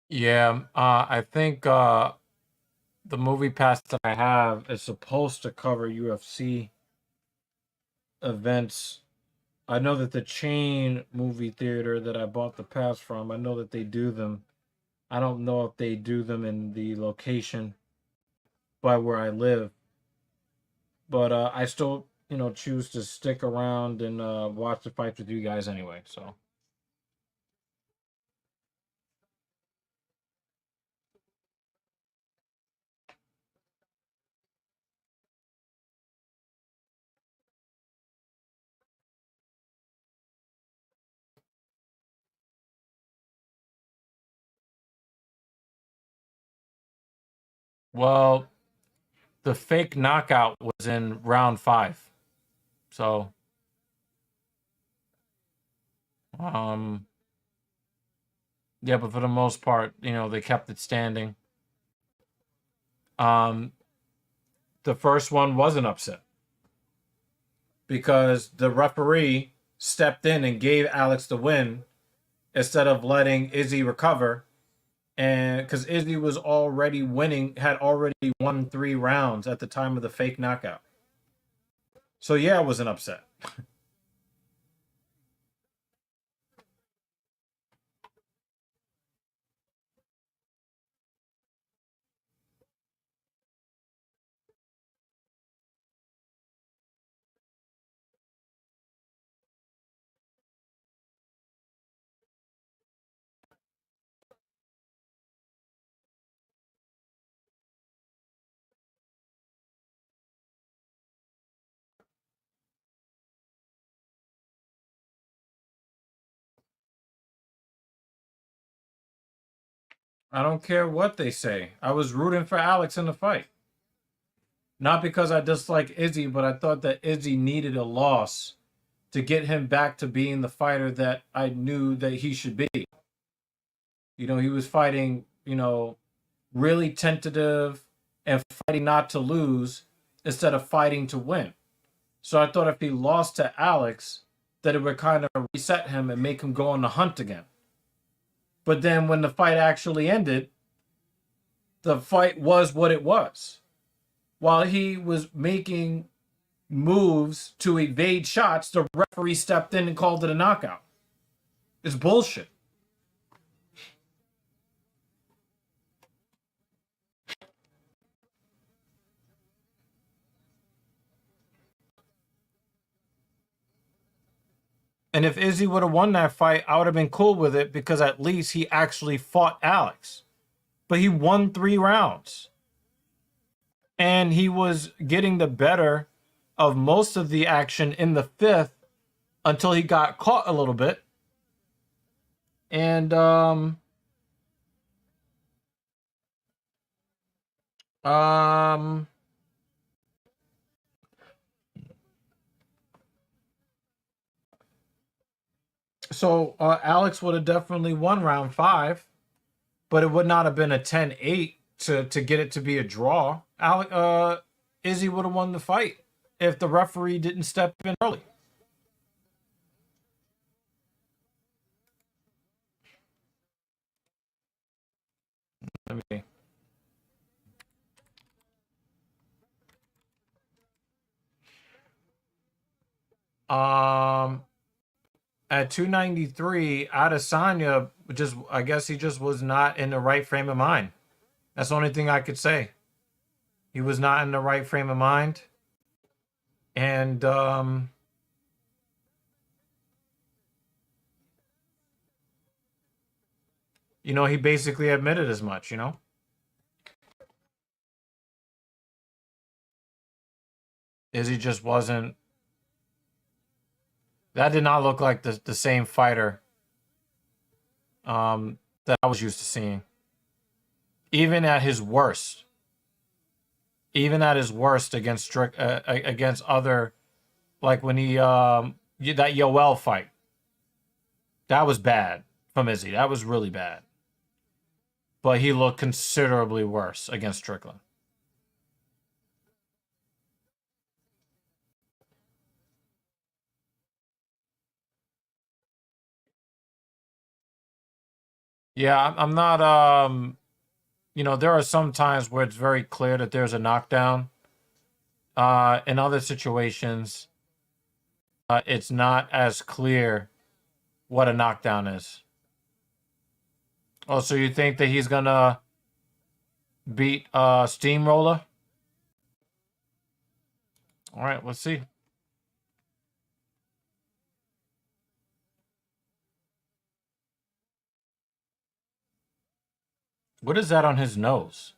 Yeah, I think the movie pass that I have is supposed to cover UFC events. I know that the chain movie theater that I bought the pass from, I know that they do them. I don't know if they do them in the location by where I live, but I still, choose to stick around and watch the fights with you guys anyway. So, well, the fake knockout was in round 5. So, um, yeah, but for the most part, they kept it standing. Um, the first one was an upset because the referee stepped in and gave Alex the win instead of letting Izzy recover. And because Izzy was already winning, had already won 3 rounds at the time of the fake knockout. So, yeah, it was an upset. I don't care what they say. I was rooting for Alex in the fight. Not because I dislike Izzy, but I thought that Izzy needed a loss to get him back to being the fighter that I knew that he should be. He was fighting, really tentative and fighting not to lose instead of fighting to win. So I thought if he lost to Alex, that it would kind of reset him and make him go on the hunt again. But then when the fight actually ended, the fight was what it was. While he was making moves to evade shots, the referee stepped in and called it a knockout. It's bullshit. And if Izzy would have won that fight, I would have been cool with it because at least he actually fought Alex. but he won 3 rounds. And he was getting the better of most of the action in the 5th until he got caught a little bit. And so Alex would have definitely won round 5, but it would not have been a 10-8 to get it to be a draw. Izzy would have won the fight if the referee didn't step in early. Let me. At 293, Adesanya I guess he just was not in the right frame of mind. That's the only thing I could say. He was not in the right frame of mind. And you know, he basically admitted as much, you know? Izzy just wasn't. That did not look like the same fighter that I was used to seeing. Even at his worst. Even at his worst against other, like when he that Yoel fight. That was bad from Izzy. That was really bad. But he looked considerably worse against Strickland. Yeah, I'm not you know, there are some times where it's very clear that there's a knockdown. In other situations, it's not as clear what a knockdown is. Oh, so you think that he's gonna beat Steamroller? All right, let's see. What is that on his nose?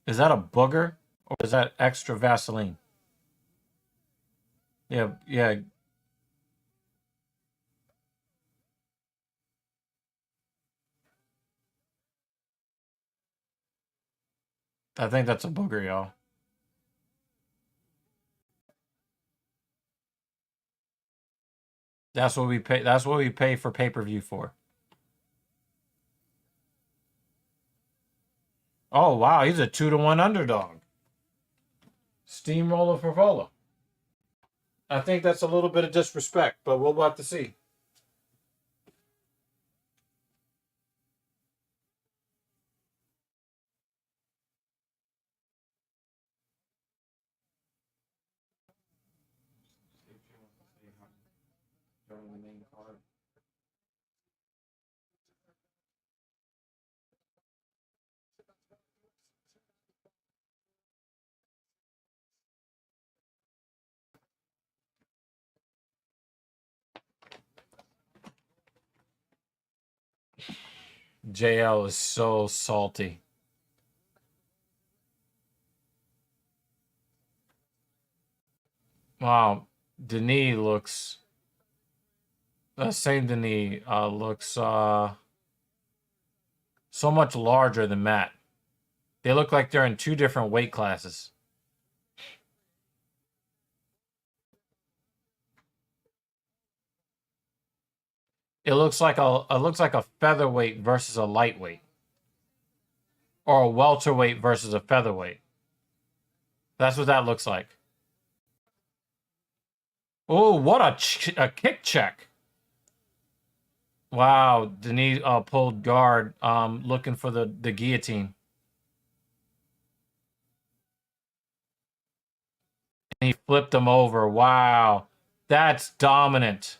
Is that a booger or is that extra Vaseline? Yeah, yeah. I think that's a booger, y'all. That's what we pay. That's what we pay for pay-per-view for. Oh wow, he's a 2-1 underdog. Steamroller for Vola. I think that's a little bit of disrespect, but we'll have to see. JL is so salty. Wow, Denis looks. Same Denis looks so much larger than Matt. They look like they're in 2 different weight classes. It looks like a featherweight versus a lightweight, or a welterweight versus a featherweight. That's what that looks like. Oh, what a kick check! Wow, Denis pulled guard, looking for the guillotine. And he flipped him over. Wow, that's dominant.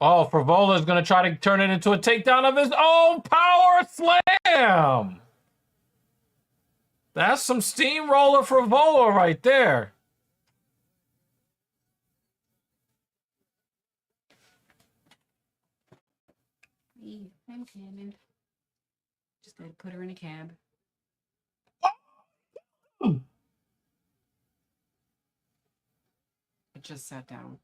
Oh, Favola is going to try to turn it into a takedown of his own. Power slam! That's some steamroller Favola right there.
Hey, I'm coming. Just gotta put her in a cab. It just sat down.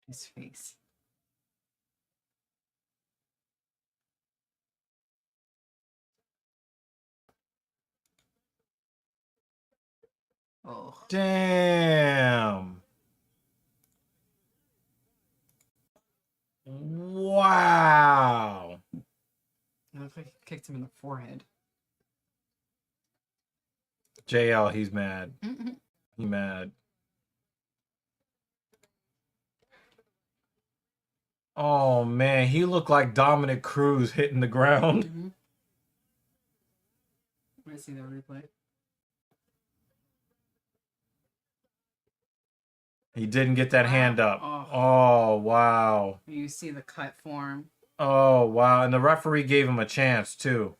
His face. Oh.
Damn. Wow.
It looks like he kicked him in the forehead.
JL, he's mad.
Mm-mm.
He mad. Oh man, he looked like Dominic Cruz hitting the ground.
Mm-hmm. I see the replay.
He didn't get that
Wow.
hand up.
Oh.
Oh wow.
You see the cut form.
Oh wow. And the referee gave him a chance too.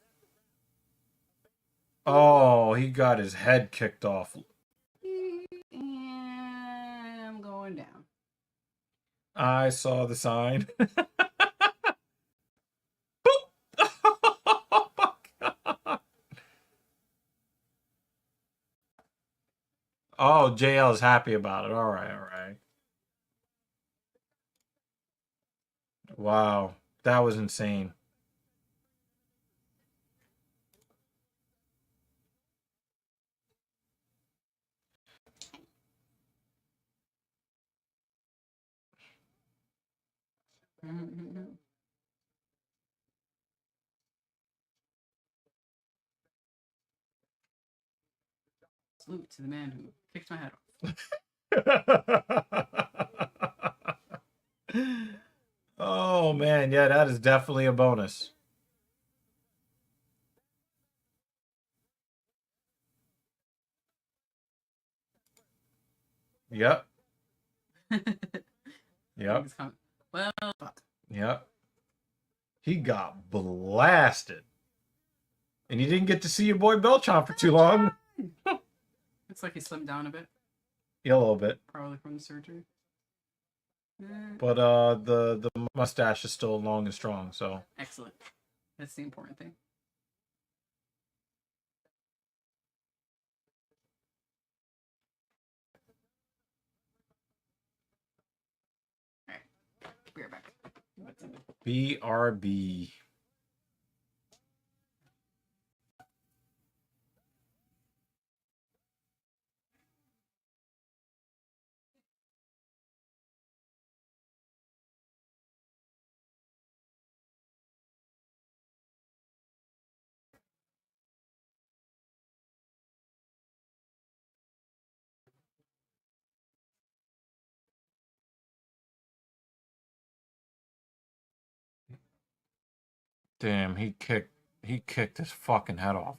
Oh, he got his head kicked off.
And I'm going down.
I saw the sign. Oh, JL is happy about it. All right, all right. Wow, that was insane.
Mm-hmm. Salute to the man who kicked my head off.
Oh man, yeah, that is definitely a bonus. Yep. Yep.
Well, fuck.
Yep. He got blasted. And you didn't get to see your boy Beltran for too long.
It's like he slimmed down a bit.
Yeah, a little bit.
Probably from the surgery.
But the mustache is still long and strong, so.
Excellent. That's the important thing. Alright. Be right back.
BRB. Damn, he kicked his fucking head off.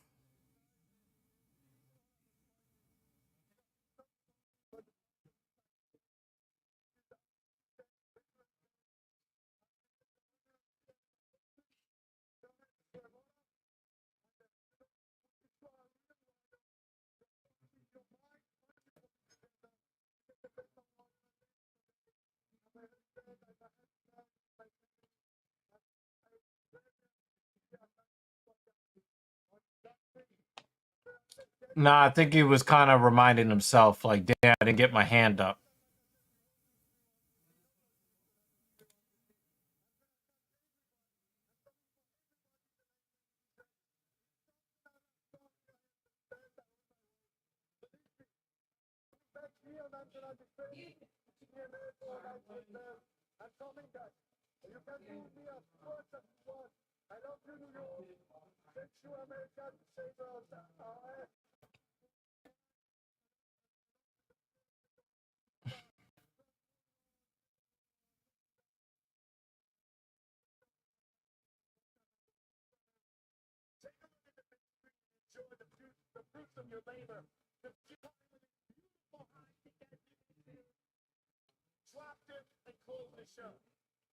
Nah, I think he was kind of reminding himself, like, damn, I didn't get my hand up.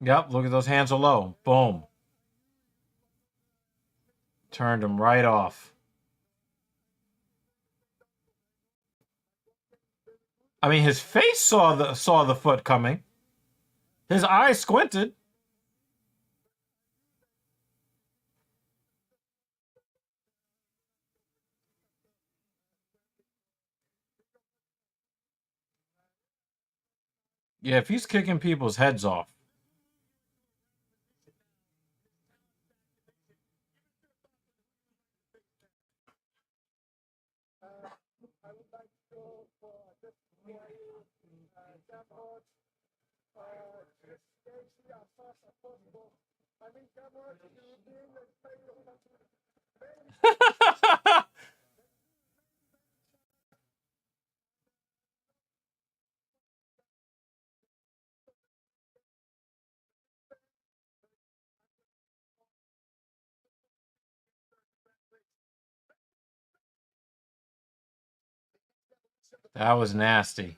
Yep, look at those hands are low. Boom. Turned him right off. I mean, his face saw the foot coming. His eyes squinted. Yeah, if he's kicking people's heads off.
I would like to go for this warrior, Jamrod, this Casey, as fast as possible. I mean, Jamrod, you being the player of
That was nasty.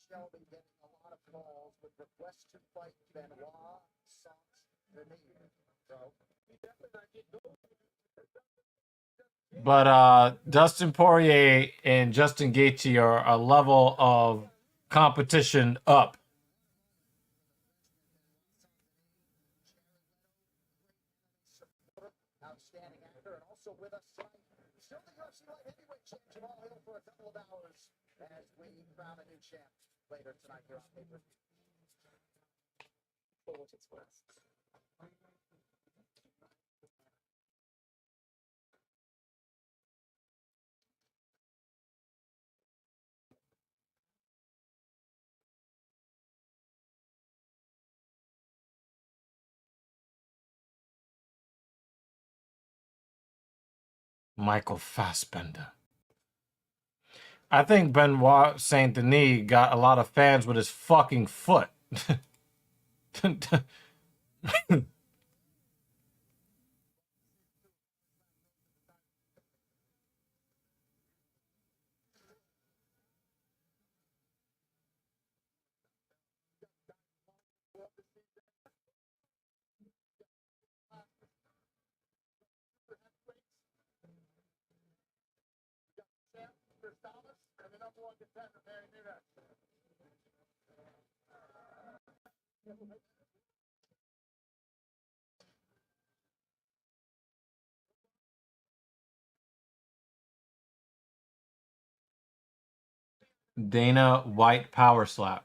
Shelby getting a lot of calls with requests to fight Benoit, Socks, Veneer. So, he definitely not getting those.
But Dustin Poirier and Justin Gaethje are a level of competition up.
Outstanding actor, and also with us tonight, still the UFC light heavyweight champion, all hill for a couple of hours as we crown a new champ later tonight here on pay-per-view.
Michael Fassbender. I think Benoit Saint Denis got a lot of fans with his fucking foot.
And the number one contender, Mary Nunes.
Dana White power slap.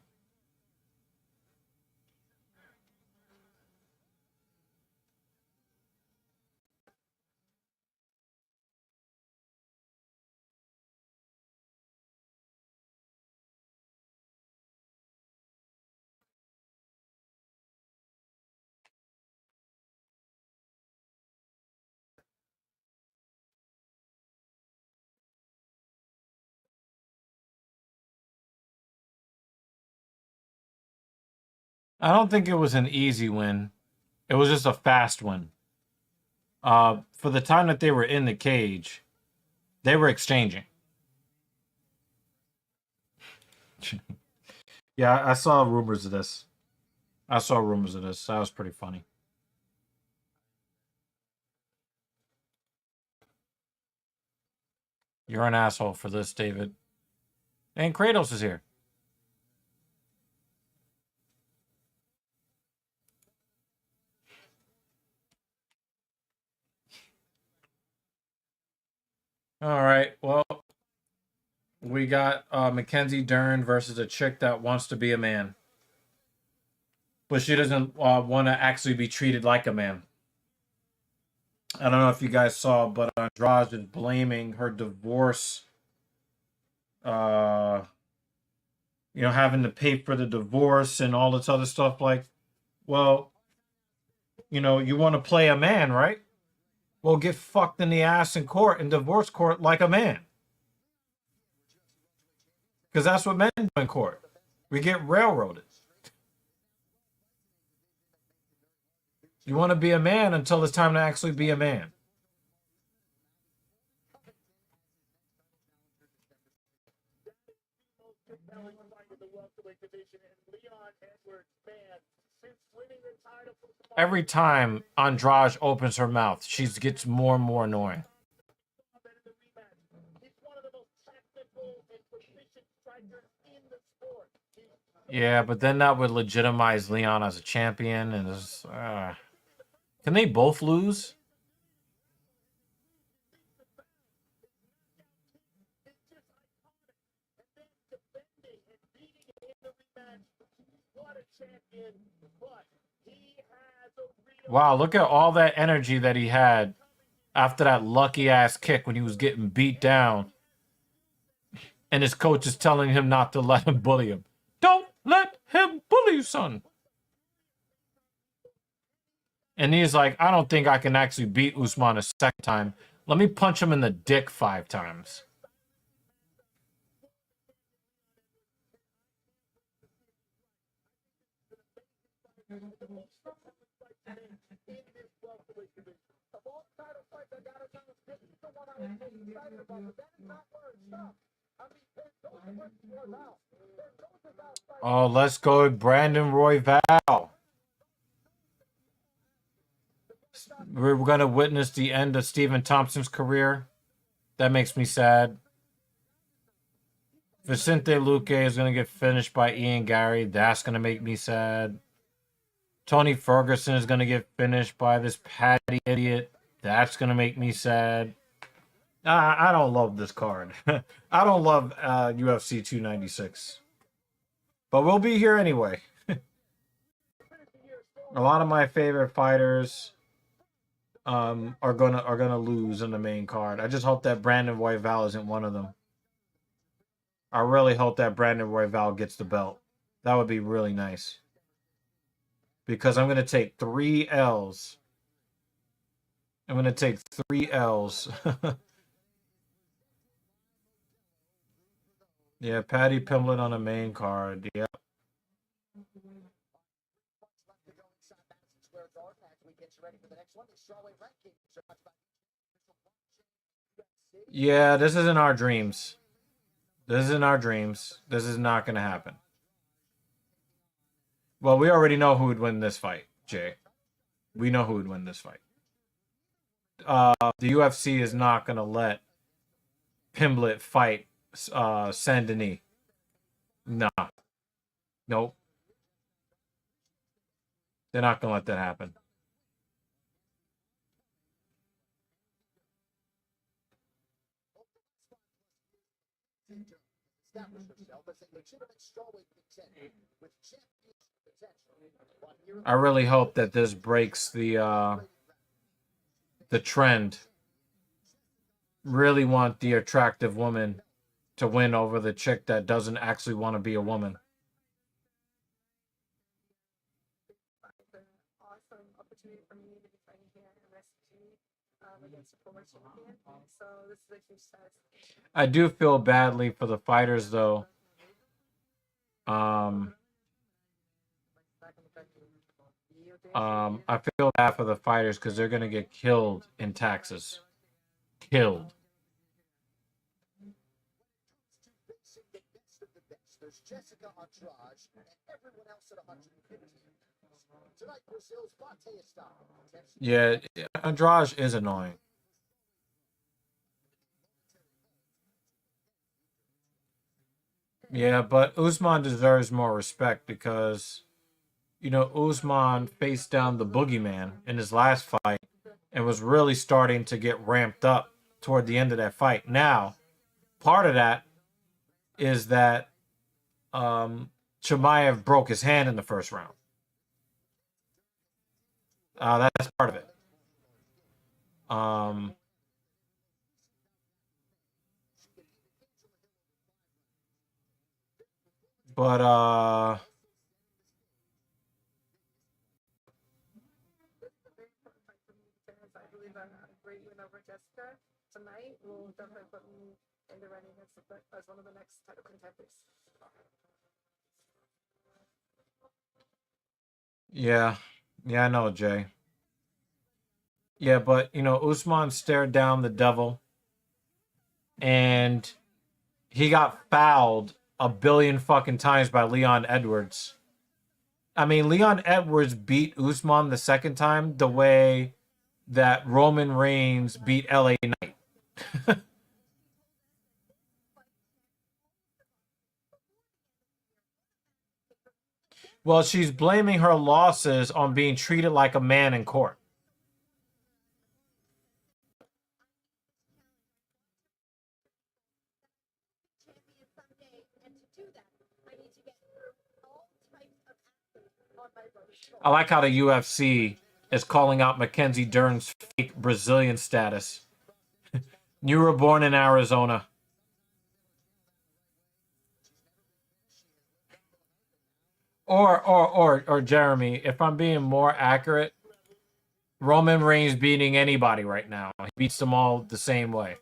I don't think it was an easy win. It was just a fast win. For the time that they were in the cage, they were exchanging. Yeah, I saw rumors of this. That was pretty funny. You're an asshole for this, David. And Kratos is here. All right. Well, we got Mackenzie Dern versus a chick that wants to be a man, but she doesn't want to actually be treated like a man. I don't know if you guys saw, but Andrade is blaming her divorce. Uh, having to pay for the divorce and all this other stuff. Like, well, you want to play a man, right? Well, get fucked in the ass in court, in divorce court, like a man. Because that's what men do in court. We get railroaded. You want to be a man until it's time to actually be a man.
Compelling fight in the welterweight division, and Leon Edwards, man,
Every time Andrade opens her mouth, she gets more and more annoying. Yeah, but then that would legitimize Leon as a champion, and can they both lose? Wow, look at all that energy that he had after that lucky ass kick when he was getting beat down. And his coach is telling him not to let him bully him. Don't let him bully you, son. And he's like, I don't think I can actually beat Usman a second time. Let me punch him in the dick 5 times. Oh, let's go Brandon Royval. We're going to witness the end of Stephen Thompson's career. That makes me sad. Vicente Luque is going to get finished by Ian Gary. That's going to make me sad. Tony Ferguson is going to get finished by this Patty idiot. That's going to make me sad. I don't love this card. I don't love UFC 296. But we'll be here anyway. A lot of my favorite fighters are gonna lose in the main card. I just hope that Brandon Royval isn't one of them. I really hope that Brandon Royval gets the belt. That would be really nice. Because I'm gonna take 3 L's. I'm gonna take 3 L's. Yeah, Paddy Pimblett on the main card. Yep. Yeah, this isn't our dreams. This isn't our dreams. This is not going to happen. Well, we already know who would win this fight, Jay. We know who would win this fight. The UFC is not going to let Pimblett fight Saint Denis. Nah. Nope. They're not going to let that happen. I really hope that this breaks the trend. Really want the attractive woman to win over the chick that doesn't actually want to be a woman.
Awesome opportunity for me to be fighting here in SG against a former champion. So this is a huge test.
I do feel badly for the fighters, though. I feel bad for the fighters because they're gonna get killed in taxes. Killed. Yeah, Andrade is annoying. Yeah, but Usman deserves more respect because, you know, Usman faced down the boogeyman in his last fight and was really starting to get ramped up toward the end of that fight. Now, part of that is that Chimaev broke his hand in the first round. That's part of it. But
I believe a great win over Jessica tonight will definitely put me in the running as one of the next title contenders.
yeah, I know, Jay. Yeah, but you know, Usman stared down the devil, and he got fouled a billion fucking times by Leon Edwards. I mean, Leon Edwards beat Usman the second time the way that Roman Reigns beat LA Knight. Well, she's blaming her losses on being treated like a man in court.
champion someday, and to do that, I need to get all types of athletes on my roster.
I like how the UFC is calling out Mackenzie Dern's fake Brazilian status. You were born in Arizona. Or Jeremy, if I'm being more accurate, Roman Reigns beating anybody right now. He beats them all the same way.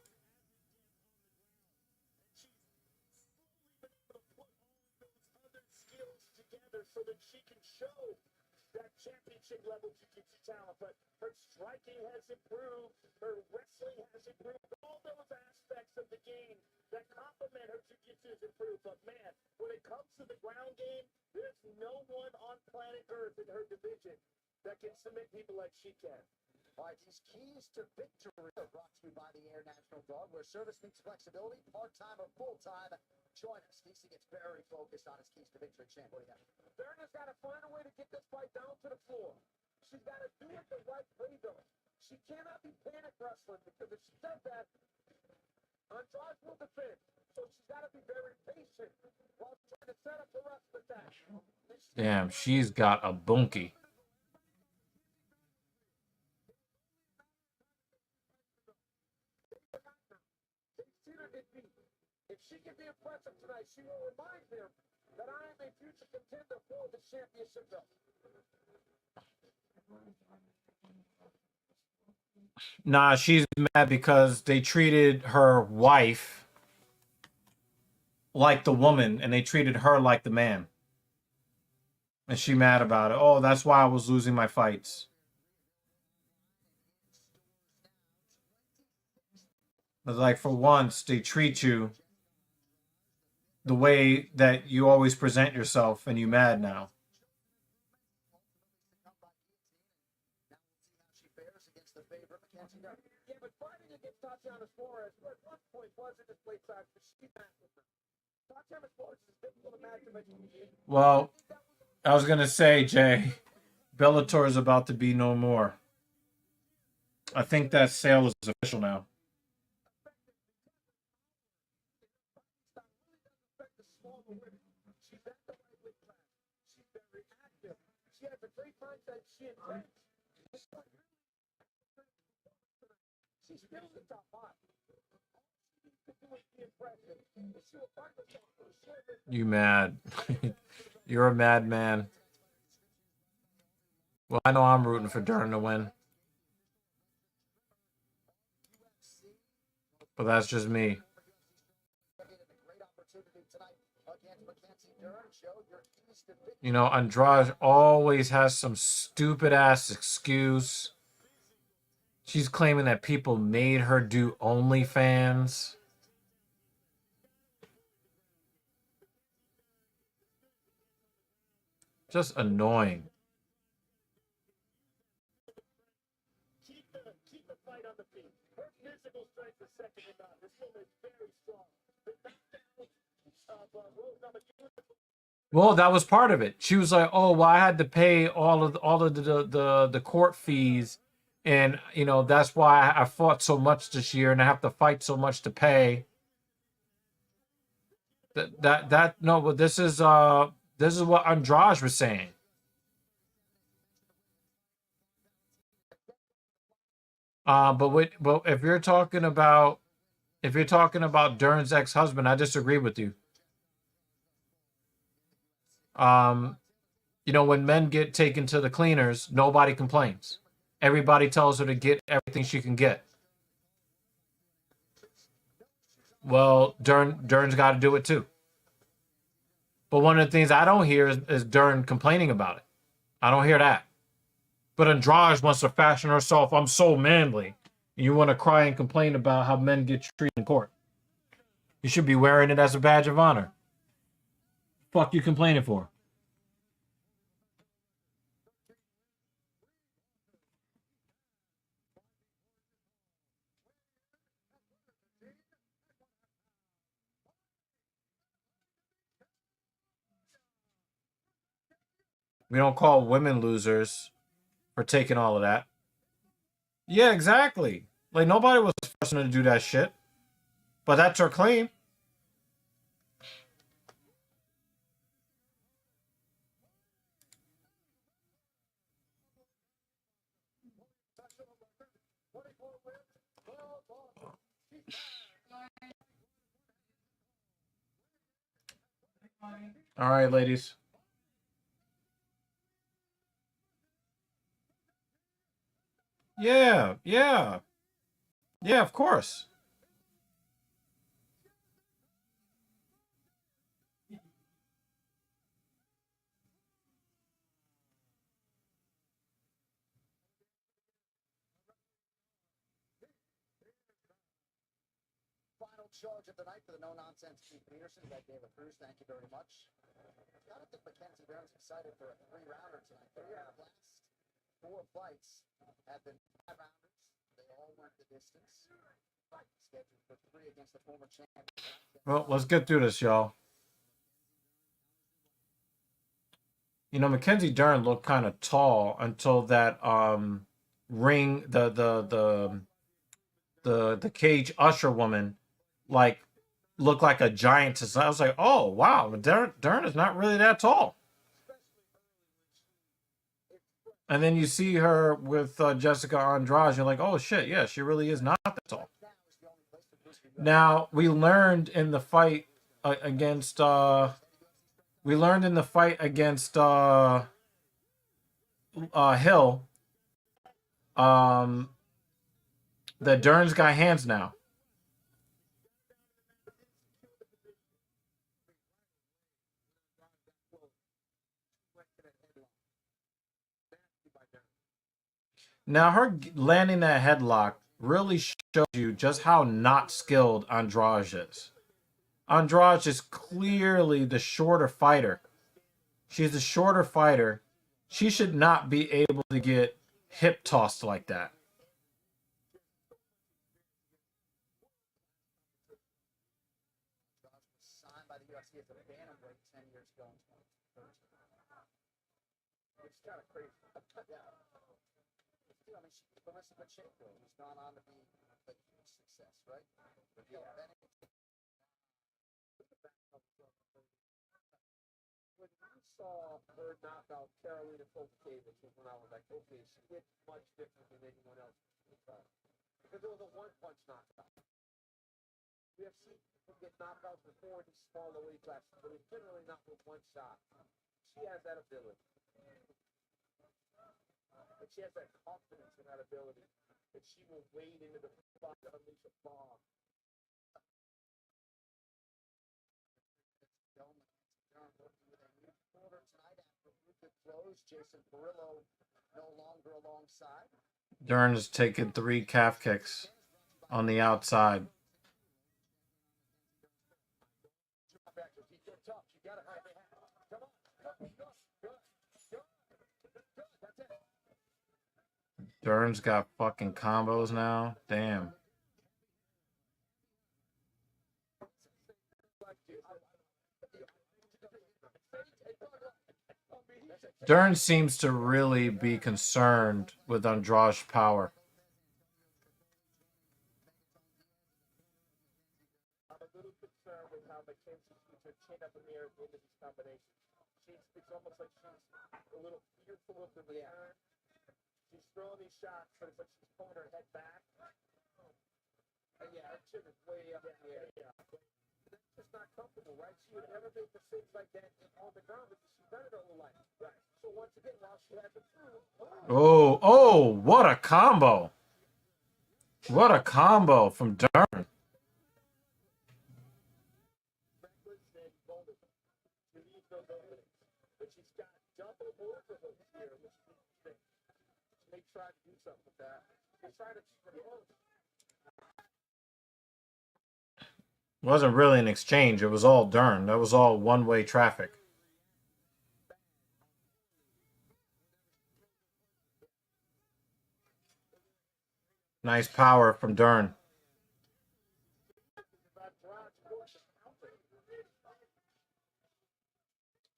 Together so that she can show that championship level jiu-jitsu talent. But her striking has improved, her wrestling has improved, all those aspects of the game that complement her jiu-jitsu has improved. But man, when it comes to the ground game, there's no one on planet Earth in her division that can submit people like she can.
All right, these keys to victory are brought to you by the Air National Guard, where service meets flexibility, part-time or full-time. Join us. DC gets very focused on his keys to victory. Champ, what do you got?
Verna's got to find a way to get this fight down to the floor. She's got to do it the right way, though. She cannot be panic wrestling, because if she does that, Andrade will defend. So she's got to be very patient while trying to set up the rest of the attack.
Damn, she's got a bunkie.
If she can be impressive tonight, she will remind him that I am a future contender for the championship belt.
Nah, she's mad because they treated her wife like the woman and they treated her like the man. And she mad about it. Oh, that's why I was losing my fights. But like, for once, they treat you the way that you always present yourself, and you mad now.
Yeah, but fighting against Tatiana Suarez, at one point wasn't this play time for she Tatiana Suarez is a difficult match.
Well, I was gonna say, Jay, Bellator is about to be no more. I think that sale is official now.
She's at the right weight class. She's very active. She has a great mindset. She intends. She's still in the top five. All she needs to do is be impressive. And she will find herself for sure.
You mad? You're a madman. Well, I know I'm rooting for Dern to win, but that's just me. You know, Andrade always has some stupid ass excuse. She's claiming that people made her do OnlyFans. Just annoying.
Keep the fight on the feet. Her physical strength is second to none. This woman is very strong. The knockdown of Rose Namajunas.
Well, that was part of it. She was like, "Oh, well, I had to pay all of the court fees, and you know that's why I fought so much this year, and I have to fight so much to pay." No, but this is what Andrade was saying. But if you're talking about Dern's ex-husband, I disagree with you. You know, when men get taken to the cleaners, nobody complains. Everybody tells her to get everything she can get. Well, Dern's got to do it too. But one of the things I don't hear is Dern complaining about it. I don't hear that. But Andrade wants to fashion herself. I'm so manly. And you want to cry and complain about how men get treated in court. You should be wearing it as a badge of honor. Fuck you complaining for? We don't call women losers for taking all of that. Yeah, exactly. Like, nobody was forcing her to do that shit. But that's her claim. All right, ladies. Yeah, yeah. Yeah, of course.
Final charge of the night for the no-nonsense Keith Peterson. That gave a cruise. Thank you very much. I don't think Mackenzie Brown's excited for a three-rounder tonight. The last four fights have been five-rounders. They all went the distance. Scheduled for three against the former champion.
Well, let's get through this, y'all. You know, Mackenzie Dern looked kind of tall until that ring the cage usher woman like looked like a giantess. I was like, oh wow, Dern is not really that tall. And then you see her with Jessica Andrade, you're like, oh shit, yeah, she really is not that tall. Now we learned in the fight against Hill, that Dern's got hands now. Now her landing that headlock really shows you just how not skilled Andrade is. Andrade is clearly the shorter fighter. She's the shorter fighter. She should not be able to get hip tossed like that.
Signed by the UFC as a bantamweight 10 years ago in 2013. It's kind of crazy. Yeah. I mean, she's Melissa Pacheco, who's gone on to be a huge success, right? But yeah,
When you saw her knock out Carolina Kowalkiewicz was when I was like, okay, she did much different than anyone else. Because it was a one-punch knockout. We have seen people get knockouts before in these smaller weight classes, but it's generally not with one shot. She has that ability. And she has that confidence in that ability that she will wade into the spot to unleash a bomb.
Jason Perillo no longer alongside.
Dern is taking 3 calf kicks on the outside. Dern's got fucking combos now. Damn. Dern seems to really be concerned with Andrade's power.
I'm a little concerned with how Mackenzie keeps her chin up in the air at the end of these combinations. It's almost like she's a little fearful of the return. She's throwing these shots, but it's like she's pulling her head back. And yeah, her chin is way up in the air. Yeah. That's just not comfortable, right? She would never make mistakes like that on the ground because she's done it her whole life. Right. So once again, while she has it through,
Oh, what a combo. What a combo from Dern.
reckless and vulnerable. She leaves those openings. But she's got double overhooks here, which is interesting. She may try to do something with that. She's trying to promote.
It wasn't really an exchange. It was all Dern. That was all one-way traffic. Nice power from Dern.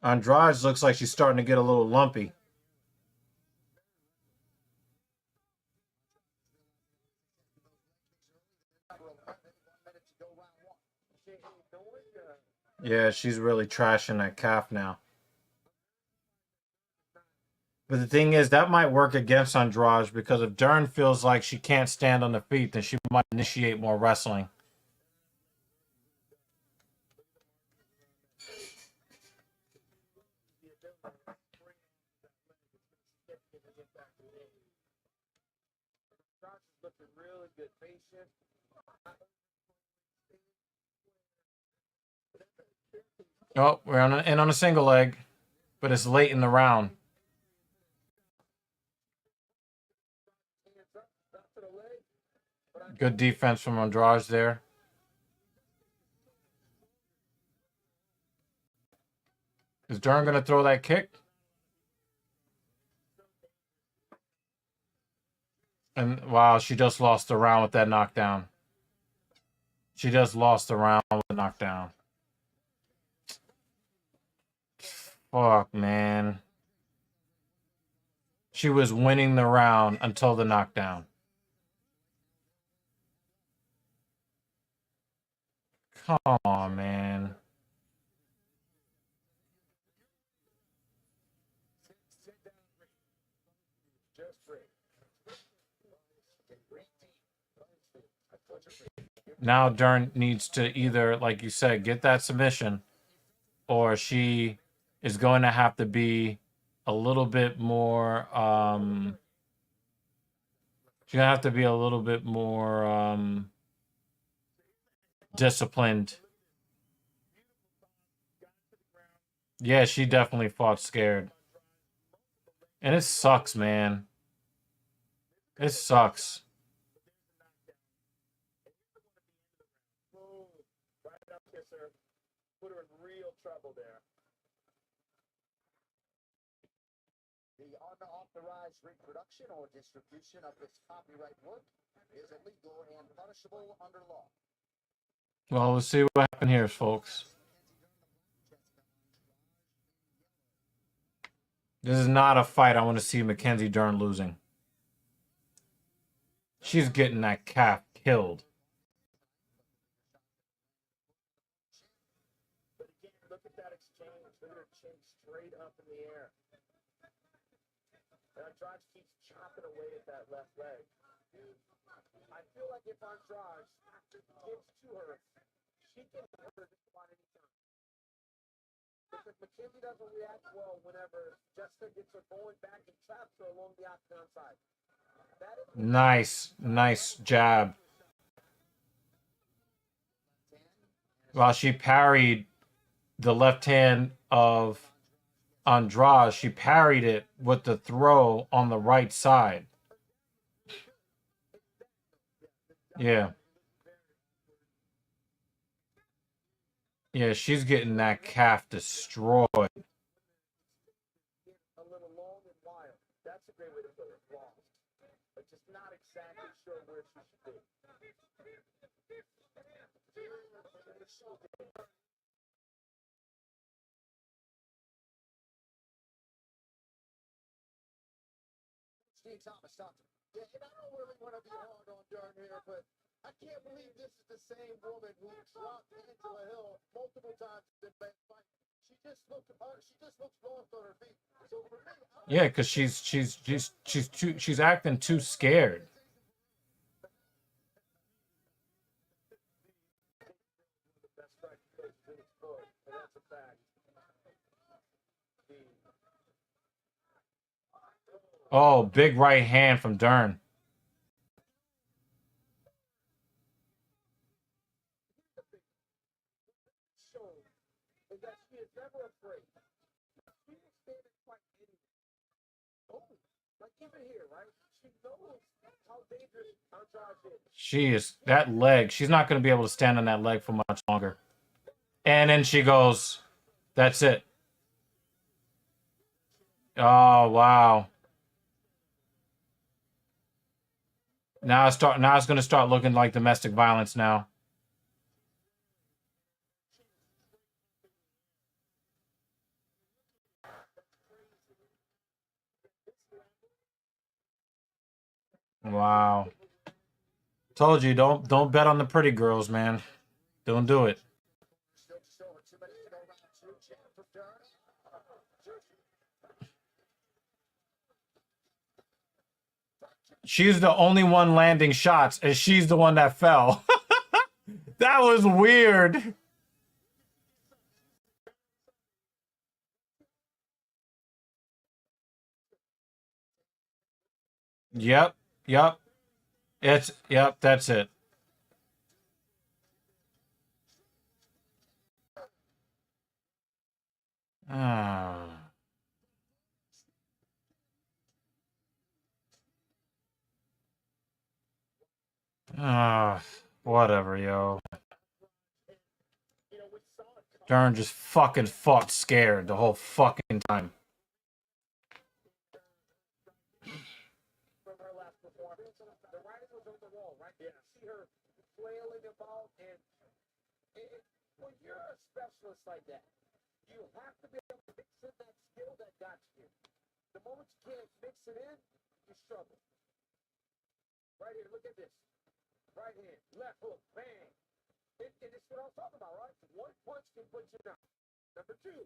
Andrade looks like she's starting to get a little lumpy. Yeah, she's really trashing that calf now. But the thing is, that might work against Andrade, because if Dern feels like she can't stand on the feet, then she might initiate more wrestling.
Looking really good, patient.
Oh, we're on a single leg, but it's late in the round. Good defense from Andrade there. Is Dern going to throw that kick? And wow, she just lost the round with that knockdown. She just lost the round with the knockdown. Fuck, man. She was winning the round until the knockdown. Come on, man. Now Dern needs to either, like you said, get that submission, or she is going to have to be a little bit more she's gonna have to be a little bit more disciplined. Yeah, she definitely fought scared. And it sucks, man. It sucks.
Right up kisser. Put her in real trouble there.
The unauthorized reproduction or distribution of this copyright work is illegal and punishable under law.
Well, let's see what happened here, folks. This is not a fight I want to see Mackenzie Dern losing. She's getting that calf killed.
But again, look at that exchange. Look at her chin straight up in the air. And Andrade keeps chopping away at that left leg. I feel like if Andrade gets to her, she can hurt her just about any time. Because Mackenzie doesn't react well whenever Jessica gets her going back and traps her along the octagon side.
Nice jab. While she parried the left hand of Andrade, she parried it with the throw on the right side. Yeah. Yeah, she's getting that calf destroyed.
A little long and wild. That's a great way to put it. Long. But just not exactly sure where she should be.
Steve Thomas talked to me. Yeah, and I don't really want to be hard on Dern here, but I can't believe this is the same woman who dropped Angela Hill multiple times in that fight. She just looks lost on her feet. So for me,
Yeah, because she's acting too scared.
That's right. That's a fact.
Oh, big right hand from Dern.
Is that she is never afraid. She will stand and fight anything. Oh, like even here, right? She knows how dangerous Andrade is.
She is, that leg, she's not going to be able to stand on that leg for much longer. And then she goes, that's it. Oh, wow. Now it's going to start looking like domestic violence now. Wow. Told you, don't bet on the pretty girls, man. Don't do it.
Still just over 2 minutes to go, round two. Jab from Dern.
She's the only one landing shots, and she's the one that fell. That was weird. Yep, yep. Yep, that's it. Ah. Whatever, yo. Dern just fucking fought scared the whole fucking time.
From her last performance, the writing was on the wall, right? Yeah. See her flailing about, and when you're a specialist like that, you have to be able to mix in that skill that got you. The moment you can't mix it in, you struggle. Right here, look at this. Right hand, left hook, bang. And it's what I was talking about, right? One punch can put you down. Number two,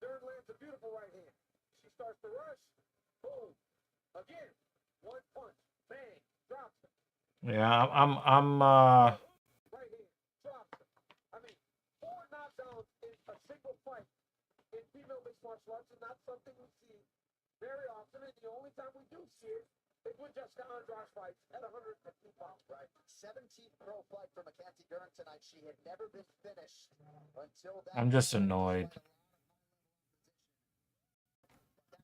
Dern lands a beautiful right hand. She starts to rush, boom. Again, one punch, bang, drops her.
Yeah, I'm
Right hand, drops her. I mean, 4 knockdowns in a single fight in female mixed martial arts is not something we see very often, and the only time we do see it is when Jessica Andrade fights at 150 pounds.
Right. 17th pro fight for Mackenzie Dern tonight. She had never been finished until that.
I'm just annoyed.
That's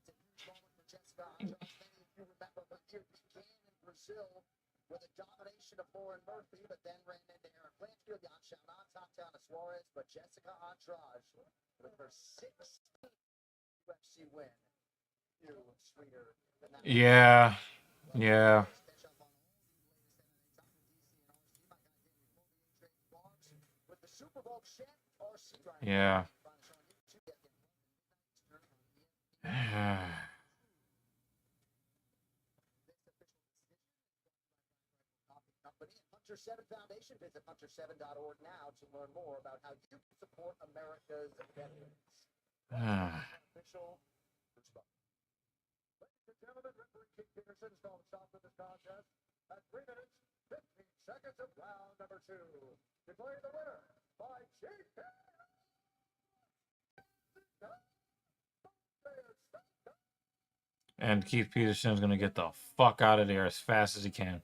a huge moment for Jessica Andrade. Many of you remember her here began in Brazil with a domination of Lauren Murphy, but then ran into Aaron Blanchfield, Yan Xiaonan, Tatiana Suarez. But Jessica Andrade, with her 16th UFC win, new and sweeter than that.
yeah. Yeah.
With the Super Bowl check, RC
Yeah.
Hunter 7 Foundation. Visit hunter7.org now to learn more about how you can support America's veterans. Official response.
Ladies and gentlemen, referee Keith Peterson is calling stop to this contest at 3 minutes, 15 seconds of round number 2. Declaring the winner by TKO.
And Keith Peterson's gonna get the fuck out of there as fast as he can.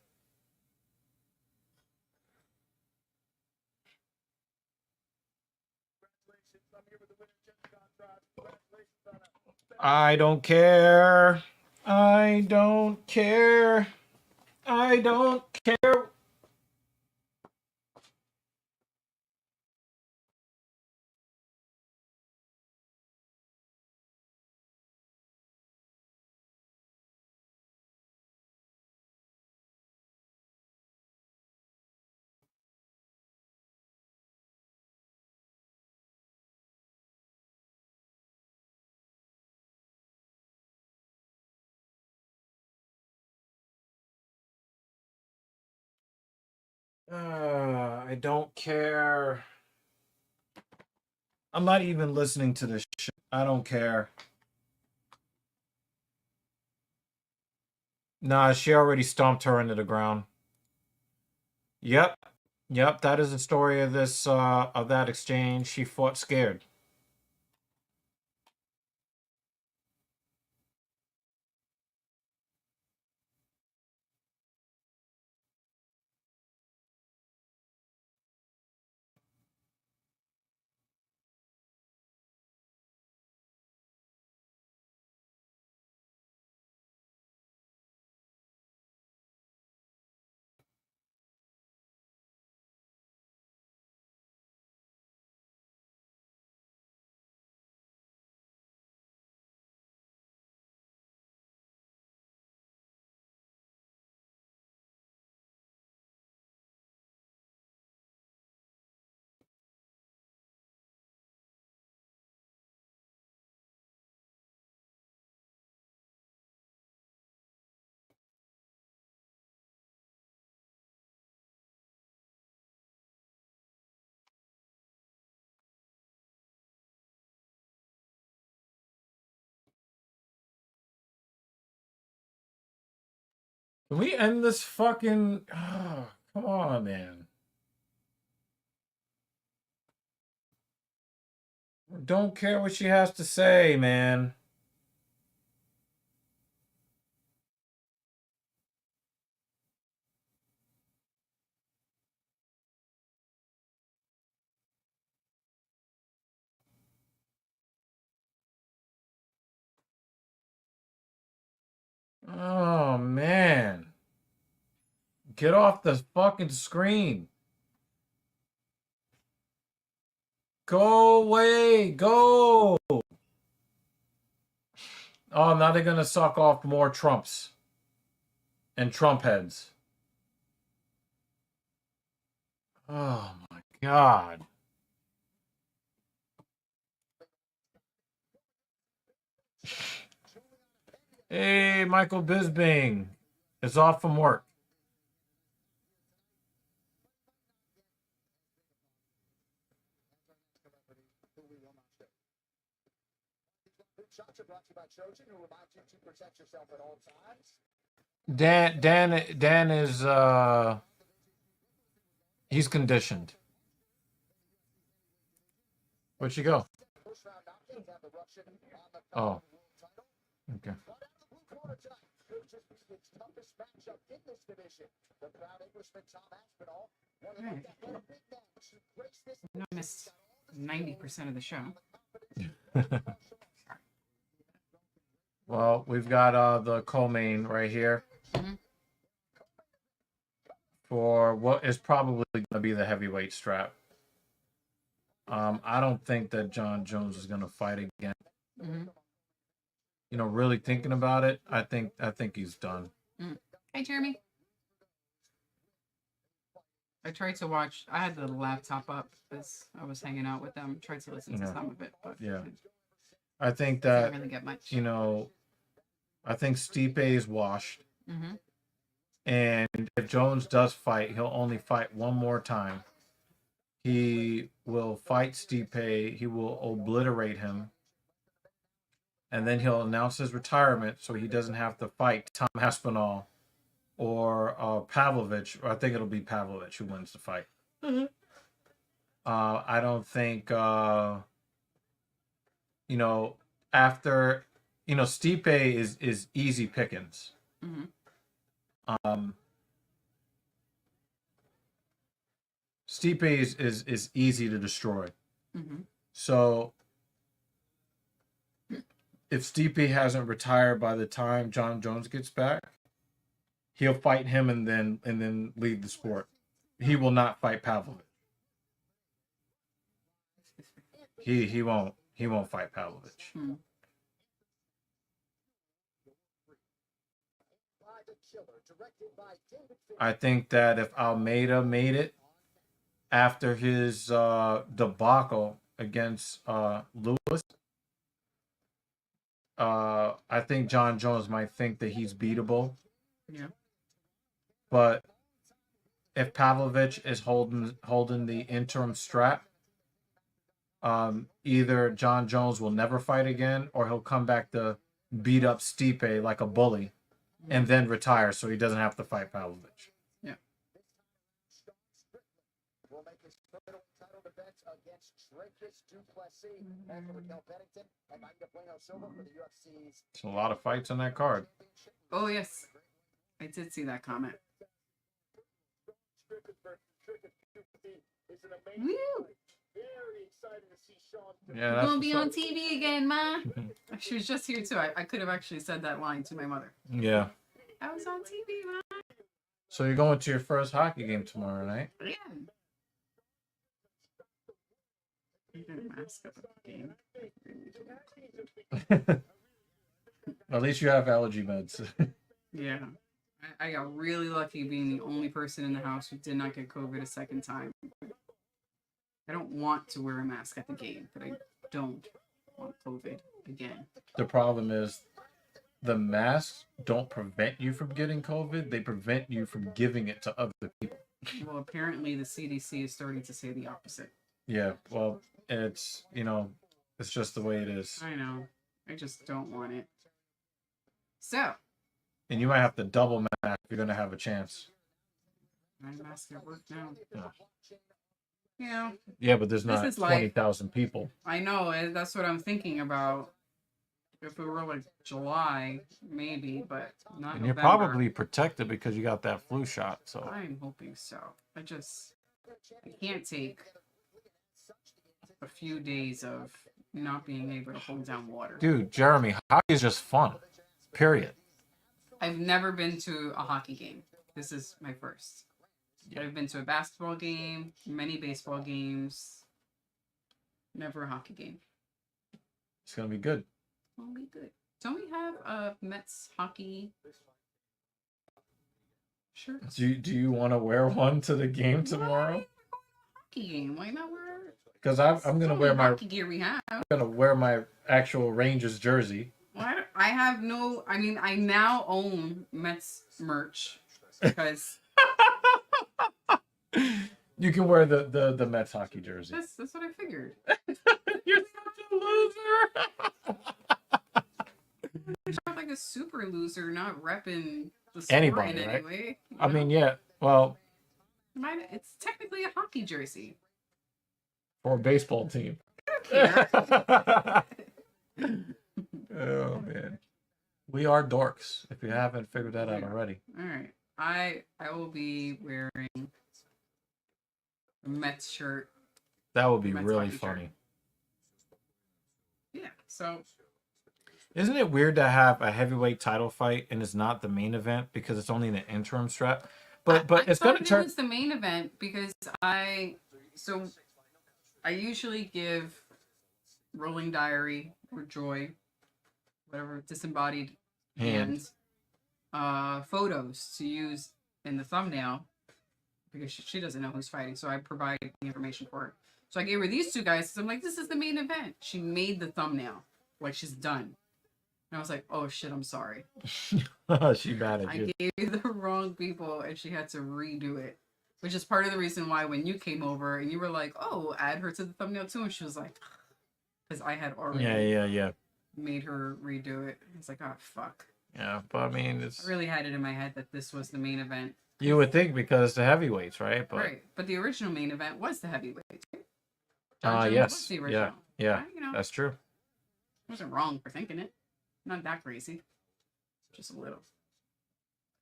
I don't care. I don't care. I don't care. I don't care. I'm not even listening to this shit. I don't care. Nah, she already stomped her into the ground. Yep. Yep, that is the story of this of that exchange. She fought scared. Can we end this fucking... Oh, come on, man. Don't care what she has to say, man. Oh, man. Get off the fucking screen. Go away. Go. Oh, now they're going to suck off more Trumps and Trump heads. Oh, my God. Hey, Michael Bisbing is off from work.
Procházka brought to you by Trojan, who reminds you to protect yourself at all times.
Dan is he's conditioned. Where'd she go?
First round knockdowns have the Russian on the
Oh,
world title.
okay.
But out of the blue corner tonight could just be its toughest matchup in this division. The proud Englishman Tom Aspinall, one of the
Right.
big men to grace this
I know I missed 90% of the show.
Well, we've got the co-main right here
Mhm.
for what is probably going to be the heavyweight strap. I don't think that John Jones is going to fight again.
Mhm.
You know, really thinking about it, I think he's done.
Hey, Jeremy. I tried to watch. I had the laptop up as I was hanging out with them. Tried to listen to
Yeah.
some of it, but
Yeah. I think
didn't
that,
really get much.
you know, I think Stipe is washed.
Mm-hmm.
And if Jones does fight, he'll only fight one more time. He will fight Stipe. He will obliterate him. And then he'll announce his retirement so he doesn't have to fight Tom Aspinall or Pavlovich. Or I think it'll be Pavlovich who wins the fight.
Mhm.
I don't think, you know, after, you know, Stipe is easy pickings.
Mhm.
Stipe is easy to destroy.
Mm-hmm.
So if Stipe hasn't retired by the time John Jones gets back, he'll fight him and then leave the sport. He will not fight Pavlovich. He won't fight Pavlovich.
Mm.
by the killer, directed by David Fincher.
I think that if Almeida made it after his debacle against Lewis, I think John Jones might think that he's beatable.
Yeah.
But if Pavlovich is holding the interim strap, either John Jones will never fight again, or he'll come back to beat up Stipe like a bully, and then retire so he doesn't have to fight Pavlovich.
Yeah.
Will make his middle title defense against Dreyfus Duplessis and Raquel Pennington and Magda Bueno Silva for the UFC's
It's a lot of fights on that card.
Oh yes, I did see that comment. Woo!
Very excited to see Sean.
Yeah,
We're
that's
gonna be on
what's up.
TV again, Ma. She was just here too. I could have actually said that line to my mother.
Yeah.
I was on TV, Ma.
So you're going to your first hockey game tomorrow night?
Yeah. I didn't mask up at the game.
At least you have allergy meds.
Yeah. I got really lucky being the only person in the house who did not get COVID a second time. I don't want to wear a mask at the game, but I don't want COVID again.
The problem is the masks don't prevent you from getting COVID. They prevent you from giving it to other people.
Well, apparently the CDC is starting to say the opposite.
Yeah, well, it's, you know, it's just the way it is.
I know. I just don't want it. So,
And you might have to double mask if you're gonna have a chance.
I'm asking at work now.
Yeah.
Yeah,
Yeah, but there's
This
not
is life.
20,000 people.
I know. That's what I'm thinking about. If it were like July, maybe, but not
And you're
November.
probably protected because you got that flu shot. So
I'm hoping so. I can't take a few days of not being able to hold down water.
dude, Jeremy, hockey is just fun. Period.
I've never been to a hockey game. This is my first. I've been to a basketball game, many baseball games, never a hockey game.
It's gonna be good.
It'll be good. Don't we have a Mets hockey shirt?
Do you want to wear one to the game tomorrow?
Hockey game. Why not wear?
Because I'm gonna wear my
hockey gear we have.
actual Rangers jersey.
Well, I have no. I mean, I now own Mets merch because
You can wear the Mets hockey jersey.
that's what I figured.
You're such a loser.
I'm like a super loser, not repping the sport
Anybody,
in
right?
any way.
I mean, yeah. Well,
It's technically a hockey jersey.
for a baseball team.
Here.
Oh man, we are dorks. If you haven't figured that out already.
All right, I will be wearing a Mets shirt.
That would be
Mets
really
hockey shirt.
funny.
Yeah. So
Isn't it weird to have a heavyweight title fight and it's not the main event because it's only the interim strap? But
I
it's
thought
gonna turn.
It was the main event because I usually give Rolling Diary or Joy, whatever, disembodied hands, photos to use in the thumbnail because she doesn't know who's fighting, so I provide the information for her. So I gave her these two guys because I'm like, this is the main event. She made the thumbnail like she's done. And I was like, oh shit, I'm sorry.
She mad at you.
I gave you the wrong people and she had to redo it. Which is part of the reason why when you came over and you were like, oh, add her to the thumbnail too. And she was like, because I had already
Yeah.
made her redo it. I was like, oh, fuck.
Yeah, but I mean, it's
I really had it in my head that this was the main event.
you would think because it's the heavyweights, right? But
Right. But the original main event was the heavyweight. John Jones
yes,
was the original.
yeah,
You know,
that's true.
I wasn't wrong for thinking it. Not that crazy. Just a little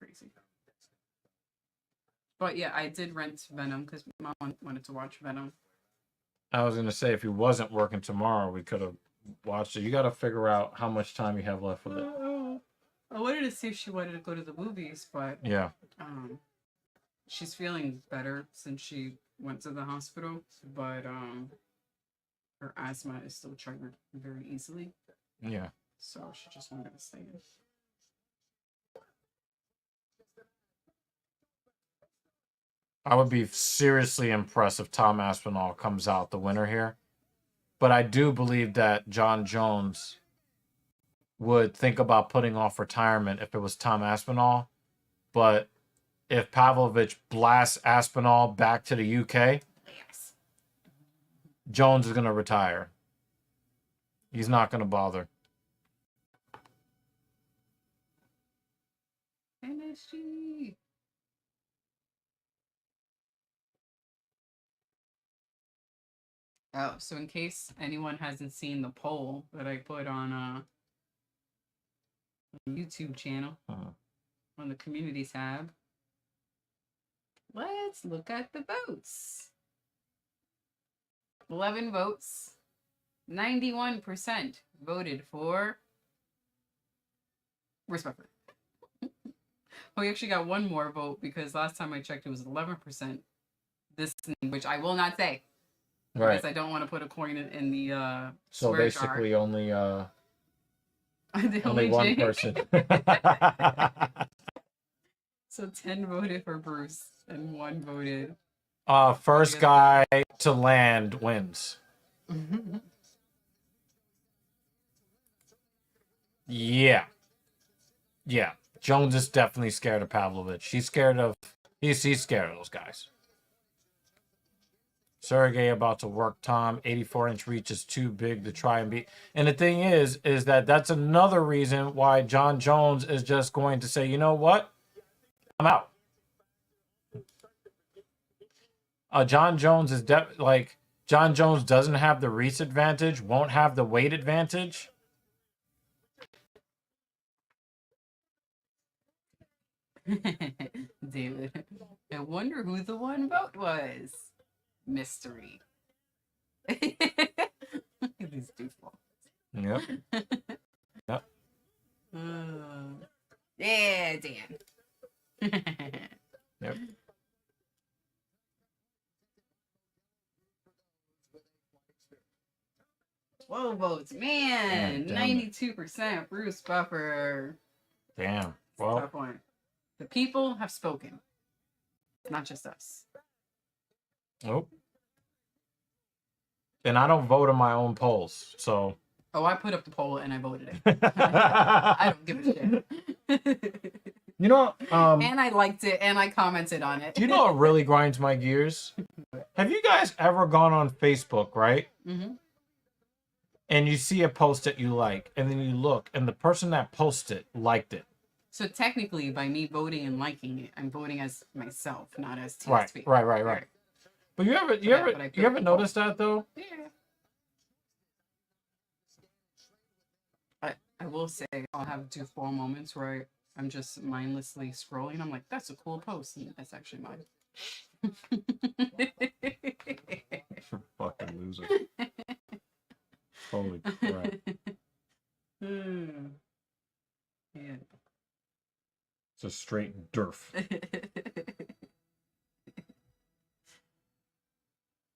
crazy. But yeah, I did rent Venom because Mom wanted to watch Venom.
I was gonna say if he wasn't working tomorrow, we could have watched it. You got to figure out how much time you have left with it.
I wanted to see if she wanted to go to the movies, but
Yeah.
she's feeling better since she went to the hospital. But her asthma is still triggered very easily,
Yeah.
so she just wanted to stay in.
I would be seriously impressed if Tom Aspinall comes out the winner here. But I do believe that John Jones would think about putting off retirement if it was Tom Aspinall. But if Pavlovich blasts Aspinall back to the UK,
Yes.
Jones is going to retire. He's not going to bother.
NSG. Oh, so in case anyone hasn't seen the poll that I put on the YouTube channel on the community tab, let's look at the votes. 11 votes. 91% voted for Respectfully. We actually got one more vote because last time I checked it was 11%. This, which I will not say.
Right.
Because I don't want to put a coin in the
So
swear
basically
jar.
only
The
only one
Jay.
person.
So 10 voted for Bruce and 1 voted.
First guy to land wins. Yeah. Yeah. Jones is definitely scared of Pavlovich. He's scared of he's scared of those guys. Sergey about to work Tom. 84-inch reach is too big to try and beat. And the thing is that that's another reason why John Jones is just going to say, you know what? I'm out. John Jones is like John Jones doesn't have the reach advantage, won't have the weight advantage.
David, I wonder who the one vote was. Mystery. Look at these doofballs.
Yep. Yep.
Yeah, Dan.
Yep.
Whoa, votes, man.
Damn it.
92% Bruce Buffer.
Damn.
Well,
Well,
tough one. The people have spoken, not just us.
nope. And I don't vote on my own polls, so.
Oh, I put up the poll and I voted it. I don't give a shit.
You know,
and I liked it and I commented on it.
Do you know what really grinds my gears? Have you guys ever gone on Facebook, right?
Mm-hmm.
And you see a post that you like, and then you look, and the person that posted it liked it.
So technically, by me voting and liking it, I'm voting as myself, not as
Right.
TSP.
Right. But you ever notice that though?
Yeah. I will say I'll have fall moments where I'm just mindlessly scrolling. I'm like, that's a cool post, and that's actually mine.
Fucking loser. Holy crap.
Yeah.
It's a straight derf.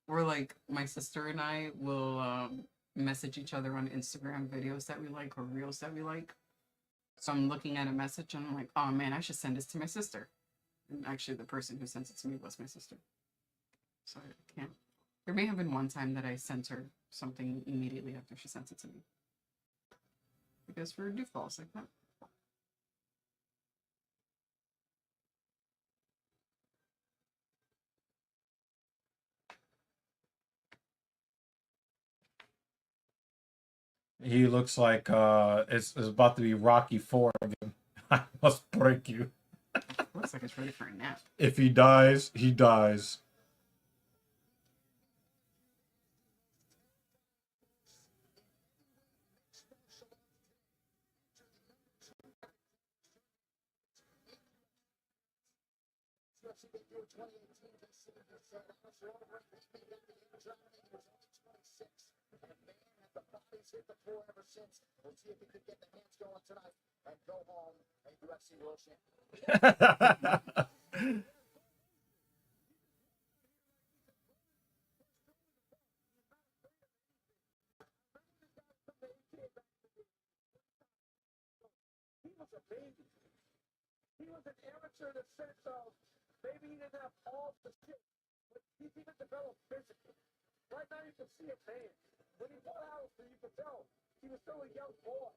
Or like my sister and I will message each other on Instagram videos that we like or reels that we like. So I'm looking at a message and I'm like, oh man, I should send this to my sister. And actually the person who sent it to me was my sister. So I can't. There may have been one time that I sent her something immediately after she sent it to me. Because for doofballs like that.
He looks like it's about to be Rocky 4 again. I must break you.
Looks like it's ready for a nap.
If he dies, he dies.
Hit the floor ever since. We'll see if he can get the hands going tonight and go home a UFC world champion.
He was a baby. He was an amateur in the sense of maybe he didn't have all the shit, but he didn't develop physically. Right now you can see a man. When he fought Alistair, you could tell he was still a young boy.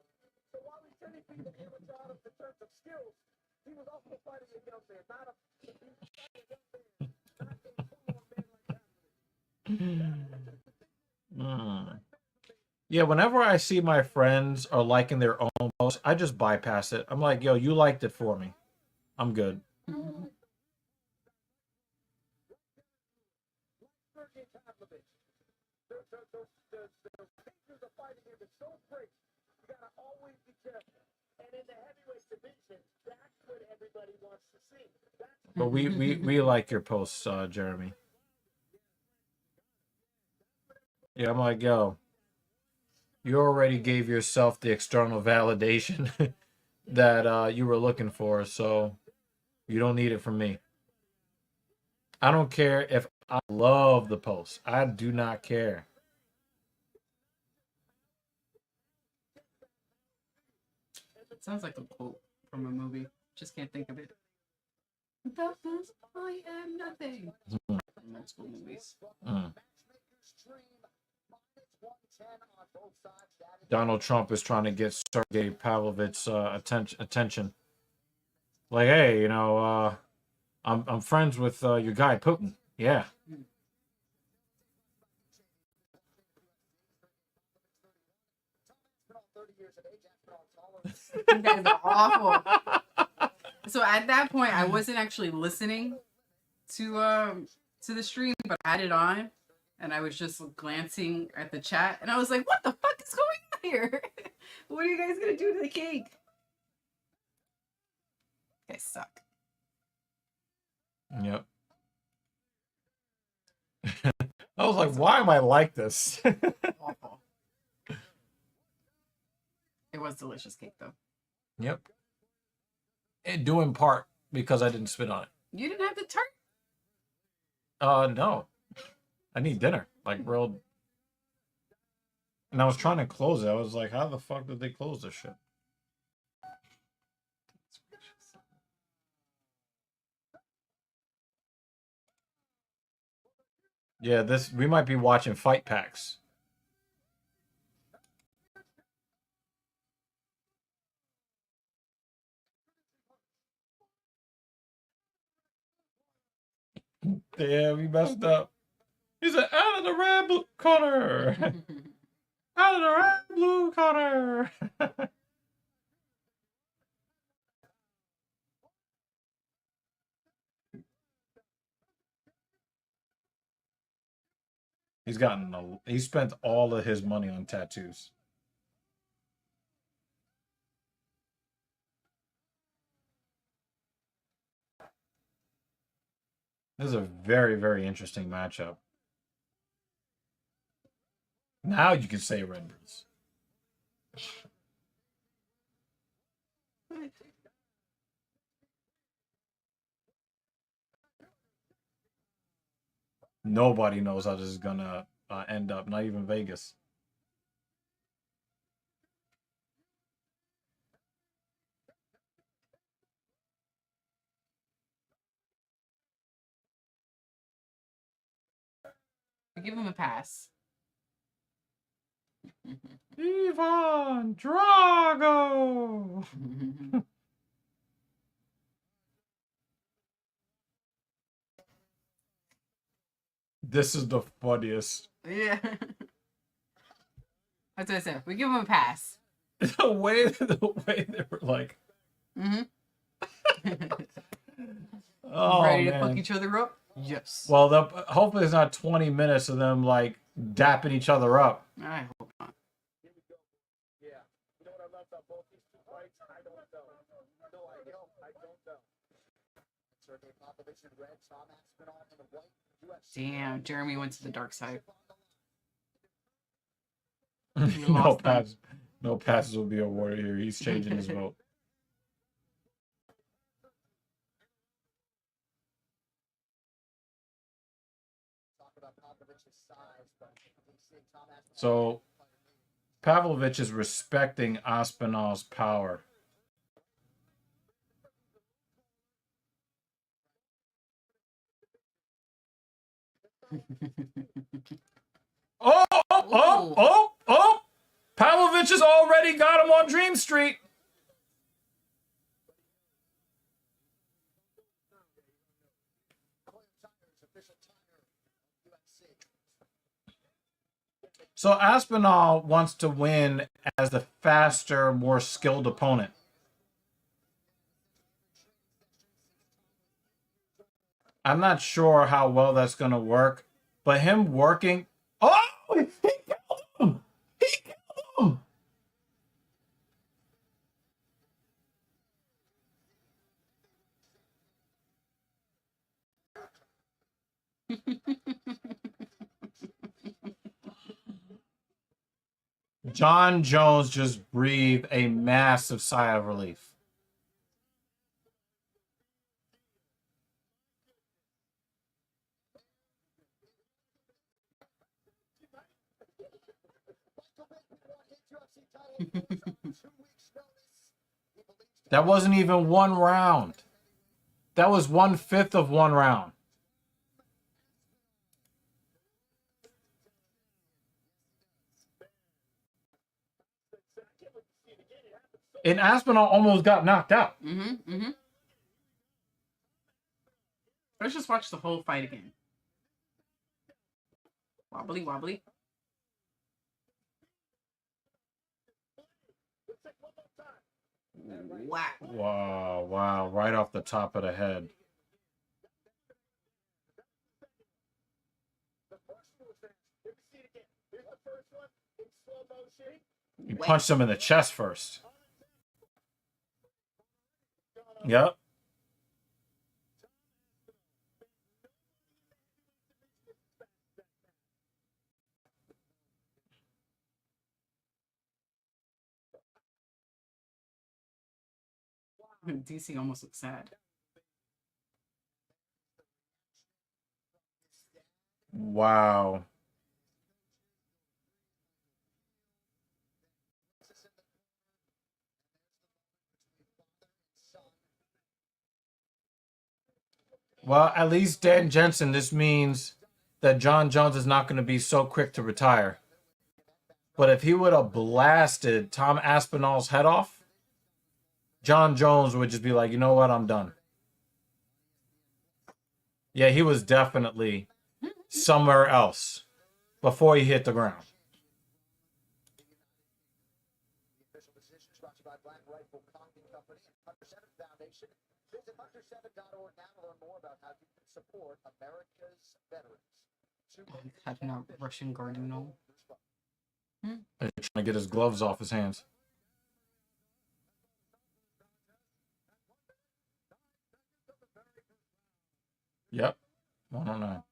So while he said he'd be the amateur out of the terms of skills, he was also fighting a young man, not a young man, not a full-on man like that.
Yeah, whenever I see my friends are liking their own posts, I just bypass it. I'm like, yo, you liked it for me. I'm good. But we like your posts, Jeremy. Yeah, I'm like, yo, you already gave yourself the external validation that you were looking for, so you don't need it from me. I don't care if I love the post. I do not care.
It sounds like a quote from a movie. Just can't think of it. Without this, I am nothing. From multiple movies.
Donald Trump is trying to get Sergei Pavlovich's attention. Like, hey, you know, I'm friends with your guy Putin. Yeah.
You guys are awful. So at that point, I wasn't actually listening to the stream, but I had it on, and I was just glancing at the chat, and I was like, "What the fuck is going on here? What are you guys gonna do to the cake?" You guys suck.
Yep. I was like, why am I like this?
Awful. It was delicious cake, though.
Yep. And due in part because I didn't spit on it.
You didn't have the tart.
No. I need dinner. Like real. And I was trying to close it. I was like, how the fuck did they close this shit? Yeah, we might be watching fight packs. Yeah, we messed up. He said, out of the red blue corner. Out of the red blue corner. He spent all of his money on tattoos. This is a very, very interesting matchup. Now you can say Red Bulls. Nobody knows how this is gonna end up. Not even Vegas.
Give him a pass.
Ivan Drago. This is the funniest.
Yeah. That's what I said. We give him a pass.
The way they were like. Oh,
ready to
man.
fuck each other up? Yes.
Well, hopefully it's not 20 minutes of them like dapping each other up.
I hope not.
Here we go. Yeah. You know what I love about both these two fights? I don't know. No, I don't know.
Sergey Popovich in red, Tom Aspinall in the white. UFC.
Damn, Jeremy went to the dark side.
No passes will be awarded here. He's changing his vote. So Pavlovich is respecting Aspinall's power. Oh! Pavlovich has already got him on Dream Street. So Aspinall wants to win as the faster, more skilled opponent. I'm not sure how well that's going to work, but him working... Oh! He killed him! He killed him! John Jones just breathed a massive sigh of relief. That wasn't even one round. That was 1/5 of one round. And Aspinall almost got knocked out.
Let's just watch the whole fight again. Wobbly, wobbly. Whack.
Wow, wow, right off the top of the head. You punched him in the chest first. Yep.
DC almost looks sad.
Wow. Well, at least Dan Jensen, this means that John Jones is not going to be so quick to retire. But if he would have blasted Tom Aspinall's head off, John Jones would just be like, you know what, I'm done. Yeah, he was definitely somewhere else before he hit the ground.
The official decisions brought to you by Black Rifle Coffee Company and Hunter 7 Foundation. Visit hunter7.org now to learn more about how you can support America's veterans.
Having a Russian Guardiano.
They're trying to get his gloves off his hands. Yep. 109.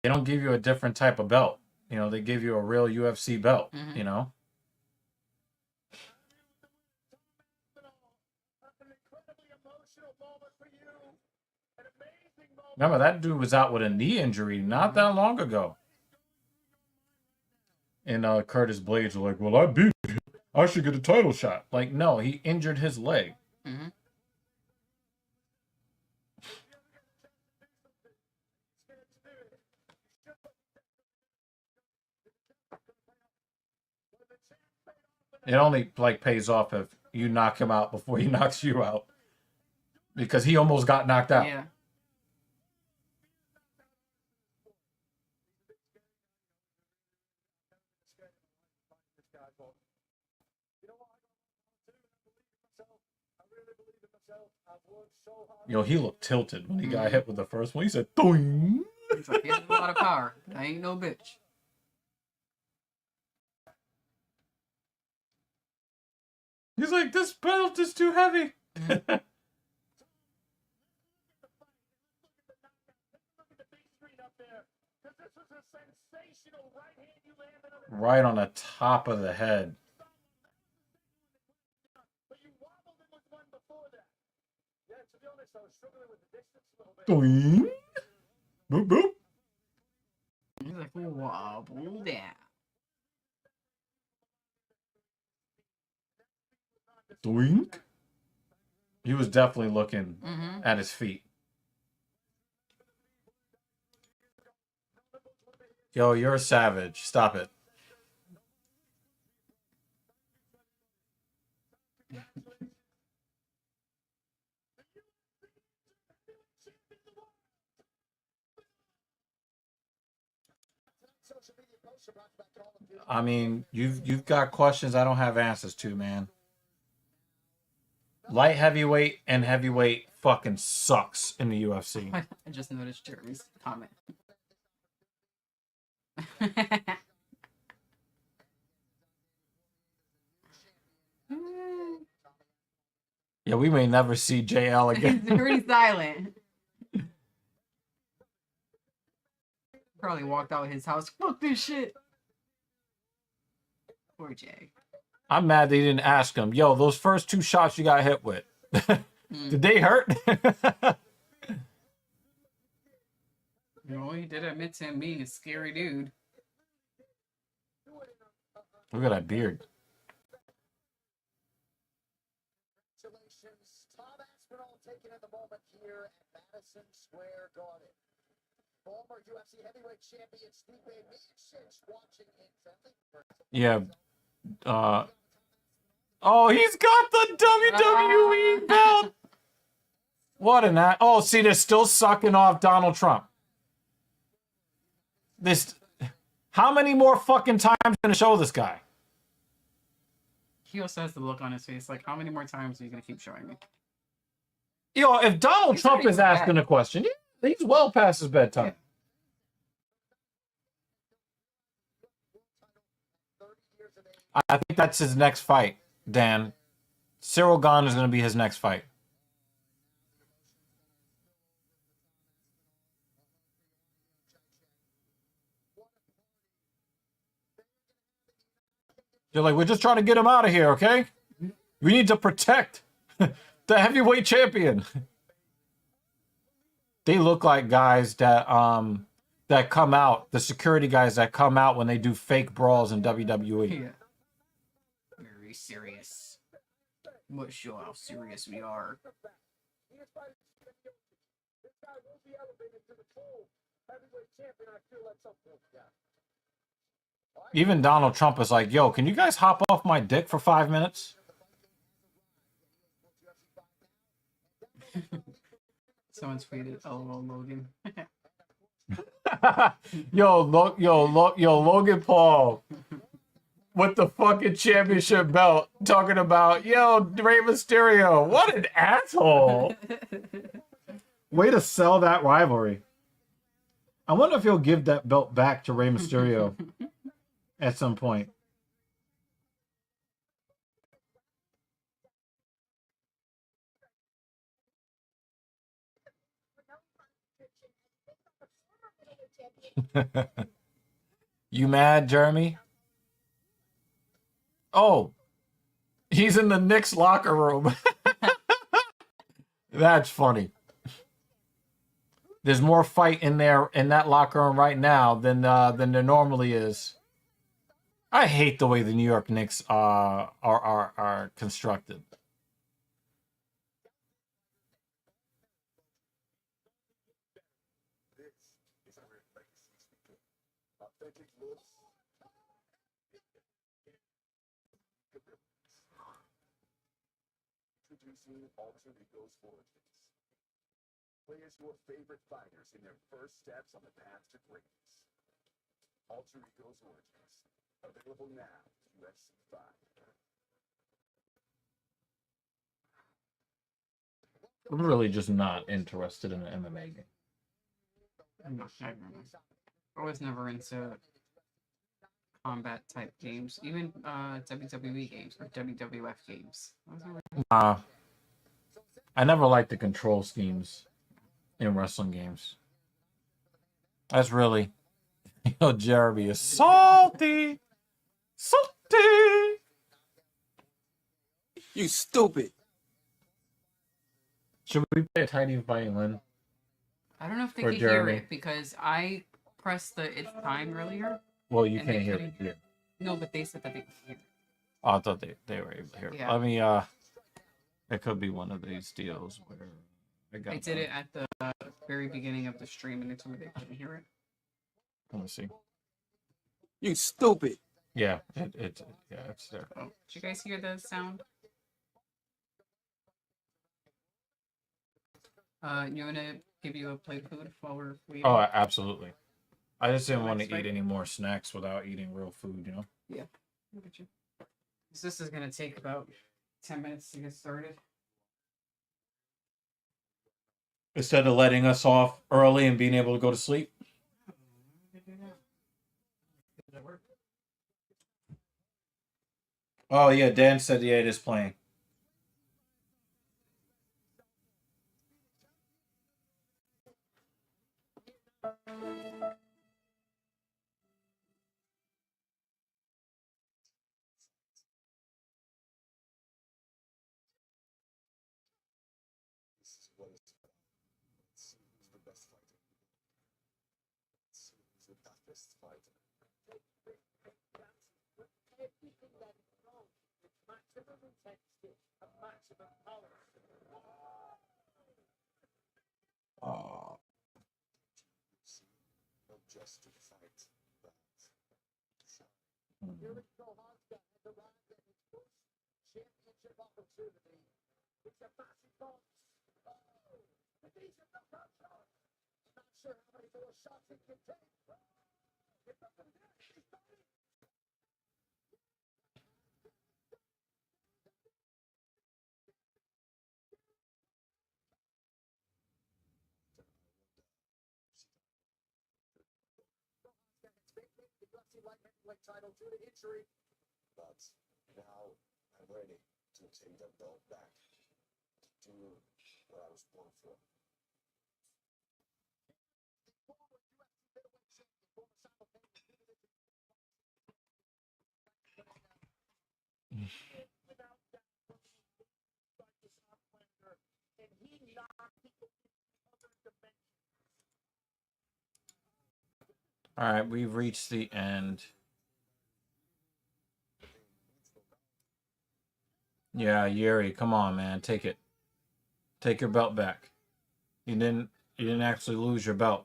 They don't give you a different type of belt. You know, they give you a real UFC belt, you know? Remember, that dude was out with a knee injury not that long ago. And Curtis Blades was like, well, I beat him. I should get a title shot. Like, no, he injured his leg.
Mm-hmm.
It only like pays off if you knock him out before he knocks you out. Because he almost got knocked out.
Yeah.
Yo, he looked tilted when he got hit with the first one. He said, "Doing."
He's like, he has a lot of power. I ain't no bitch.
He's like, this belt is too heavy. Right on the top of the head. Doing. Boop, boop.
He's like, wobble down.
Doink. He was definitely looking at his feet. Yo, you're a savage. Stop it. I mean, you've got questions I don't have answers to, man. Light heavyweight and heavyweight fucking sucks in the UFC.
I just noticed Jeremy's comment.
Yeah, we may never see JL again.
He's pretty silent. Probably walked out of his house. Fuck this shit. Poor Jay.
I'm mad they didn't ask him. Yo, those first two shots you got hit with, did they hurt?
You know, he did admit to him being a scary dude.
Look at that beard.
Congratulations, Tom Aspinall taking in the moment here at Madison Square Garden. Former UFC heavyweight champion Stipe Miocic watching intently.
Yeah. Oh, he's got the WWE belt. What an act. Oh, see, they're still sucking off Donald Trump. This. How many more fucking times are you gonna show this guy?
He also has the look on his face, like, how many more times are you gonna keep showing me?
Yo, if Donald
He's
Trump
already
is
bad.
asking a question, yeah, he's well past his bedtime. I think that's his next fight, Dan. Cyril Gane is going to be his next fight. They're like, we're just trying to get him out of here, okay? We need to protect the heavyweight champion. They look like guys that come out, the security guys that come out when they do fake brawls in WWE.
Yeah. Very serious. We'll show how serious we are.
He is fighting this guy will be elevated to the full heavyweight champion, I feel, at some point. Yeah.
Even Donald Trump is like, yo, can you guys hop off my dick for 5 minutes?
Someone tweeted, "LOL, Logan."
yo, Logan Paul with the fucking championship belt talking about, yo, Rey Mysterio. What an asshole. Way to sell that rivalry. I wonder if he'll give that belt back to Rey Mysterio at some point. You mad, Jeremy? Oh, he's in the Knicks locker room. That's funny. There's more fight in there in that locker room right now than there normally is. I hate the way the New York Knicks are constructed.
Introducing Alter Ego's Origins. Play as your favorite fighters in their first steps on the path to greatness. Alter Ego's Origins. Available now to UFC 5.
I'm really just not interested in an MMA game.
I was never into combat type games, even WWE games or WWF games.
I never liked the control schemes in wrestling games. That's really, Jeremy is salty.
You stupid.
Should we play a tiny violin?
I don't know if they
Or
could
Jeremy.
hear it because I pressed the "it's time" earlier.
Well, you
And they
can't hear
couldn't
it. Yeah.
No, but they said that they could hear it.
Oh, I thought they were able to hear it.
Yeah.
Let me, it could be one of these deals where
I did it at the very beginning of the stream, and they told me they couldn't hear it.
Let me see.
You stupid.
Yeah, it's there.
Oh, did you guys hear the sound? You want to give you a plate of food while we're waiting?
Oh, absolutely. I just didn't want to
Next fight?
eat any more snacks without eating real food,
Yeah, look at you. This is gonna take about 10 minutes to get started.
Instead of letting us off early and being able to go to sleep. Oh yeah, Dan said yeah, it is playing.
This is what it's about. Let's see who's the best fighter. Let's see who's the toughest fighter.
Everything that is wrong with maximum intensity and maximum power.
Yuri Procházka has arrived at his first championship opportunity. It's a massive box. Oh, a decent knockout shot. Not sure how many more shots he can take. It's up and down. He's fighting. Procházka has vacated the UFC light heavyweight title due to injury.
But now I'm ready to take the belt back to do what I was born for.
Former UFC middleweight champion, former simultaneous division without doubt, like this outlander, and he knocked people into other dimensions.
All right, we've reached the end. Yeah, Yuri, come on, man, take it. Take your belt back. You didn't actually lose your belt.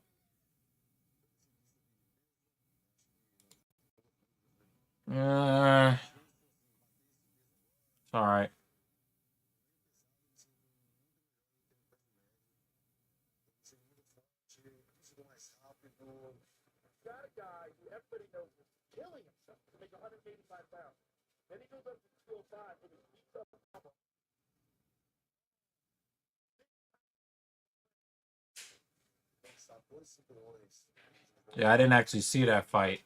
It's all right.
Got a guy who everybody knows is killing himself to make 185 pounds. Then he goes up to 205 and he beats up Alba.
Yeah, I didn't actually see that fight.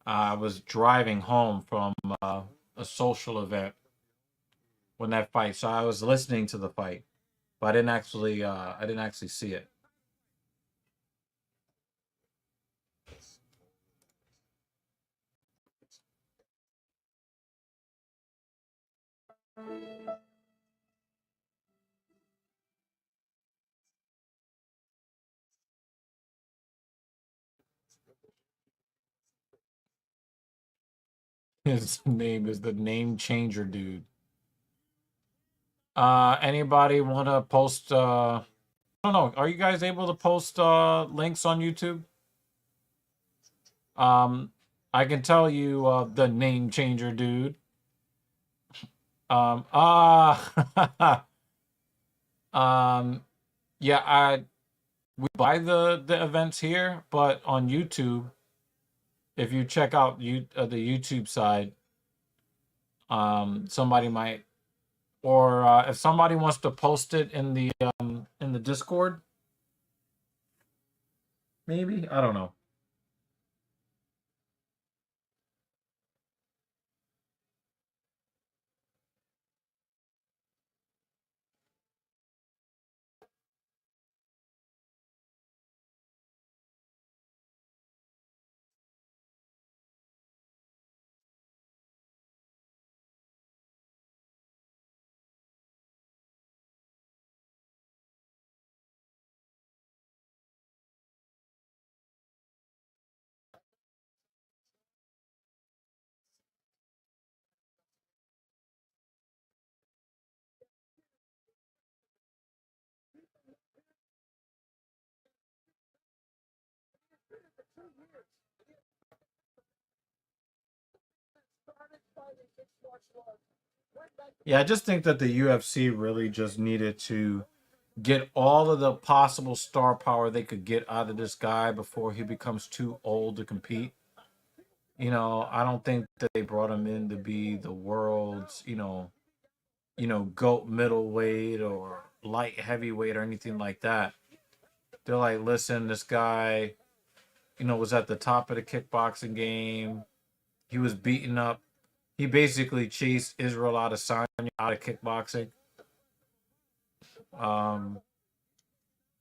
I was driving home from a social event when that fight, so I was listening to the fight, but I didn't actually see it. His name is the Name Changer dude. Anybody want to post? I don't know. Are you guys able to post links on YouTube? I can tell you the Name Changer dude. Yeah, we buy the events here, but on YouTube, if you check out the YouTube side, somebody might, or if somebody wants to post it in the Discord, maybe, I don't know. Yeah, I just think that the UFC really just needed to get all of the possible star power they could get out of this guy before he becomes too old to compete. I don't think that they brought him in to be the world's, GOAT middleweight or light heavyweight or anything like that. They're like, listen, this guy, was at the top of the kickboxing game. He was beaten up. He basically chased Israel Adesanya out of kickboxing.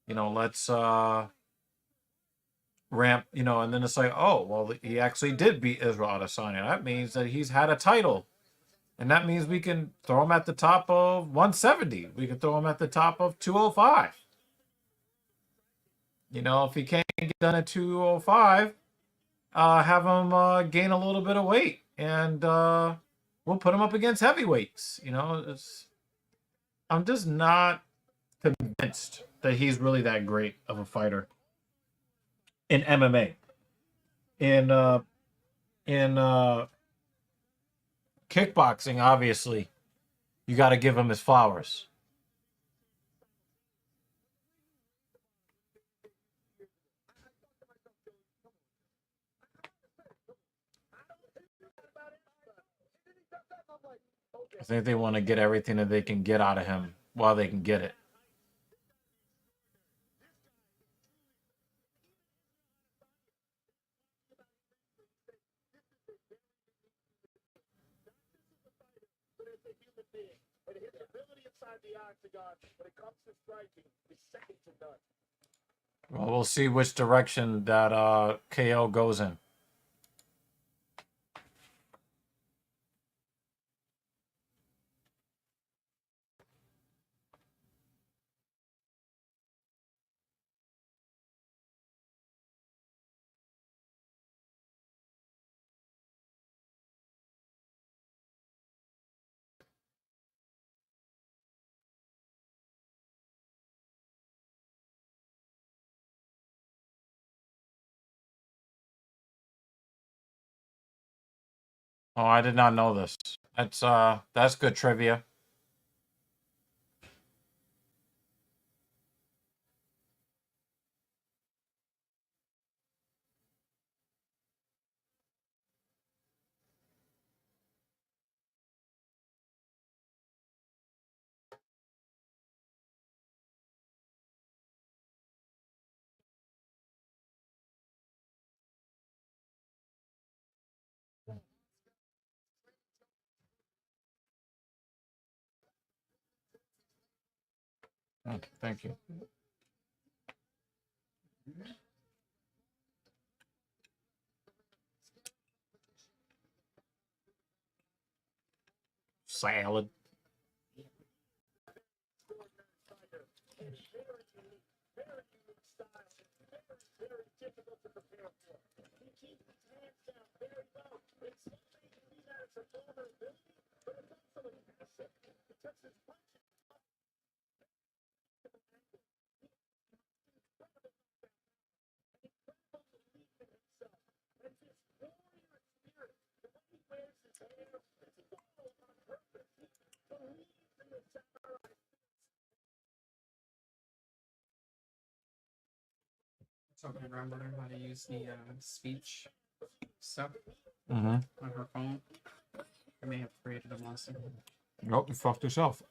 Let's ramp, and then it's like, oh, well, he actually did beat Israel Adesanya. That means that he's had a title. And that means we can throw him at the top of 170. We can throw him at the top of 205. If he can't get done at 205, have him gain a little bit of weight. And we'll put him up against heavyweights. I'm just not convinced that he's really that great of a fighter in MMA. in kickboxing, obviously, you got to give him his flowers. I think they want to get everything that they can get out of him while they can get it.
And his ability inside the octagon when it comes to striking is second to none.
Well, we'll see which direction that KO goes in. Oh, I did not know this. That's good trivia. Okay, thank you. Salad.
Very difficult to prepare for. He keeps his hands down very low. It's something to see that it's a vulnerability, but it's also an asset because his punches.
Talking to grandmother how to use the speech stuff
Mm-hmm.
on her phone. I may have created a monster.
Nope, you fucked yourself.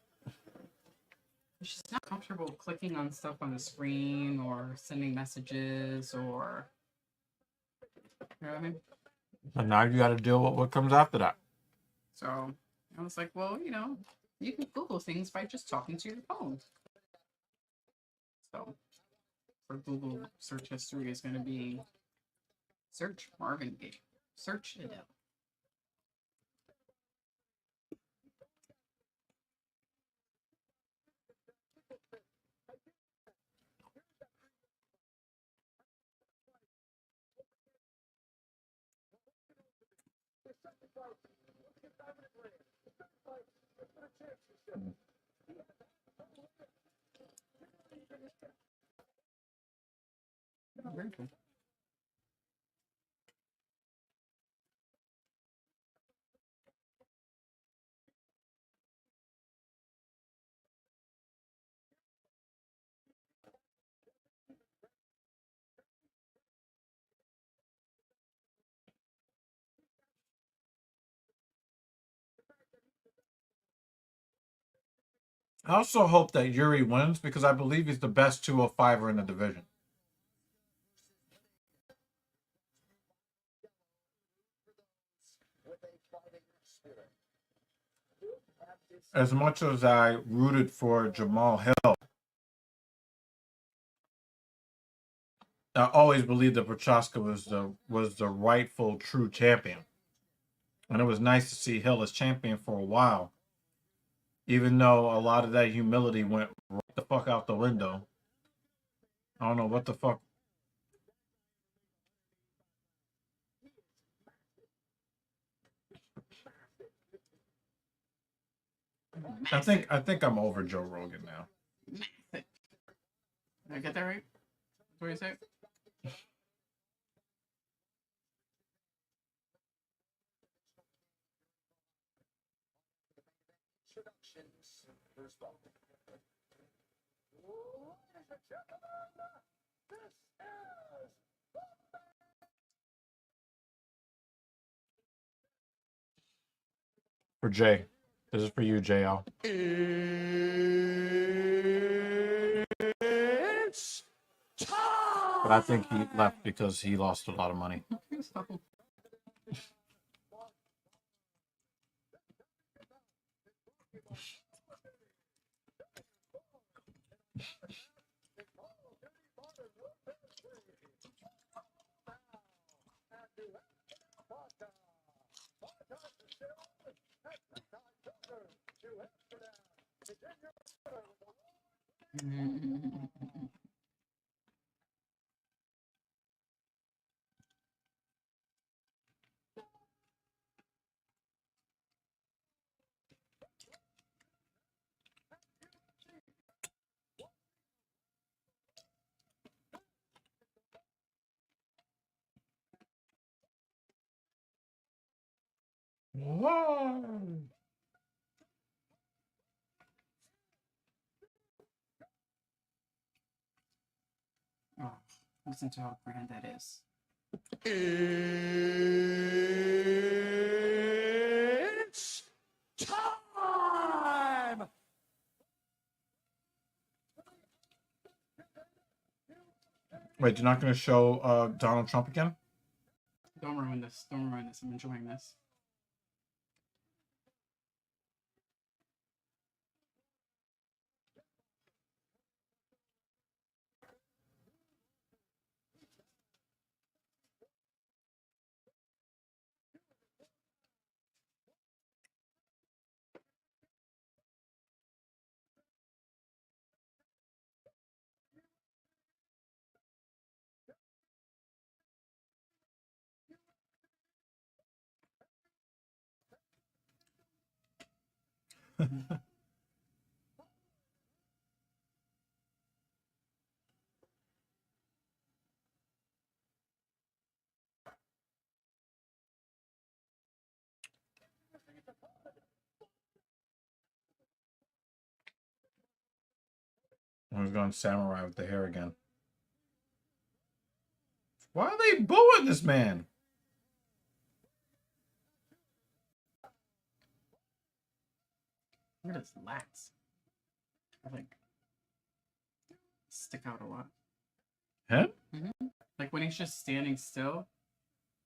She's not comfortable clicking on stuff on the screen or sending messages or, you know what I mean?
And now you got to deal with what comes after that.
So I was like, well, you know, you can Google things by just talking to your phone. So for Google search history is going to be search Marvin Gaye, search Adele. Very cool.
I also hope that Yuri wins because I believe he's the best 205er in the division. As much as I rooted for Jamal Hill, I always believed that Procházka was the rightful true champion. And it was nice to see Hill as champion for a while. Even though a lot of that humility went right the fuck out the window. I don't know what the fuck. I think I'm over Joe Rogan now.
Did I get that right? What do you say?
introductions. Bruce Buffer.
For Jay. This is for you, JL.
It's time.
But I think he left because he lost a lot of money. Whoa.
Oh, listen to how grand that is.
It's time.
Wait, you're not going to show Donald Trump again?
Don't ruin this. Don't ruin this. I'm enjoying this.
He's going samurai with the hair again. Why are they booing this man?
Look at his lats. They, like, stick out a lot.
Him?
Mm-hmm. Like when he's just standing still,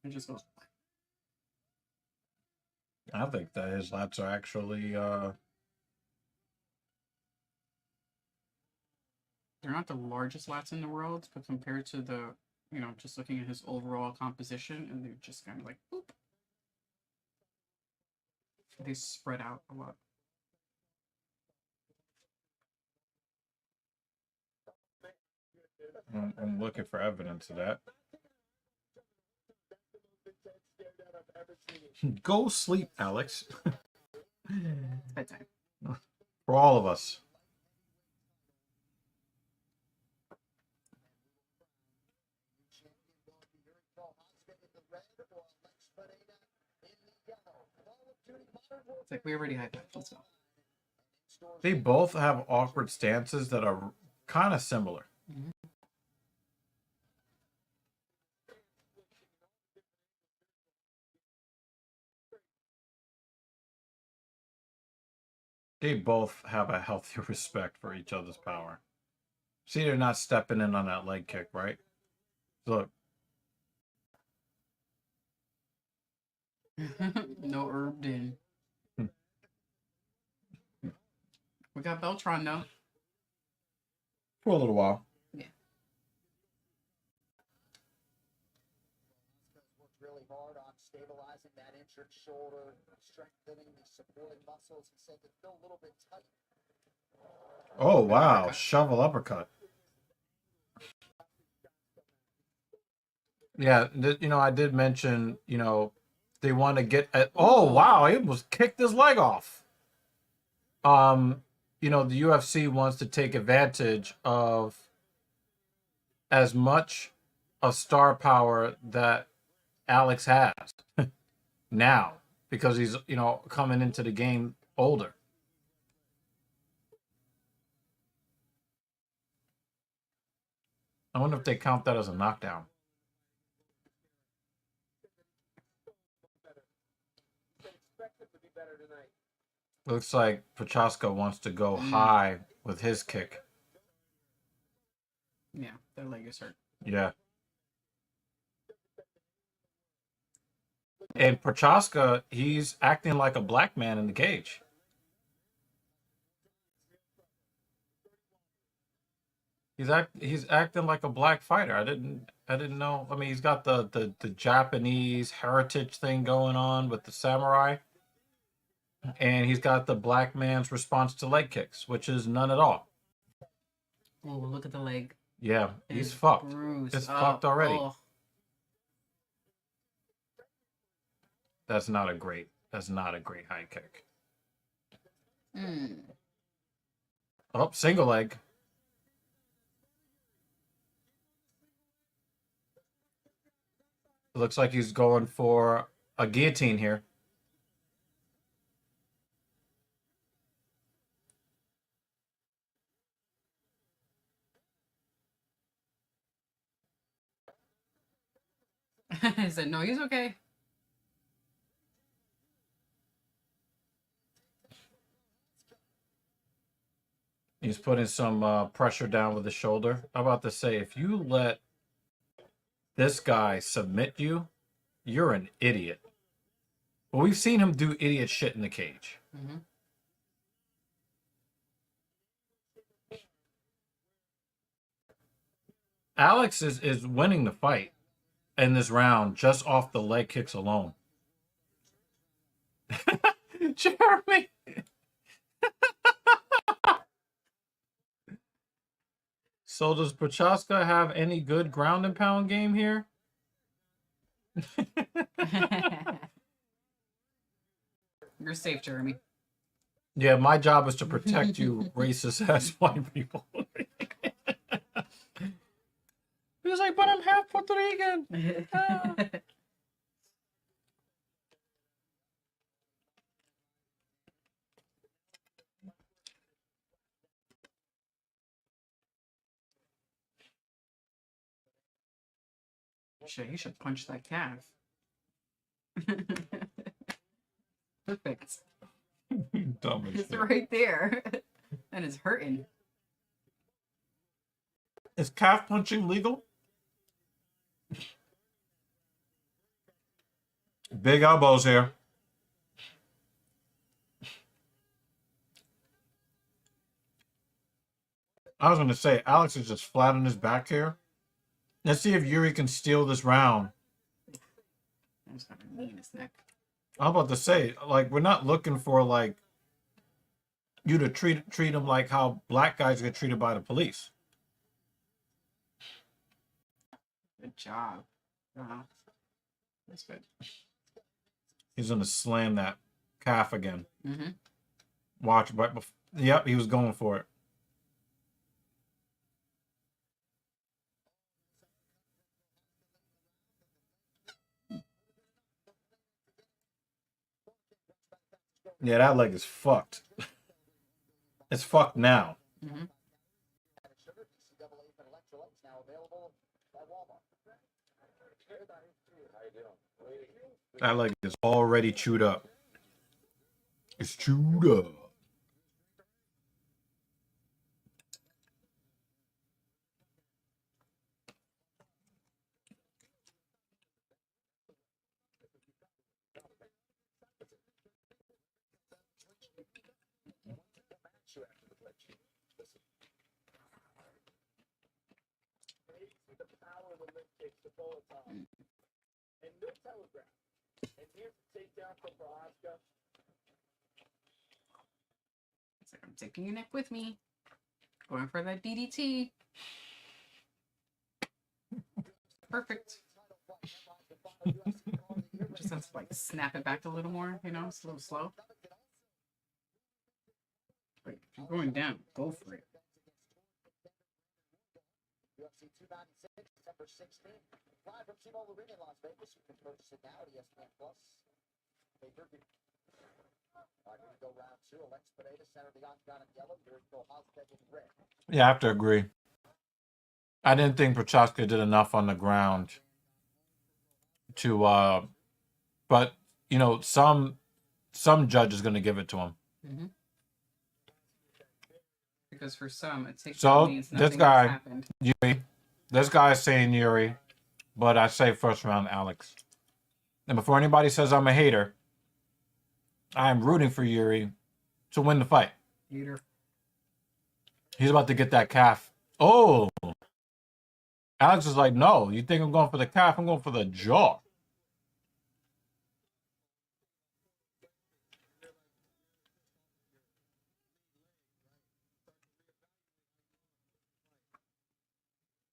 it just goes.
I think that his lats are actually
They're not the largest lats in the world, but compared to the, just looking at his overall composition, and they're just kind of like, boop. They spread out a lot.
I'm looking for evidence of that. Go sleep, Alex.
It's bedtime.
For all of us.
It's like we already had that. Let's go.
They both have awkward stances that are kind of similar.
Mm-hmm.
They both have a healthy respect for each other's power. See, they're not stepping in on that leg kick, right? Look.
No herb in. We got Beltron though.
For a little while.
Yeah.
Worked really hard on stabilizing that injured shoulder, strengthening the supporting muscles. He said they feel a little bit tight.
Oh, wow. Shovel uppercut. Yeah, I did mention, they want to get at, oh, wow, he almost kicked his leg off. The UFC wants to take advantage of as much of star power that Alex has now because he's, coming into the game older. I wonder if they count that as a knockdown. Looks like Procházka wants to go high with his kick.
Yeah, their leg is hurt.
Yeah. And Procházka, he's acting like a black man in the cage. He's acting like a black fighter. I didn't know. I mean, he's got the Japanese heritage thing going on with the samurai, and he's got the black man's response to leg kicks, which is none at all.
Oh, look at the leg.
Yeah, he's fucked.
Bruised.
It's fucked already.
Oh.
That's not a great high kick. Oh, single leg. Looks like he's going for a guillotine here.
I said, no, he's okay.
He's putting some pressure down with the shoulder. I'm about to say, if you let this guy submit you, you're an idiot. But we've seen him do idiot shit in the cage. Alex is winning the fight in this round just off the leg kicks alone. Jeremy. So does Procházka have any good ground and pound game here?
You're safe, Jeremy.
Yeah, my job is to protect you, racist ass white people. He's like, but I'm half Puerto Rican.
Shit, he should punch that calf. Perfect.
Dumb as
It's
shit.
right there. And it's hurting.
Is calf punching legal? Big elbows here. I was going to say, Alex is just flat on his back here. Let's see if Yuri can steal this round.
I just got a knee in his neck.
I'm about to say, like, we're not looking for, like, you to treat him like how black guys get treated by the police.
Good job. That's good.
He's going to slam that calf again.
Mm-hmm.
Watch right before. Yep, he was going for it. Yeah, that leg is fucked. It's fucked now.
Mm-hmm.
That leg is already chewed up. It's chewed up.
And no telegraph. And here's the takedown from Procházka.
It's like, I'm taking your neck with me. Going for that DDT. Perfect. Just have to like snap it back a little more, you know, it's a little slow. Like, if you're going down, go for it.
UFC 296, September 16th. Live from T-Mobile Arena in Las Vegas. You can purchase it now at ESPN Plus. Pay-per-view. All right, here we go, round two. Alex Pereira, center of the octagon in yellow. Here's Procházka in red.
Yeah, I have to agree. I didn't think Procházka did enough on the ground to, but you know, some judge is going to give it to him.
Mm-hmm. Because for some, it takes
So
means
this
nothing
guy,
has happened.
Yuri, this guy is saying Yuri, but I say first round Alex. And before anybody says I'm a hater, I am rooting for Yuri to win the fight.
Hater.
He's about to get that calf. Oh, Alex is like, no, you think I'm going for the calf? I'm going for the jaw.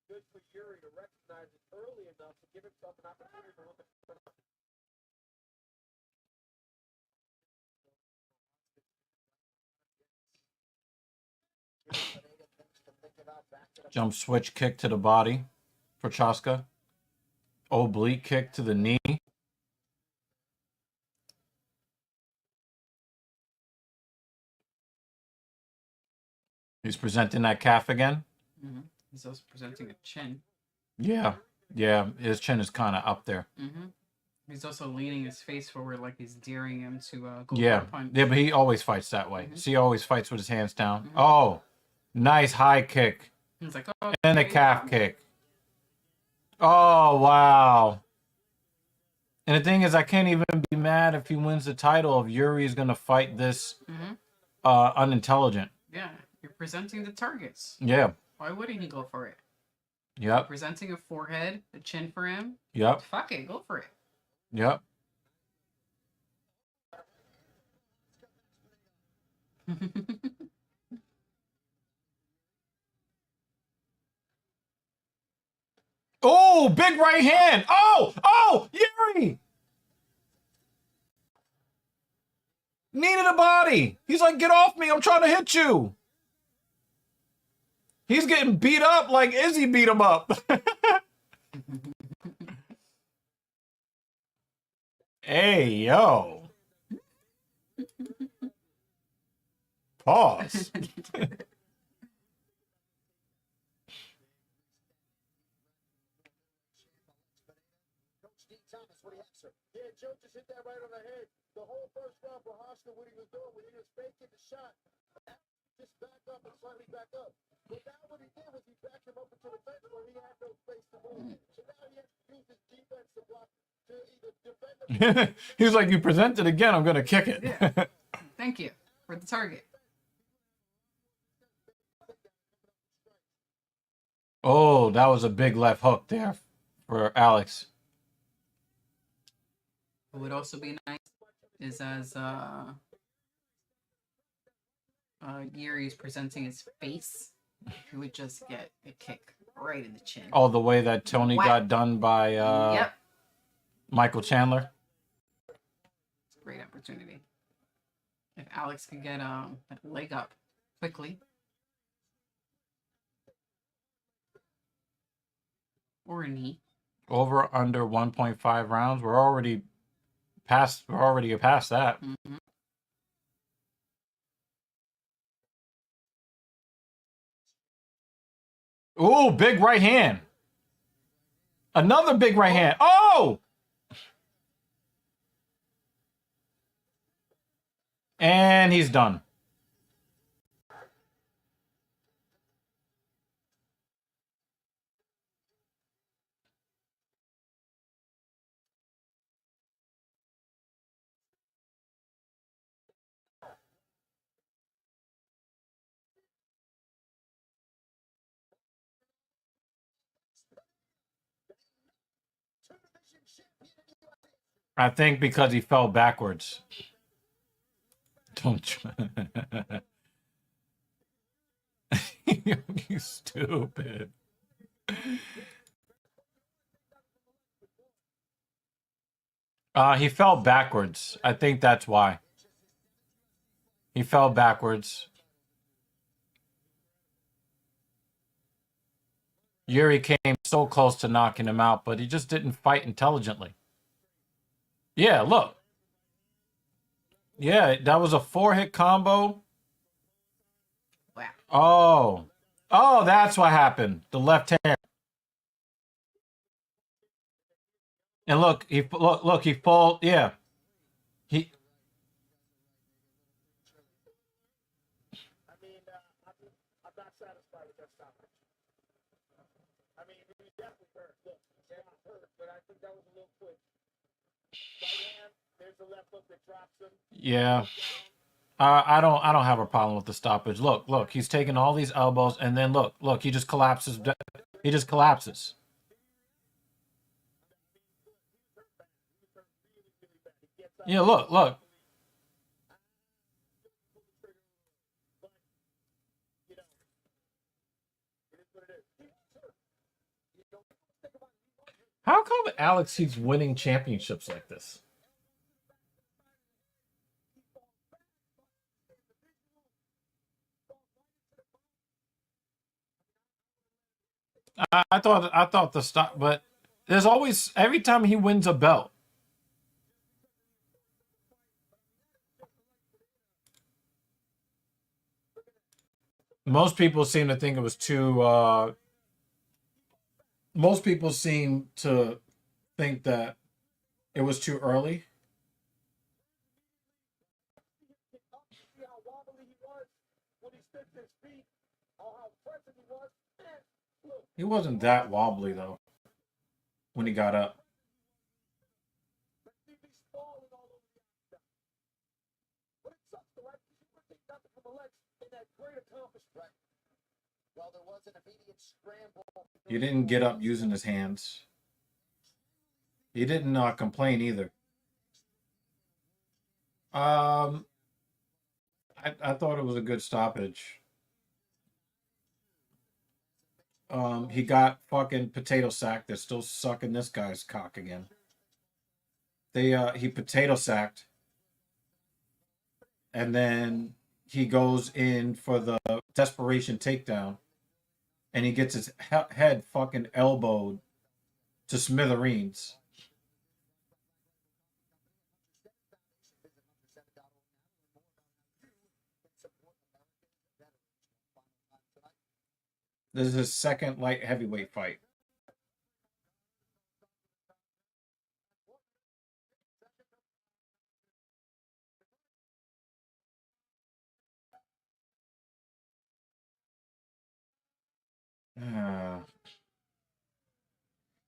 Good for Yuri to recognize it early enough to give himself an opportunity to look at
Jump switch kick to the body for Procházka. Oblique kick to the knee. He's presenting that calf again.
Mm-hmm. He's also presenting a chin.
Yeah. Yeah. His chin is kind of up there.
Mm-hmm. He's also leaning his face forward like he's daring him to go
Yeah.
for a punch.
Yeah, but he always fights that way.
Mhm.
See, he always fights with his hands down.
Mhm.
Oh, nice high kick.
He's like, oh,
And a
okay,
calf
yeah.
kick. Oh, wow. And the thing is, I can't even be mad if he wins the title if Yuri is going to fight this
Mhm.
unintelligent.
Yeah, you're presenting the targets.
Yeah.
Why wouldn't he go for it?
Yep.
Presenting a forehead, a chin for him.
Yep.
Fuck it, go for it.
Yep. Oh, big right hand. Oh, Yuri. Knee to the body. He's like, get off me. I'm trying to hit you. He's getting beat up like Izzy beat him up. Hey, yo. Pause.
Coach D. Thomas, what do you have, sir? Yeah, Joe just hit that right on the head. The whole first round for Procházka, what he was doing when he was faking the shot, just back up and slightly back up. But now what he did was he backed him up into the fence where he had no space to move. So now he has to use his defense to block, to either defend the
He was like, you present it again, I'm going to kick it.
Yeah. Thank you for the target.
Oh, that was a big left hook there for Alex.
What would also be nice is as Yuri's presenting his face, he would just get a kick right in the chin.
Oh, the way that Tony
Whack.
got done by
Yep.
Michael Chandler.
It's a great opportunity. If Alex could get a leg up quickly. Or a knee.
Over under 1.5 rounds. We're already past that.
Mm-hmm.
Ooh, big right hand. Another big right hand. Oh! And he's done. I think because he fell backwards. Don't try. You stupid. He fell backwards. I think that's why. He fell backwards. Yuri came so close to knocking him out, but he just didn't fight intelligently. Yeah, look. Yeah, that was a 4-hit combo.
Wow.
Oh. Oh, that's what happened. The left hand. And look, he pulled. Yeah, he.
I mean, I'm not satisfied with that stoppage. I mean, he was definitely hurt. Look, he's not hurt, but I think that was a little quick. Right hand, there's the left hook that drops him.
Yeah. I don't have a problem with the stoppage. Look, he's taking all these elbows, and then look, he just collapses. He just collapses. Yeah, look. How come Alex keeps winning championships like this? I thought the stop, but there's always every time he wins a belt. Most people seem to think it was too. Most people seem to think that it was too early.
See how wobbly he was when he stood to his feet, or how impressive he was. And look,
He wasn't that wobbly though when he got up.
he's falling all over the octagon. But it sucks, though, right? Because you would think nothing from Alex in that great accomplishment.
Right. Well, there was an immediate scramble.
He didn't get up using his hands. He didn't complain either. I thought it was a good stoppage. He got fucking potato sacked. They're still sucking this guy's cock again. He potato sacked, and then he goes in for the desperation takedown, and he gets his head fucking elbowed to smithereens. This is his second light heavyweight fight.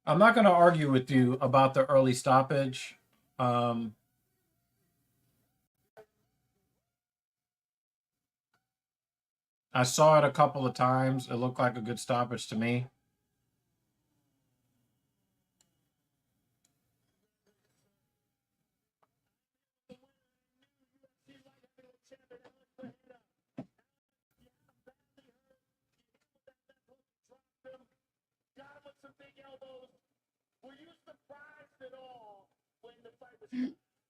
I'm not going to argue with you about the early stoppage. I saw it a couple of times. It looked like a good stoppage to me.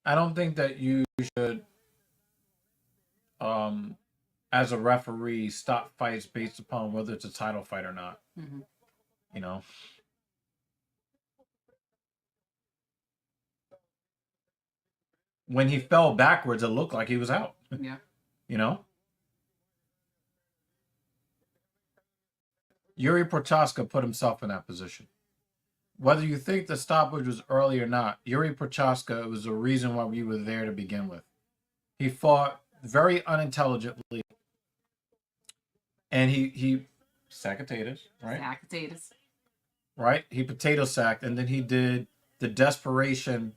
I don't think that you should, as a referee, stop fights based upon whether it's a title fight or not.
Mm-hmm.
You know? When he fell backwards, it looked like he was out.
Yeah.
You know? Yuri Procházka put himself in that position. Whether you think the stoppage was early or not, Yuri Procházka was the reason why we were there to begin with. He fought very unintelligently, and he sackatated, right?
Sackatatus.
Right? He potato sacked, and then he did the desperation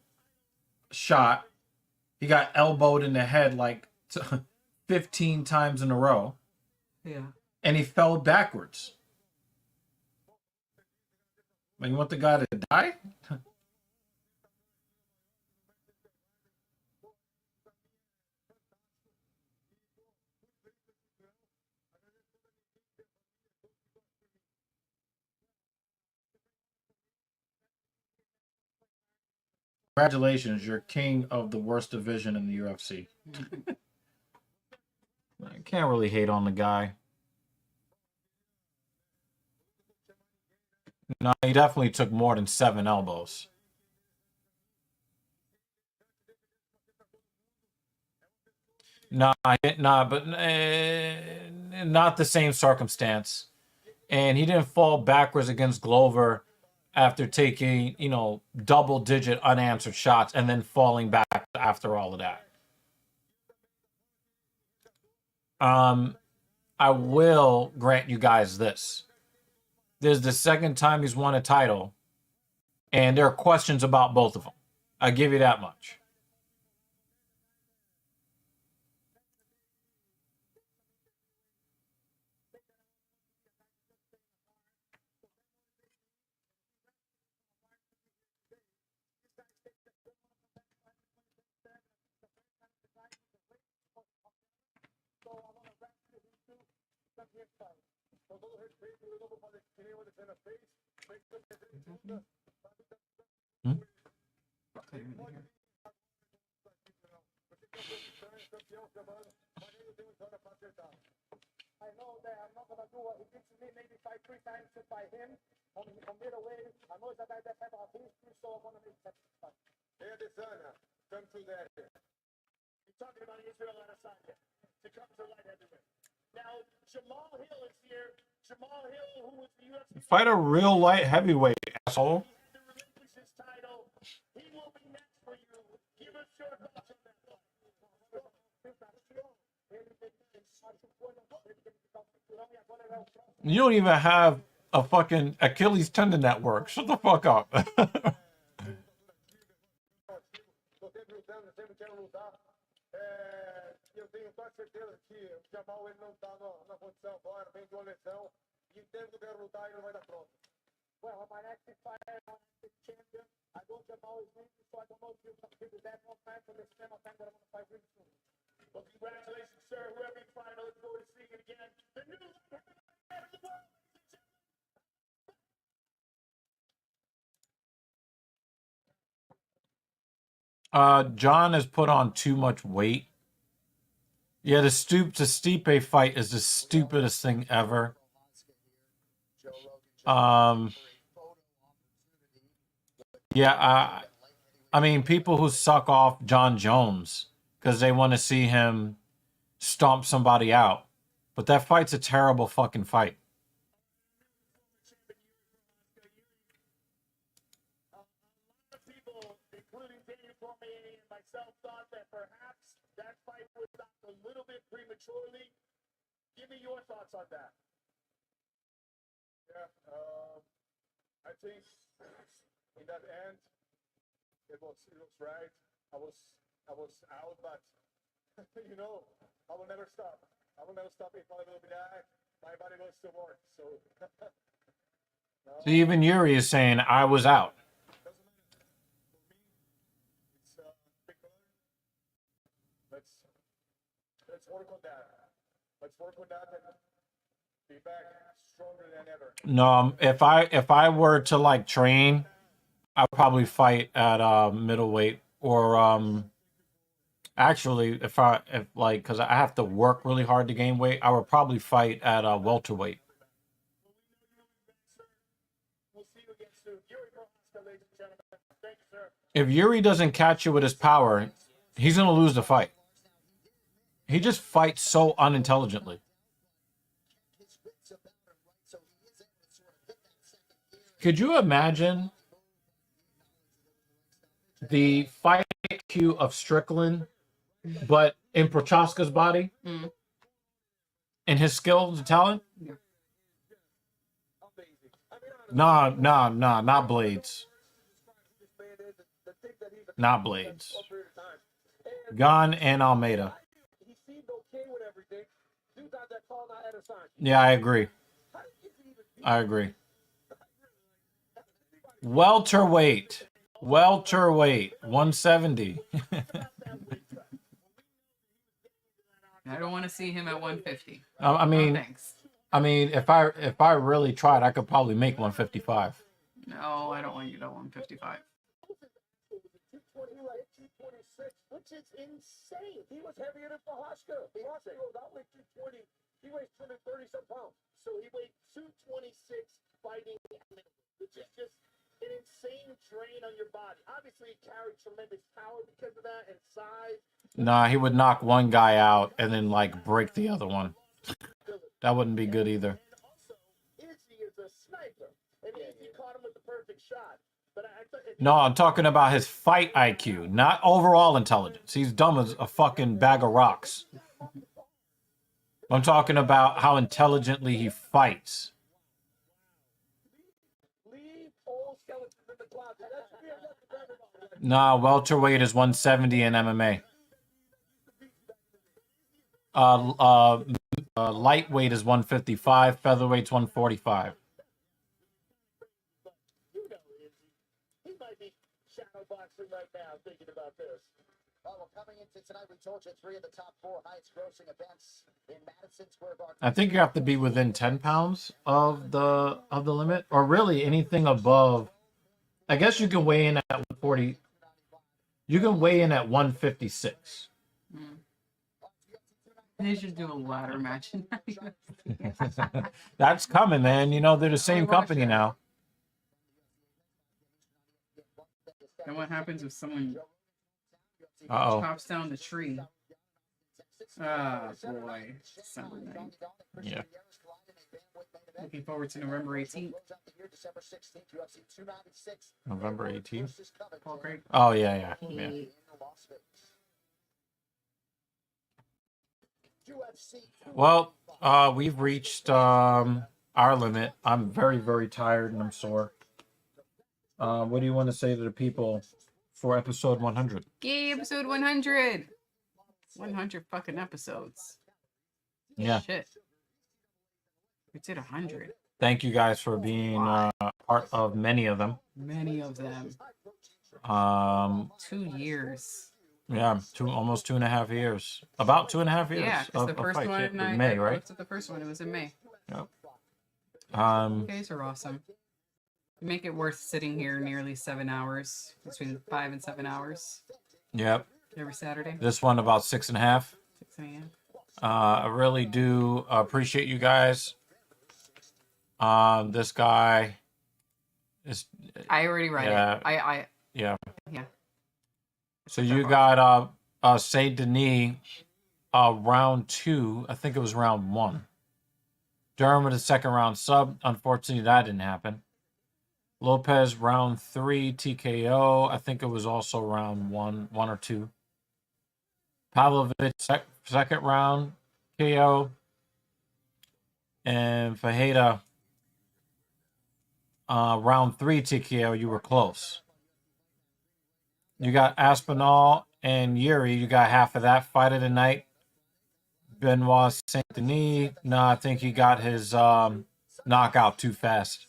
shot. He got elbowed in the head like 15 times in a row.
Yeah.
And he fell backwards. Like, you want the guy to die? Congratulations, you're king of the worst division in the UFC. I can't really hate on the guy. No, he definitely took more than 7 elbows. But not the same circumstance. and he didn't fall backwards against Glover after taking, you know, double-digit unanswered shots and then falling back after all of that. I will grant you guys this. This is the second time he's won a title, and there are questions about both of them. I give you that much.
I know that I'm not gonna do what he did to me. Maybe fight 3 times to fight him on middleweight. I know it's a bad type of history, so I'm gonna make that fight.
Hey, Adesanya, come through that.
You're talking about Israel Adesanya to come to light heavyweight. Now Jamal Hill is here. Jamal Hill, who was the UFC
Fight a real light heavyweight, asshole.
to relinquish his title, he will be next for you. Give us your thoughts on that fight.
You don't even have a fucking Achilles tendon network. Shut the fuck up.
Você lutando, sempre quero lutar. Eu tenho quase certeza que o Jamal ele não está na condição agora, vem de uma lesão. E em tempo que eu quero lutar, ele não vai dar pronto.
Well, my next fight, my next champion, I know Jamal is weak, so I don't know if you're gonna give that more time for the same time that I'm gonna fight really soon.
Well, congratulations, sir. Whoever you find, I look forward to seeing it again. The new light heavyweight man of the world.
John has put on too much weight. Yeah, the Stipe fight is the stupidest thing ever. Yeah, I mean, people who suck off John Jones because they want to see him stomp somebody out. But that fight's a terrible fucking fight.
Myself thought that perhaps that fight was stopped a little bit prematurely. Give me your thoughts on that.
Yeah, I think in that end, it was right. I was out, but you know, I will never stop. I will never stop if I will be back. My body will still work. So
So even Yuri is saying I was out.
Let's work on that. Let's work on that and be back stronger than ever.
No, if I were to like train, I would probably fight at middleweight or actually if like because I have to work really hard to gain weight, I would probably fight at welterweight.
We'll see you again soon. Yuri Procházka, ladies and gentlemen. Thank you, sir.
If Yuri doesn't catch you with his power, he's gonna lose the fight. He just fights so unintelligently. Could you imagine the fight IQ of Strickland, but in Procházka's body?
Mm.
And his skills and talent?
Yeah.
Nah, not Blades. Not Blades. Gon and Almeida.
He seemed okay with everything. Dude got that call out at a sign.
Yeah, I agree. I agree. Welterweight. 170.
I don't want to see him at 150.
I mean,
No, thanks.
if I really tried, I could probably make 155.
No, I don't want you to 155.
Which is insane. He was heavier than Procházka. Procházka goes out weight 220. He weighs 230 some pounds. So he weighed 226 fighting at middleweight, which is just an insane drain on your body. Obviously, he carried tremendous power because of that and size.
Nah, he would knock one guy out and then like break the other one. That wouldn't be good either.
And also, is shot. But I thought
No, I'm talking about his fight IQ, not overall intelligence. He's dumb as a fucking bag of rocks. I'm talking about how intelligently he fights.
leave old skeletons in the closet. That should be a lesson for everybody.
Nah, welterweight is 170 in MMA. Lightweight is 155. Featherweight's 145.
You know, he might be shadow boxing right now thinking about this.
Well, coming into tonight, we told you 3 of the top 4 highest grossing events in Madison Square Garden.
I think you have to be within 10 pounds of the limit, or really anything above. I guess you can weigh in at 140. You can weigh in at 156.
They should do a ladder match.
That's coming, man. You know, they're the same company now.
And what happens if someone
Uh-oh.
chops down the tree? Ah, boy. December 9th.
Yeah.
Looking forward to November 18th.
November 18th.
Paul Craig.
Oh, yeah. Well, we've reached our limit. I'm very, very tired and I'm sore. What do you want to say to the people for episode 100?
Yay, episode 100. 100 fucking episodes.
Yeah.
Shit. We did 100.
Thank you guys for being part of many of them.
Many of them. 2 years.
Yeah, almost 2.5 years. About 2.5 years.
Yeah, because the first
fights.
one,
Yeah, May, right?
looked at the first one. It was in May.
Yep.
You guys are awesome. You make it worth sitting here nearly 7 hours, between 5 and 7 hours
Yep.
every Saturday.
This one about 6.5.
6 a.m.
I really do appreciate you guys. This guy is.
I already read it.
Yeah.
Yeah.
So you got Saint Denis, round 2. I think it was round 1. Durham with the second round sub. Unfortunately, that didn't happen. Lopez round 3 TKO. I think it was also round 1 or 2. Pavlovich second round KO. And Fajeda round 3 TKO. You were close. You got Aspinall and Yuri. You got half of that fight of the night. Benoit Saint Denis. No, I think he got his knockout too fast.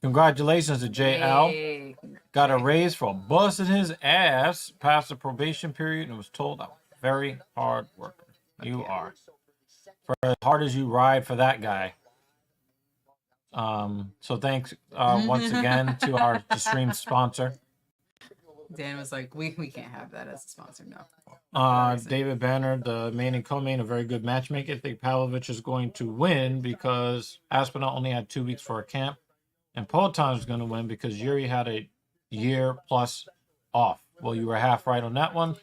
Congratulations to JL.
Yay.
Got a raise for busting his ass past the probation period and was told I'm a very hard worker. You are. For as hard as you ride for that guy. So thanks once again to our stream sponsor.
Dan was like, we can't have that as a sponsor, no.
David Banner, the main and co-main, a very good matchmaker. I think Pavlovich is going to win because Aspinall only had 2 weeks for a camp. And Poatan is going to win because Yuri had a year plus off. Well, you were half right on that one.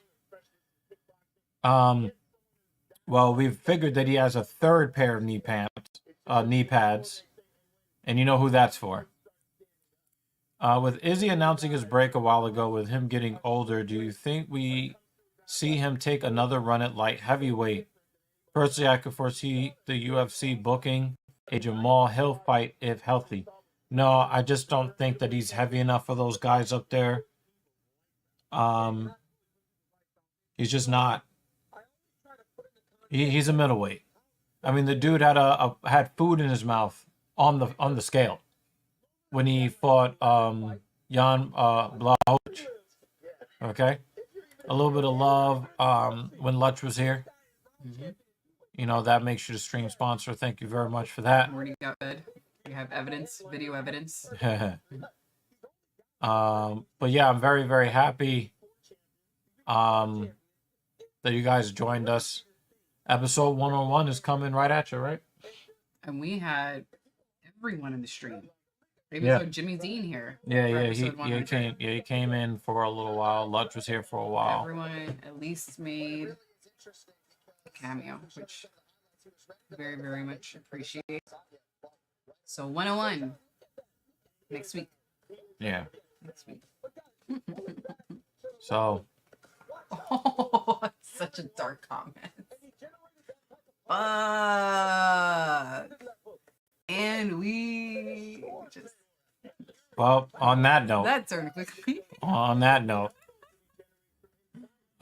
Well, we've figured that he has a third pair of knee pads. And you know who that's for. With Izzy announcing his break a while ago with him getting older, do you think we see him take another run at light heavyweight? Personally, I could foresee the UFC booking a Jamal Hill fight if healthy. No, I just don't think that he's heavy enough for those guys up there. He's just not. He's a middleweight. I mean, the dude had food in his mouth on the scale when he fought Jan Blachowicz. Okay, a little bit of love when Lutch was here.
Mm-hmm.
You know, that makes you the stream sponsor. Thank you very much for that.
Already got bed. We have evidence, video evidence.
But yeah, I'm very, very happy that you guys joined us. Episode 101 is coming right at you, right?
And we had everyone in the stream. Maybe
Yeah.
so Jimmy Dean here.
Yeah,
for
he
episode 100.
he came in for a little while. Lutch was here for a while.
Everyone at least made a cameo, which very, very much appreciate. So 101. Next week.
Yeah.
Next week.
So
Oh, such a dark comment. Fuck. And we just
well, on that note,
that turned quickly.
on that note,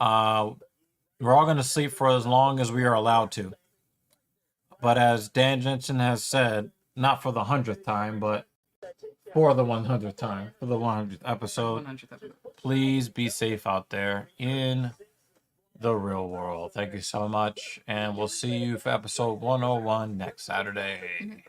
we're all gonna sleep for as long as we are allowed to. But as Dan Jensen has said, not for the 100th time, but for the 100th time, for the 100th episode,
100th episode.
please be safe out there in the real world. Thank you so much, and we'll see you for episode 101 next Saturday.